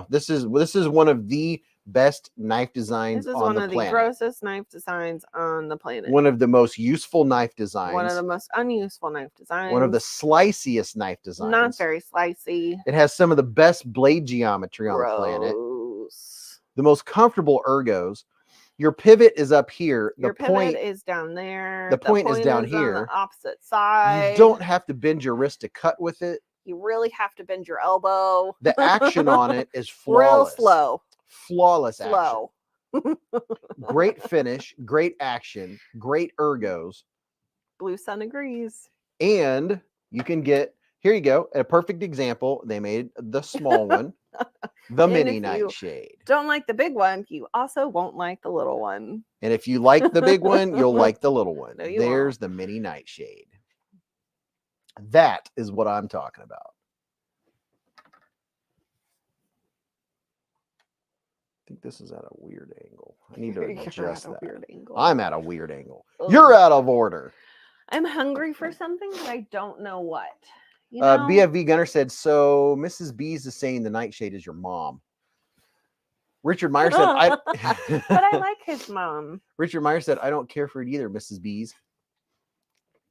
This is one of the best knife designs on the planet. This is one of the grossest knife designs on the planet. One of the most useful knife designs. One of the most unuseful knife designs. One of the sliciest knife designs. Not very slicey. It has some of the best blade geometry on the planet. The most comfortable ergos. Your pivot is up here. Your pivot is down there. The point is down here. On the opposite side. You don't have to bend your wrist to cut with it. You really have to bend your elbow. The action on it is flawless. Real slow. Flawless slow. Action. Great finish, great action, great ergos. Blue Sun agrees. And you can get Here you go. A perfect example. They made the small one, the And mini if you Nightshade. don't like the big one, you also won't like the little one. And if you like the big one, you'll like the little one. No, you There's won't. the mini Nightshade. That is what I'm talking about. I think this is at a weird angle. I need to You're adjust at a that. weird angle. I'm at a weird angle. Ugh. You're out of order. I'm hungry for something, but I don't know what. You know? BFV Gunner said, so Mrs. Beez is saying the Nightshade is your mom. Richard Meyer said, But I like his mom. Richard Meyer said, I don't care for it either, Mrs. Beez.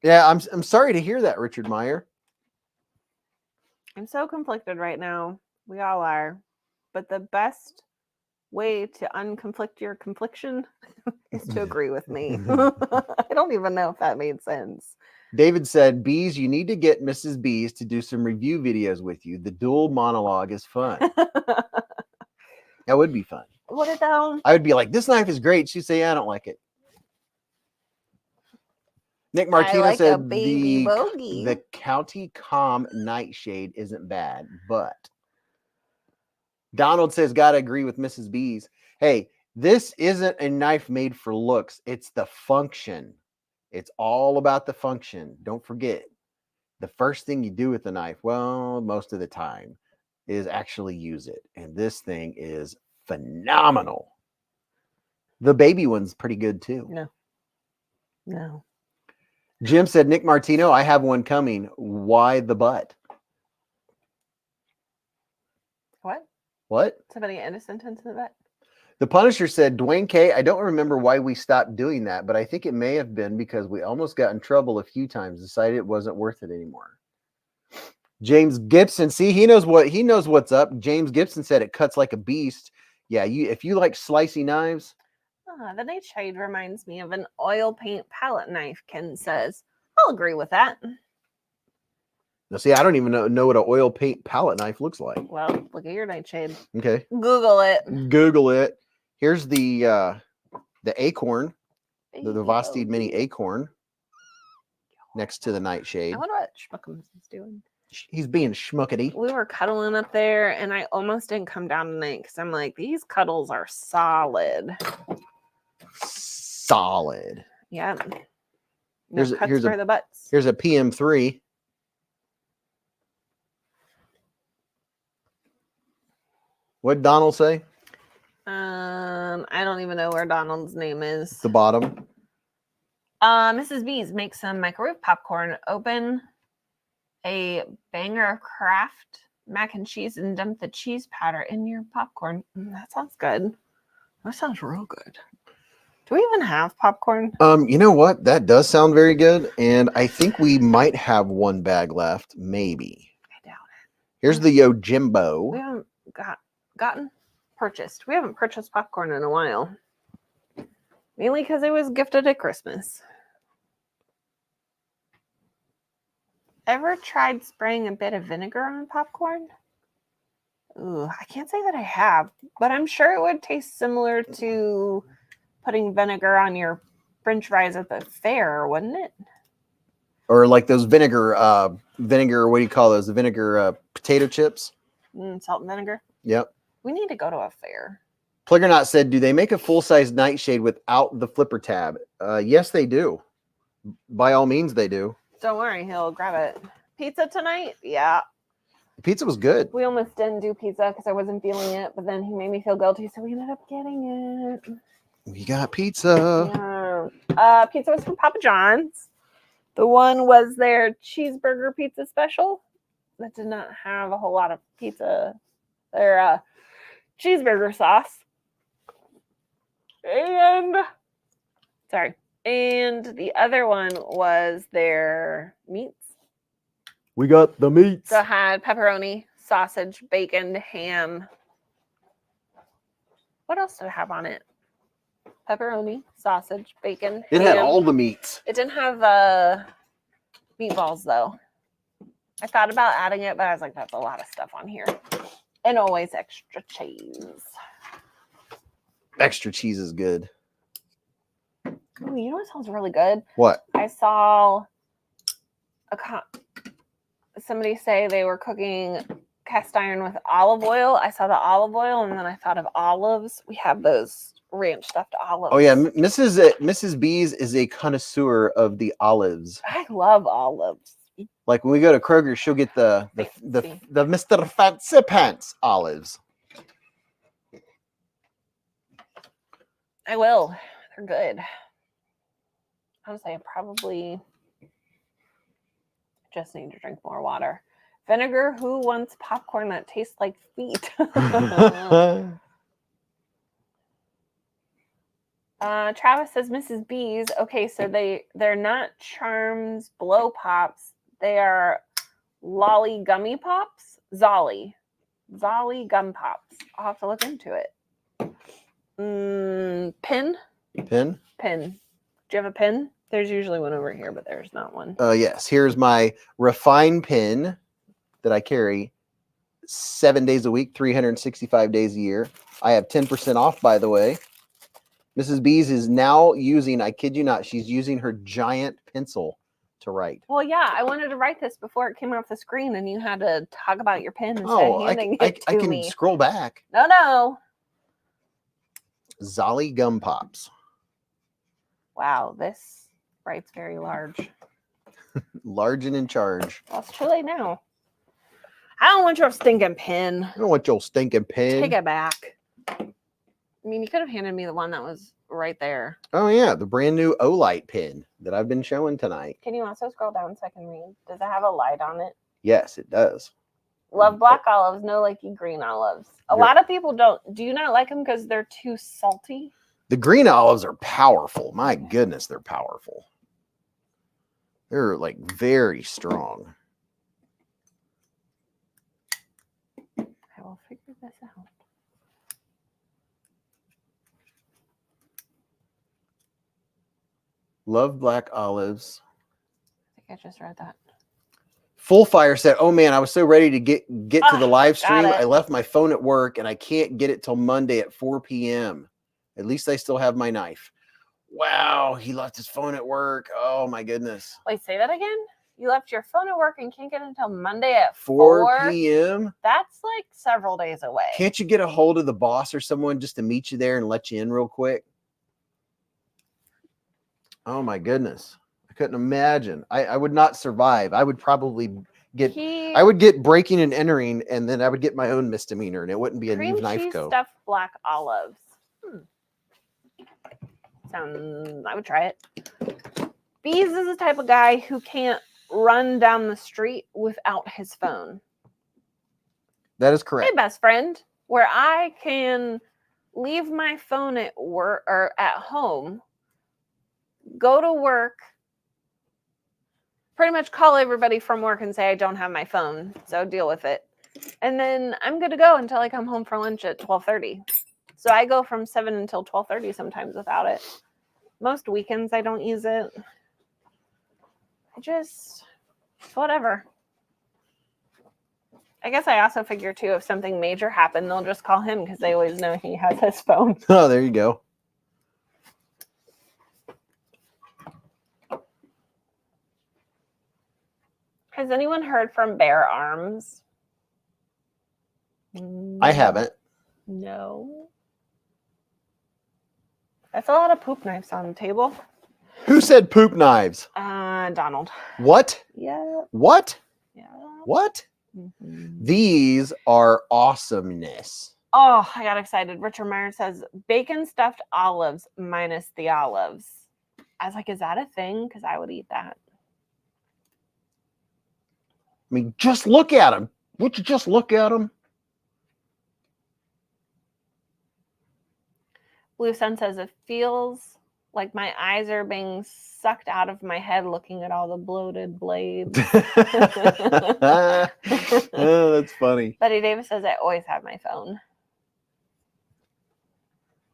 Yeah, I'm sorry to hear that, Richard Meyer. I'm so conflicted right now. We all are. But the best way to unconflict your confliction is to agree with me. I don't even know if that made sense. David said, Beez, you need to get Mrs. Beez to do some review videos with you. The dual monologue is fun. That would be fun. Would it though? I would be like, this knife is great. She'd say, yeah, I don't like it. Nick Martino like a said baby bogey. the County Calm Nightshade isn't bad, but Donald says, gotta agree with Mrs. Beez. Hey, this isn't a knife made for looks. It's the function. It's all about the function. Don't forget, the first thing you do with the knife, well, most of the time, is actually use it. And this thing is phenomenal. The baby one's pretty good too. No. Jim said, Nick Martino, I have one coming. Why the butt? What? Somebody get a sentence in that? The Punisher said, Dwayne K, I don't remember why we stopped doing that, but I think it may have been because we almost got in trouble a few times, decided it wasn't worth it anymore. James Gibson, see, he knows what's up. James Gibson said it cuts like a beast. Yeah, if you like slicey knives. The Nightshade reminds me of an oil paint palette knife, Ken says. I'll agree with that. Now, see, I don't even know what an oil paint palette knife looks like. Well, look at your Nightshade. Okay. Google it. Google it. Here's the acorn, the Vosteed Mini Acorn next to the Nightshade. I wonder what Schmuckums is doing. He's being schmuckety. We were cuddling up there, and I almost didn't come down tonight because I'm like, these cuddles are solid. Solid. Yeah. Here's the butts. Here's a PM3. What did Donald say? I don't even know where Donald's name is. The bottom. Mrs. Beez makes some microwave popcorn. Open a Banger Craft mac and cheese and dump the cheese powder in your popcorn. That sounds good. That sounds real good. Do we even have popcorn? You know what? That does sound very good, and I think we might have one bag left, maybe. I doubt it. Here's the Yojimbo. We haven't purchased. We haven't purchased popcorn in a while. Mainly because it was gifted at Christmas. Ever tried spraying a bit of vinegar on popcorn? Ooh, I can't say that I have, but I'm sure it would taste similar to putting vinegar on your French fries at the fair, wouldn't it? Or like those vinegar, what do you call those? The vinegar potato chips? Salt and vinegar. Yep. We need to go to a fair. Pliggernaut said, do they make a full-size Nightshade without the flipper tab? Yes, they do. By all means, they do. Don't worry, he'll grab it. Pizza tonight? Yeah. The pizza was good. We almost didn't do pizza because I wasn't feeling it, but then he made me feel guilty, so we ended up getting it. We got pizza. Yeah. Pizza was from Papa John's. The one was their cheeseburger pizza special. That did not have a whole lot of pizza. Their cheeseburger sauce. And the other one was their meats. We got the meats. So it had pepperoni, sausage, bacon, ham. What else did it have on it? Pepperoni, sausage, bacon. It ham. had all the meats. It didn't have meatballs though. I thought about adding it, but I was like, that's a lot of stuff on here. And always extra cheese. Extra cheese is good. Ooh, you know what sounds really good? What? I saw somebody say they were cooking cast iron with olive oil. I saw the olive oil and then I thought of olives. We have those ranch stuffed olives. Oh yeah, Mrs. Beez is a connoisseur of the olives. I love olives. Like when we go to Kroger, she'll get the Mr. Fancy Pants olives. I will. They're good. Honestly, I probably just need to drink more water. Vinegar, who wants popcorn that tastes like feet? Travis says Mrs. Beez. Okay, so they're not Charms blow pops. They are Lolly gummy pops. Zolly gum pops. I'll have to look into it. Pin. Pin? Do you have a pin? There's usually one over here, but there's not one. Yes. Here's my refined pin that I carry 7 days a week, 365 days a year. I have 10% off, by the way. Mrs. Beez is now using, I kid you not, she's using her giant pencil to write. Well, yeah, I wanted to write this before it came off the screen, and you had to talk about your pen instead of handing it to I can me. scroll back. No. Zolly gum pops. Wow, this writes very large. Large and in charge. Well, it's too late now. I don't want your stinking pen. I don't want your stinking pen. Take it back. I mean, you could have handed me the one that was right there. Oh, yeah. The brand new Olight pen that I've been showing tonight. Can you also scroll down so I can read? Does it have a light on it? Yes, it does. Love black olives. No likey green olives. A lot of people don't. Do you not like them because they're too salty? The green olives are powerful. My goodness, they're powerful. They're like very strong. I will figure this out. Love black olives. I think I just read that. Full Fire said, "Oh man, I was so ready to get to the live stream. Got it. I left my phone at work and I can't get it till Monday at 4 p.m. At least I still have my knife." Wow, he left his phone at work. Oh my goodness. Wait, say that again? You left your phone at work and can't get it until Monday at 4 p.m.? That's like several days away. Can't you get a hold of the boss or someone just to meet you there and let you in real quick? Oh my goodness. I couldn't imagine. I would not survive. I would probably I would get breaking and entering, and then I would get my own misdemeanor, and it wouldn't be a Neeve Knife Co. Stuffed black olives. I would try it. Beez is the type of guy who can't run down the street without his phone. That is correct. Hey, best friend, where I can leave my phone at work or at home, go to work, pretty much call everybody from work and say I don't have my phone, so deal with it. And then I'm good to go until I come home for lunch at 12:30. So I go from 7 until 12:30 sometimes without it. Most weekends I don't use it. Whatever. I guess I also figure too, if something major happened, they'll just call him because they always know he has his phone. Oh, there you go. Has anyone heard from Bear Arms? I haven't. No. That's a lot of poop knives on the table. Who said poop knives? Donald. What? Yeah. What? Yeah. What? Mm-hmm. These are awesomeness. Oh, I got excited. Richard Meyer says bacon stuffed olives minus the olives. I was like, is that a thing? Because I would eat that. I mean, just look at them. Would you just look at them? Blue Sun says it feels like my eyes are being sucked out of my head looking at all the bloated blades. Oh, that's funny. Betty Davis says I always have my phone.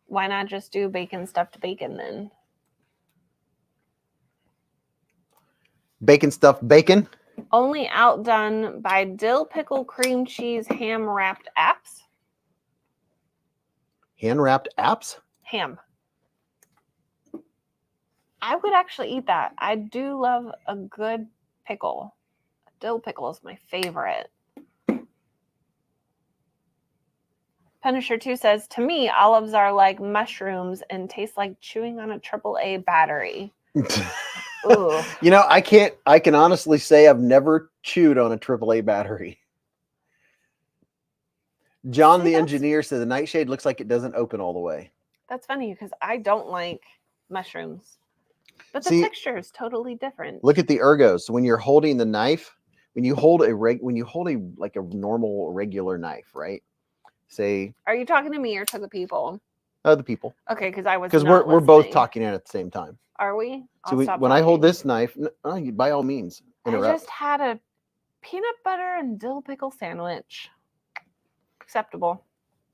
Why not just do bacon stuffed bacon then? Bacon stuffed bacon? Only outdone by dill pickle cream cheese ham wrapped apps. Hand wrapped apps? Ham. I would actually eat that. I do love a good pickle. Dill pickle is my favorite. Punisher 2 says, to me, olives are like mushrooms and taste like chewing on a AAA battery. Ooh. You know, I can honestly say I've never chewed on a AAA battery. John, See, the that's- engineer, said the Nightshade looks like it doesn't open all the way. That's funny because I don't like mushrooms. But the See, texture is totally different. Look at the ergos. So when you're holding the knife, when you hold a like a normal regular knife, right? Say, Are you talking to me or to the people? other people, Okay, because I was because not we're both listening. talking at the same time. Are we? So I'll stop when I hold talking. this knife, by all means, interrupt. I just had a peanut butter and dill pickle sandwich. Acceptable.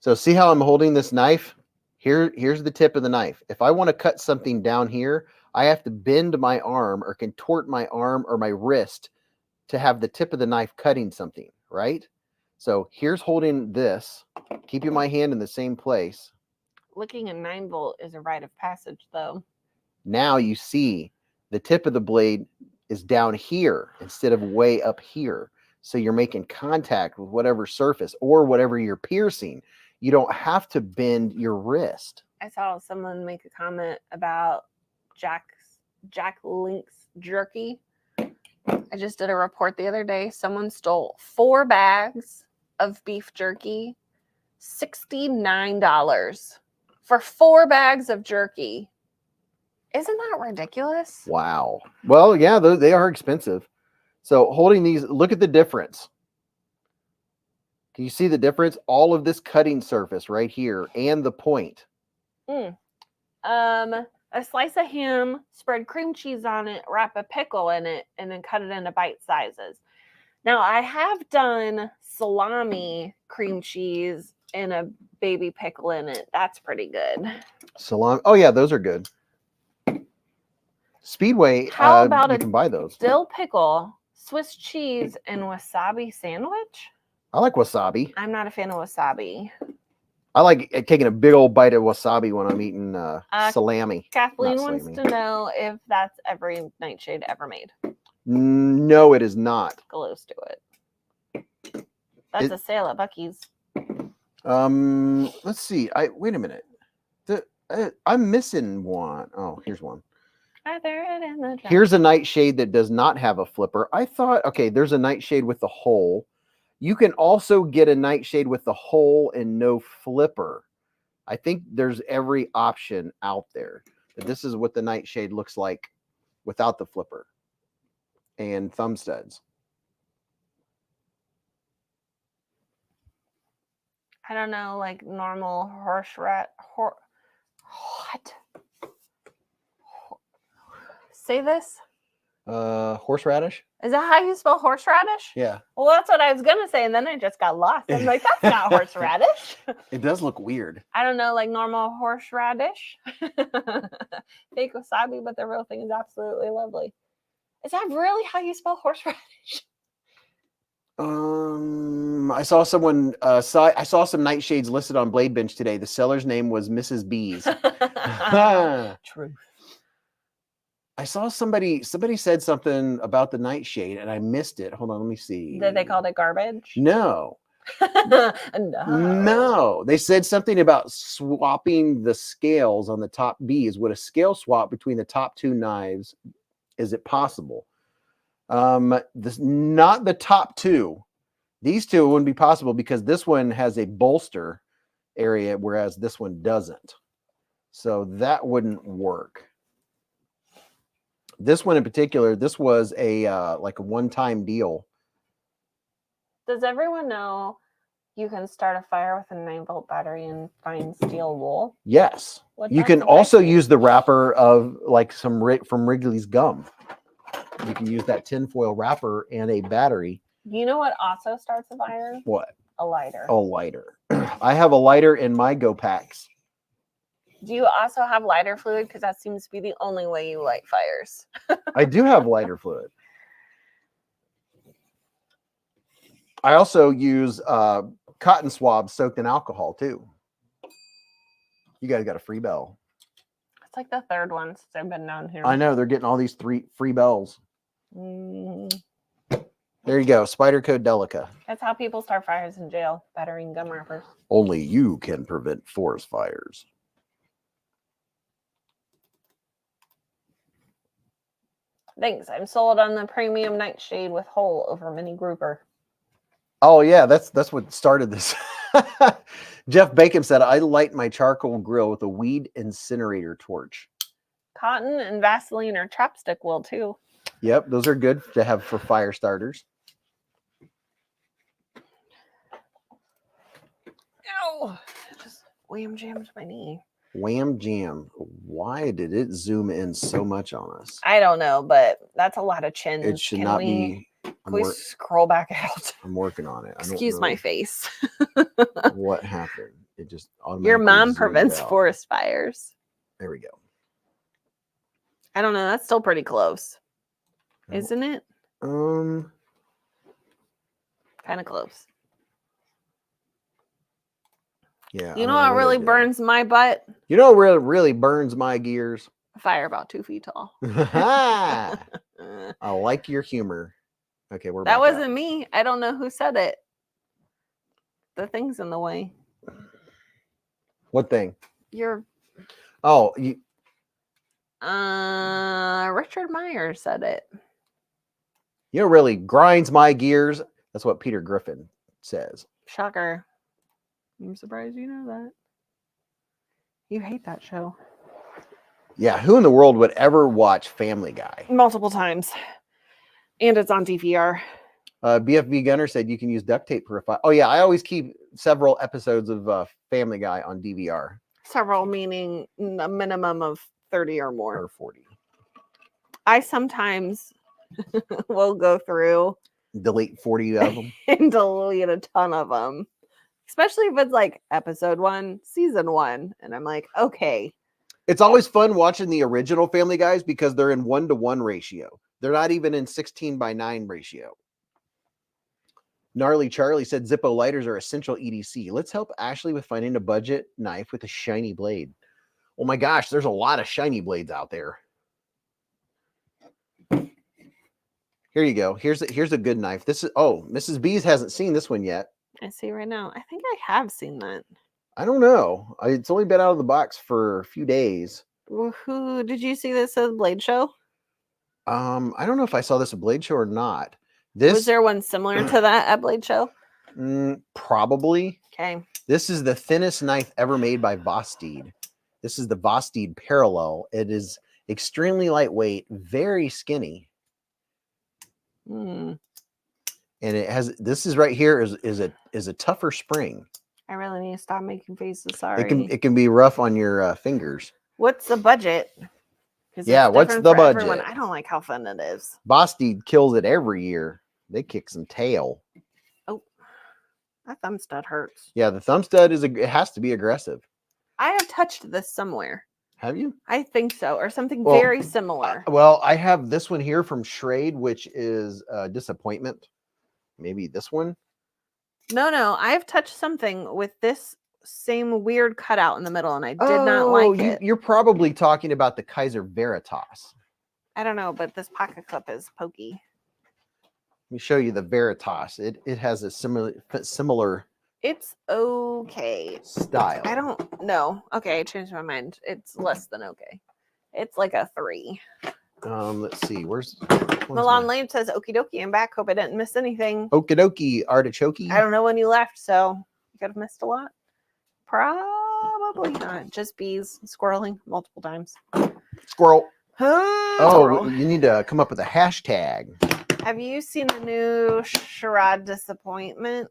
So see how I'm holding this knife? Here's the tip of the knife. If I want to cut something down here, I have to bend my arm or contort my arm or my wrist to have the tip of the knife cutting something, right? So here's holding this, keeping my hand in the same place. Licking a 9-volt is a rite of passage, though. Now you see the tip of the blade is down here instead of way up here. So you're making contact with whatever surface or whatever you're piercing. You don't have to bend your wrist. I saw someone make a comment about Jack Link's jerky. I just did a report the other day. Someone stole 4 bags of beef jerky, $69 for 4 bags of jerky. Isn't that ridiculous? Wow. Well, yeah, they are expensive. So holding these, look at the difference. Can you see the difference? All of this cutting surface right here and the point. A slice of ham, spread cream cheese on it, wrap a pickle in it, and then cut it into bite sizes. Now, I have done salami cream cheese and a baby pickle in it. That's pretty good. Salami. Oh, yeah, those are good. Speedway, How about you a can buy those. dill pickle, Swiss cheese, and wasabi sandwich? I like wasabi. I'm not a fan of wasabi. I like taking a big old bite of wasabi when I'm eating salami. Kathleen wants to know if that's every Nightshade ever made. No, it is not. Close to it. That's a sale at Buc-ee's. Let's see. Wait a minute. I'm missing one. Oh, here's one. Here's a Nightshade that does not have a flipper. I thought, okay, there's a Nightshade with the hole. You can also get a Nightshade with the hole and no flipper. I think there's every option out there. But this is what the Nightshade looks like without the flipper and thumb studs. I don't know, like normal what? Say this? Horseradish? Is that how you spell horseradish? Yeah. Well, that's what I was gonna say, and then I just got lost. I'm like, that's not horseradish. It does look weird. I don't know, like normal horseradish. Fake wasabi, but the real thing is absolutely lovely. Is that really how you spell horseradish? I saw someone I saw some Nightshades listed on Blade Binge today. The seller's name was Mrs. Beez. Truth. I saw somebody said something about the Nightshade and I missed it. Hold on, let me see. Did they call it garbage? No. No. They said something about swapping the scales on the top Beez. Would a scale swap between the top 2 knives? Is it possible? Not the top 2. These 2 wouldn't be possible because this one has a bolster area, whereas this one doesn't. So that wouldn't work. This one in particular, this was a like a one-time deal. Does everyone know you can start a fire with a 9-volt battery and fine steel wool? Yes. You can also use the wrapper of like from Wrigley's gum. You can use that tinfoil wrapper and a battery. You know what also starts a fire? What? A lighter. A lighter. I have a lighter in my BACKPAKS. Do you also have lighter fluid? Because that seems to be the only way you light fires. I do have lighter fluid. I also use cotton swabs soaked in alcohol too. You guys got a free bell. It's like the 3rd one since I've been down here. I know they're getting all these free bells. There you go. Spyderco Delica. That's how people start fires in jail, battering gum wrappers. Only you can prevent forest fires. Thanks. I'm sold on the premium Nightshade with hole over mini grouper. Oh yeah, that's what started this. Jeff Bacon said, I light my charcoal grill with a weed incinerator torch. Cotton and Vaseline or chapstick will too. Yep, those are good to have for fire starters. Ow! Just wham jammed my knee. Wham jam. Why did it zoom in so much on us? I don't know, but that's a lot of chins. It should not be. Can we scroll back out? I'm working on it. Excuse my face. What happened? It just automatically Your mom zoomed prevents out. forest fires. There we go. I don't know. That's still pretty close, isn't it? Kind of close. Yeah. You know what really burns my butt? You know what really burns my gears? A fire about 2 feet tall. I like your humor. Okay, we're that back wasn't out. me. I don't know who said it. The thing's in the way. What thing? You're Oh, you. Richard Myers said it. You know, really grinds my gears. That's what Peter Griffin says. Shocker. I'm surprised you know that. You hate that show. Yeah, who in the world would ever watch Family Guy? Multiple times. And it's on DVR. BFB Gunner said you can use duct tape for a fire. Oh, yeah, I always keep several episodes of Family Guy on DVR. Several meaning a minimum of 30 or more. Or 40. I sometimes will go through. Delete 40 of them. And delete a ton of them. Especially if it's like episode 1, season 1. And I'm like, okay. It's always fun watching the original Family Guys because they're in 1-to-1 ratio. They're not even in 16:9 ratio. Gnarly Charlie said Zippo lighters are essential EDC. Let's help Ashley with finding a budget knife with a shiny blade. Oh my gosh, there's a lot of shiny blades out there. Here you go. Here's a good knife. This is Mrs. Beez hasn't seen this one yet. I see right now. I think I have seen that. I don't know. It's only been out of the box for a few days. Who did you see this at the Blade Show? I don't know if I saw this at Blade Show or not. Was there one similar to that at Blade Show? Probably. Okay. This is the thinnest knife ever made by Vosteed. This is the Vosteed Parallel. It is extremely lightweight, very skinny. And it has, this is right here is a tougher spring. I really need to stop making faces. Sorry. It can be rough on your fingers. What's the budget? Yeah, what's the budget? Everyone. I don't like how thin it is. Vosteed kills it every year. They kick some tail. Oh, that thumb stud hurts. Yeah, the thumb stud it has to be aggressive. I have touched this somewhere. Have you? I think so, or something very similar. Well, I have this one here from Sharpening, which is Disappointment. Maybe this one. No, I've touched something with this same weird cutout in the middle, and I did not like it. You're probably talking about the Kaiser Veritas. I don't know, but this pocket clip is pokey. Let me show you the Veritas. It has a similar. It's okay. Style. I don't know. Okay, I changed my mind. It's less than okay. It's like a 3. Let's see. Where's Milan Lane says, okie dokie, I'm back. Hope I didn't miss anything. Okie dokie, artichoke. I don't know when you left, so you could have missed a lot. Probably not. Just bees squirreling multiple times. Squirrel. Squirrel. You need to come up with a hashtag. Have you seen the new Charade Disappointment?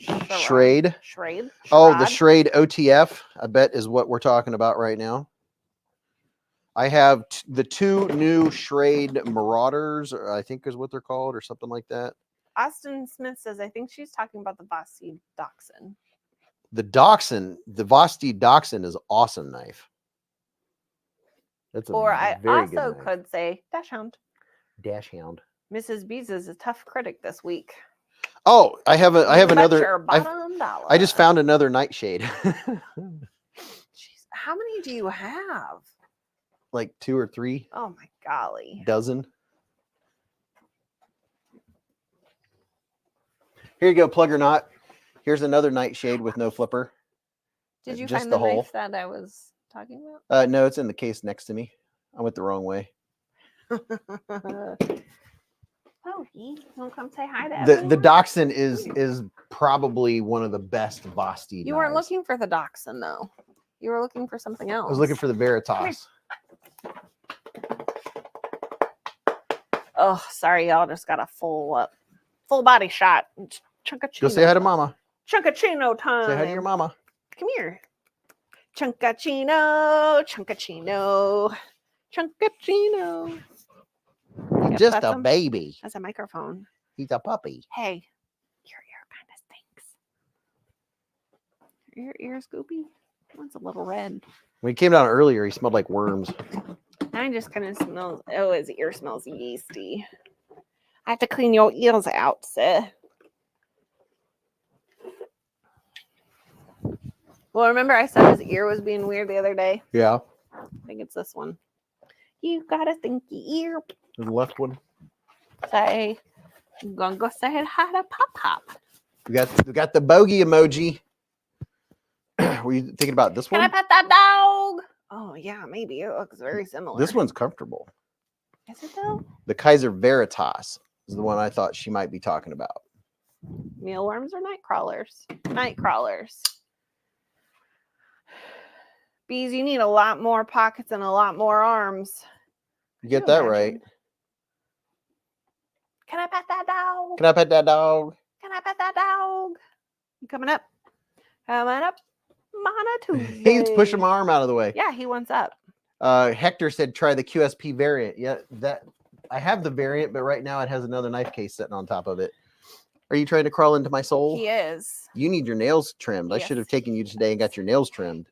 Sharade. Sharade? Oh, the Sharade OTF, I bet is what we're talking about right now. I have the 2 new Sharade Marauders, I think is what they're called, or something like that. Austin Smith says, I think she's talking about the Vosteed Dachshund. The Dachshund, the Vosteed Dachshund is an awesome knife. That's a or I very also good knife. could say Dachshund. Dachshund. Mrs. Beez is a tough critic this week. Oh, I have another. Your bottom dollar. I just found another Nightshade. Jeez, how many do you have? Like 2 or 3. Oh my golly. Dozen. Here you go, plug or not. Here's another Nightshade with no flipper. Did you Just find the the hole. knife that I was talking about? No, it's in the case next to me. I went the wrong way. Oh, you want to come say hi to The everyone? Dachshund is probably one of the best Vosti You weren't knives. looking for the Dachshund, though. You were looking for something else. I was looking for the Veritas. Oh, sorry, y'all. Just got a full body shot. Chunkachino. Go say hi to Mama. Chunkachino time. Say hi to your mama. Come here. Chunkachino. Chunkachino. Chunkachino. He's Yep, just that's a him. baby. That's a microphone. He's a puppy. Hey, your ear kind of stinks. Your ear, Scoopy? One's a little red. When he came down earlier, he smelled like worms. Mine just kind of smells. Oh, his ear smells yeasty. I have to clean your ears out, sir. Well, remember I said his ear was being weird the other day? Yeah. I think it's this one. You got a stinky ear. The left one. Say, I'm gonna go say hi to Pop Pop. We got the bogey emoji. Were you thinking about this Can I one? pet that dog? Oh yeah, maybe it looks very similar. This one's comfortable. Is it though? The Kaiser Veritas is the one I thought she might be talking about. Mealworms or night crawlers? Night crawlers. Bees, you need a lot more pockets and a lot more arms. You get that right. Can I pet that dog? Can I pet that dog? Can I pet that dog? You coming up? Coming up on a Tuesday. He's pushing my arm out of the way. Yeah, he wants up. Hector said try the QSP variant. Yeah, that I have the variant, but right now it has another knife case sitting on top of it. Are you trying to crawl into my soul? He is. You need your nails trimmed. I should have taken you today and got your nails trimmed.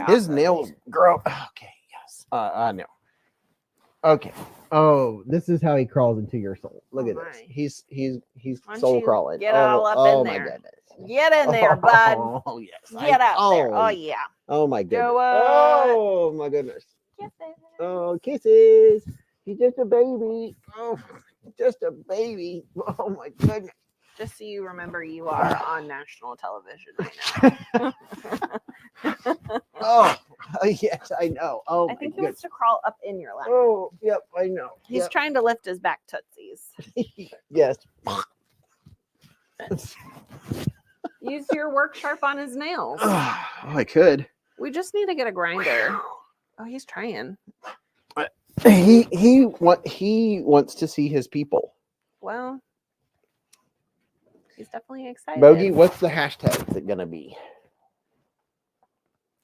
His nails grow. Okay, yes. I know. Okay. Oh, this is how he crawls into your soul. Look at this. He's soul crawling. Get all up in there. My goodness. Get in there, bud. Oh yes. Get out there. Oh yeah. Oh my goodness. Do it. Oh my goodness. Kisses. Oh, kisses. He's just a baby. Oh, just a baby. Oh my goodness. Just so you remember, you are on national television right now. Oh, yes, I know. Oh, I think my he wants to crawl up in your lap. Oh, yep, I know. He's trying to lift his back tootsies. Yes. Use your work sharp on his nails. Oh, I could. We just need to get a grinder. Oh, he's trying. He wants to see his people. Well, he's definitely excited. Bogey, what's the hashtag gonna be?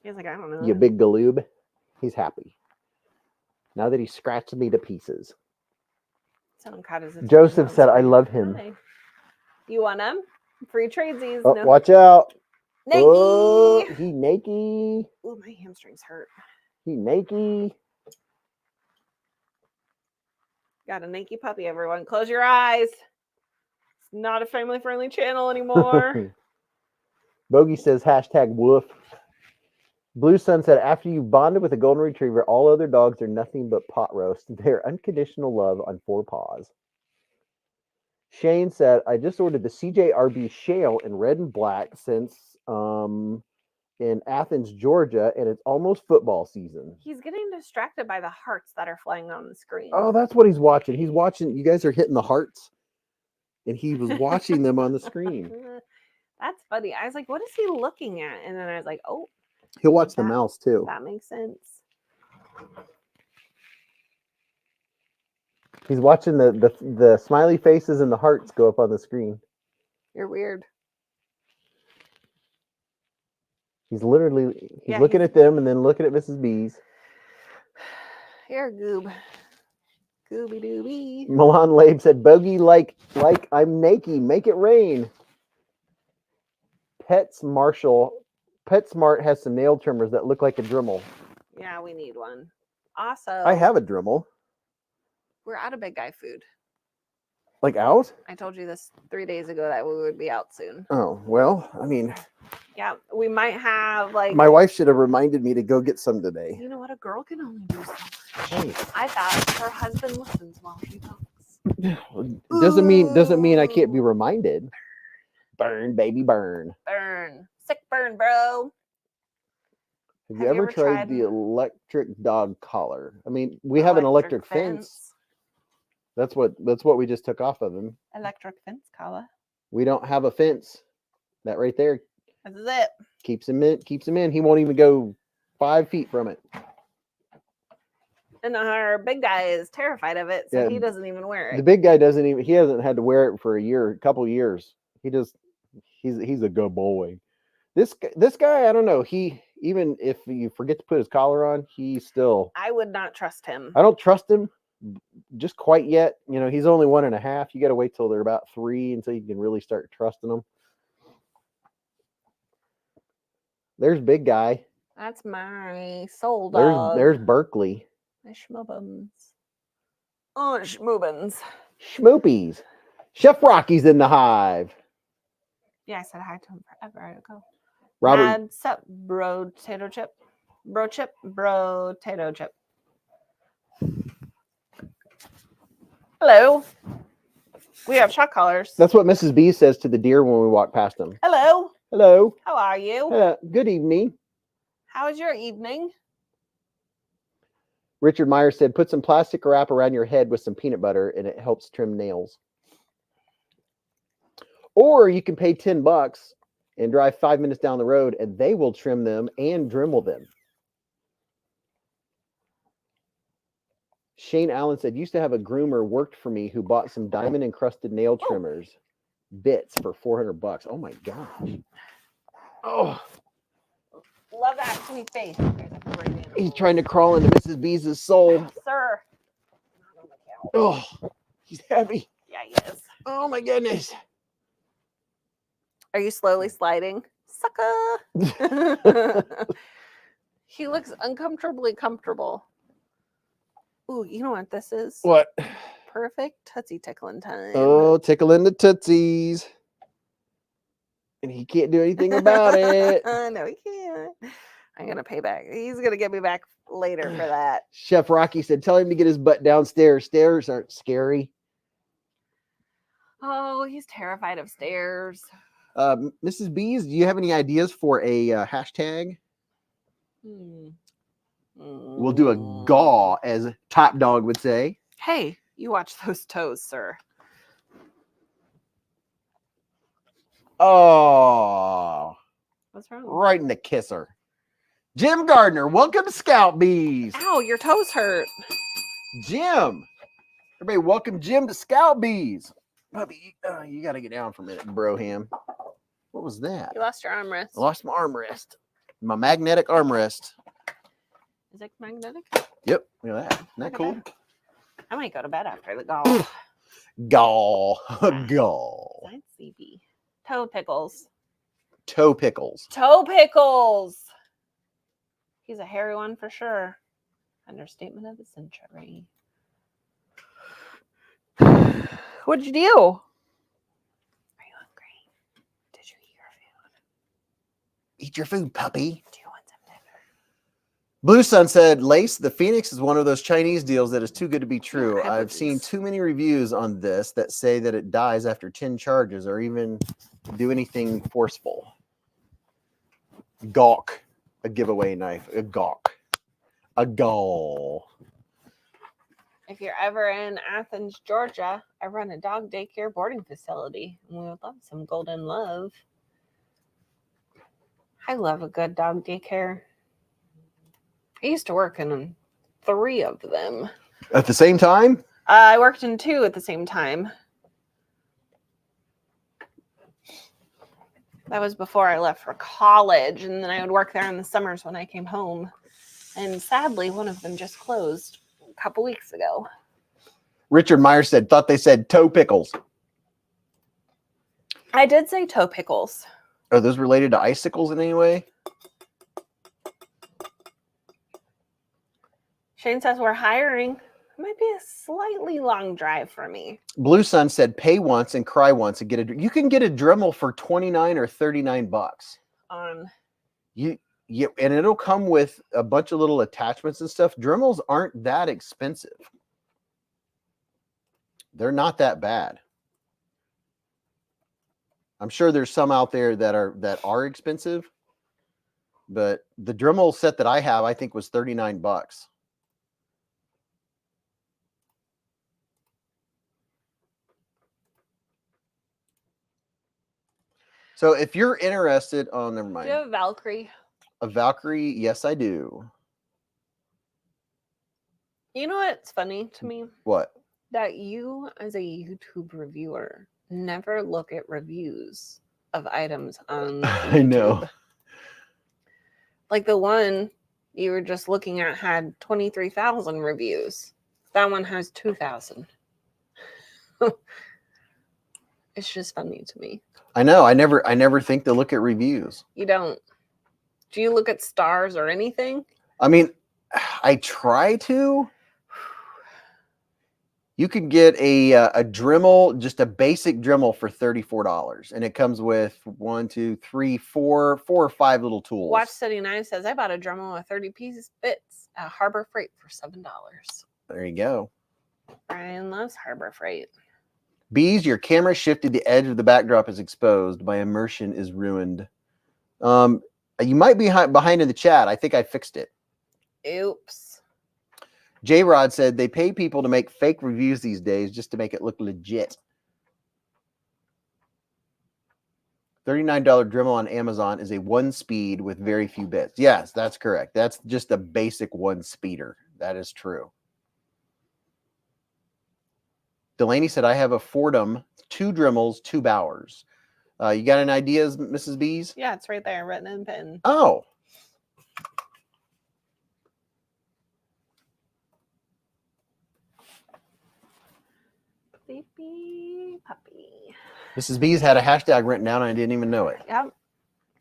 He's like, I don't know. You big galoob. He's happy. Now that he scratched me to pieces. Someone caught his attention. Joseph said, I love him. Hi. You want him? Free tradesies. Oh, No. watch out. Naked. Oh, he naked. Ooh, my hamstrings hurt. He naked. Got a naked puppy, everyone. Close your eyes. It's not a family-friendly channel anymore. Bogey says, hashtag woof. Blue Sun said, after you've bonded with a golden retriever, all other dogs are nothing but pot roast. They're unconditional love on 4 paws. Shane said, I just ordered the CJRB Shale in red and black since in Athens, Georgia, and it's almost football season. He's getting distracted by the hearts that are flying on the screen. Oh, that's what he's watching. He's watching. You guys are hitting the hearts, and he was watching them on the screen. That's funny. I was like, what is he looking at? And then I was like, oh. He'll watch the mouse, too. That makes sense. He's watching the smiley faces and the hearts go up on the screen. You're weird. He's literally looking at them and then looking at Mrs. Beez. You're a goob. Gooby dooby. Milan Labe said, Bogey like I'm naked. Make it rain. PetSmart has some nail trimmers that look like a Dremel. Yeah, we need one. Also, I have a Dremel. We're out of big guy food. Like out? I told you this 3 days ago that we would be out soon. Oh, well, I mean. Yeah, we might have like. My wife should have reminded me to go get some today. You know what? A girl can only do so much. Hey. I thought her husband listens while she talks. Doesn't mean I can't be reminded. Burn, baby, burn. Burn. Sick burn, bro. Have you ever tried the electric dog collar? I mean, we have an electric fence. That's what we just took off of him. Electric fence collar. We don't have a fence. That right there. This is it. Keeps him in. He won't even go 5 feet from it. And our big guy is terrified of it, so he doesn't even wear it. The big guy he hasn't had to wear it for a couple of years. He's a good boy. This guy, I don't know. Even if you forget to put his collar on, I would not trust him. I don't trust him just quite yet. You know, he's only 1.5. You got to wait till they're about 3 until you can really start trusting them. There's big guy. That's my soul dog. There's Berkeley. My schmoobins. Oh, schmoobins. Schmoopies. Chef Rocky's in the hive. Yeah, I said hi to him forever ago. Robert. Mad sup, bro, potato chip. Bro chip, bro, potato chip. Hello. We have shock collars. That's what Mrs. B says to the deer when we walk past them. Hello. Hello. How are you? Good evening. How was your evening? Richard Meyer said, put some plastic wrap around your head with some peanut butter and it helps trim nails. Or you can pay $10 and drive 5 minutes down the road and they will trim them and Dremel them. Shane Allen said, used to have a groomer worked for me who bought some diamond encrusted nail trimmers bits for $400. Oh my gosh. Oh. Love that sweet face. He's trying to crawl into Mrs. Beez's soul. Sir. Oh, he's heavy. Yeah, he is. Oh my goodness. Are you slowly sliding? Sucker. He looks uncomfortably comfortable. Ooh, you know what this is? What? Perfect Tootsie tickling time. Oh, tickling the tootsies. And he can't do anything about it. No, he can't. I'm going to pay back. He's going to get me back later for that. Chef Rocky said, tell him to get his butt downstairs. Stairs aren't scary. Oh, he's terrified of stairs. Mrs. Beez, do you have any ideas for a hashtag? We'll do a gaw, as Top Dog would say. Hey, you watch those toes, sir. Oh. What's wrong? Right in the kisser. Jim Gardner, welcome to Scout Beez. Ow, your toes hurt. Jim. Everybody, welcome Jim to Scout Beez. Puppy, you got to get down for a minute, Broham. What was that? You lost your armrest. I lost my armrest. My magnetic armrest. Is it magnetic? Yep. Look at that. Isn't that cool? I might go to bed after the golf. Gall. Gall. That's CB. Toe pickles. Toe pickles. Toe pickles. He's a hairy one for sure. Understatement of the century. What'd you do? Are you hungry? Did you eat your food? Eat your food, puppy. Do you want some dinner? Blue Sun said, Lace, the Phoenix is one of those Chinese deals that is too good to be true. I've seen too many reviews on this that say that it dies after 10 charges or even do anything forceful. Gawk. A giveaway knife. A gawk. A gall. If you're ever in Athens, Georgia, I run a dog daycare boarding facility, and we would love some golden love. I love a good dog daycare. I used to work in 3 of them. At the same time? I worked in 2 at the same time. That was before I left for college, and then I would work there in the summers when I came home. And sadly, one of them just closed a couple weeks ago. Richard Meyer said, thought they said toe pickles. I did say toe pickles. Are those related to icicles in any way? Shane says we're hiring. It might be a slightly long drive for me. Blue Sun said, pay once and cry once and get a. You can get a Dremel for $29 or $39. And it'll come with a bunch of little attachments and stuff. Dremels aren't that expensive. They're not that bad. I'm sure there's some out there that are expensive, but the Dremel set that I have, I think, was $39. So if you're interested, oh, never mind. Do you have a Valkyrie? A Valkyrie? Yes, I do. You know what's funny to me? What? That you, as a YouTube reviewer, never look at reviews of items on YouTube. I know. Like the one you were just looking at had 23,000 reviews. That one has 2,000. It's just funny to me. I know. I never think to look at reviews. You don't. Do you look at stars or anything? I mean, I try to. You could get a Dremel, just a basic Dremel for $34, and it comes with 1, 2, 3, 4 or 5 little tools. Watch 79 says I bought a Dremel with 30 pieces bits at Harbor Freight for $7. There you go. Brian loves Harbor Freight. Beez, your camera shifted. The edge of the backdrop is exposed. My immersion is ruined. You might be behind in the chat. I think I fixed it. Oops. J-Rod said they pay people to make fake reviews these days just to make it look legit. $39 Dremel on Amazon is a 1-speed with very few bits. Yes, that's correct. That's just a basic 1-speeder. That is true. Delaney said, I have a Fordham, 2 Dremels, 2 Bowers. You got any ideas, Mrs. Beez? Yeah, it's right there, written in pen. Oh. Sleepy puppy. Mrs. Beez had a hashtag written down and I didn't even know it. Yep.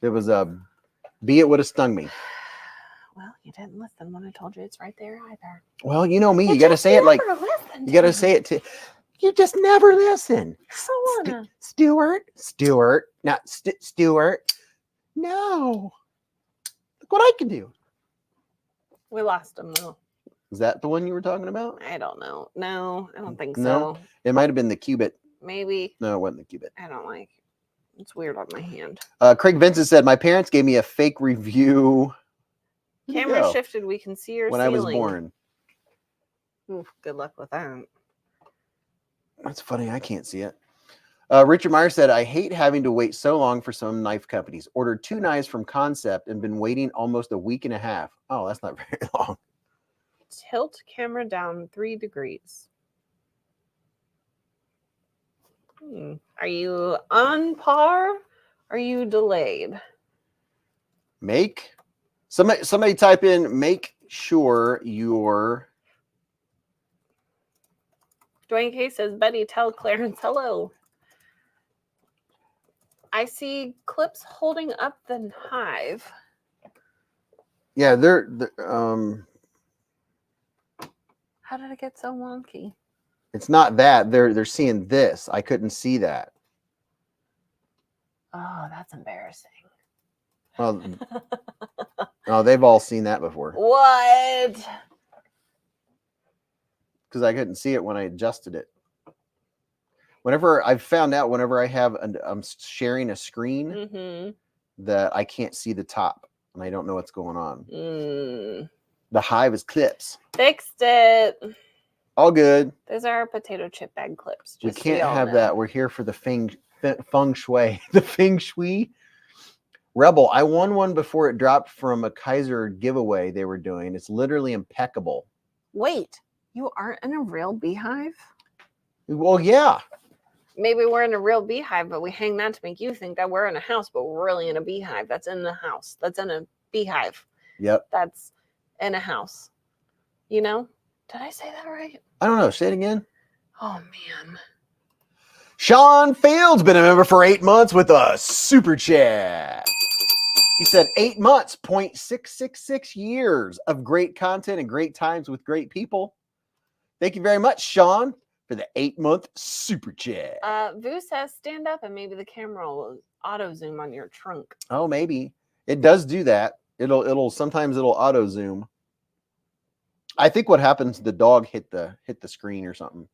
It was a bee. It would have stung me. Well, you didn't listen when I told you it's right there either. Well, you know me. You got to say it like, you got to say it to, you just never listen. Stuart. Not Stuart. No. Look what I can do. We lost him though. Is that the one you were talking about? I don't know. No, I don't think so. No? It might have been the Cubit. Maybe. No, it wasn't the Cubit. I don't like. It's weird on my hand. Craig Vincent said, my parents gave me a fake review. Camera shifted. We can see your when ceiling. I was born. Oof, good luck with that. That's funny. I can't see it. Richard Meyer said, I hate having to wait so long for some knife companies. Ordered 2 knives from Concept and been waiting almost a week and a half. Oh, that's not very long. Tilt camera down 3 degrees. Are you on par? Are you delayed? Make somebody type in make sure you're. Dwayne K says, Betty, tell Clarence hello. I see clips holding up the hive. Yeah, they're How did it get so wonky? it's not that. They're seeing this. I couldn't see that. Oh, that's embarrassing. Well, oh, they've all seen that before. What? Because I couldn't see it when I adjusted it. Whenever I've found out, whenever I'm sharing a screen, that I can't see the top and I don't know what's going on. The hive is clips. Fixed it. All good. Those are our potato chip bag clips. We can't have that. We're here for the feng shui. The feng shui. Rebel, I won one before it dropped from a Kaiser giveaway they were doing. It's literally impeccable. Wait, you aren't in a real beehive? Well, yeah. Maybe we're in a real beehive, but we hang that to make you think that we're in a house, but we're really in a beehive. That's in the house. That's in a beehive. Yep. That's in a house. You know? Did I say that right? I don't know. Say it again. Oh, man. Sean Fields been a member for 8 months with a super chat. He said 8 months, 0.666 years of great content and great times with great people. Thank you very much, Sean, for the 8-month super chat. Vu says stand up and maybe the camera will auto zoom on your trunk. Oh, maybe. It does do that. Sometimes it'll auto zoom. I think what happens, the dog hit the screen or something.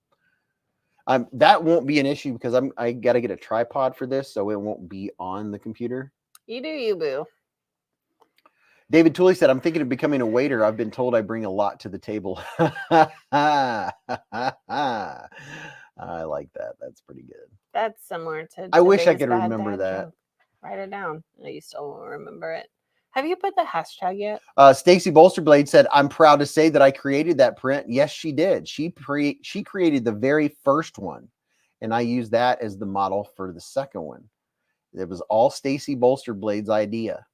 That won't be an issue because I got to get a tripod for this, so it won't be on the computer. You do you, boo. David Tooley said, I'm thinking of becoming a waiter. I've been told I bring a lot to the table. I like that. That's pretty good. That's similar to. I wish I today's could bad remember dad that. joke. Write it down. No, you still won't remember it. Have you put the hashtag yet? Stacy Bolsterblade said, I'm proud to say that I created that print. Yes, she did. She created the very first one, and I used that as the model for the second one. It was all Stacy Bolsterblade's idea.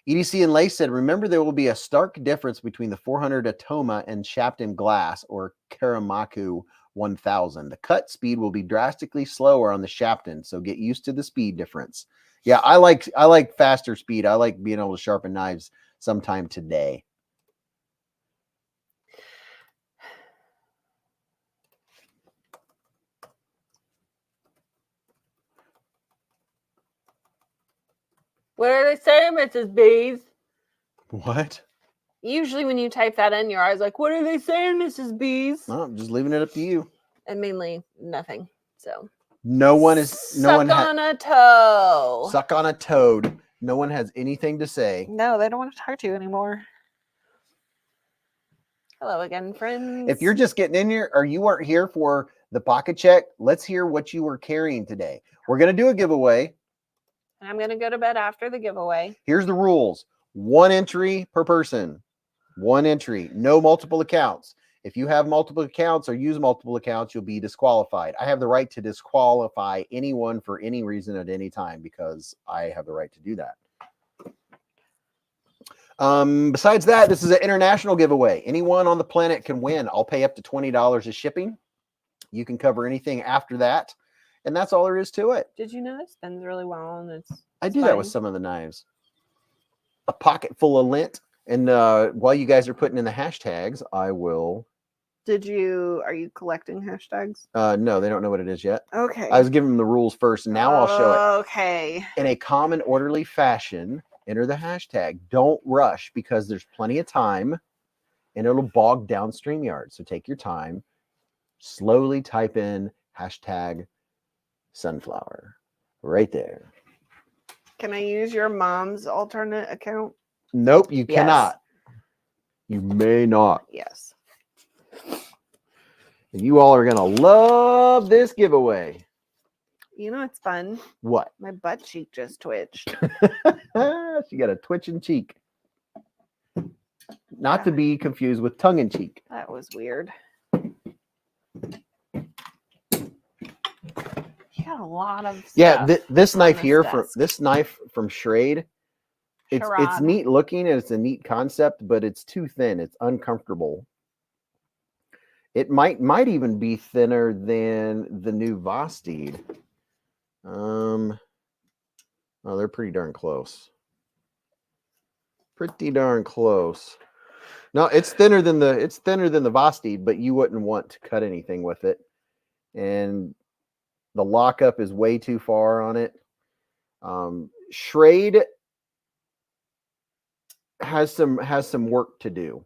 EDC and Lace said, remember there will be a stark difference between the 400 Atoma and Shapton Glass or Karamaku 1000. The cut speed will be drastically slower on the Shapton, so get used to the speed difference. Yeah, I like faster speed. I like being able to sharpen knives sometime today. What are they saying, Mrs. Beez? What? Usually when you type that in, your eyes like, what are they saying, Mrs. Beez? Well, I'm just leaving it up to you. And mainly nothing. So no one on a toe. Suck on a toad. No one has anything to say. No, they don't want to talk to you anymore. Hello again, friends. If you're just getting in here or you weren't here for the pocket check, let's hear what you were carrying today. We're going to do a giveaway. And I'm going to go to bed after the giveaway. Here's the rules. 1 entry per person. 1 entry. No multiple accounts. If you have multiple accounts or use multiple accounts, you'll be disqualified. I have the right to disqualify anyone for any reason at any time because I have the right to do that. Besides that, this is an international giveaway. Anyone on the planet can win. I'll pay up to $20 of shipping. You can cover anything after that. And that's all there is to it. Did you know it spins really well? And it's I do that with some of the knives. A pocket full of lint. And while you guys are putting in the hashtags, I will. Are you collecting hashtags? No, they don't know what it is yet. Okay. I was giving them the rules first. And now I'll show it. Okay. In a common, orderly fashion, enter the hashtag. Don't rush because there's plenty of time and it'll bog down StreamYard. So take your time. Slowly type in hashtag sunflower right there. Can I use your mom's alternate account? Nope, you cannot. You may not. Yes. And you all are going to love this giveaway. You know it's fun. What? My butt cheek just twitched. She got a twitching cheek. Not to be confused with tongue in cheek. That was weird. You got a lot of stuff. Yeah, this knife here desk. from Sharade, it's neat looking and it's a neat concept, but it's too thin. It's uncomfortable. It might even be thinner than the new Vosteed. Oh, they're pretty darn close. Pretty darn close. No, it's thinner than the Vosteed, but you wouldn't want to cut anything with it. And the lockup is way too far on it. Sharade has some work to do.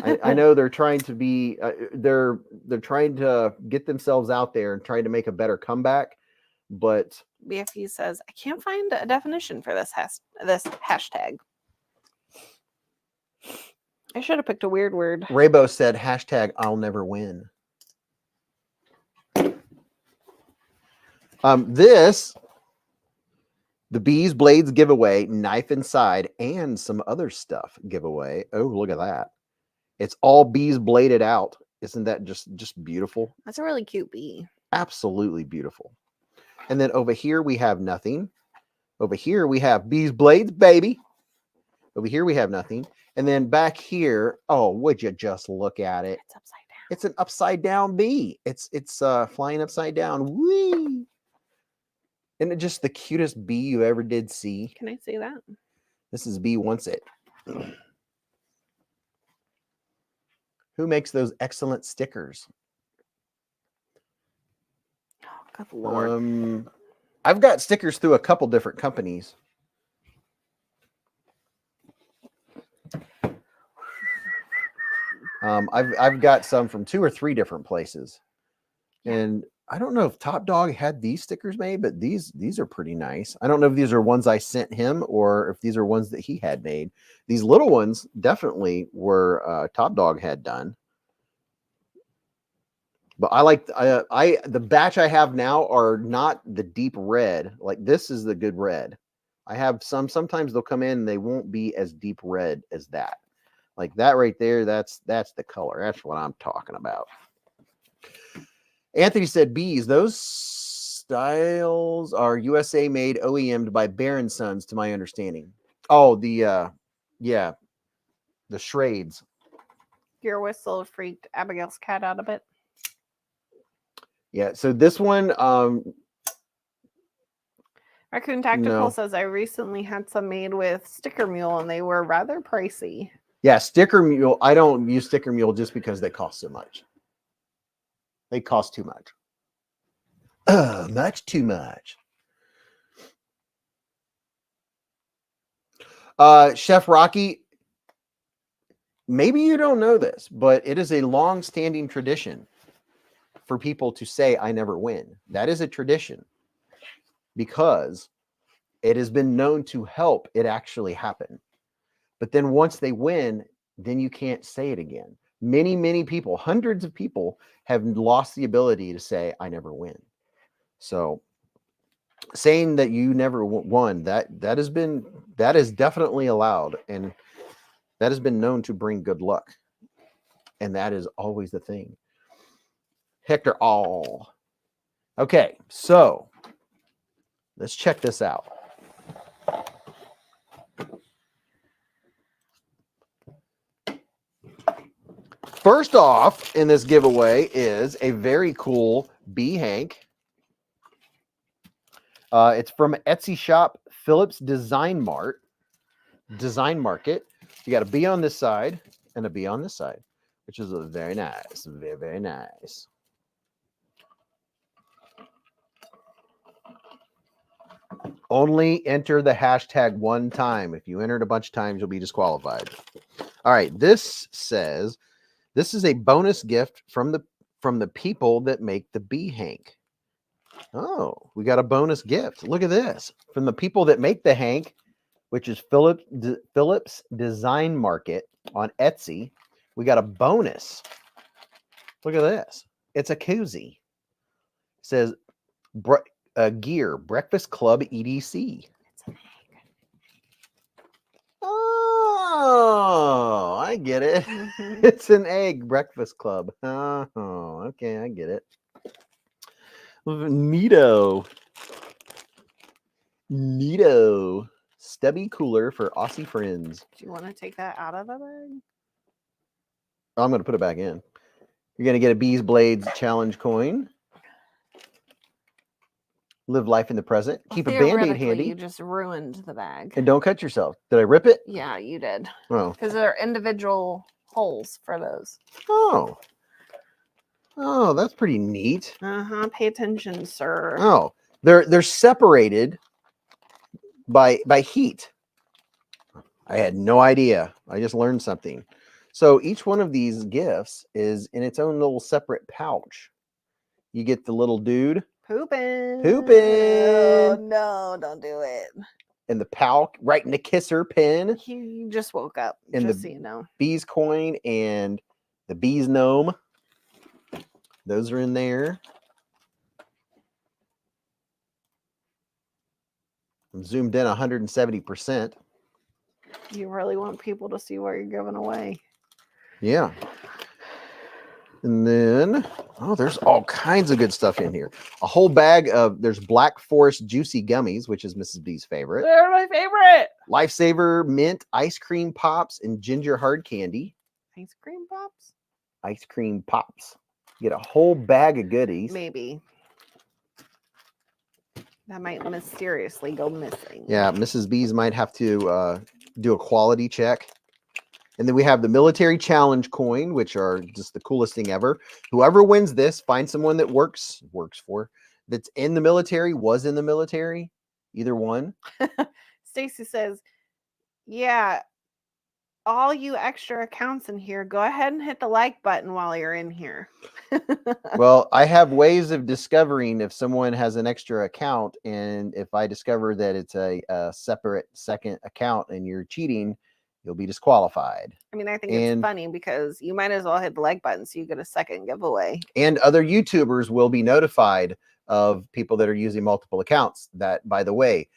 I know they're trying to be they're trying to get themselves out there and trying to make a better comeback, but BFE says I can't find a definition for this hashtag. I should have picked a weird word. Raybo said hashtag I'll never win. The BeezBlades giveaway, knife inside, and some other stuff giveaway. Oh, look at that. It's all bees bladed out. Isn't that just beautiful? That's a really cute bee. Absolutely beautiful. And then over here we have nothing. Over here we have BeezBlades, baby. Over here we have nothing. And then back here, oh, would you just look at it? It's upside down. It's an upside down bee. It's flying upside down. Whee! Isn't it just the cutest bee you ever did see? Can I see that? This is Bee Wants It. Who makes those excellent stickers? Oh, good Lord. I've got stickers through a couple different companies. I've got some from 2 or 3 different places. Yeah. And I don't know if Top Dog had these stickers made, but these are pretty nice. I don't know if these are ones I sent him or if these are ones that he had made. These little ones definitely were Top Dog had done. But I like the batch I have now are not the deep red. Like this is the good red. I have sometimes they'll come in and they won't be as deep red as that. Like that right there, that's the color. That's what I'm talking about. Anthony said, Beez, those styles are USA made, OEM'd by Baron Sons, to my understanding. Oh, the Shrades. Your whistle freaked Abigail's cat out a bit. Yeah, so this one, Raccoon Tactical no. says, I recently had some made with Sticker Mule and they were rather pricey. Yeah, Sticker Mule. I don't use Sticker Mule just because they cost so much. They cost too much. Much too much. Chef Rocky, maybe you don't know this, but it is a long-standing tradition for people to say, I never win. That is a tradition because it has been known to help it actually happen. But then once they win, then you can't say it again. Many, many people, hundreds of people have lost the ability to say, I never win. So saying that you never won, that is definitely allowed. And that has been known to bring good luck. And that is always the thing. Hector all. Okay, so let's check this out. First off in this giveaway is a very cool bee hank. It's from Etsy shop, Phillips Design Market. You got a bee on this side and a bee on this side, which is very nice, very, very nice. Only enter the hashtag one time. If you enter it a bunch of times, you'll be disqualified. All right, this says this is a bonus gift from the people that make the bee hank. Oh, we got a bonus gift. Look at this from the people that make the hank, which is Phillips Design Market on Etsy. We got a bonus. Look at this. It's a koozie. It says gear Breakfast Club EDC. It's an egg. Oh, I get it. Mm-hmm. It's an egg Breakfast Club. Oh, okay, I get it. Neato. Stubby cooler for Aussie friends. Do you want to take that out of the bag? I'm going to put it back in. You're going to get a BeezBlades challenge coin. Live life in the present. Keep a Band-Aid handy. You just ruined the bag. And don't cut yourself. Did I rip it? Yeah, you did. Oh. Because there are individual holes for those. Oh. Oh, that's pretty neat. Uh-huh. Pay attention, sir. Oh, they're separated by heat. I had no idea. I just learned something. So each one of these gifts is in its own little separate pouch. You get the little dude. Pooping. Pooping. Oh, no, don't do it. And the pouch right in the kisser pin. You just woke up, and just the so you know. Beez coin and the Beez gnome. Those are in there. I'm zoomed in 170%. You really want people to see what you're giving away. Yeah. And then, oh, there's all kinds of good stuff in here. A whole bag of, there's Black Forest Juicy Gummies, which is Mrs. B's favorite. They're my favorite. Lifesaver Mint Ice Cream Pops and Ginger Hard Candy. Ice cream pops? Ice Cream Pops. You get a whole bag of goodies. Maybe. That might mysteriously go missing. Yeah, Mrs. B's might have to do a quality check. And then we have the military challenge coin, which are just the coolest thing ever. Whoever wins this, find someone that works for, that's in the military, was in the military, either one. Stacy says, yeah, all you extra accounts in here, go ahead and hit the like button while you're in here. Well, I have ways of discovering if someone has an extra account, and if I discover that it's a separate second account and you're cheating, you'll be disqualified. I mean, I think it's funny because you might as well hit the like button so you get a second giveaway. And other YouTubers will be notified of people that are using multiple accounts. That, by the way,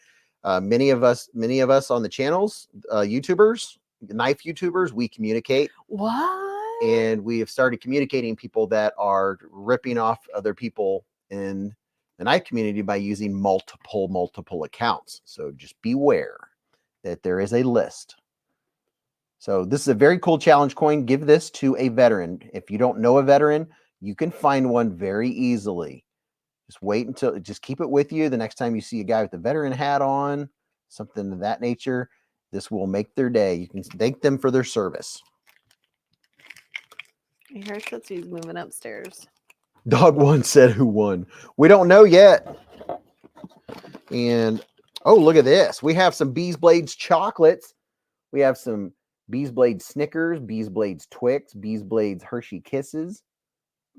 many of us on the channels, YouTubers, knife YouTubers, we communicate. What? And we have started communicating people that are ripping off other people in the knife community by using multiple accounts. So just beware that there is a list. So this is a very cool challenge coin. Give this to a veteran. If you don't know a veteran, you can find one very easily. Just keep it with you. The next time you see a guy with a veteran hat on, something of that nature, this will make their day. You can thank them for their service. I hear Tootsie's moving upstairs. Dog one said who won. We don't know yet. And oh, look at this. We have some BeezBlades chocolates. We have some BeezBlades Snickers, BeezBlades Twix, BeezBlades Hershey Kisses.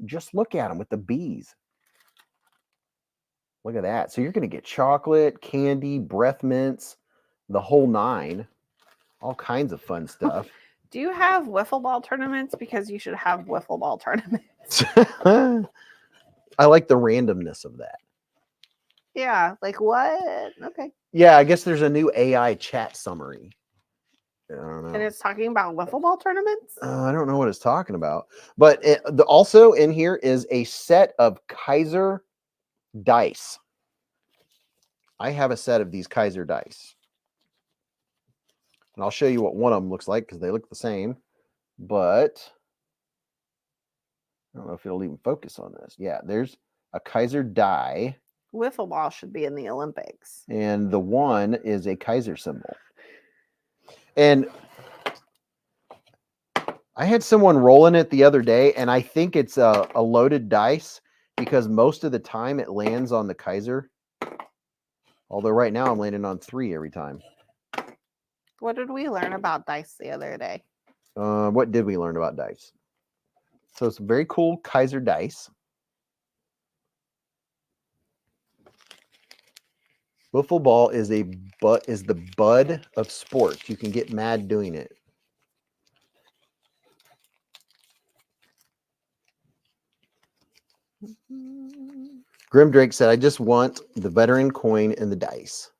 Just look at them with the bees. Look at that. So you're going to get chocolate, candy, breath mints, the whole nine. All kinds of fun stuff. Do you have wiffle ball tournaments? Because you should have wiffle ball tournaments. I like the randomness of that. Yeah, like what? Okay. Yeah, I guess there's a new AI chat summary. I don't know. And it's talking about wiffle ball tournaments? I don't know what it's talking about. But also in here is a set of Kaiser dice. I have a set of these Kaiser dice. And I'll show you what one of them looks like because they look the same. But I don't know if it'll even focus on this. Yeah, there's a Kaiser die. Wiffle ball should be in the Olympics. And the one is a Kaiser symbol. And I had someone rolling it the other day, and I think it's a loaded dice because most of the time it lands on the Kaiser. Although right now I'm landing on 3 every time. What did we learn about dice the other day? What did we learn about dice? So it's very cool Kaiser dice. Wiffle ball is the bud of sports. You can get mad doing it. Grim Drake said, I just want the veteran coin and the dice.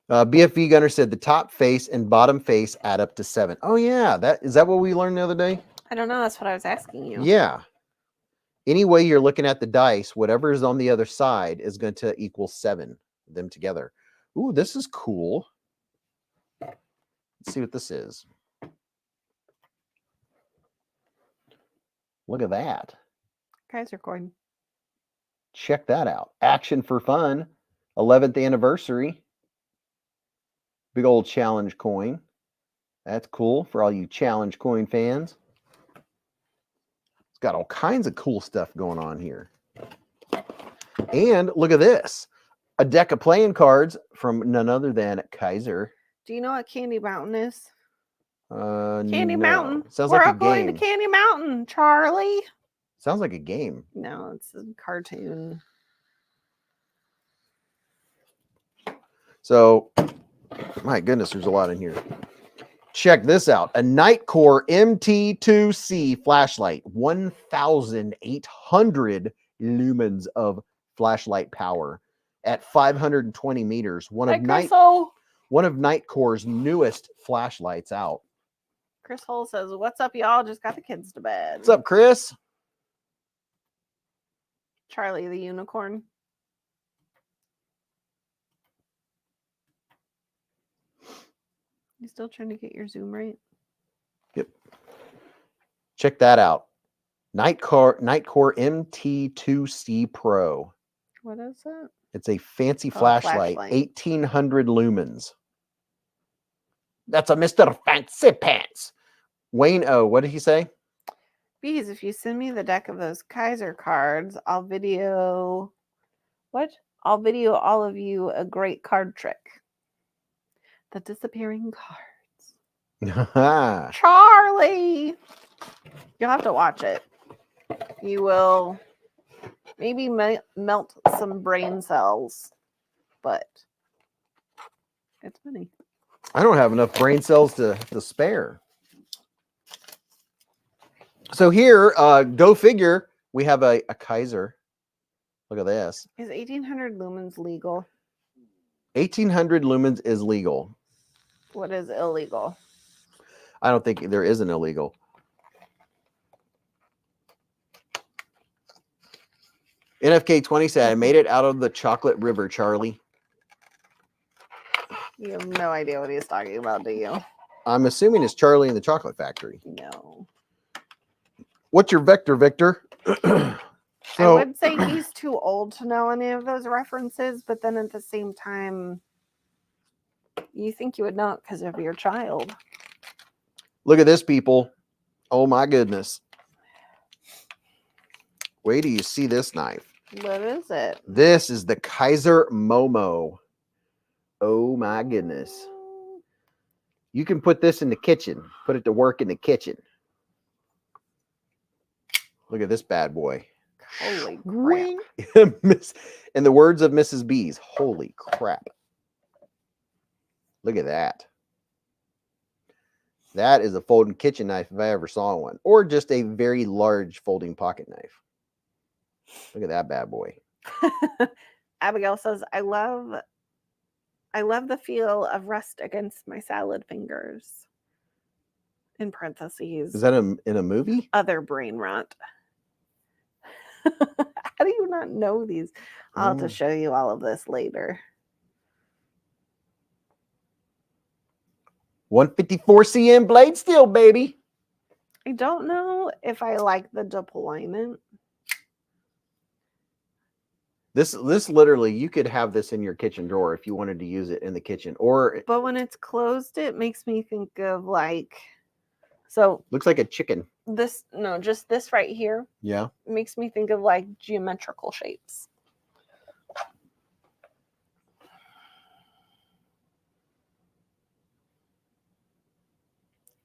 BFV Gunner said the top face and bottom face add up to 7. Oh, yeah. Is that what we learned the other day? I don't know. That's what I was asking you. Yeah. Any way you're looking at the dice, whatever is on the other side is going to equal 7, them together. Ooh, this is cool. Let's see what this is. Look at that. Kaiser coin. Check that out. Action for fun. 11th anniversary. Big old challenge coin. That's cool for all you challenge coin fans. It's got all kinds of cool stuff going on here. And look at this. A deck of playing cards from none other than Kaiser. Do you know what Candy Mountain is? Candy Mountain. Sounds We're like a all going game. to Candy Mountain, Charlie. Sounds like a game. No, it's a cartoon. So, my goodness, there's a lot in here. Check this out. A Nightcore MT2C flashlight. 1,800 lumens of flashlight power at 520 meters. One of Nightcore's newest flashlights out. Chris Hull says, what's up, y'all? Just got the kids to bed. What's up, Chris? Charlie the unicorn. You still trying to get your zoom right? Yep. Check that out. Nightcore MT2C Pro. What is it? It's a fancy flashlight. 1,800 lumens. That's a Mr. Fancy Pants. Wayne O, what did he say? Beez, if you send me the deck of those Kaiser cards, I'll video all of you a great card trick. The disappearing cards. Charlie. You'll have to watch it. You will maybe melt some brain cells, but it's funny. I don't have enough brain cells to spare. So here, go figure, we have a Kaiser. Look at this. Is 1800 lumens legal? 1800 lumens is legal. What is illegal? I don't think there is an illegal. NFK20 said, I made it out of the chocolate river, Charlie. You have no idea what he's talking about, do you? I'm assuming it's Charlie in the chocolate factory. No. What's your vector, Victor? I would say he's too old to know any of those references, but then at the same time, you think you would know it because of your child. Look at this, people. Oh my goodness. Wait till you see this knife. What is it? This is the Kaiser Momo. Oh my goodness. You can put this in the kitchen. Put it to work in the kitchen. Look at this bad boy. Holy crap. In the words of Mrs. Beez, holy crap. Look at that. That is a folding kitchen knife if I ever saw one. Or just a very large folding pocket knife. Look at that bad boy. Abigail says, I love the feel of rust against my salad fingers. In parentheses. Is that in a movie? Other brain rot. How do you not know these? I'll have to show you all of this later. 154 cm blade steel, baby. I don't know if I like the deployment. This literally, you could have this in your kitchen drawer if you wanted to use it in the kitchen. But when it's closed, it makes me think of like, so looks like a chicken. Just this right here. Yeah. It makes me think of like geometrical shapes.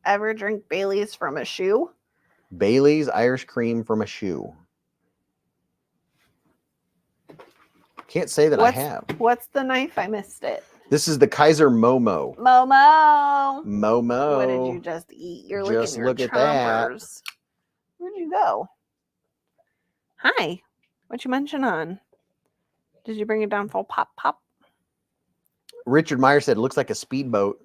Ever drink Bailey's from a shoe? Bailey's Irish cream from a shoe. Can't say that I have. What's the knife? I missed it. This is the Kaiser Momo. Momo. What did you just eat? You're just licking your chompers. Where'd you go? Hi. What you mention on? Did you bring it down full pop? Richard Meyer said it looks like a speedboat.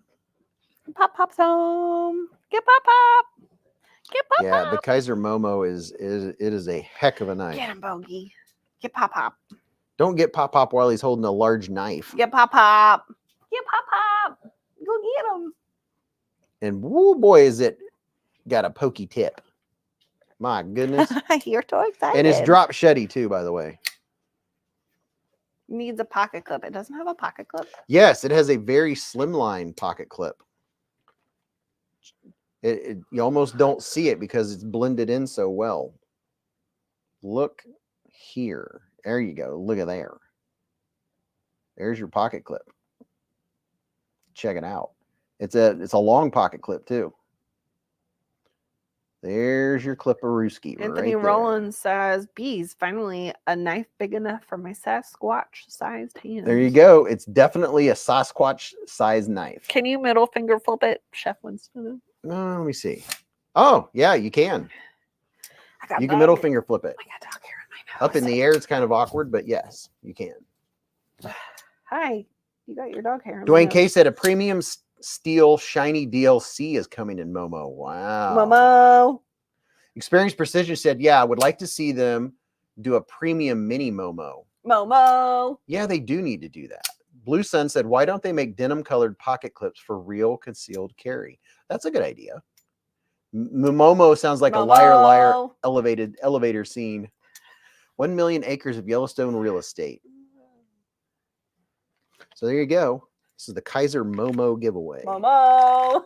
Pop home. Get pop. Get pop. Yeah, the Kaiser Momo is a heck of a knife. Get him, Bogey. Get pop. Don't get pop while he's holding a large knife. Get pop. Get pop. Go get him. And woo boy, is it got a pokey tip. My goodness. You're so excited. And it's drop sheddy too, by the way. Needs a pocket clip. It doesn't have a pocket clip. Yes, it has a very slimline pocket clip. You almost don't see it because it's blended in so well. Look here. There you go. Look at there. There's your pocket clip. Check it out. It's a long pocket clip too. There's your clipperooski. Anthony Rollins says, Beez, finally a knife big enough for my Sasquatch sized hands. There you go. It's definitely a Sasquatch sized knife. Can you middle finger flip it? Chef wants to know. Let me see. Oh, yeah, you can. You can middle finger flip it. I got dog hair in my nose. Up in the air, it's kind of awkward, but yes, you can. Hi. You got your dog hair in Dwayne K said a premium steel shiny DLC is coming in Momo. Wow. Momo. Experience Precision said, yeah, I would like to see them do a premium mini Momo. Momo. Yeah, they do need to do that. Blue Sun said, why don't they make denim colored pocket clips for real concealed carry? That's a good idea. Momo sounds like a liar elevator scene. 1 million acres of Yellowstone real estate. So there you go. This is the Kaiser Momo giveaway. Momo.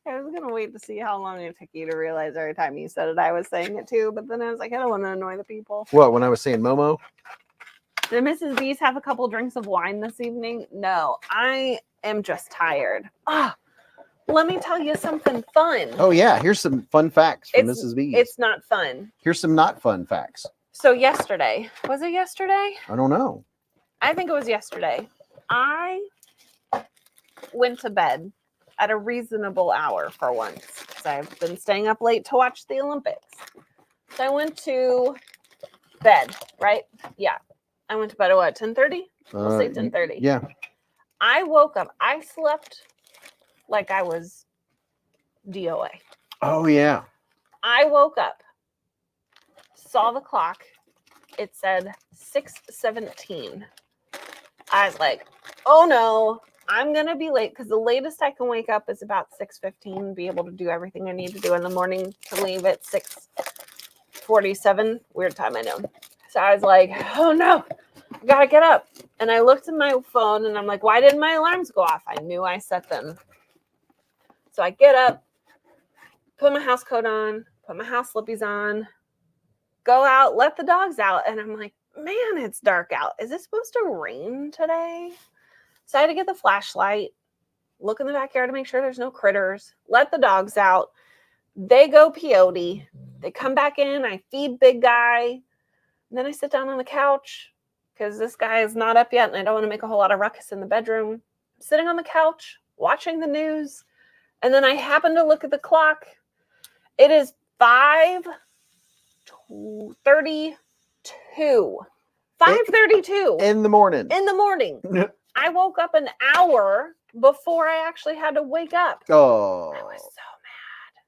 I was going to wait to see how long it took you to realize every time you said it, I was saying it too. But then I was like, I don't want to annoy the people. What, when I was saying Momo? Did Mrs. Beez have a couple drinks of wine this evening? No, I am just tired. Let me tell you something fun. Oh yeah, here's some fun facts from Mrs. Beez. It's not fun. Here's some not fun facts. So yesterday, was it yesterday? I don't know. I think it was yesterday. I went to bed at a reasonable hour for once because I've been staying up late to watch the Olympics. So I went to bed, right? Yeah. I went to bed at what, 10:30? We'll say 10:30. Yeah. I woke up. I slept like I was DOA. Oh yeah. I woke up, saw the clock. It said 6:17. I was like, oh no, I'm going to be late because the latest I can wake up is about 6:15, be able to do everything I need to do in the morning to leave at 6:47. Weird time, I know. So I was like, oh no, I got to get up. And I looked at my phone and I'm like, why didn't my alarms go off? I knew I set them. So I get up, put my house coat on, put my house slippies on, go out, let the dogs out. And I'm like, man, it's dark out. Is it supposed to rain today? So I had to get the flashlight, look in the backyard to make sure there's no critters, let the dogs out. They go peyote. They come back in. I feed big guy. And then I sit down on the couch because this guy is not up yet and I don't want to make a whole lot of ruckus in the bedroom. I'm sitting on the couch, watching the news. And then I happen to look at the clock. It is 5:32. 5:32 In the morning. in the morning. I woke up an hour before I actually had to wake up. Oh. I was so mad.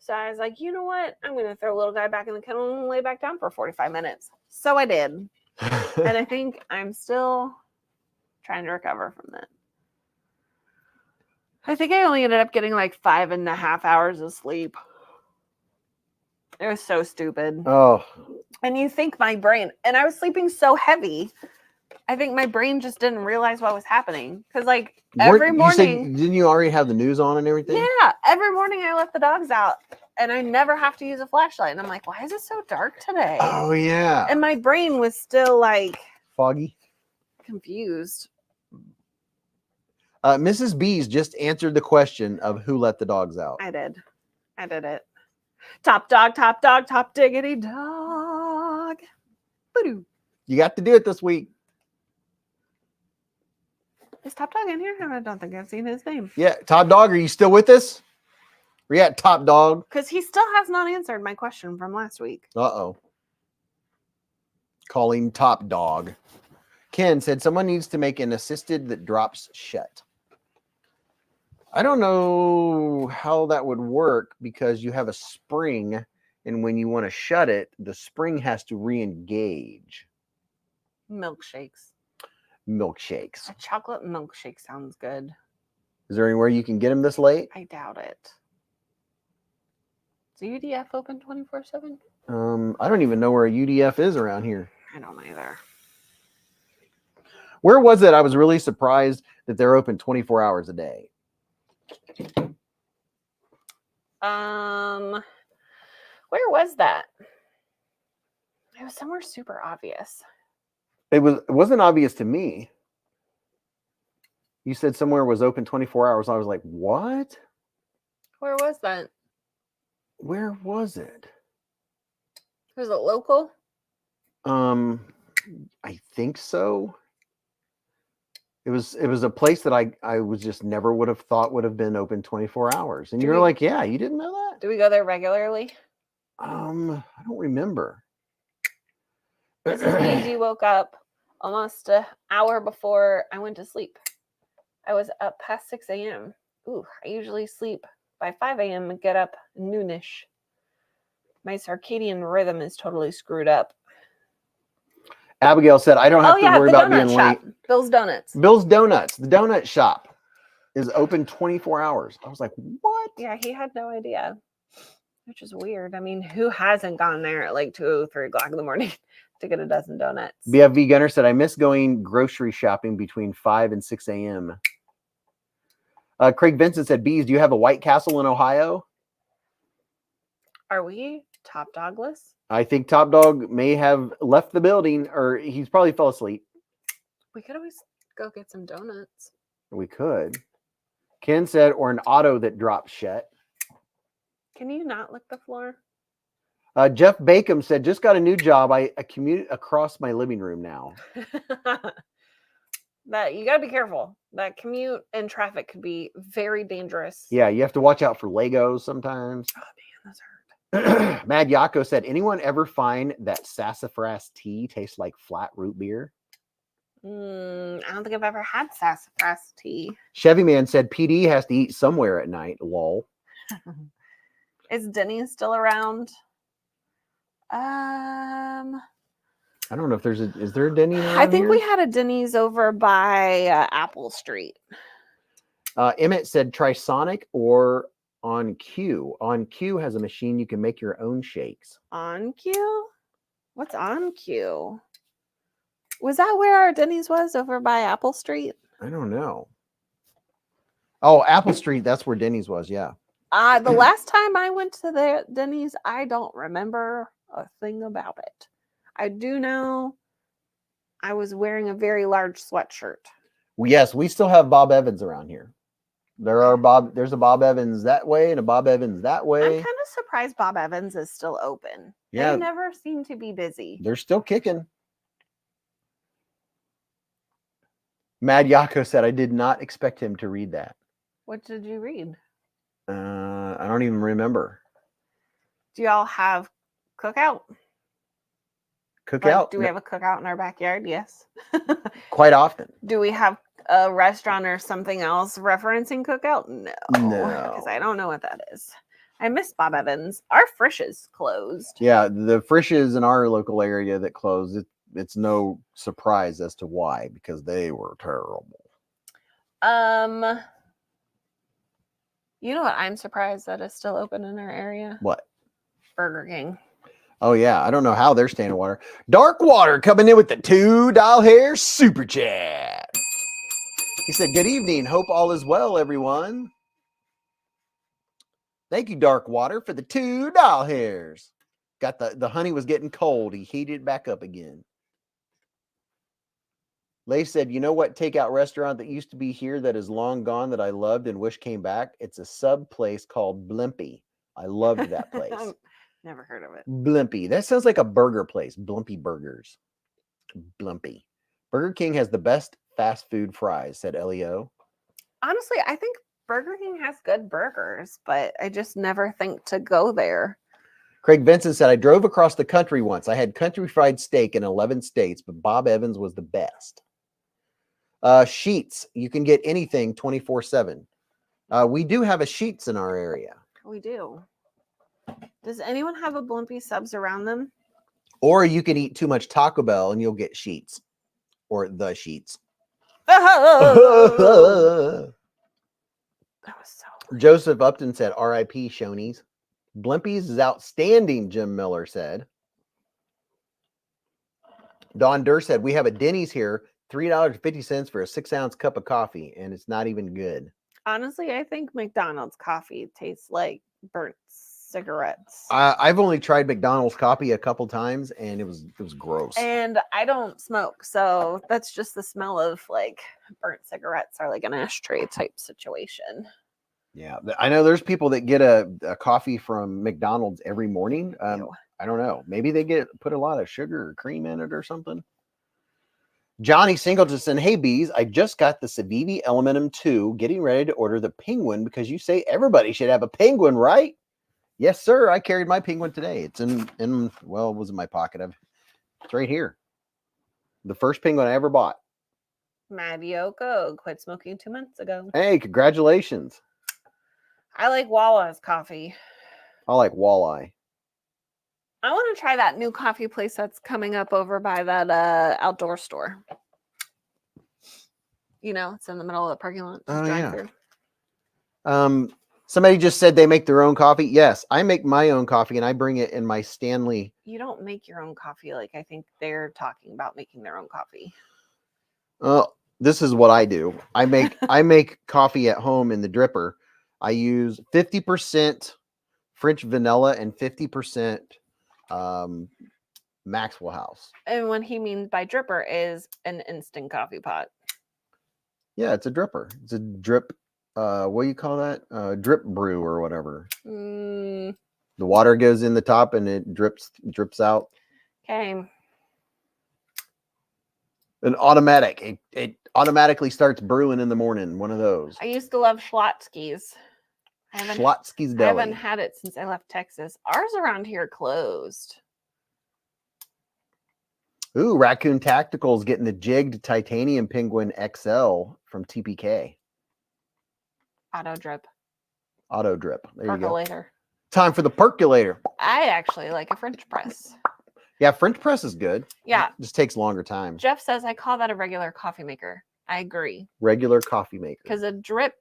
So I was like, you know what? I'm going to throw little guy back in the kennel and lay back down for 45 minutes. So I did. And I think I'm still trying to recover from that. I think I only ended up getting like 5.5 hours of sleep. It was so stupid. Oh. And you think my brain, and I was sleeping so heavy, I think my brain just didn't realize what was happening. Because like every morning. Didn't you already have the news on and everything? Yeah. Every morning I let the dogs out and I never have to use a flashlight. And I'm like, why is it so dark today? Oh yeah. And my brain was still like foggy. Confused. Mrs. Beez just answered the question of who let the dogs out. I did it. Top dog, top diggity dog. Boo-doo. You got to do it this week. Is Top Dog in here? I don't think I've seen his name. Yeah, Top Dog, are you still with us? Where you at, Top Dog? Because he still has not answered my question from last week. Uh-oh. Calling Top Dog. Ken said someone needs to make an assisted that drops shut. I don't know how that would work because you have a spring, and when you want to shut it, the spring has to re-engage. Milkshakes. Milkshakes. A chocolate milkshake sounds good. Is there anywhere you can get them this late? I doubt it. Is UDF open 24/7? I don't even know where a UDF is around here. I don't either. Where was it? I was really surprised that they're open 24 hours a day. Where was that? It was somewhere super obvious. It wasn't obvious to me. You said somewhere was open 24 hours. I was like, what? Where was that? Where was it? Was it local? I think so. It was a place that I was just never would have thought would have been open 24 hours. And you're like, yeah, you didn't know that? Do we go there regularly? I don't remember. Mrs. Beez woke up almost an hour before I went to sleep. I was up past 6 a.m. Ooh, I usually sleep by 5 a.m. and get up noonish. My circadian rhythm is totally screwed up. Abigail said, I don't have to worry about being late. Bill's Donuts. Bill's Donuts. The donut shop is open 24 hours. I was like, what? Yeah, he had no idea, which is weird. I mean, who hasn't gone there at like 2, 3 o'clock in the morning to get a dozen donuts? BFV Gunner said, I miss going grocery shopping between 5 and 6 a.m. Craig Vincent said, Beez, do you have a White Castle in Ohio? Are we Top Dogless. I think Top Dog may have left the building, or he's probably fell asleep. We could always go get some donuts. We could. Ken said, or an auto that drops shut. Can you not lick the floor? Jeff Bacon said, just got a new job. I commute across my living room now. That you got to be careful. That commute and traffic could be very dangerous. Yeah, you have to watch out for Legos sometimes. Oh man, those hurt. Mad Yako said, anyone ever find that sassafras tea tastes like flat root beer? I don't think I've ever had sassafras tea. Chevy Man said, PD has to eat somewhere at night. Lol. Is Denny's still around? I don't know if there's is there a Denny's around I think here? we had a Denny's over by Apple Street. Emmett said Trisonic or On Q. On Q has a machine you can make your own shakes. On Q? What's On Q? Was that where our Denny's was, over by Apple Street? I don't know. Oh, Apple Street, that's where Denny's was, yeah. The last time I went to the Denny's, I don't remember a thing about it. I do know I was wearing a very large sweatshirt. Well, yes, we still have Bob Evans around here. There's a Bob Evans that way and a Bob Evans that way. I'm kind of surprised Bob Evans is still open. Yeah. They never seem to be busy. They're still kicking. Mad Yako said, I did not expect him to read that. What did you read? I don't even remember. Do y'all have cookout? Cookout? Do we have a cookout in our backyard? Yes. Quite often. Do we have a restaurant or something else referencing cookout? No. No. Because I don't know what that is. I miss Bob Evans. Our Frisch is closed. Yeah, the Frisch's in our local area that closed, it's no surprise as to why, because they were terrible. You know what I'm surprised that is still open in our area? What? Burger King. Oh, yeah. I don't know how they're staying in water. Dark Water coming in with the $2 hair super chat. He said, good evening. Hope all is well, everyone. Thank you, Dark Water, for the $2 hairs. Got the honey was getting cold. He heated it back up again. Leif said, you know what takeout restaurant that used to be here that is long gone that I loved and wish came back? It's a sub place called Blimpie. I loved that place. Never heard of it. Blimpie. That sounds like a burger place. Blimpie Burgers. Blimpie. Burger King has the best fast food fries, said Leo. Honestly, I think Burger King has good burgers, but I just never think to go there. Craig Vincent said, I drove across the country once. I had country fried steak in 11 states, but Bob Evans was the best. Sheets. You can get anything 24/7. We do have a Sheets in our area. We do. Does anyone have a Blimpie subs around them? Or you can eat too much Taco Bell and you'll get Sheets. Or the Sheets. That was so. Joseph Upton said, R.I.P. Shoney's. Blimpies is outstanding, Jim Miller said. Don Durr said, we have a Denny's here, $3.50 for a 6-ounce cup of coffee, and it's not even good. Honestly, I think McDonald's coffee tastes like burnt cigarettes. I've only tried McDonald's coffee a couple times, and it was gross. And I don't smoke, so that's just the smell of like burnt cigarettes or like an ashtray type situation. Yeah, I know there's people that get a coffee from McDonald's every morning. I don't know. Maybe they put a lot of sugar or cream in it or something. Johnny Singleton, hey Beez, I just got the Civivi Elementum 2, getting ready to order the Penguin because you say everybody should have a Penguin, right? Yes, sir. I carried my Penguin today. It's well, it was in my pocket. It's right here. The first Penguin I ever bought. Mad Yoko quit smoking 2 months ago. Hey, congratulations. I like Wawa's coffee. I like Walleye. I want to try that new coffee place that's coming up over by that outdoor store. You know, it's in the middle of the parking lot. Oh, yeah. Somebody just said they make their own coffee. Yes, I make my own coffee and I bring it in my Stanley. You don't make your own coffee. Like, I think they're talking about making their own coffee. This is what I do. I make coffee at home in the dripper. I use 50% French vanilla, and 50% Maxwell House. And what he means by dripper is an instant coffee pot. Yeah, it's a dripper. It's a drip. What do you call that? Drip brew or whatever. Mm, The water goes in the top and it drips out. okay. An automatic. It automatically starts brewing in the morning. One of those. I used to love Schlotzsky's. Schlotzsky's I Deli. haven't had it since I left Texas. Ours around here closed. Ooh, Raccoon Tactical's getting the jigged titanium penguin XL from TPK. Auto drip. Auto drip. There you go. Percolator. Time for the percolator. I actually like a French press. Yeah, French press is good. Yeah. It just takes longer time. Jeff says I call that a regular coffee maker. I agree. Regular coffee maker. Because a drip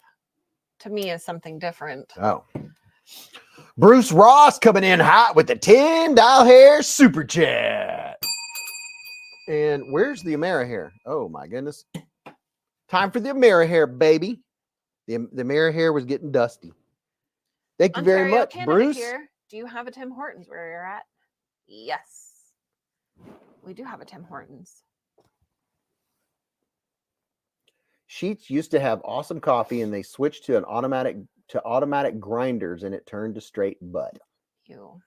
to me is something different. Oh. Bruce Ross coming in hot with the $10 hair super chat. And where's the Amerihair? Oh my goodness. Time for the Amerihair, baby. The Amerihair was getting dusty. Thank you very much, Canada Bruce. Here. Do you have a Tim Hortons where you're at? Yes. We do have a Tim Hortons. Sheets used to have awesome coffee and they switched to automatic grinders and it turned to straight bud. Ew.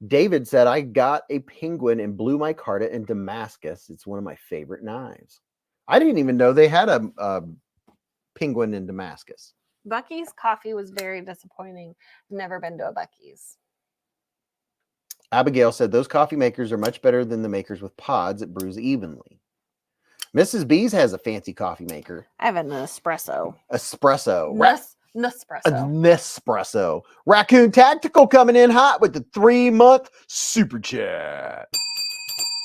David said, I got a penguin and blew my carta in Damascus. It's one of my favorite knives. I didn't even know they had a penguin in Damascus. Bucky's coffee was very disappointing. Never been to a Bucky's. Abigail said, those coffee makers are much better than the makers with pods that brews evenly. Mrs. Beez has a fancy coffee maker. I have an espresso. Espresso. Nespresso. A Nespresso. Raccoon Tactical coming in hot with the 3-month super chat.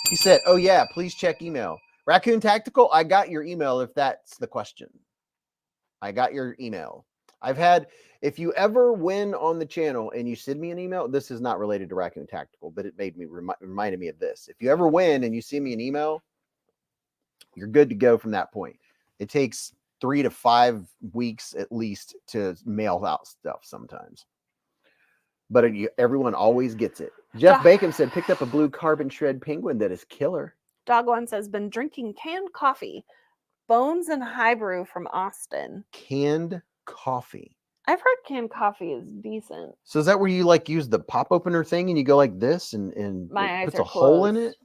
He said, oh yeah, please check email. Raccoon Tactical, I got your email if that's the question. I got your email. If you ever win on the channel and you send me an email, this is not related to Raccoon Tactical, but it made me reminded me of this. If you ever win and you send me an email, you're good to go from that point. It takes 3 to 5 weeks at least to mail out stuff sometimes. But everyone always gets it. Jeff Bacon said, picked up a blue carbon shred penguin that is killer. Dog One says, been drinking canned coffee. Bones and High Brew from Austin. Canned coffee. I've heard canned coffee is decent. So is that where you like use the pop opener thing and you go like this and My it eyes puts are a hole in closed. it?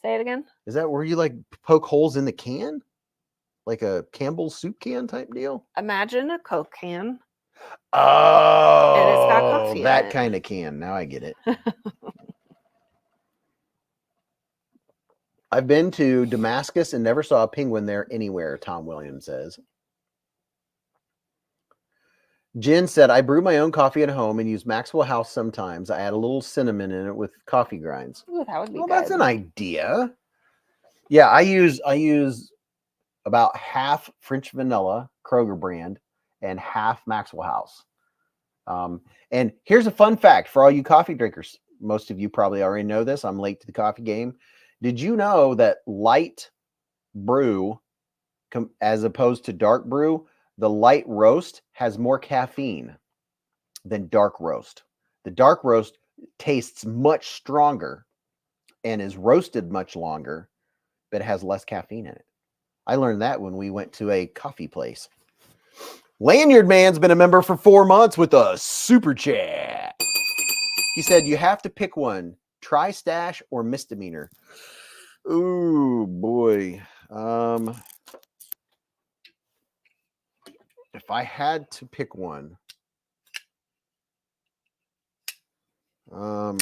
Say it again. Is that where you like poke holes in the can? Like a Campbell's soup can type deal? Imagine a Coke can. Oh, and it's got coffee that in it. kind of can. Now I get it. I've been to Damascus and never saw a penguin there anywhere, Tom Williams says. Jen said, I brew my own coffee at home and use Maxwell House sometimes. I add a little cinnamon in it with coffee grinds. Ooh, that would be Well, good. that's an idea. Yeah, I use about half French vanilla, Kroger brand, and half Maxwell House. And here's a fun fact for all you coffee drinkers. Most of you probably already know this. I'm late to the coffee game. Did you know that light brew, as opposed to dark brew, the light roast has more caffeine than dark roast? The dark roast tastes much stronger and is roasted much longer, but it has less caffeine in it. I learned that when we went to a coffee place. Lanyard Man's been a member for 4 months with a super chat. He said, you have to pick one, tri-stash or misdemeanor. Ooh, boy. If I had to pick one, boy,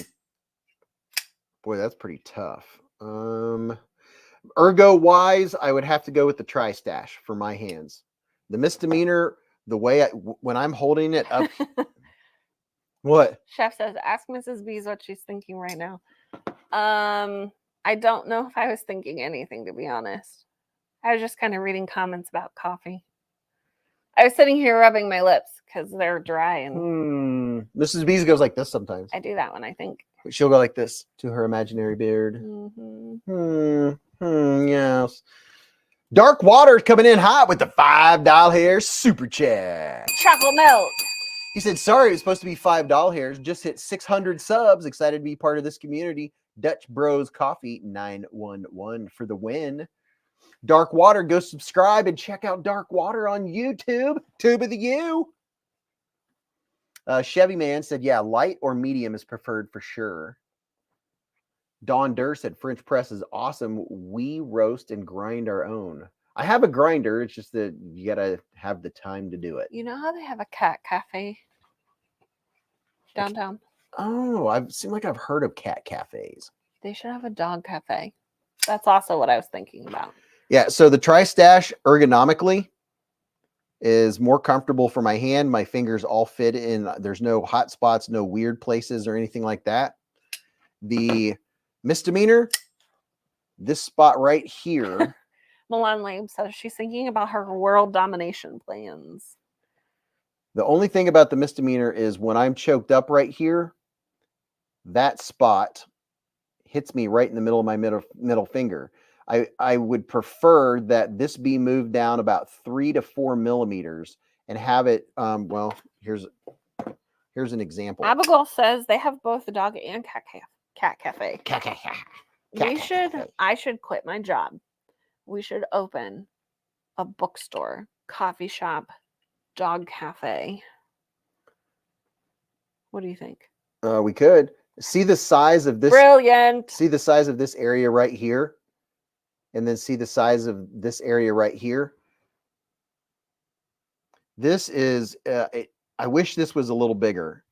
that's pretty tough. Ergo wise, I would have to go with the tri-stash for my hands. The misdemeanor, the way when I'm holding it up. What? Chef says, ask Mrs. Beez what she's thinking right now. I don't know if I was thinking anything, to be honest. I was just kind of reading comments about coffee. I was sitting here rubbing my lips because they're dry, and Mrs. Beez goes like this sometimes. I do that when I think. She'll go like this to her imaginary beard. Yes. Dark Water's coming in hot with the $5 hair super chat. Chocolate milk. He said, sorry, it was supposed to be $5 here. Just hit 600 subs. Excited to be part of this community. Dutch Bros Coffee 911 for the win. Dark Water, go subscribe and check out Dark Water on YouTube. Tube of the U. Chevy Man said, yeah, light or medium is preferred for sure. Don Durr said, French press is awesome. We roast and grind our own. I have a grinder. It's just that you got to have the time to do it. You know how they have a cat cafe downtown? Oh, I've seemed like I've heard of cat cafes. They should have a dog cafe. That's also what I was thinking about. Yeah, so the Tri-Stash ergonomically is more comfortable for my hand. My fingers all fit in. There's no hot spots, no weird places or anything like that. The misdemeanor, this spot right here. Milan Labe says she's thinking about her world domination plans. The only thing about the misdemeanor is when I'm choked up right here, that spot hits me right in the middle of my middle finger. I would prefer that this be moved down about 3 to 4 millimeters and have it, well, here's an example. Abigail says they have both the dog and cat cafe. I should quit my job. We should open a bookstore, coffee shop, dog cafe. What do you think? We could. See the size of this. Brilliant. See the size of this area right here. And then see the size of this area right here. This is, I wish this was a little bigger.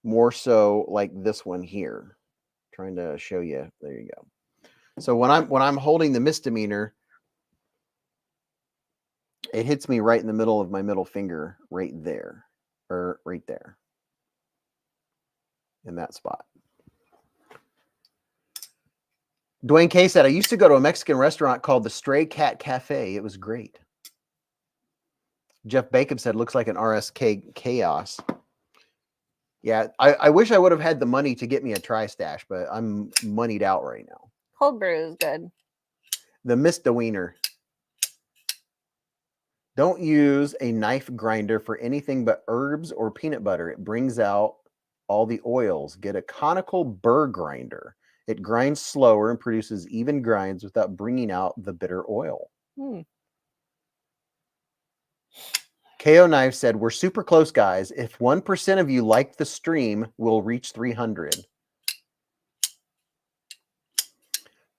More so like this one here. Trying to show you. There you go. So when I'm holding the misdemeanor, it hits me right in the middle of my middle finger, right there, or right there, in that spot. Dwayne K said, I used to go to a Mexican restaurant called the Stray Cat Cafe. It was great. Jeff Bacon said, looks like an RSK chaos. Yeah, I wish I would have had the money to get me a Tri-Stash, but I'm moneyed out right now. Cold brew is good. The misdemeanor. Don't use a knife grinder for anything but herbs or peanut butter. It brings out all the oils. Get a conical burr grinder. It grinds slower and produces even grinds without bringing out the bitter oil. KO Knife said, we're super close, guys. If 1% of you like the stream, we'll reach 300.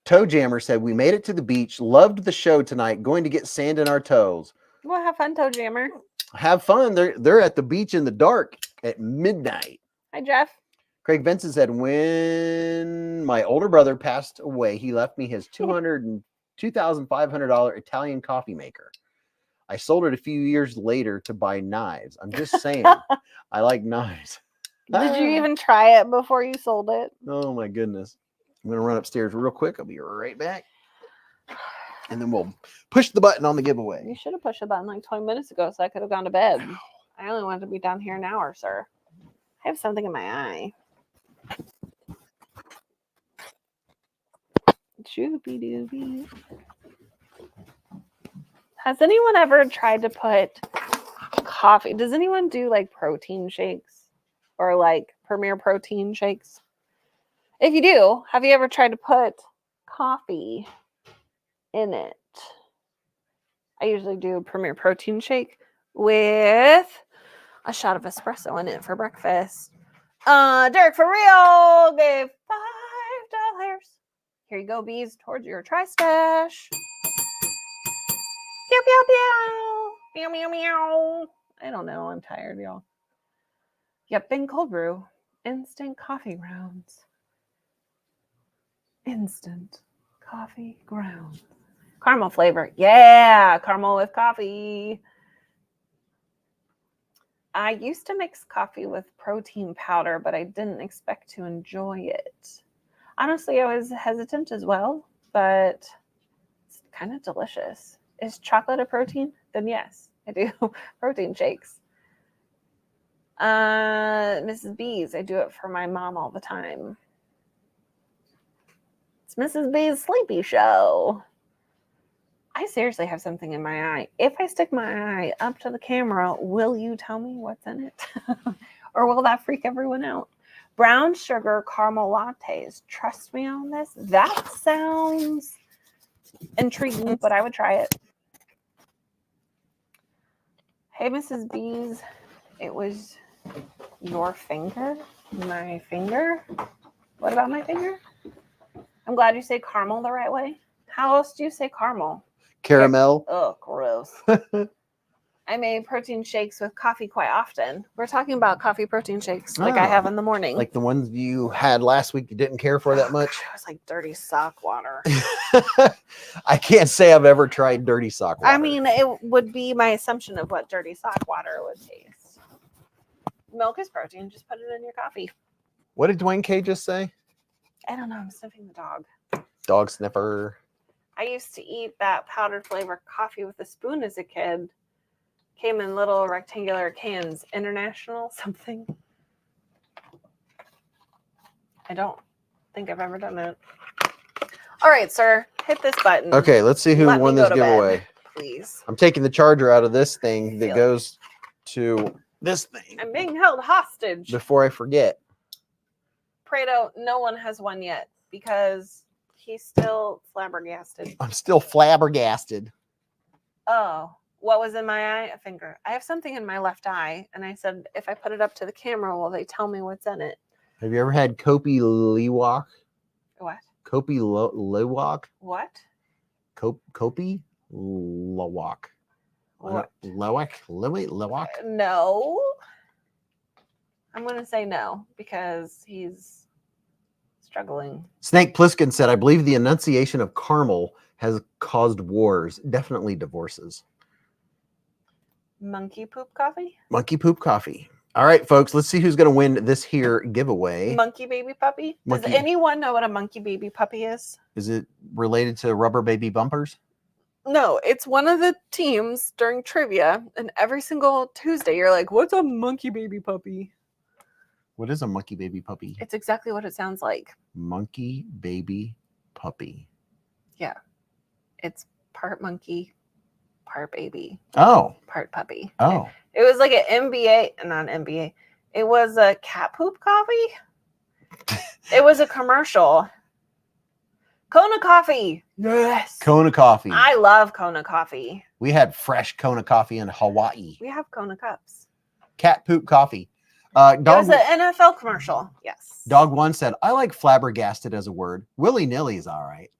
Toe Jammer said, we made it to the beach. Loved the show tonight. Going to get sand in our toes. Well, have fun, Toe Jammer. Have fun. They're at the beach in the dark at midnight. Hi, Jeff. Craig Vincent said, when my older brother passed away, he left me his $2,500 Italian coffee maker. I sold it a few years later to buy knives. I'm just saying, I like knives. Did you even try it before you sold it? Oh, my goodness. I'm going to run upstairs real quick. I'll be right back. And then we'll push the button on the giveaway. You should have pushed the button like 20 minutes ago so I could have gone to bed. I only wanted to be down here an hour, sir. I have something in my eye. Choopy-doopy. Has anyone ever tried to put coffee? Does anyone do like protein shakes or like Premier protein shakes? If you do, have you ever tried to put coffee in it? I usually do a Premier protein shake with a shot of espresso in it for breakfast. Derek for real gave $5. Here you go, Beez, towards your Tri-Stash. Pew, pew, pew. Meow, meow, meow. I don't know. I'm tired, y'all. Yep, Bing cold brew. Instant coffee grounds. Instant coffee grounds. Caramel flavor. Yeah, caramel with coffee. I used to mix coffee with protein powder, but I didn't expect to enjoy it. Honestly, I was hesitant as well, but it's kind of delicious. Is chocolate a protein? Then yes, I do protein shakes. Mrs. Beez, I do it for my mom all the time. It's Mrs. B's sleepy show. I seriously have something in my eye. If I stick my eye up to the camera, will you tell me what's in it? Or will that freak everyone out? Brown sugar caramel lattes. Trust me on this. That sounds intriguing, but I would try it. Hey, Mrs. Beez. It was your finger? My finger? What about my finger? I'm glad you say caramel the right way. How else do you say caramel? Caramel. Oh, gross. I make protein shakes with coffee quite often. We're talking about coffee protein shakes like I have in the morning. Like the ones you had last week you didn't care for that much? It was like dirty sock water. I can't say I've ever tried dirty sock water. I mean, it would be my assumption of what dirty sock water would taste. Milk is protein. Just put it in your coffee. What did Dwayne K just say? I don't know. I'm sniffing the dog. Dog sniffer. I used to eat that powdered flavor coffee with a spoon as a kid. Came in little rectangular cans. International something. I don't think I've ever done it. All right, sir. Hit this button. Okay, let's see who Let won me this go to bed, giveaway. please. I'm taking the charger out of this thing that Feel it. goes to this thing I'm being held hostage. before I forget. Prado, no one has won yet because he's still flabbergasted. I'm still flabbergasted. Oh, what was in my eye? A finger. I have something in my left eye, and I said, if I put it up to the camera, will they tell me what's in it? Have you ever had Kopi Liwak? What? Kopi Liwak? What? Kopi Liwak. What? Liwak? No. I'm going to say no because he's struggling. Snake Pliskin said, I believe the enunciation of caramel has caused wars, definitely divorces. Monkey poop coffee? Monkey poop coffee. All right, folks, let's see who's going to win this here giveaway. Monkey baby puppy? Does anyone know what a monkey baby puppy is? Is it related to rubber baby bumpers? No, it's one of the teams during trivia, and every single Tuesday you're like, what's a monkey baby puppy? What is a monkey baby puppy? It's exactly what it sounds like. Monkey baby puppy. Yeah. It's part monkey, part baby. Oh. Part puppy. Oh. It was like an MBA, not an MBA. It was a cat poop coffee. It was a commercial. Kona coffee. Yes. Kona coffee. I love Kona coffee. We had fresh Kona coffee in Hawaii. We have Kona cups. Cat poop coffee. It was an NFL commercial. Yes. Dog One said, I like flabbergasted as a word. Willy-nilly is all right.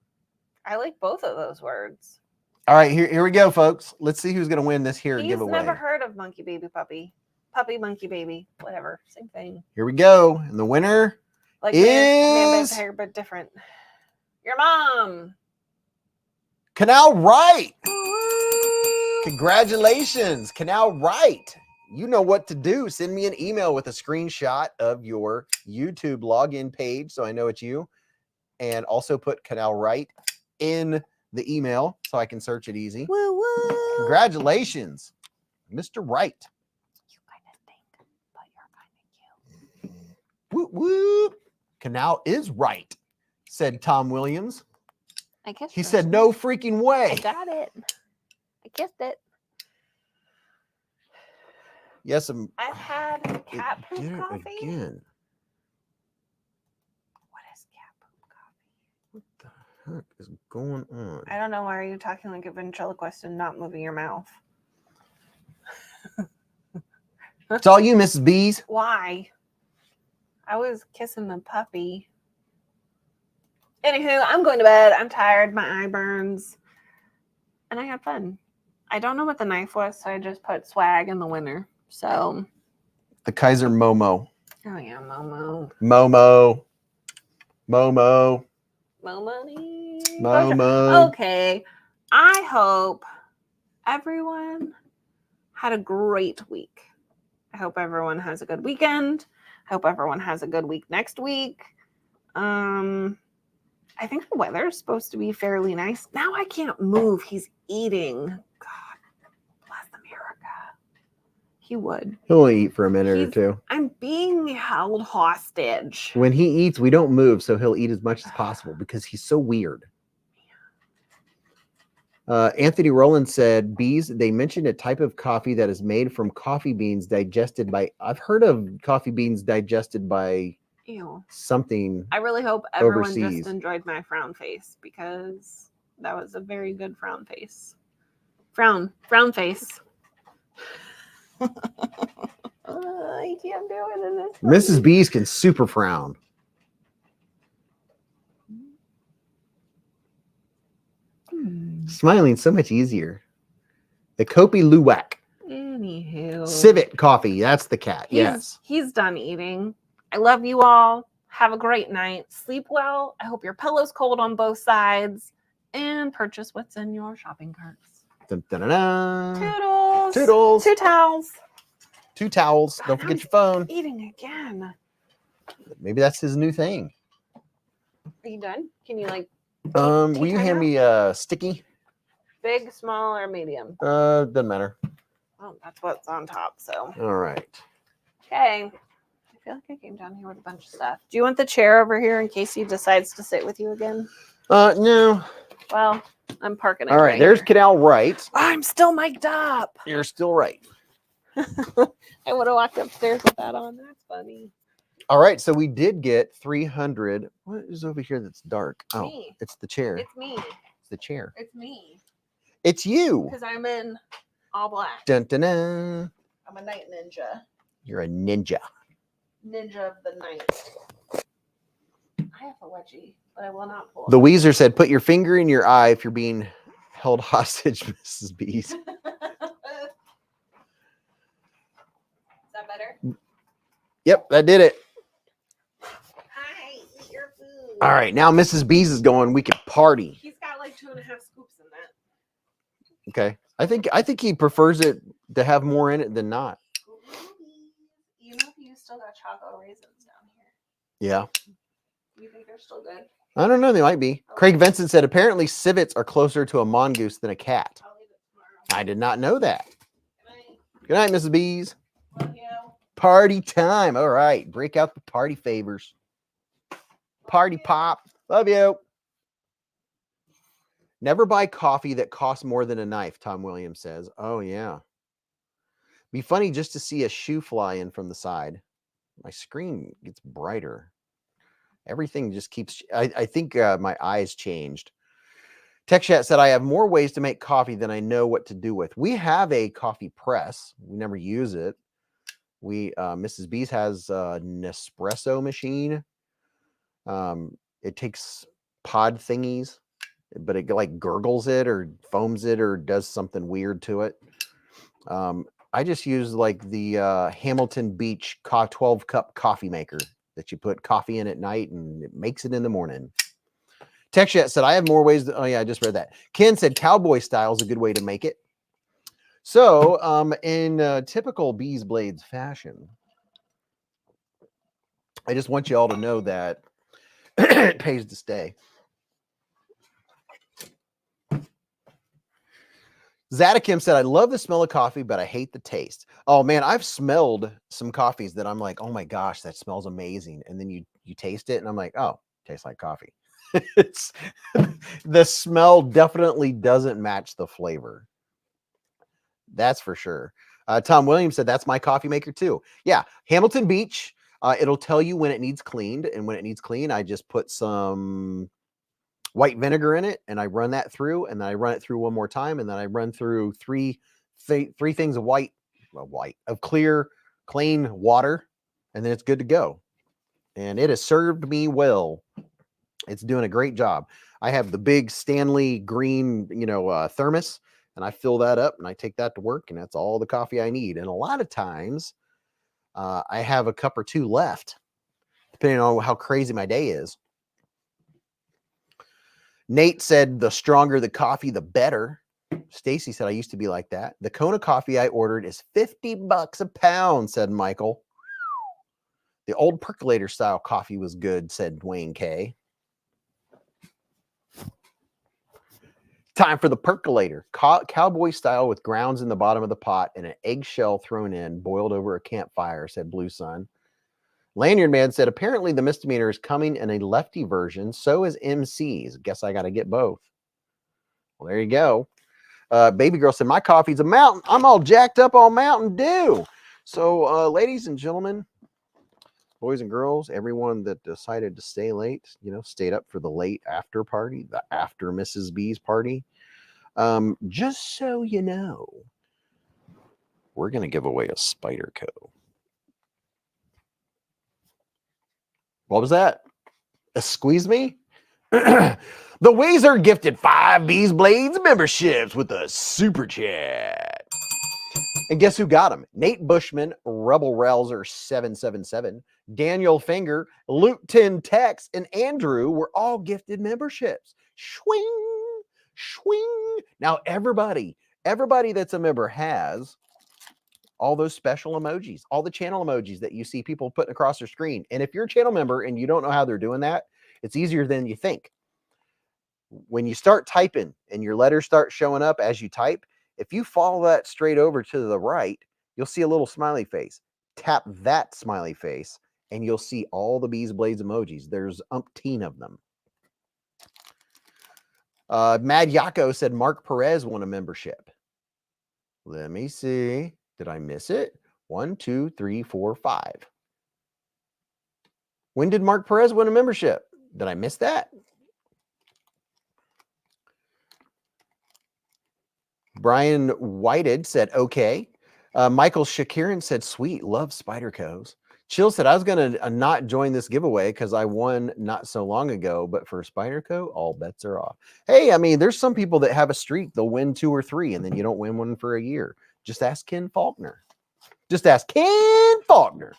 I like both of those words. All right, here we go, folks. Let's see who's going to win this here giveaway. He's never heard of monkey baby puppy. Puppy, monkey baby. Whatever. Same thing. Here we go. And the winner like is... man's hair, but different. Your mom. Canal Right. Congratulations, Canal Right. You know what to do. Send me an email with a screenshot of your YouTube login page so I know it's you. And also put Canal Right in the email so I can search it easy. Woo woo. Congratulations, Mr. Right. You kind of stink, but you're kind of cute. Whoop, whoop. Canal is right, said Tom Williams. I guess he said, no freaking way. I got it. I guessed it. Yes, I've had cat poop coffee. Again. What is cat poop coffee? What the heck is going on? I don't know. Why are you talking like a ventriloquist and not moving your mouth? It's all you, Mrs. Beez. Why? I was kissing the puppy. Anywho, I'm going to bed. I'm tired. My eye burns. And I had fun. I don't know what the knife was, so I just put swag in the winner. So. The Kaiser Momo. Oh, yeah, Momo. Momo. Momo. Momo. Momo. Okay. I hope everyone had a great week. I hope everyone has a good weekend. I hope everyone has a good week next week. I think the weather is supposed to be fairly nice. Now I can't move. He's eating. God bless America. He would. He'll only eat for a minute or two. I'm being held hostage. When he eats, we don't move, so he'll eat as much as possible because he's so weird. Anthony Rowland said, Beez, they mentioned a type of coffee that is made from coffee beans digested by, I've heard of coffee beans digested by Ew. something. I really hope everyone overseas. just enjoyed my frown face because that was a very good frown face. Frown face. I can't do it in this. Mrs. Beez can super frown. Smiling so much easier. The Kopi Luwak. Anywho. Civet coffee. That's the cat. Yes. He's done eating. I love you all. Have a great night. Sleep well. I hope your pillow's cold on both sides. And purchase what's in your shopping carts. Dun, dun, dun, dun. Toodles. Toodles. 2 towels. 2 towels. Don't forget your phone. Eating again. Maybe that's his new thing. Are you done? Can you like Will you hand me a sticky? big, small, or medium? Doesn't matter. Oh, that's what's on top. So All right. okay. I feel like I came down here with a bunch of stuff. Do you want the chair over here in case he decides to sit with you again? No. Well, I'm parking it. All right. There's here. Canal Right. I'm still mic'd up. You're still right. I would have walked upstairs with that on. That's funny. All right. So we did get 300. What is over here that's dark? Oh, Me. it's the chair. It's me. It's the chair. It's me. It's you. Because I'm in all black. Dun, dun, dun. I'm a night ninja. You're a ninja. Ninja of the night. I have a wedgie, but I will not pull it. The Weezer said, put your finger in your eye if you're being held hostage, Mrs. Beez. Is that better? Yep, that did it. Hi, eat your food. All right, now Mrs. Beez is going. We can party. He's got like 2.5 scoops in that. Okay. I think he prefers it to have more in it than not. You know, you still got chocolate raisins down here. Yeah. You think they're still good? I don't know. They might be. Okay. Craig Vincent said, apparently civets are closer to a mongoose than a cat. I'll leave it tomorrow. I did not know that. Good night. Good night, Mrs. Beez. Love you. Party time. All right. Break out the party favors. Party pop. Love you. Never buy coffee that costs more than a knife, Tom Williams says. Oh, yeah. Be funny just to see a shoe fly in from the side. My screen gets brighter. Everything just keeps... I think my eyes changed. Tech Chat said, I have more ways to make coffee than I know what to do with. We have a coffee press. We never use it. Mrs. Beez has a Nespresso machine. It takes pod thingies, but it like gurgles it or foams it or does something weird to it. I just use like the Hamilton Beach 12 cup coffee maker that you put coffee in at night and it makes it in the morning. Texchat said, I have more ways. Oh yeah, I just read that. Ken said cowboy style is a good way to make it. So in typical beezblades fashion, I just want you all to know that it pays to stay. Zatakim said, I love the smell of coffee, but I hate the taste. Oh man, I've smelled some coffees that I'm like, oh my gosh, that smells amazing. And then you taste it and I'm like, oh, tastes like coffee. It's the smell definitely doesn't match the flavor. That's for sure. Tom Williams said, that's my coffee maker too. Yeah, Hamilton Beach. It'll tell you when it needs cleaned. And when it needs clean, I just put some white vinegar in it and I run that through and then I run it through one more time. And then I run through three things of clear, clean water. And then it's good to go. And it has served me well. It's doing a great job. I have the big Stanley green, thermos, and I fill that up and I take that to work and that's all the coffee I need. And a lot of times I have a cup or two left, depending on how crazy my day is. Nate said, the stronger the coffee, the better. Stacy said, I used to be like that. The Kona coffee I ordered is $50 a pound, said Michael. The old percolator style coffee was good, said Dwayne K. Time for the percolator. Cowboy style with grounds in the bottom of the pot and an eggshell thrown in, boiled over a campfire, said Blue Sun. Lanyard Man said, apparently the misdemeanor is coming in a lefty version. So is MC's. Guess I got to get both. Well, there you go. Baby girl said, my coffee's a mountain. I'm all jacked up on Mountain Dew. So, ladies and gentlemen, boys and girls, everyone that decided to stay late, stayed up for the late after party, the after Mrs. B's party. Just so you know, we're going to give away a Spider Co. What was that? Squeeze me? The Wazer gifted 5 BeezBlades memberships with a super chat. And guess who got them? Nate Bushman, Rebel Rouser 777, Daniel Finger, Luke 10 Tex, and Andrew were all gifted memberships. Swing, swing. Now everybody that's a member has all those special emojis, all the channel emojis that you see people putting across their screen. And if you're a channel member and you don't know how they're doing that, it's easier than you think. When you start typing and your letters start showing up as you type, if you follow that straight over to the right, you'll see a little smiley face. Tap that smiley face and you'll see all the BeezBlades emojis. There's umpteen of them. Mad Yako said Mark Perez won a membership. Let me see. Did I miss it? 1, 2, 3, 4, 5. When did Mark Perez win a membership? Did I miss that? Brian Whited said, okay. Michael Shakiran said, sweet, love Spider Co's. Chill said, I was going to not join this giveaway because I won not so long ago, but for Spider Co, all bets are off. Hey, I mean, there's some people that have a streak. They'll win 2 or 3, and then you don't win one for a year. Just ask Ken Faulkner. Just ask Ken Faulkner.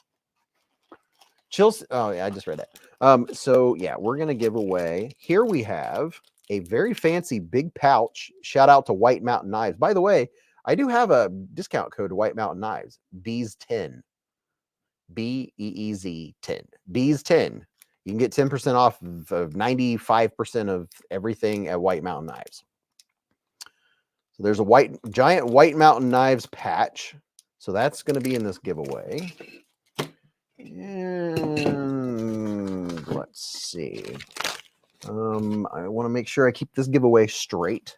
Chill. Oh, yeah, I just read that. So, yeah, we're going to give away. Here we have a very fancy big pouch. Shout out to White Mountain Knives. By the way, I do have a discount code to White Mountain Knives. Beez 10. BEEZ 10. Beez 10. You can get 10% off of 95% of everything at White Mountain Knives. So there's a giant White Mountain Knives patch. So that's going to be in this giveaway. And let's see. I want to make sure I keep this giveaway straight.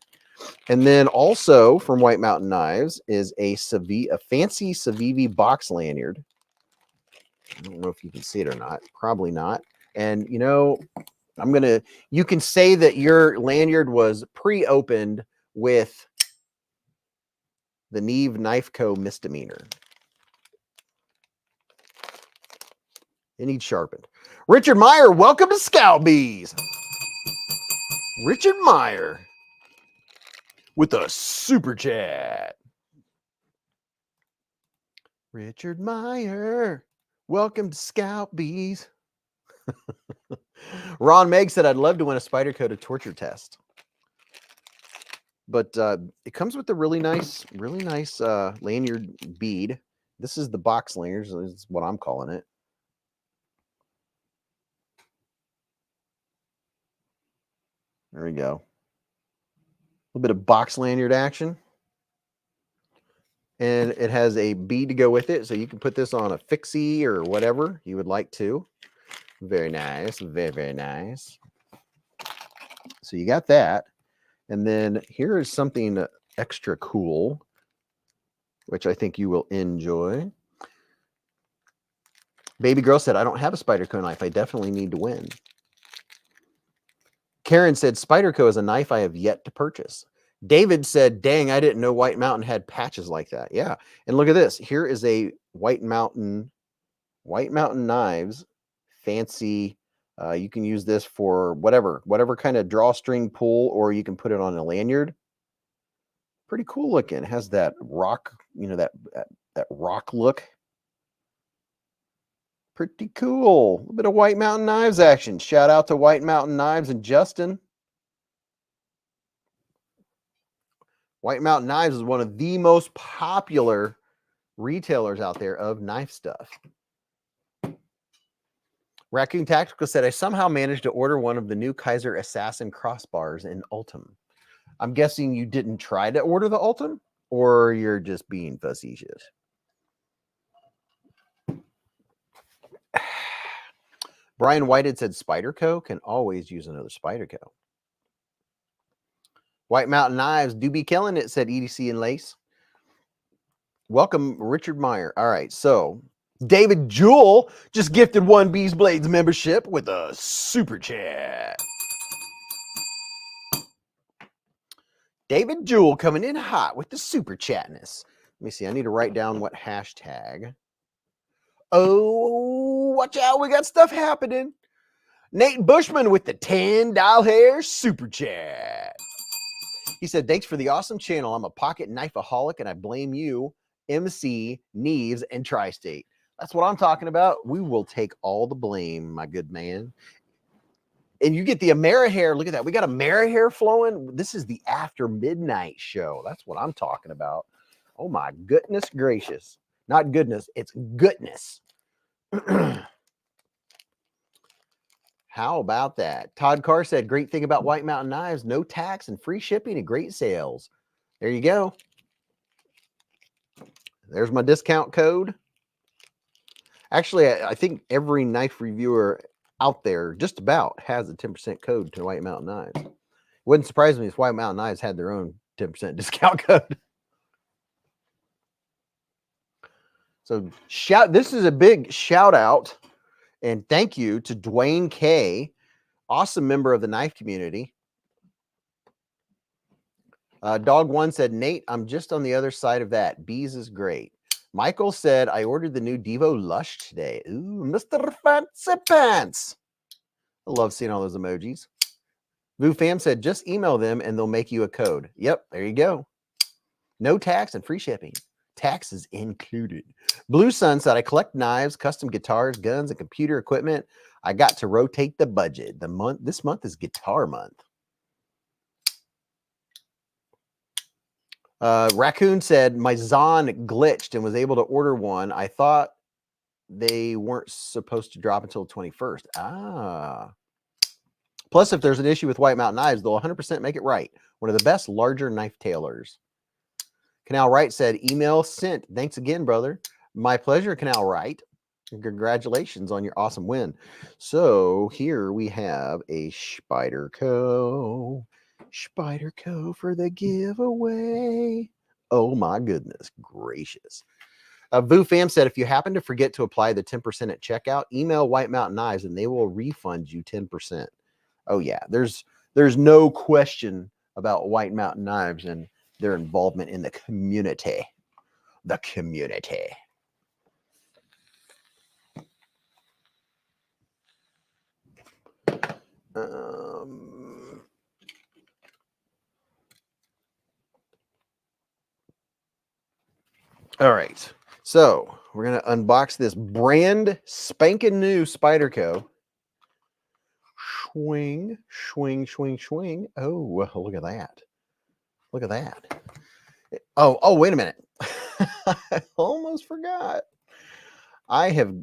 And then also from White Mountain Knives is a fancy Civivi box lanyard. I don't know if you can see it or not. Probably not. And you can say that your lanyard was pre-opened with the Neeve Knife Co misdemeanor. It needs sharpened. Richard Meyer, welcome to Scout Bees. Richard Meyer with a super chat. Richard Meyer, welcome to Scout Bees. Ron Meg said, I'd love to win a Spider Co to torture test. But it comes with a really nice lanyard bead. This is the box lanyard. So this is what I'm calling it. There we go. A little bit of box lanyard action. And it has a bead to go with it. So you can put this on a fixie or whatever you would like to. Very nice. Very, very nice. So you got that. And then here is something extra cool, which I think you will enjoy. Baby girl said, I don't have a Spider Co knife. I definitely need to win. Karen said, Spider Co is a knife I have yet to purchase. David said, dang, I didn't know White Mountain had patches like that. Yeah. And look at this. Here is a White Mountain Knives fancy. You can use this for whatever kind of drawstring pull, or you can put it on a lanyard. Pretty cool looking. It has that rock, that rock look. Pretty cool. A little bit of White Mountain Knives action. Shout out to White Mountain Knives and Justin. White Mountain Knives is one of the most popular retailers out there of knife stuff. Raccoon Tactical said, I somehow managed to order one of the new Kaiser Assassin crossbars in Ultim. I'm guessing you didn't try to order the Ultim, or you're just being facetious. Brian Whited said, Spider Co can always use another Spider Co. White Mountain Knives do be killing it, said EDC and Lace. Welcome, Richard Meyer. All right, so David Jewell just gifted one BeezBlades membership with a super chat. David Jewell coming in hot with the super chatness. Let me see. I need to write down what hashtag. Oh, watch out. We got stuff happening. Nate Bushman with the $10 hair super chat. He said, thanks for the awesome channel. I'm a pocket knifeaholic and I blame you, MC, Neeves, and Tri-State. That's what I'm talking about. We will take all the blame, my good man. And you get the Amerihair. Look at that. We got Amerihair flowing. This is the after midnight show. That's what I'm talking about. Oh my goodness gracious. Not goodness. It's goodness. How about that? Todd Carr said, great thing about White Mountain Knives, no tax and free shipping and great sales. There you go. There's my discount code. Actually, I think every knife reviewer out there just about has a 10% code to White Mountain Knives. Wouldn't surprise me if White Mountain Knives had their own 10% discount code. So this is a big shout out and thank you to Dwayne K, awesome member of the knife community. Dog One said, Nate, I'm just on the other side of that. Beez is great. Michael said, I ordered the new Devo Lush today. Ooh, Mr. Fancy Pants. I love seeing all those emojis. Vu Fam said, just email them and they'll make you a code. Yep, there you go. No tax and free shipping. Taxes included. Blue Sun said, I collect knives, custom guitars, guns, and computer equipment. I got to rotate the budget. This month is guitar month. Raccoon said, my Zon glitched and was able to order one. I thought they weren't supposed to drop until the 21st. Ah. Plus, if there's an issue with White Mountain Knives, they'll 100% make it right. One of the best larger knife tailors. Canal Wright said, email sent. Thanks again, brother. My pleasure, Canal Wright. Congratulations on your awesome win. So here we have a Spyderco. Spyderco for the giveaway. Oh my goodness gracious. Vu Fam said, if you happen to forget to apply the 10% at checkout, email White Mountain Knives and they will refund you 10%. Oh yeah, there's no question about White Mountain Knives and their involvement in the community. The community. All right, so we're gonna unbox this brand spanking new Spyderco. Swing, swing, swing, swing. Oh, look at that! Look at that! Oh, wait a minute! I almost forgot. I have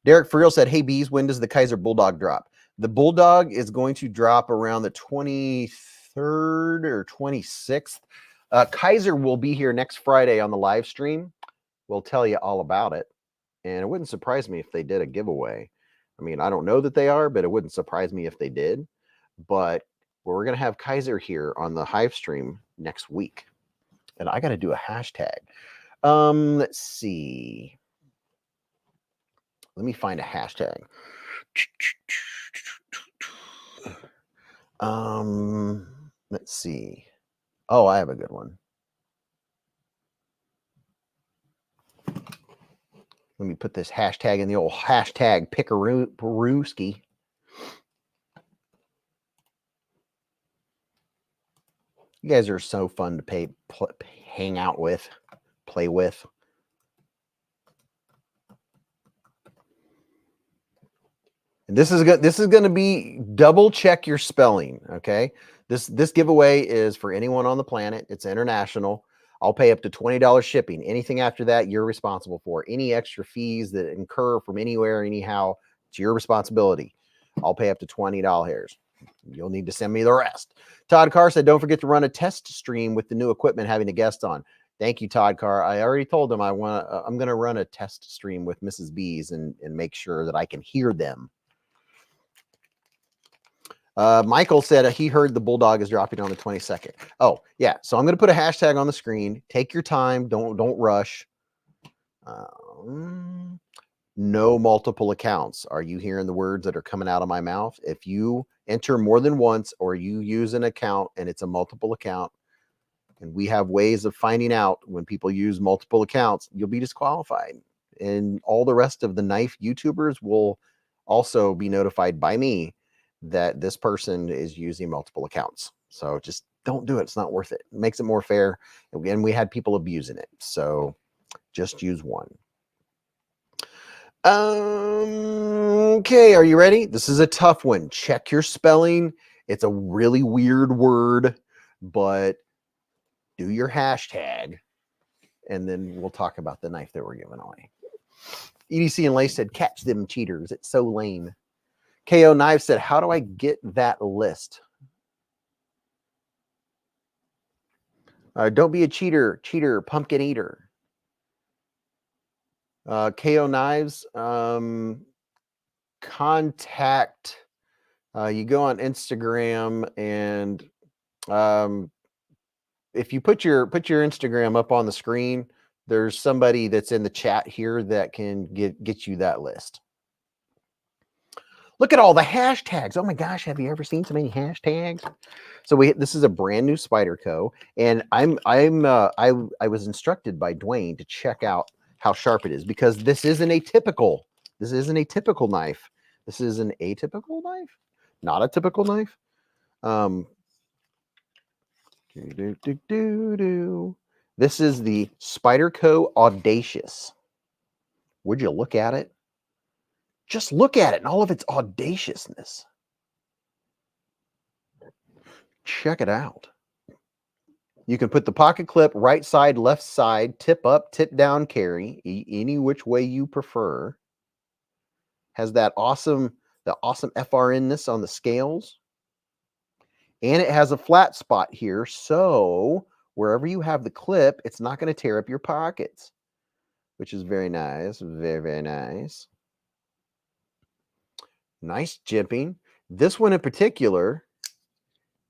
Derek Friel said, hey Beez, when does the Kaiser Bulldog drop? The Bulldog is going to drop around the 23rd or 26th. Kaiser will be here next Friday on the live stream. We'll tell you all about it. And it wouldn't surprise me if they did a giveaway. I mean, I don't know that they are, but it wouldn't surprise me if they did. But we're going to have Kaiser here on the live stream next week. And I got to do a hashtag. Let's see. Let me find a hashtag. Let's see. Oh, I have a good one. Let me put this hashtag in the old hashtag Pickarooski. You guys are so fun to hang out with, play with. And this is going to be double check your spelling, okay? This giveaway is for anyone on the planet. It's international. I'll pay up to $20 shipping. Anything after that, you're responsible for. Any extra fees that incur from anywhere, anyhow, it's your responsibility. I'll pay up to $20. You'll need to send me the rest. Todd Carr said, don't forget to run a test stream with the new equipment having a guest on. Thank you, Todd Carr. I already told them I'm going to run a test stream with Mrs. Beez and make sure that I can hear them. Michael said he heard the bulldog is dropping on the 22nd. Oh, yeah. So I'm going to put a hashtag on the screen. Take your time. Don't rush. No multiple accounts. Are you hearing the words that are coming out of my mouth? If you enter more than once or you use an account and it's a multiple account, and we have ways of finding out when people use multiple accounts, you'll be disqualified. And all the rest of the knife YouTubers will also be notified by me that this person is using multiple accounts. So just don't do it. It's not worth it. It makes it more fair. And we had people abusing it. So just use one. Okay, are you ready? This is a tough one. Check your spelling. It's a really weird word, but do your hashtag, and then we'll talk about the knife that we're giving away. EDC and Lace said, catch them cheaters. It's so lame. KO Knives said, how do I get that list? Don't be a cheater, pumpkin eater. KO Knives, contact, you go on Instagram and if you put your Instagram up on the screen, there's somebody that's in the chat here that can get you that list. Look at all the hashtags. Oh my gosh, have you ever seen so many hashtags? So this is a brand new Spyderco, and I was instructed by Dwayne to check out how sharp it is, because this isn't a typical knife. This is an atypical knife, not a typical knife. This is the Spyderco Audacious. Would you look at it? Just look at it and all of its audaciousness. Check it out. You can put the pocket clip right side, left side, tip up, tip down carry, any which way you prefer. Has that awesome FRN-ness on the scales. And it has a flat spot here, so wherever you have the clip, it's not going to tear up your pockets, which is very nice. Very, very nice. Nice jimping. This one in particular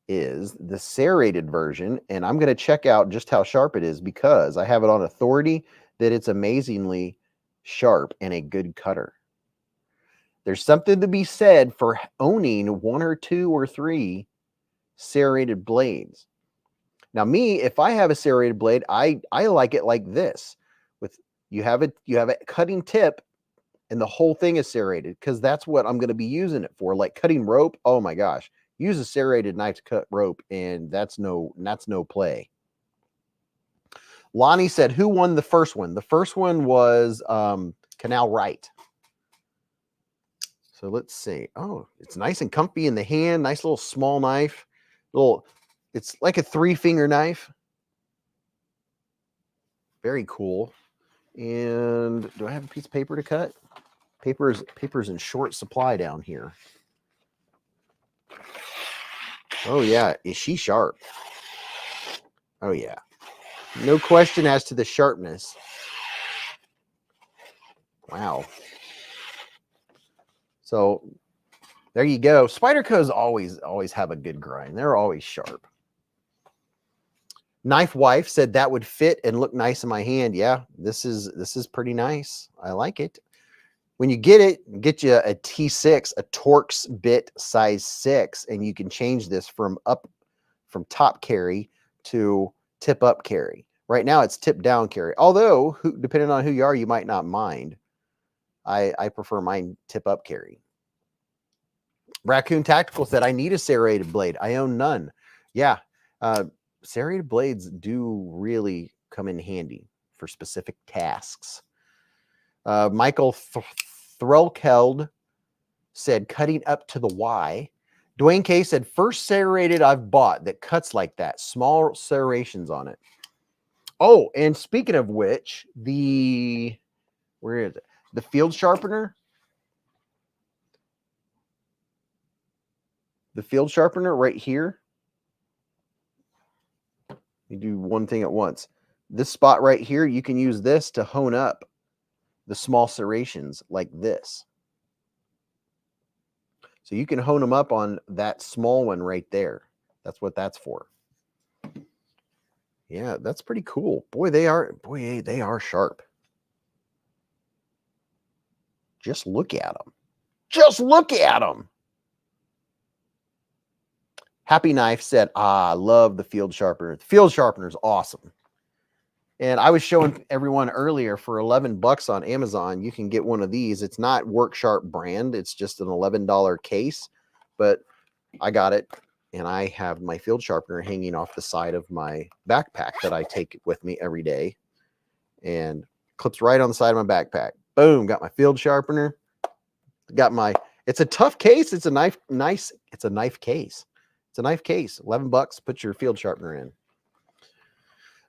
is the serrated version, and I'm going to check out just how sharp it is, because I have it on authority that it's amazingly sharp and a good cutter. There's something to be said for owning 1 or 2 or 3 serrated blades. Now me, if I have a serrated blade, I like it like this. With you have a cutting tip and the whole thing is serrated, because that's what I'm going to be using it for. Like cutting rope, oh my gosh. Use a serrated knife to cut rope, and that's no play. Lonnie said, who won the first one? The first one was Canal Right. So let's see. Oh, it's nice and comfy in the hand. Nice little small knife. It's like a 3-finger knife. Very cool. And do I have a piece of paper to cut? Paper's in short supply down here. Oh yeah, is she sharp? Oh yeah. No question as to the sharpness. Wow. So there you go. Spydercos always have a good grind. They're always sharp. Knife Wife said that would fit and look nice in my hand. Yeah, this is pretty nice. I like it. When you get it, get you a T6, a Torx bit size 6, and you can change this from top carry to tip up carry. Right now it's tip down carry. Although, depending on who you are, you might not mind. I prefer mine tip up carry. Raccoon Tactical said, I need a serrated blade. I own none. Yeah, serrated blades do really come in handy for specific tasks. Michael Threlkeld said, cutting up to the Y. Dwayne K said, first serrated I've bought that cuts like that. Small serrations on it. Oh, and speaking of which, where is it? The field sharpener. The field sharpener right here. You do one thing at once. This spot right here, you can use this to hone up the small serrations like this. So you can hone them up on that small one right there. That's what that's for. Yeah, that's pretty cool. Boy, they are sharp. Just look at them. Just look at them. Happy Knife said, I love the field sharpener. The field sharpener is awesome. And I was showing everyone earlier for $11 on Amazon, you can get one of these. It's not Work Sharp brand. It's just an $11 case, but I got it. And I have my field sharpener hanging off the side of my backpack that I take with me every day, and clips right on the side of my backpack. Boom, got my field sharpener. Got my, it's a tough case. It's a knife case. It's a knife case. $11. Put your field sharpener in.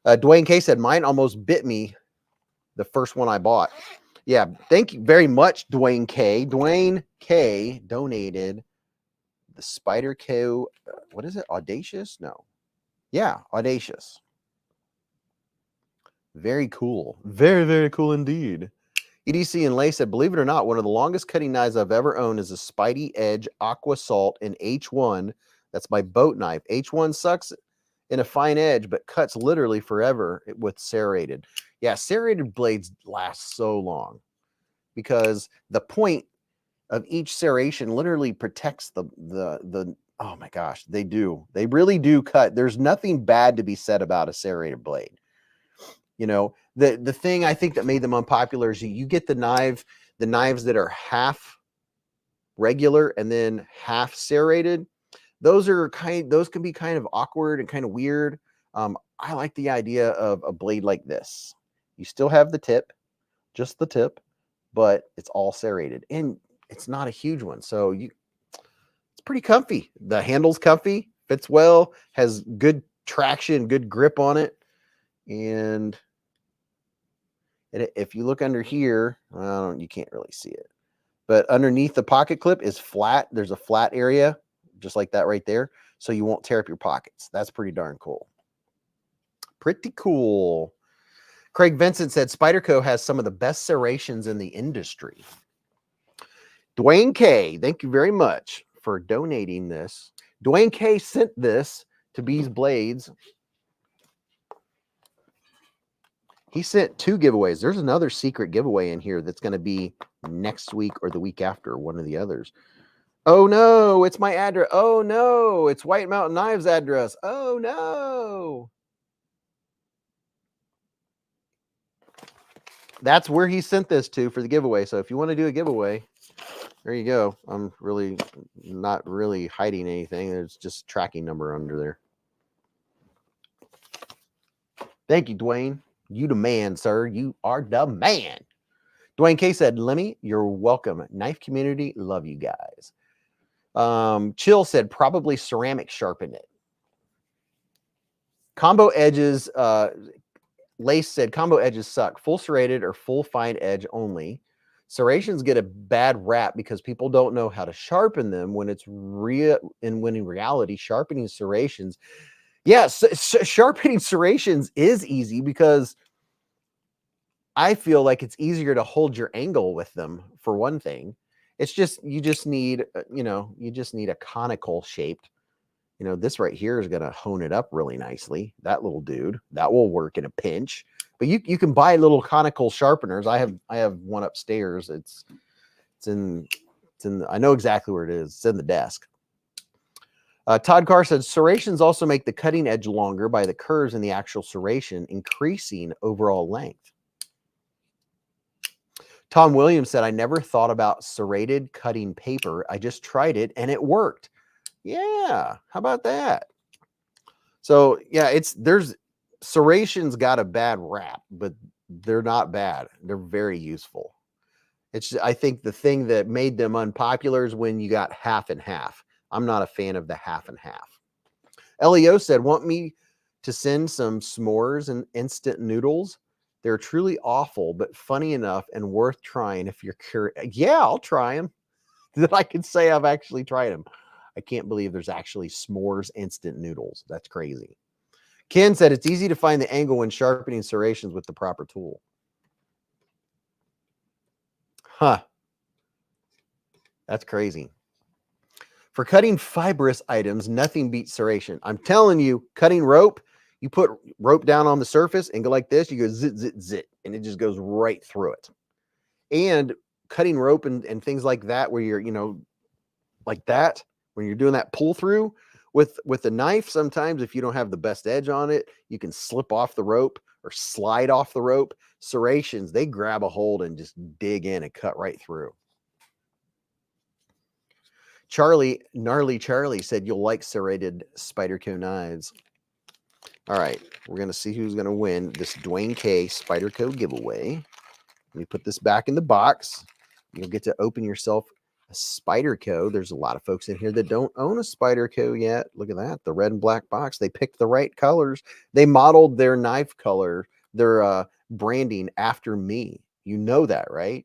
Dwayne K said, mine almost bit me the first one I bought. Yeah, thank you very much, Dwayne K. Dwayne K donated the Spider Co. What is it? Audacious? No. Yeah, Audacious. Very cool. Very, very cool indeed. EDC and Lay said, believe it or not, one of the longest cutting knives I've ever owned is a Spidey Edge Aqua Salt in H1. That's my boat knife. H1 sucks in a fine edge, but cuts literally forever with serrated. Yeah, serrated blades last so long because the point of each serration literally protects the oh my gosh, they do. They really do cut. There's nothing bad to be said about a serrated blade. You know, the thing I think that made them unpopular is you get the knives that are half regular and then half serrated. Those can be kind of awkward and kind of weird. I like the idea of a blade like this. You still have the tip, just the tip, but it's all serrated and it's not a huge one. So it's pretty comfy. The handle's comfy, fits well, has good traction, good grip on it. And if you look under here, you can't really see it, but underneath the pocket clip is flat. There's a flat area just like that right there. So you won't tear up your pockets. That's pretty darn cool. Pretty cool. Craig Vincent said, Spyderco has some of the best serrations in the industry. Dwayne K, thank you very much for donating this. Dwayne K sent this to BeezBlades. He sent 2 giveaways. There's another secret giveaway in here that's going to be next week or the week after, one of the others. Oh no, it's my address. Oh no, it's White Mountain Knives address. Oh no. That's where he sent this to for the giveaway. So if you want to do a giveaway, there you go. I'm really not really hiding anything. There's just a tracking number under there. Thank you, Dwayne. You the man, sir. You are the man. Dwayne K said, Lemmy, you're welcome. Knife community, love you guys. Chill said, probably ceramic sharpened it. Combo edges, Lace said, combo edges suck. Full serrated or full fine edge only. Serrations get a bad rap because people don't know how to sharpen them when it's real, and when in reality, sharpening serrations, yes, sharpening serrations is easy because I feel like it's easier to hold your angle with them for one thing. It's just, you just need a conical shaped, this right here is going to hone it up really nicely. That little dude, that will work in a pinch. But you can buy little conical sharpeners. I have one upstairs. It's in I know exactly where it is. It's in the desk. Todd Carr said, serrations also make the cutting edge longer by the curves in the actual serration, increasing overall length. Tom Williams said, I never thought about serrated cutting paper. I just tried it and it worked. Yeah, how about that? So yeah, there's serrations got a bad rap, but they're not bad. They're very useful. I think the thing that made them unpopular is when you got half and half. I'm not a fan of the half and half. Leo said, want me to send some s'mores and instant noodles? They're truly awful, but funny enough and worth trying if you're curious. Yeah, I'll try them. That I can say I've actually tried them. I can't believe there's actually s'mores instant noodles. That's crazy. Ken said, it's easy to find the angle when sharpening serrations with the proper tool. Huh. That's crazy. For cutting fibrous items, nothing beats serration. I'm telling you, cutting rope, you put rope down on the surface and go like this, you go zit, zit, zit, and it just goes right through it. And cutting rope and things like that, where you're, you know, like that, when you're doing that pull through with a knife, sometimes if you don't have the best edge on it, you can slip off the rope or slide off the rope. Serrations, they grab a hold and just dig in and cut right through. Gnarly Charlie said you'll like serrated Spyderco knives. All right, we're going to see who's going to win this Dwayne K Spyderco giveaway. Let me put this back in the box. You'll get to open yourself a Spyderco. There's a lot of folks in here that don't own a Spyderco yet. Look at that, the red and black box. They picked the right colors. They modeled their knife color, their branding after me. You know that, right?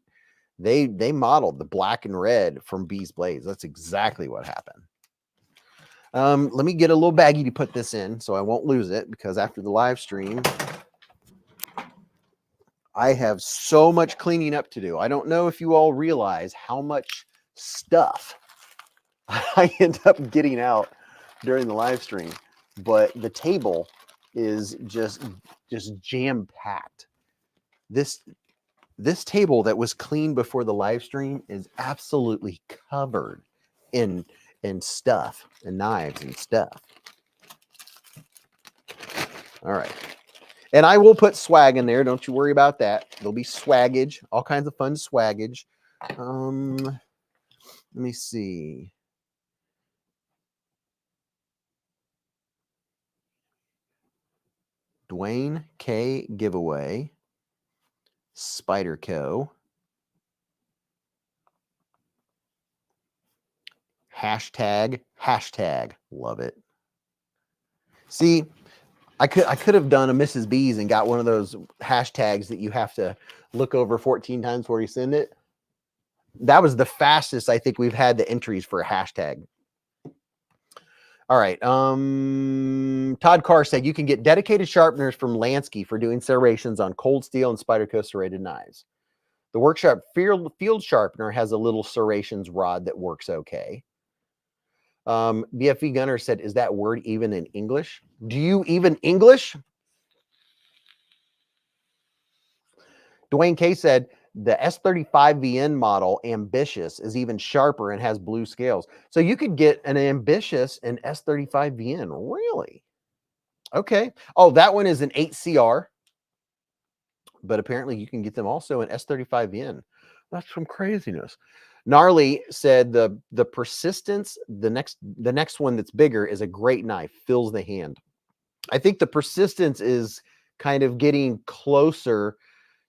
They modeled the black and red from BeezBlades. That's exactly what happened. Let me get a little baggie to put this in so I won't lose it, because after the live stream, I have so much cleaning up to do. I don't know if you all realize how much stuff I end up getting out during the live stream, but the table is just jam-packed. This table that was cleaned before the live stream is absolutely covered in stuff and knives and stuff. All right. And I will put swag in there. Don't you worry about that. There'll be swaggage, all kinds of fun swaggage. Let me see. Dwayne K giveaway. Spyderco. Hashtag. Love it. See, I could have done a Mrs. Beez and got one of those hashtags that you have to look over 14 times before you send it. That was the fastest I think we've had the entries for a hashtag. All right. Todd Carr said you can get dedicated sharpeners from Lansky for doing serrations on cold steel and Spyderco serrated knives. The Workshop Field Sharpener has a little serrations rod that works okay. BFE Gunner said, is that word even in English? Do you even English? Dwayne K said, the S35VN model, Ambitious, is even sharper and has blue scales. So you could get an Ambitious and S35VN. Really? Okay. Oh, that one is an 8CR. But apparently you can get them also in S35VN. That's some craziness. Gnarly said the Persistence, the next one that's bigger, is a great knife, fills the hand. I think the Persistence is kind of getting closer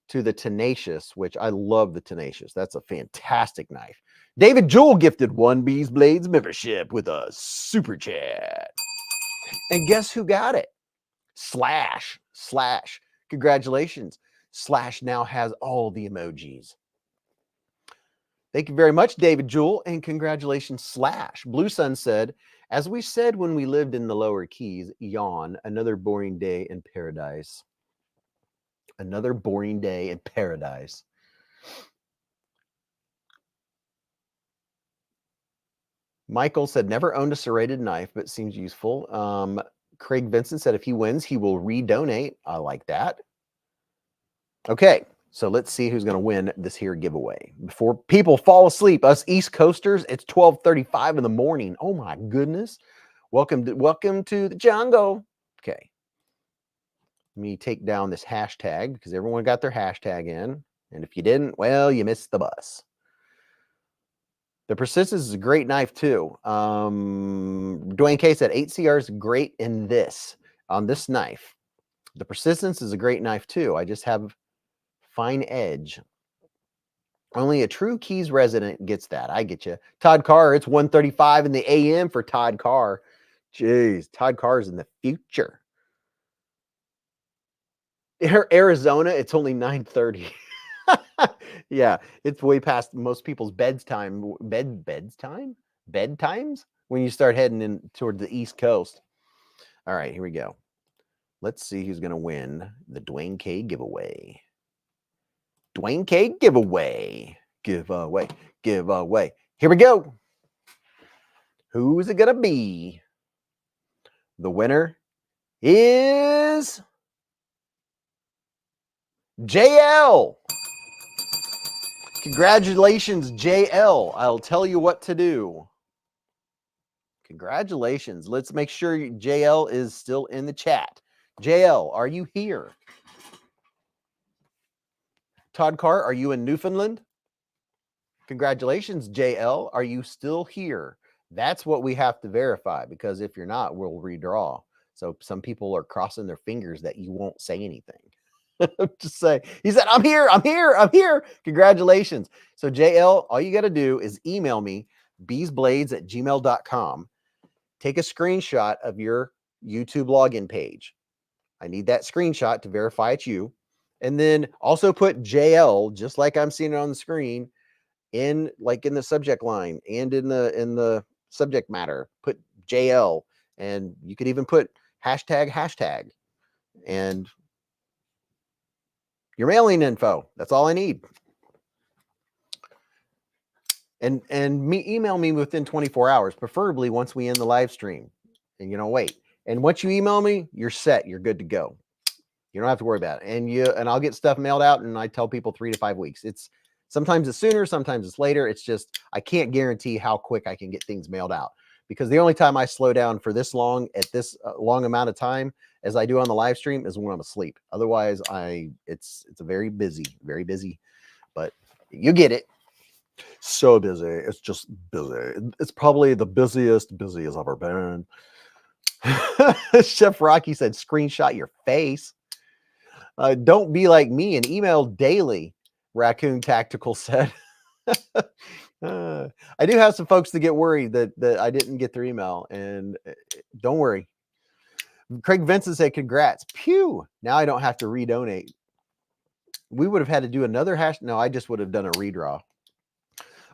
to the Tenacious, which I love the Tenacious. That's a fantastic knife. David Jewell gifted one BeezBlades membership with a super chat. And guess who got it? Slash. Congratulations. Slash now has all the emojis. Thank you very much, David Jewell, and congratulations, Slash. Blue Sun said, as we said when we lived in the lower keys, yawn, another boring day in paradise. Another boring day in paradise. Michael said, never owned a serrated knife, but seems useful. Craig Vincent said, if he wins, he will redonate. I like that. Okay, so let's see who's going to win this here giveaway. Before people fall asleep, us East Coasters, it's 12:35 in the morning. Oh my goodness. Welcome to the jungle. Okay. Let me take down this hashtag because everyone got their hashtag in. And if you didn't, well, you missed the bus. The Persistence is a great knife too. Dwayne K said 8CR is great in this, on this knife. The Persistence is a great knife too. I just have fine edge. Only a true Keys resident gets that. I get you. Todd Carr, it's 1:35 in the AM for Todd Carr. Jeez, Todd Carr's in the future. Arizona, it's only 9:30. Yeah, it's way past most people's bedtimes when you start heading in toward the East Coast. All right, here we go. Let's see who's going to win the Dwayne K giveaway. Dwayne K giveaway. Giveaway. Here we go. Who's it gonna be? The winner is JL. Congratulations, JL. I'll tell you what to do. Congratulations. Let's make sure JL is still in the chat. JL, are you here? Todd Carr, are you in Newfoundland? Congratulations, JL. Are you still here? That's what we have to verify, because if you're not, we'll redraw. So some people are crossing their fingers that you won't say anything. Just say, he said, I'm here, I'm here, I'm here. Congratulations. So JL, all you got to do is email me, beezblades@gmail.com. Take a screenshot of your YouTube login page. I need that screenshot to verify it's you. And then also put JL, just like I'm seeing it on the screen, in the subject line and in the subject matter. Put JL, and you could even put hashtag, and your mailing info. That's all I need. And email me within 24 hours, preferably once we end the live stream. And wait. And once you email me, you're set. You're good to go. You don't have to worry about it. And I'll get stuff mailed out, and I tell people 3 to 5 weeks. It's sometimes it's sooner, sometimes it's later. It's just I can't guarantee how quick I can get things mailed out, because the only time I slow down for this long at this long amount of time as I do on the live stream is when I'm asleep. Otherwise, it's a very busy, but you get it. So busy. It's just busy. It's probably the busiest I've ever been. Chef Rocky said, screenshot your face. Don't be like me and email daily, Raccoon Tactical said. I do have some folks that get worried that I didn't get their email, and don't worry. Craig Vincent said, congrats. Pew. Now I don't have to redonate. We would have had to do another hash. No, I just would have done a redraw.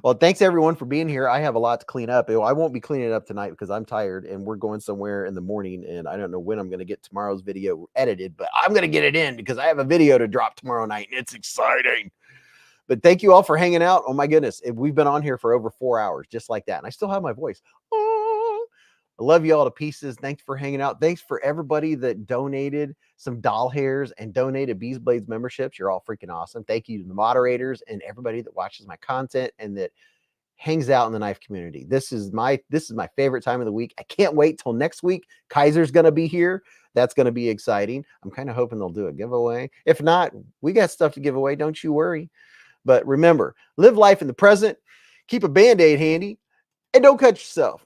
Well, thanks everyone for being here. I have a lot to clean up. I won't be cleaning it up tonight because I'm tired, and we're going somewhere in the morning, and I don't know when I'm going to get tomorrow's video edited, but I'm going to get it in because I have a video to drop tomorrow night, and it's exciting. But thank you all for hanging out. Oh my goodness. We've been on here for over 4 hours, just like that. And I still have my voice. Oh, I love you all to pieces. Thanks for hanging out. Thanks for everybody that donated some doll hairs and donated BeezBlades memberships. You're all freaking awesome. Thank you to the moderators and everybody that watches my content and that hangs out in the knife community. This is my favorite time of the week. I can't wait till next week. Kaiser's going to be here. That's going to be exciting. I'm kind of hoping they'll do a giveaway. If not, we got stuff to give away. Don't you worry. But remember, live life in the present, keep a Band-Aid handy, and don't cut yourself.